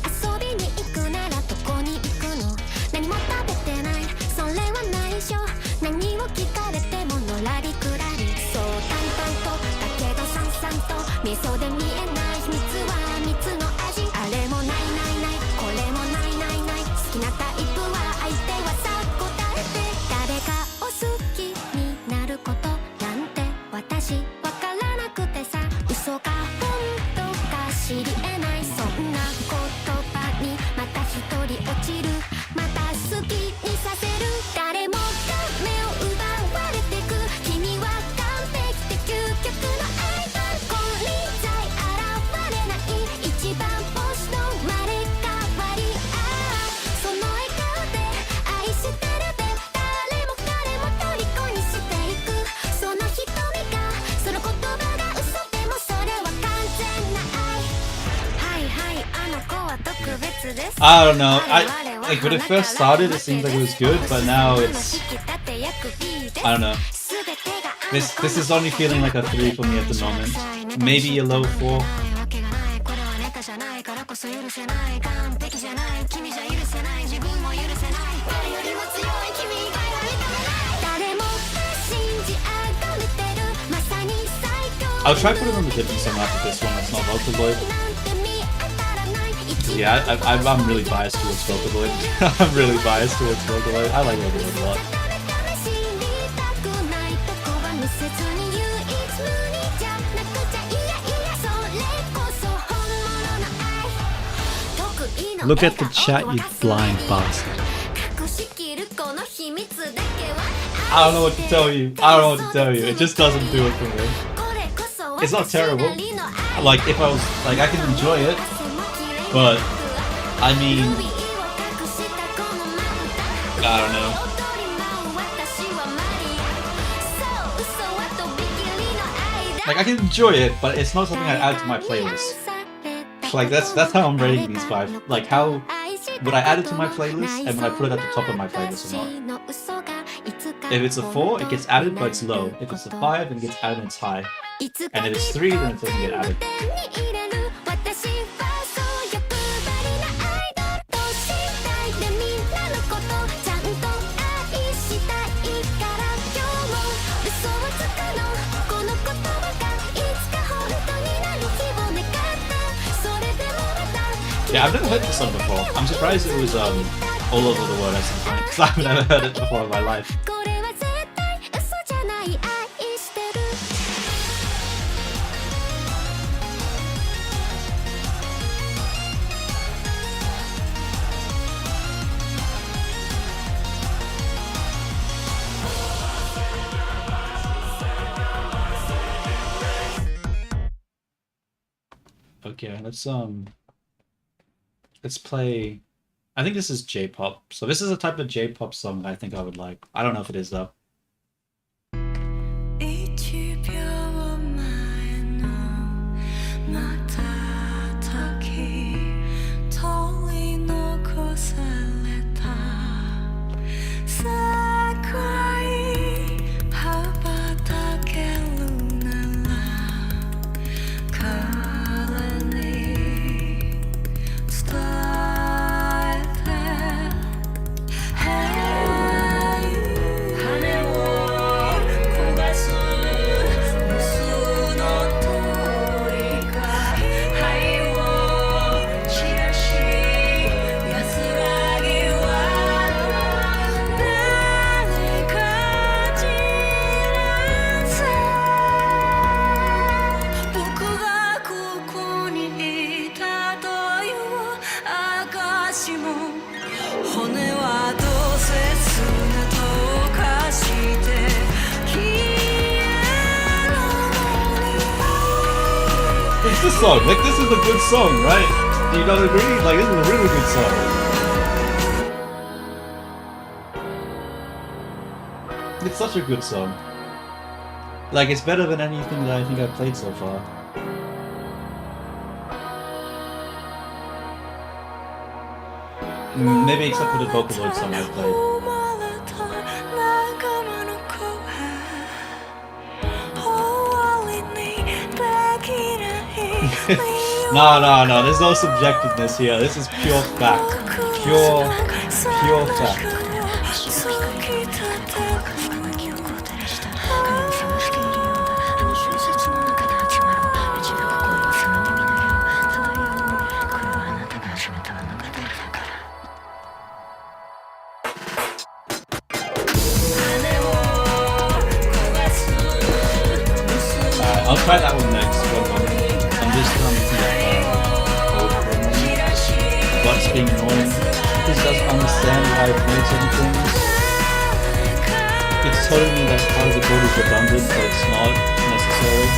遊びに行くならどこに行くの何も食べてないそれは内緒何を聞かれてものらりくらりそう淡々とだけどさんさんと味噌で見えない秘密は蜜の味あれもないないないこれもないないない好きなタイプは相手はさ答えて誰かを好きになることなんて私わからなくてさ嘘か本当か知り得ないそんな言葉にまた一人落ちるまた好きにさせる誰もが目を奪われてく君は完璧で究極のアイドル金輪際現れない一番星の生まれ変わりその笑顔で愛してるで誰も彼も虜にしていくその瞳がその言葉が嘘でもそれは完全な愛はいはいあの子は特別です I don't know. Like when it first started, it seemed like it was good, but now it's I don't know. This is only feeling like a 3 for me at the moment. Maybe a low 4. I'll try putting on the different song after this one that's not Vocaloid. Yeah, I'm really biased towards Vocaloid. I'm really biased towards Vocaloid. I like Vocaloid a lot. Look at the chat, you blind bastard. I don't know what to tell you. I don't know what to tell you. It just doesn't do it for me. It's not terrible. Like, if I was... Like, I can enjoy it. But, I mean... I don't know. Like, I can enjoy it, but it's not something I add to my playlist. Like, that's how I'm rating these 5. Like, how... Would I add it to my playlist, and would I put it at the top of my playlist or not? If it's a 4, it gets added, but it's low. If it's a 5, then it gets added and it's high. And if it's 3, then it doesn't get added. Yeah, I've never heard this song before. I'm surprised it was all over the world at some point, because I've never heard it before in my life. Okay, let's play. I think this is J-pop. So this is a type of J-pop song I think I would like. I don't know if it is though. It's this song. Like, this is a good song, right? Do you not agree? Like, this is a really good song. It's such a good song. Like, it's better than anything that I think I've played so far. Maybe except for the Vocaloid song I've played. No, there's no subjectiveness here. This is pure fact. Pure fact. I'll try that one next. One moment. I'm just what's being annoying. This doesn't understand why I've made certain things. It's telling me that part of the code is redundant, but it's not necessary.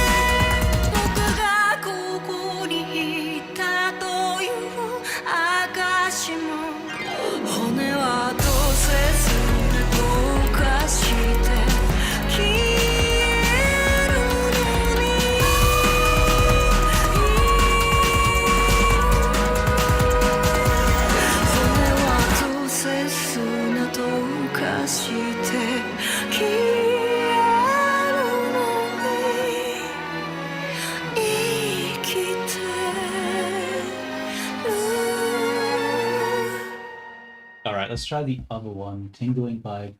Alright, let's try the other one. Tingling by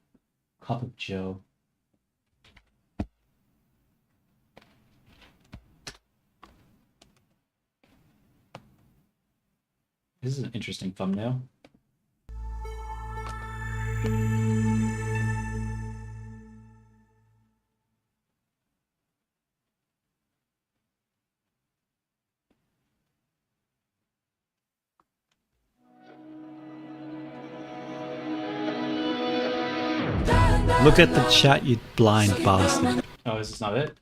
Cup of Joe. This is an interesting thumbnail. Look at the chat, you blind bastard. Oh, is this not it?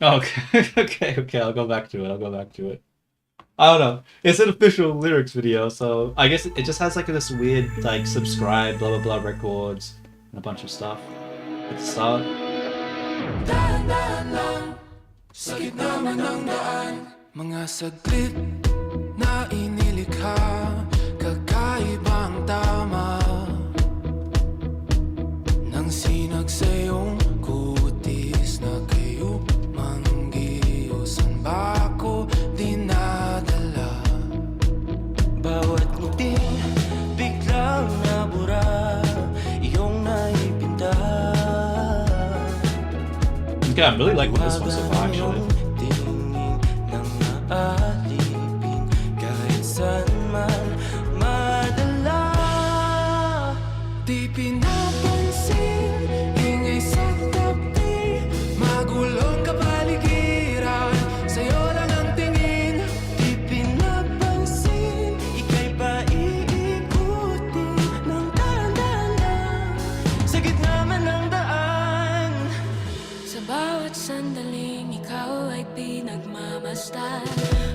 Okay, okay, I'll go back to it. I don't know. It's an official lyrics video, so I guess it just has like this weird like subscribe blah blah blah records and a bunch of stuff at the start. Sakit naman ng daan, mga saglit na inilikha, kakaibang tama nang sinag sa iyong kutis na kayo manggiusan ba ako dinadala? Bawat ngiti biglang nabura, iyong naipinta. Okay, I'm really liking this one so far actually.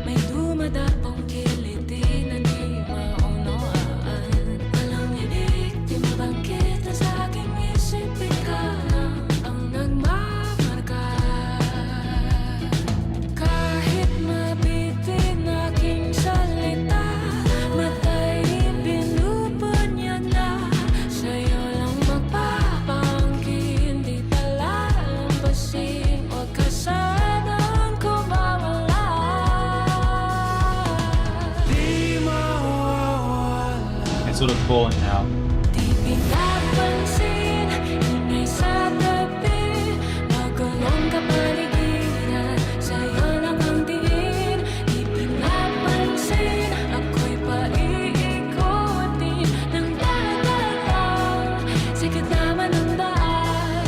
May dumadapong kiliti na di maunawaan. Walang ibig, mabangkit na sa aking isip. Ikaw lang ang nagmamarka. Kahit mabitin aking salita, matay pinupunyag na. Sa'yo lang magpapangkin, di pala lampasin. Huwag ka sanang kumawala. It's sort of falling now. Di pinapansin, ingay sa tabi, magulong kapaligiran, sa'yo lang ang tingin. Di pinapansin, ako'y paiikutin ng dahan-dahan, sikat naman ang daan.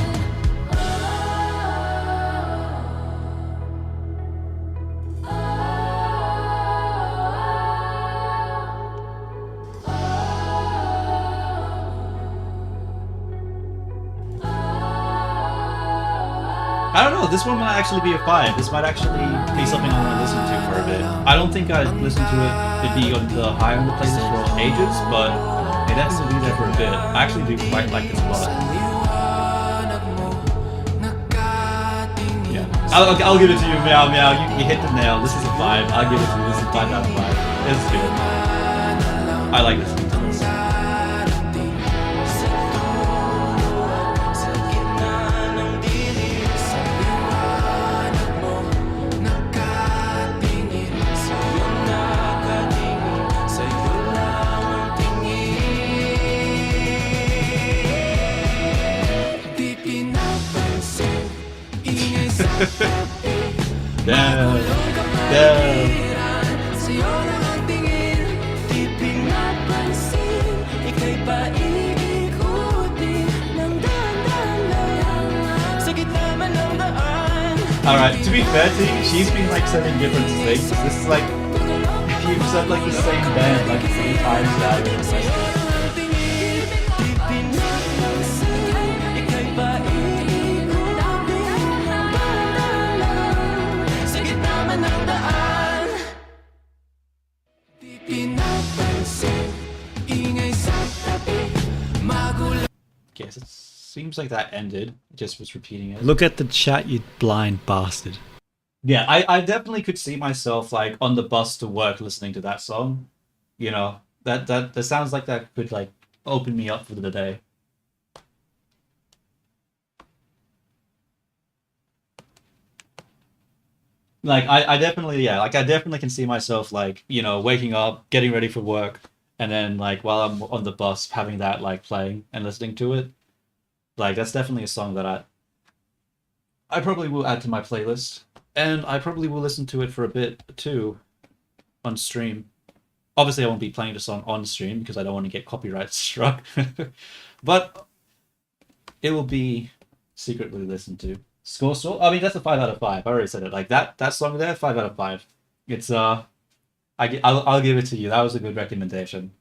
know. This one might actually be a 5. This might actually be something I want to listen to for a bit. I don't think I'd listen to it be on the high on the playlist for ages, but it definitely will be there for a bit. I actually do quite like this a lot. Yeah, I'll give it to you, Meow Meow. You hit the nail. This is a 5. I'll give it to you. This is 5 out of 5. It's good. I like this one. Damn. Alright, to be fair to you, she's been like sending different things. This is like, you've said like the same band like 3 times now. Yes, it seems like that ended. It just was repeating it. Look at the chat, you blind bastard. Yeah, I definitely could see myself like on the bus to work listening to that song. You know, that sounds like that could like open me up for the day. Like I definitely I definitely can see myself like, you know, waking up, getting ready for work, and then like while I'm on the bus having that like playing and listening to it. Like that's definitely a song that I probably will add to my playlist. And I probably will listen to it for a bit too on stream. Obviously I won't be playing the song on stream because I don't want to get copyright struck. But it will be secretly listened to. Score. I mean, that's a 5 out of 5. I already said it. Like that song there, 5 out of 5. It's I'll give it to you. That was a good recommendation.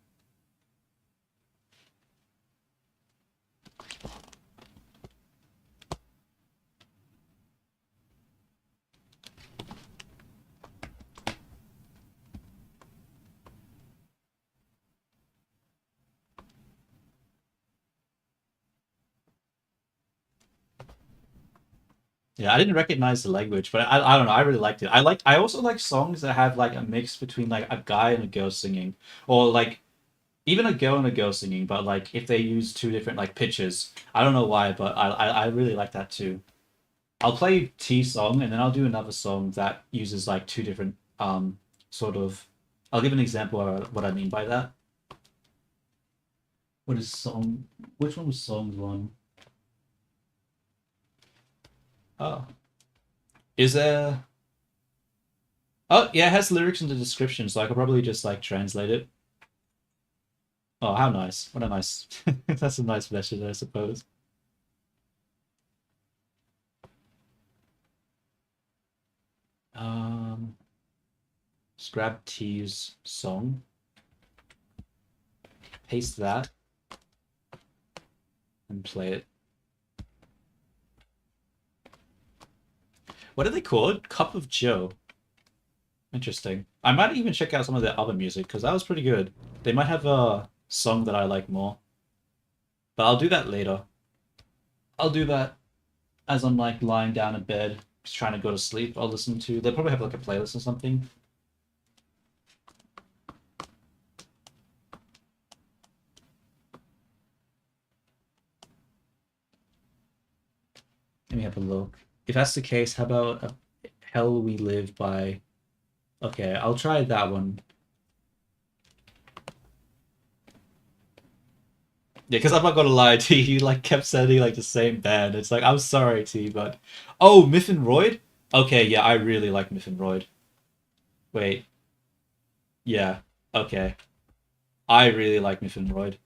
Yeah, I didn't recognize the language, but I don't know. I really liked it. I also like songs that have like a mix between like a guy and a girl singing, or like even a girl and a girl singing, but like if they use 2 different like pitches. I don't know why, but I really like that too. I'll play T song and then I'll do another song that uses like 2 different sort of. I'll give an example of what I mean by that. What is song? Which one was song 1? Oh. Is there... Oh, yeah, it has lyrics in the description, so I could probably just, like, translate it. Oh, how nice. What a nice... That's a nice message, I suppose. Just grab T's song. Paste that. And play it. What are they called? Cup of Joe. Interesting. I might even check out some of their other music, because that was pretty good. They might have a song that I like more. But I'll do that later. I'll do that as I'm like lying down in bed, just trying to go to sleep. I'll listen to... They'll probably have like a playlist or something. Let me have a look. If that's the case, how about Hell We Live by... Okay, I'll try that one. Yeah, because I'm not gonna lie, T, you like kept sending like the same band. It's like, I'm sorry, T, but... Oh, Myth and Royd? Okay, yeah, I really like Myth and Royd. Wait. Yeah, okay. I really like Myth and Royd.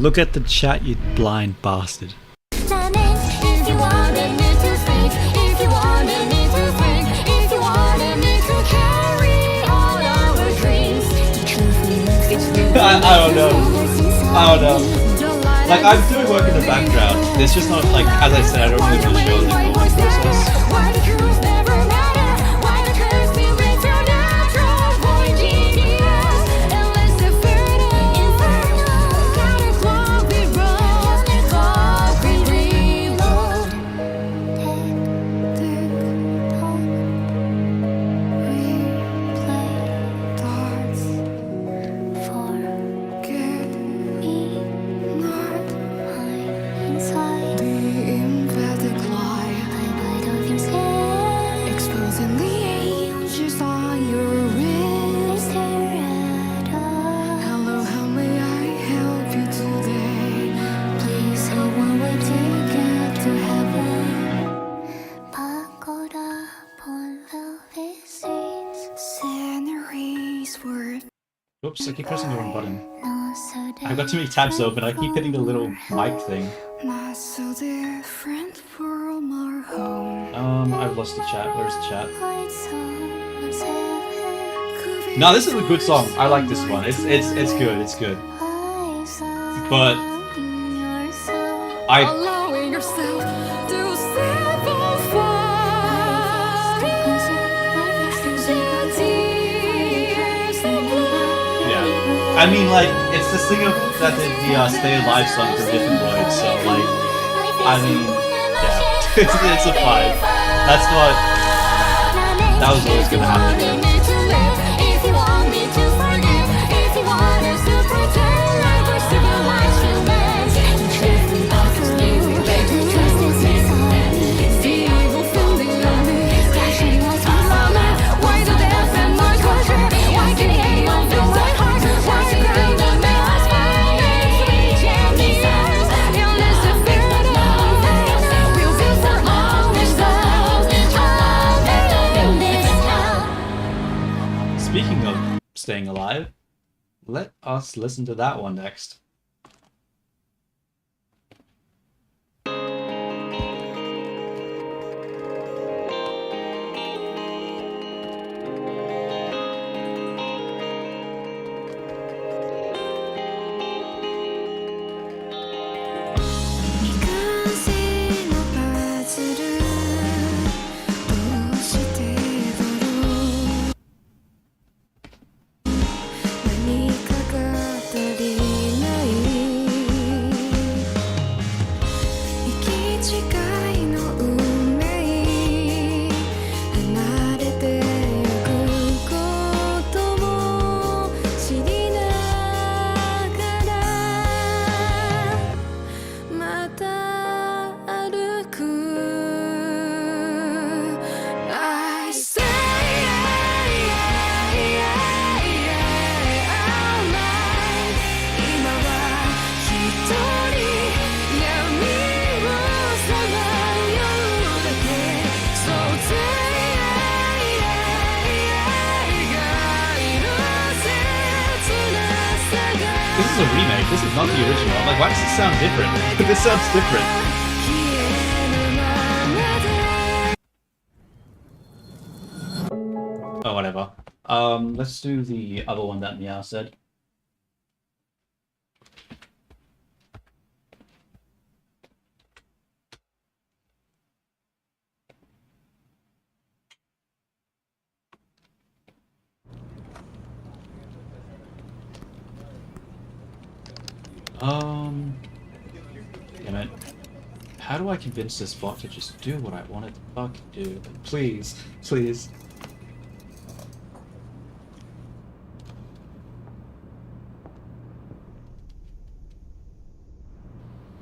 Look at the chat, you blind bastard. If you wanted me to speak, if you wanted me to think, if you wanted me to carry all our dreams, I don't know. Like, I'm doing work in the background. It's just not, like, as I said, I don't really want to show the whole process. why the truth never matter, why the curse be with your natural born genius, unless the inferno, gotta clock we roll, clock we reload. Tick, tock, replay thoughts, forget me not, hide inside the emphatic lie, light of your skin, exposing the ages on your wrist. Hello, how may I help you today? Please, I want way to get to heaven. Pagoda upon velvet seats, sceneries worth Oops, I keep pressing the wrong button. not so I've got too many tabs open. I keep hitting the little mic thing. not so different from our home. I've lost the chat. Where's the chat? Like someone's heaven. No, this is a good song. I like this one. It's good. It's good. But I Allowing yourself to simplify the tears of blood. yeah. I mean, like, it's the singer that did the Stay Alive song for different Lloyd. So like, I mean, yeah, it's a 5. That's not. That was always gonna happen. If you want me to forgive, if you want us to pretend like we're civilized humans, trust is the evil feeling on me, flashing lights from my why the death and my culture, why can anyone feel my heart, why the ground that made us find reach and the earth, unless the fear of we'll be for all ourselves, all in this now. Speaking of staying alive, let us listen to that one next. This is a remake. This is not the original. I'm like, why does it sound different? This sounds different. Oh, whatever. Let's do the other one that Meow said. Damn it. How do I convince this bot to just do what I want it to fucking do? Please, please.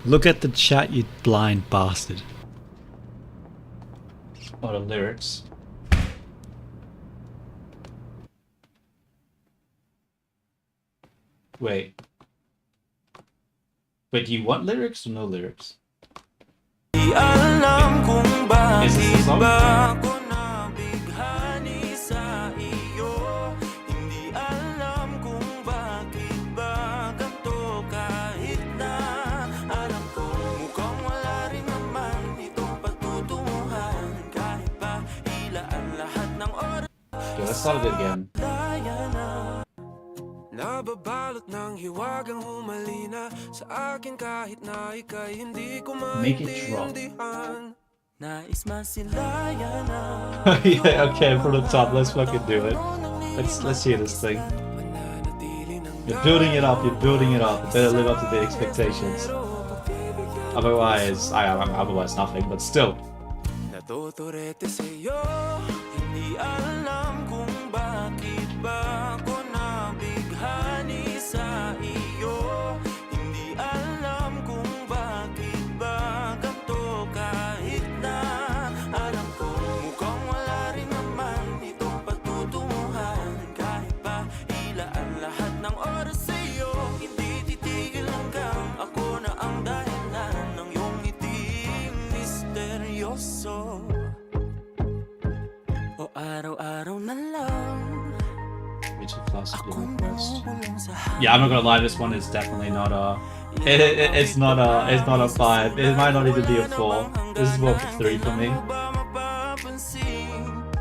Look at the chat, you blind bastard. Oh, the lyrics. Wait. Wait, do you want lyrics or no lyrics? Is this the song? started it again. Nababalot ng hiwagang humalina sa akin kahit na ika'y hindi ko Make it drop. maintindihan. Nais masilayan na. Yeah, okay, from the top, let's fucking do it. Let's hear this thing. You're building it up, you're building it up. You better live up to the expectations. Otherwise, otherwise nothing, but still. Natuturete sa'yo, hindi alam kung bakit ba ako nabighani sa iyo. Hindi alam kung bakit ba ganito kahit na alam ko mukhang wala rin naman itong patutunguhan. Kahit pa ilaan lahat ng oras sa'yo, hindi titigil hanggang ako na ang dahilan ng iyong ngiting misteryoso. O araw-araw na lang Yeah, I'm not gonna lie. This one is definitely not a. It's not a 5. It might not even be a 4. This is more of a 3 for me.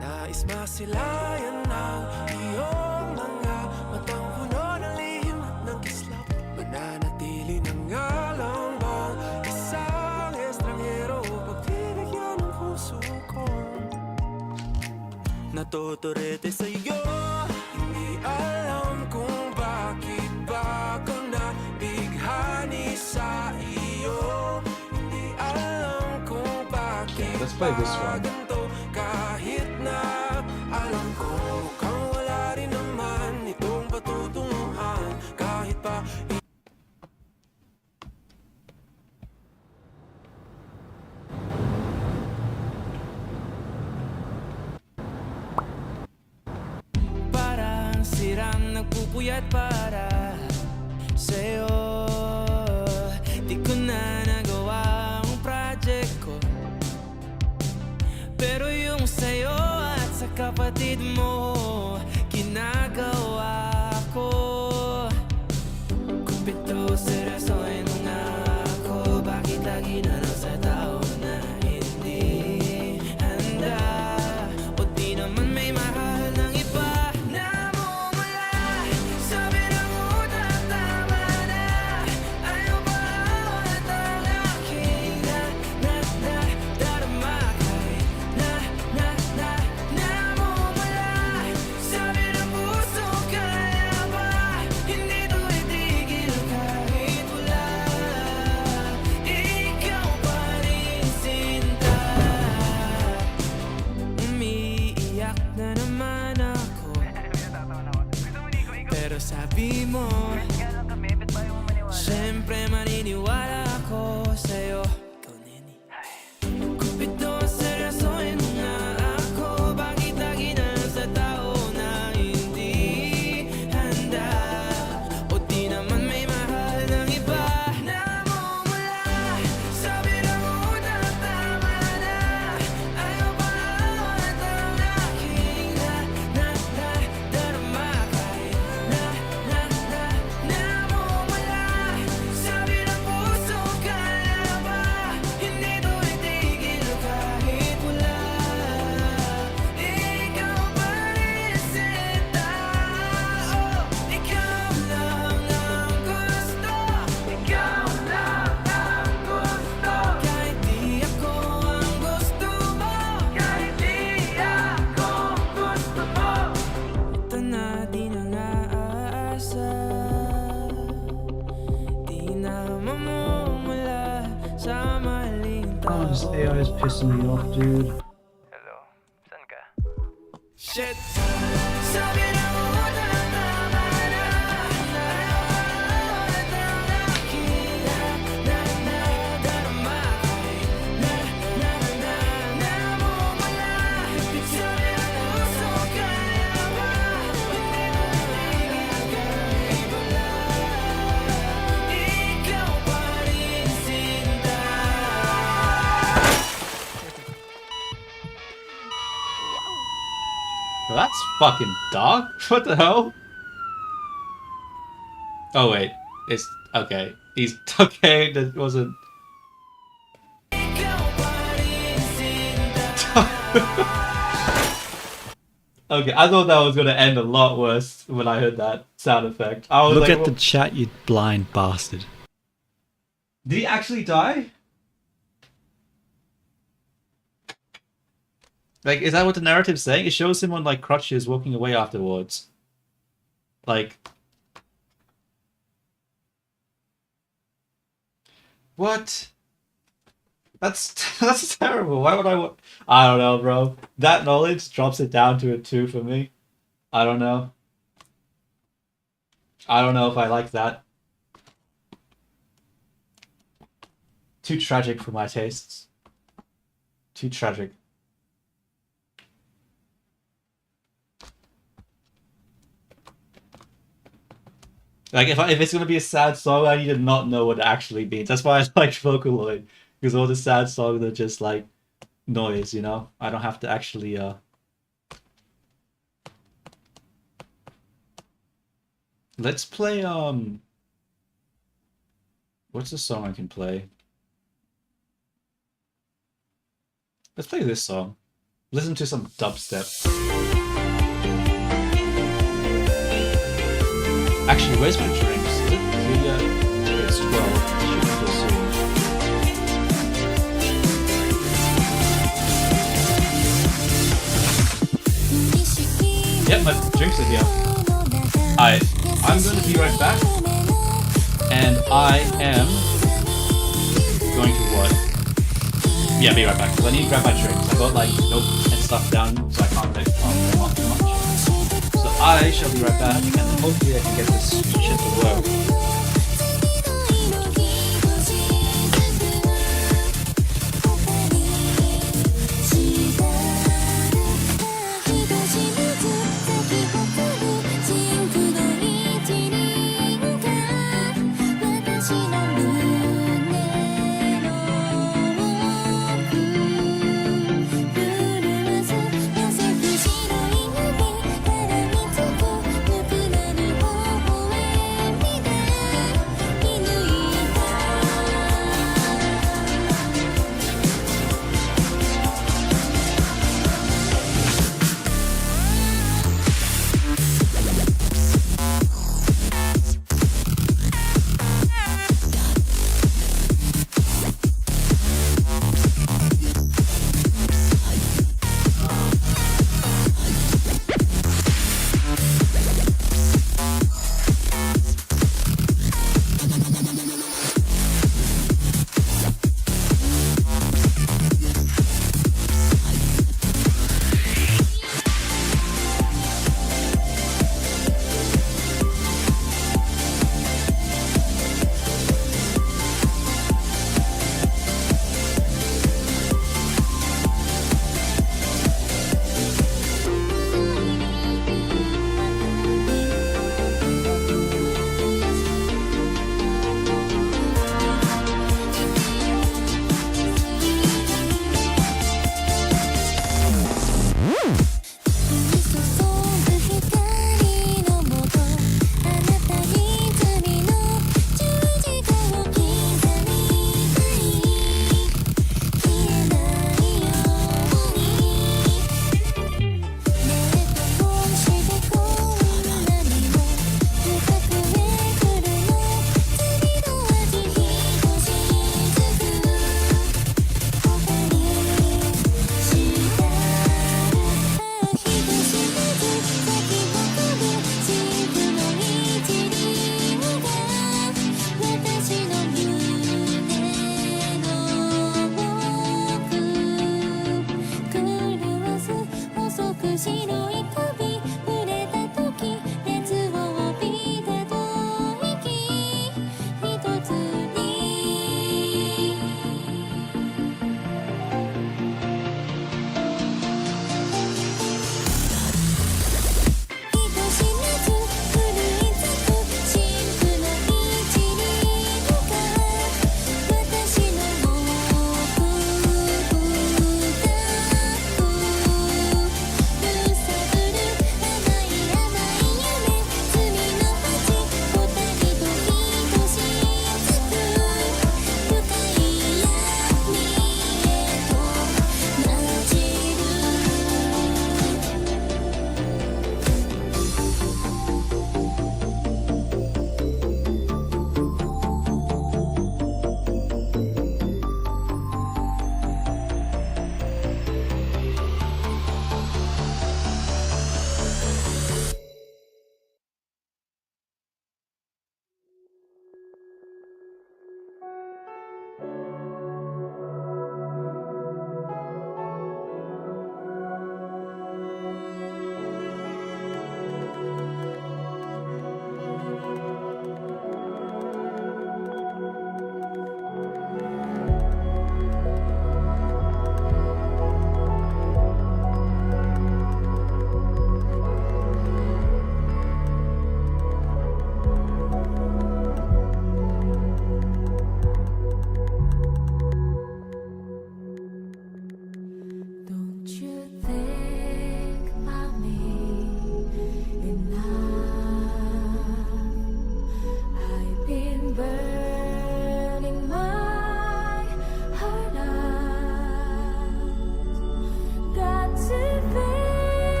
Nais masilayan ng iyong mga matang puno ng lihim at ng kislap. Mananatili na nga lang bang isang estranghero pagbibigyan ng puso ko. Natuturete sa'yo, hindi alam kung bakit ba ako nabighani sa iyo. Hindi alam kung bakit Let's play this one. ganito kahit na alam ko mukhang wala rin naman itong patutunguhan. Kahit pa parang sirang nagpupuyat para sa'yo. Di ko na nagawa ang project ko, pero yung sa'yo at sa kapatid mo ginagawa ko. Kumpito seryosohin mo nga ako, bakit lagi na lang sa tao na hindi handa? O di naman may mahal ng iba na mumula. Sabi ng utak tama na, ayaw ba at ang aking darama kahit na mumula. Sabi ng puso kaya ba hindi to itigil kahit wala. Ikaw pa rin sinta. Umiiyak na naman ako, pero sabi mo siyempre maniniwala ako sa'yo. Ikaw, neni. Kumpito seryosohin mo nga ako, bakit lagi na lang sa tao na hindi handa? O di naman may mahal ng iba na mumula. Sabi ng utak tama na, ayaw ba at ang aking darama kahit na mumula. Sabi ng puso kaya ba hindi to itigil kahit wala. Ikaw pa rin sinta. Oh, ikaw lang ang gusto. Ikaw lang ang gusto. Kahit di ako ang gusto mo, kahit di ako gusto mo. Ito na di na nga aasa, di na mamumula sa maling Oh, tao. this AI is pissing me off, dude. Shit. Sabi ng utak tama na, ayaw at ang aking darama kahit na mumula. Sabi ng puso kaya ba hindi mo itigil kahit wala. Ikaw pa rin sinta. That's fucking dark. What the hell? Oh wait, it's okay. He's okay. That wasn't. Ikaw pa rin sinta. Okay, I thought that was gonna end a lot worse when I heard that sound effect. I was Look like, at the chat, you blind bastard. did he actually die? Like, is that what the narrative's saying? It shows him on like crutches walking away afterwards. Like, what? That's terrible. Why would I don't know, bro. That knowledge drops it down to a 2 for me. I don't know. I don't know if I like that. Too tragic for my tastes. Too tragic. Like, if it's gonna be a sad song, I need to not know what it actually means. That's why I like Vocaloid. Because all the sad songs are just like noise, you know? I don't have to actually Let's play what's the song I can play? Let's play this song. Listen to some dubstep. Actually, where's my drinks? Is it it's 12. Should be full soon. Yep, my drinks are here. I'm going to be right back. And I am going to what? Yeah, be right back. Because I need to grab my drinks. I got like notes and stuff down, so I can't take them off too much. So I shall be right back, and hopefully I can get this shit to work.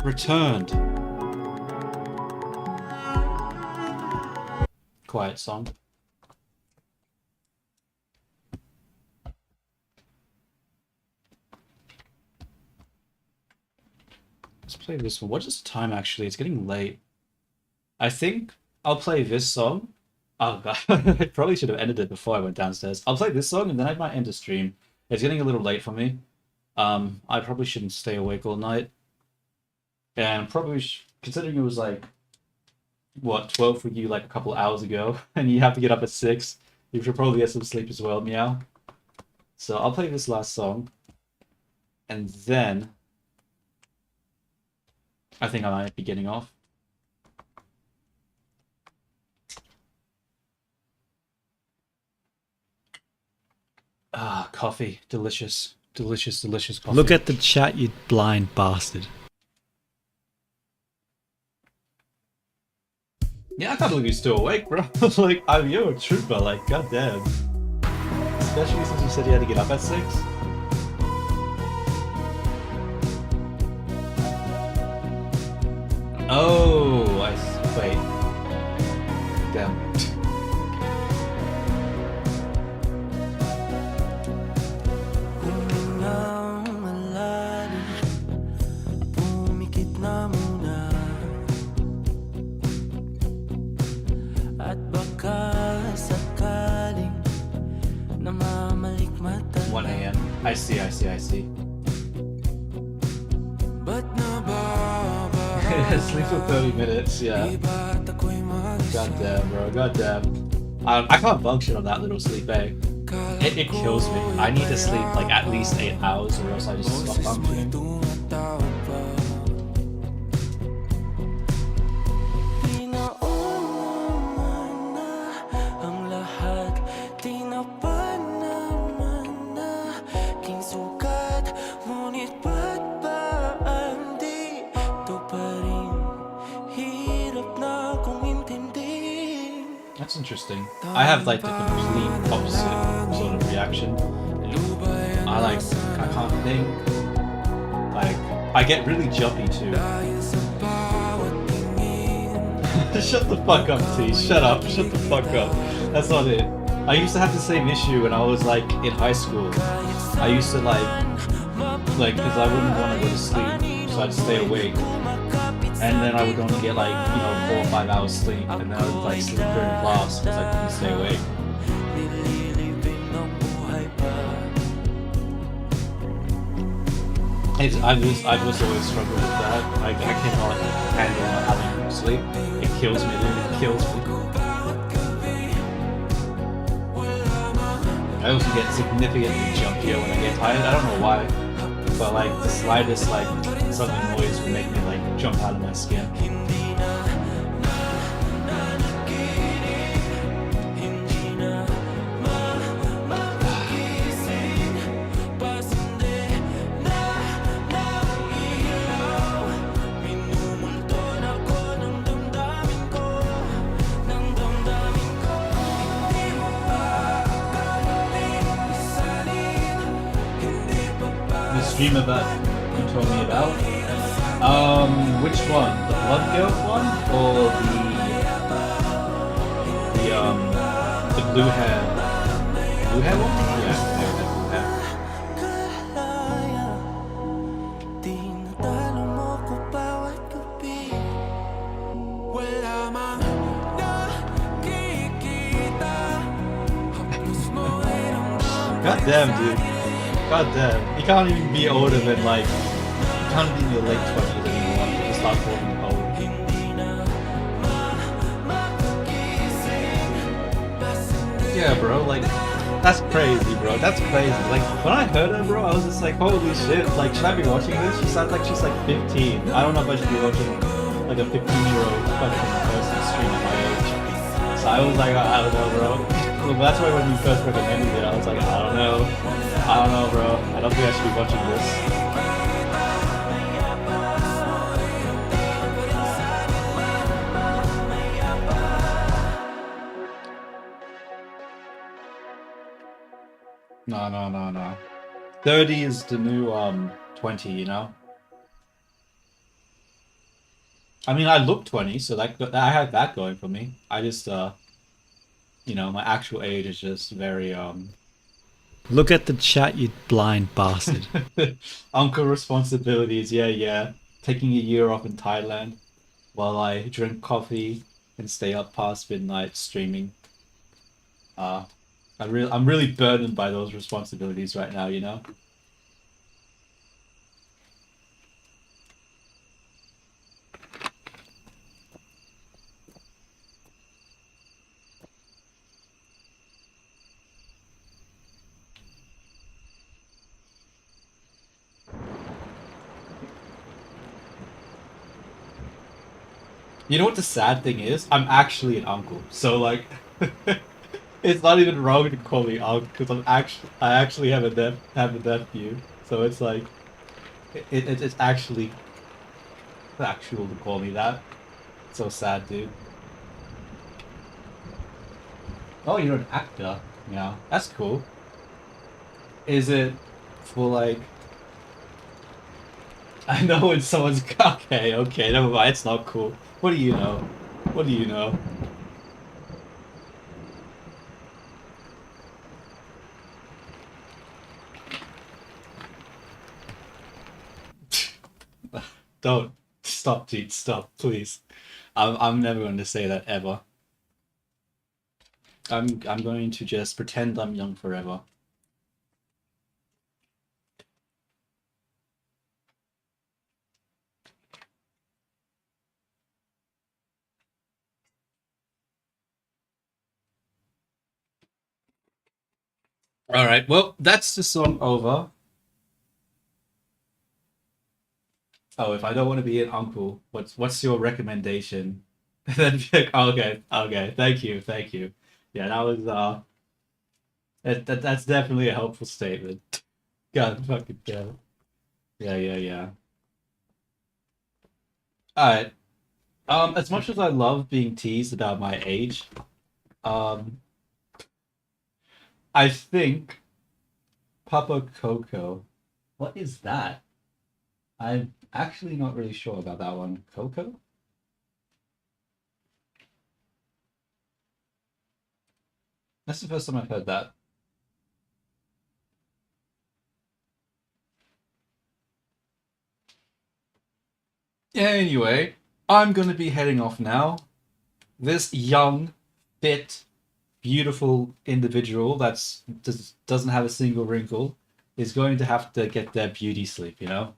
Returned. Quiet song. Let's play this one. What is the time actually? It's getting late. I think I'll play this song. Oh god, I probably should have ended it before I went downstairs. I'll play this song and then I might end the stream. It's getting a little late for me. I probably shouldn't stay awake all night. And probably, considering it was like, what, 12 for you like a couple hours ago, and you have to get up at 6, you should probably get some sleep as well, meow. So I'll play this last song. And then I think I might be getting off. Ah, coffee. Delicious. Delicious, delicious coffee. Look at the chat, you blind bastard. Yeah, I can't believe you're still awake, bro. Like, you're a trooper, like, goddamn. Especially since you said you had to get up at 6. Oh, wait. Damn. At baka sakaling namamalik mata 1 a.m. I see. Ba't nababahala Sleep for 30 minutes, yeah. Di ba't ako'y mag-isa Goddamn, bro, goddamn. I can't function on that little sleep, eh? It kills me. I need to sleep like at least 8 hours or else I just stop Boses mo'y functioning. tumatawag pa Di naman na ang lahat Di na pa naman na king sukat Ngunit ba't ba di to pa rin Hirap na kong intindihin That's interesting. I have like the complete opposite sort of reaction. I can't think. Like, I get really jumpy too. Shut the fuck up, T. Shut up. Shut the fuck up. That's not it. I used to have the same issue when I was like in high school. I used to because I wouldn't want to go to sleep, so I'd stay awake. And then I would only get like, 4 or 5 hours sleep, and then I would like sleep during class because I couldn't stay awake. I've just always struggled with that. I cannot handle not having sleep. It kills me, literally kills me. I also get significantly jumpier when I get tired. I don't know why, but like the slightest sudden noise will make me like jump out of my skin. Streamer that you told me about. Which one? The Blood Girl one or the blue hair one? Yeah, blue hair. God damn, dude. God damn. You can't even be older than like, you can't be in your late 20s anymore to start falling old. Yeah, bro, like, that's crazy, bro. That's crazy. Like, when I heard her, bro, I was just like, holy shit. Like, should I be watching this? She sounds like she's like 15. I don't know if I should be watching like a 15-year-old fucking person streaming my age. So I was like, I don't know, bro. Well, that's why when you first recommended it, I was like, I don't know, bro. I don't think I should be watching this. No. 30 is the new 20, you know? I mean, I look 20, so that I have that going for me. I just, you know, my actual age is just very, Look at the chat, you blind bastard. uncle responsibilities. Yeah, yeah. Taking a year off in Thailand while I drink coffee and stay up past midnight streaming. Uh, I'm really burdened by those responsibilities right now, you know? You know what the sad thing is? I'm actually an uncle. So like it's not even wrong to call me uncle because I actually have a nephew. So it's like it's actually factual to call me that. So sad, dude. Oh, you're an actor. Yeah, that's cool. Is it for like? I know when someone's okay, never mind. It's not cool. What do you know? What do you know? Don't stop, dude. Stop, please. I'm never going to say that ever. I'm going to just pretend I'm young forever. All right. Well, that's the song over. Oh, if I don't want to be an uncle, what's your recommendation? Then okay, okay. Thank you. Yeah, that was that's definitely a helpful statement. God fucking damn it. Yeah, yeah, yeah. All right. As much as I love being teased about my age, um, I think Papa Coco. What is that? I'm actually not really sure about that one. Coco? That's the first time I've heard that. Anyway, I'm gonna be heading off now. This young, fit, beautiful individual doesn't have a single wrinkle is going to have to get their beauty sleep, you know?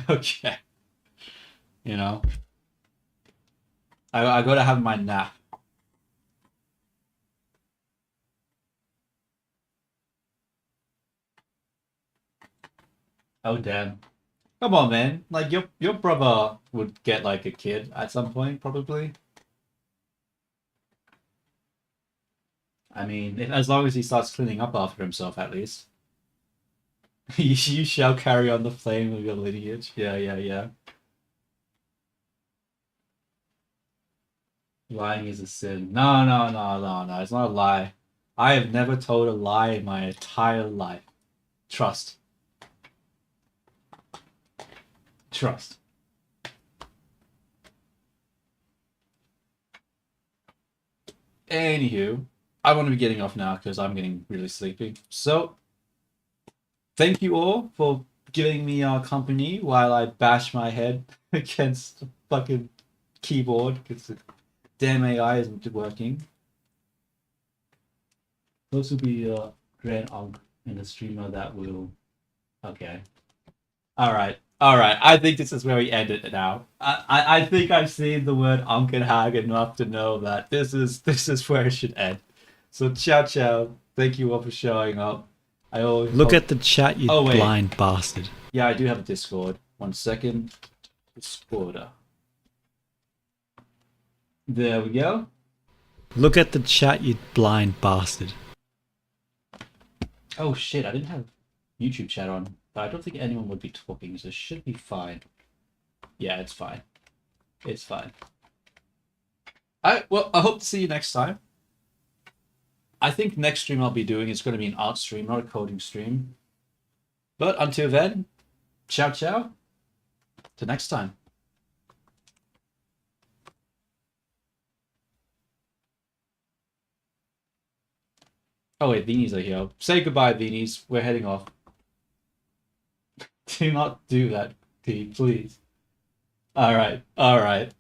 Okay. You know? I gotta have my nap. Oh damn. Come on, man. Like your brother would get like a kid at some point, probably. I mean, as long as he starts cleaning up after himself, at least. You shall carry on the flame of your lineage. Yeah, yeah, yeah. Lying is a sin. No, no, no, no, no. It's not a lie. I have never told a lie in my entire life. Trust. Trust. Anywho, I want to be getting off now because I'm getting really sleepy. So, thank you all for giving me company while I bash my head against the fucking keyboard because the damn AI isn't working. Those will be Grand Unk and the streamer that will. Okay. All right. All right. I think this is where we end it now. I think I've seen the word Unk and Hag enough to know that this is where it should end. So ciao ciao. Thank you all for showing up. I always Look at the chat, you Oh, wait. blind bastard. Yeah, I do have a Discord. 1 second. Discord. There we go. Look at the chat, you blind bastard. Oh shit, I didn't have YouTube chat on, but I don't think anyone would be talking, so it should be fine. Yeah, it's fine. It's fine. Well, I hope to see you next time. I think next stream I'll be doing is going to be an art stream, not a coding stream. But until then, ciao ciao. Till next time. Oh wait, Viinies are here. Say goodbye, Viinies. We're heading off. Do not do that, T, please. Alright, alright.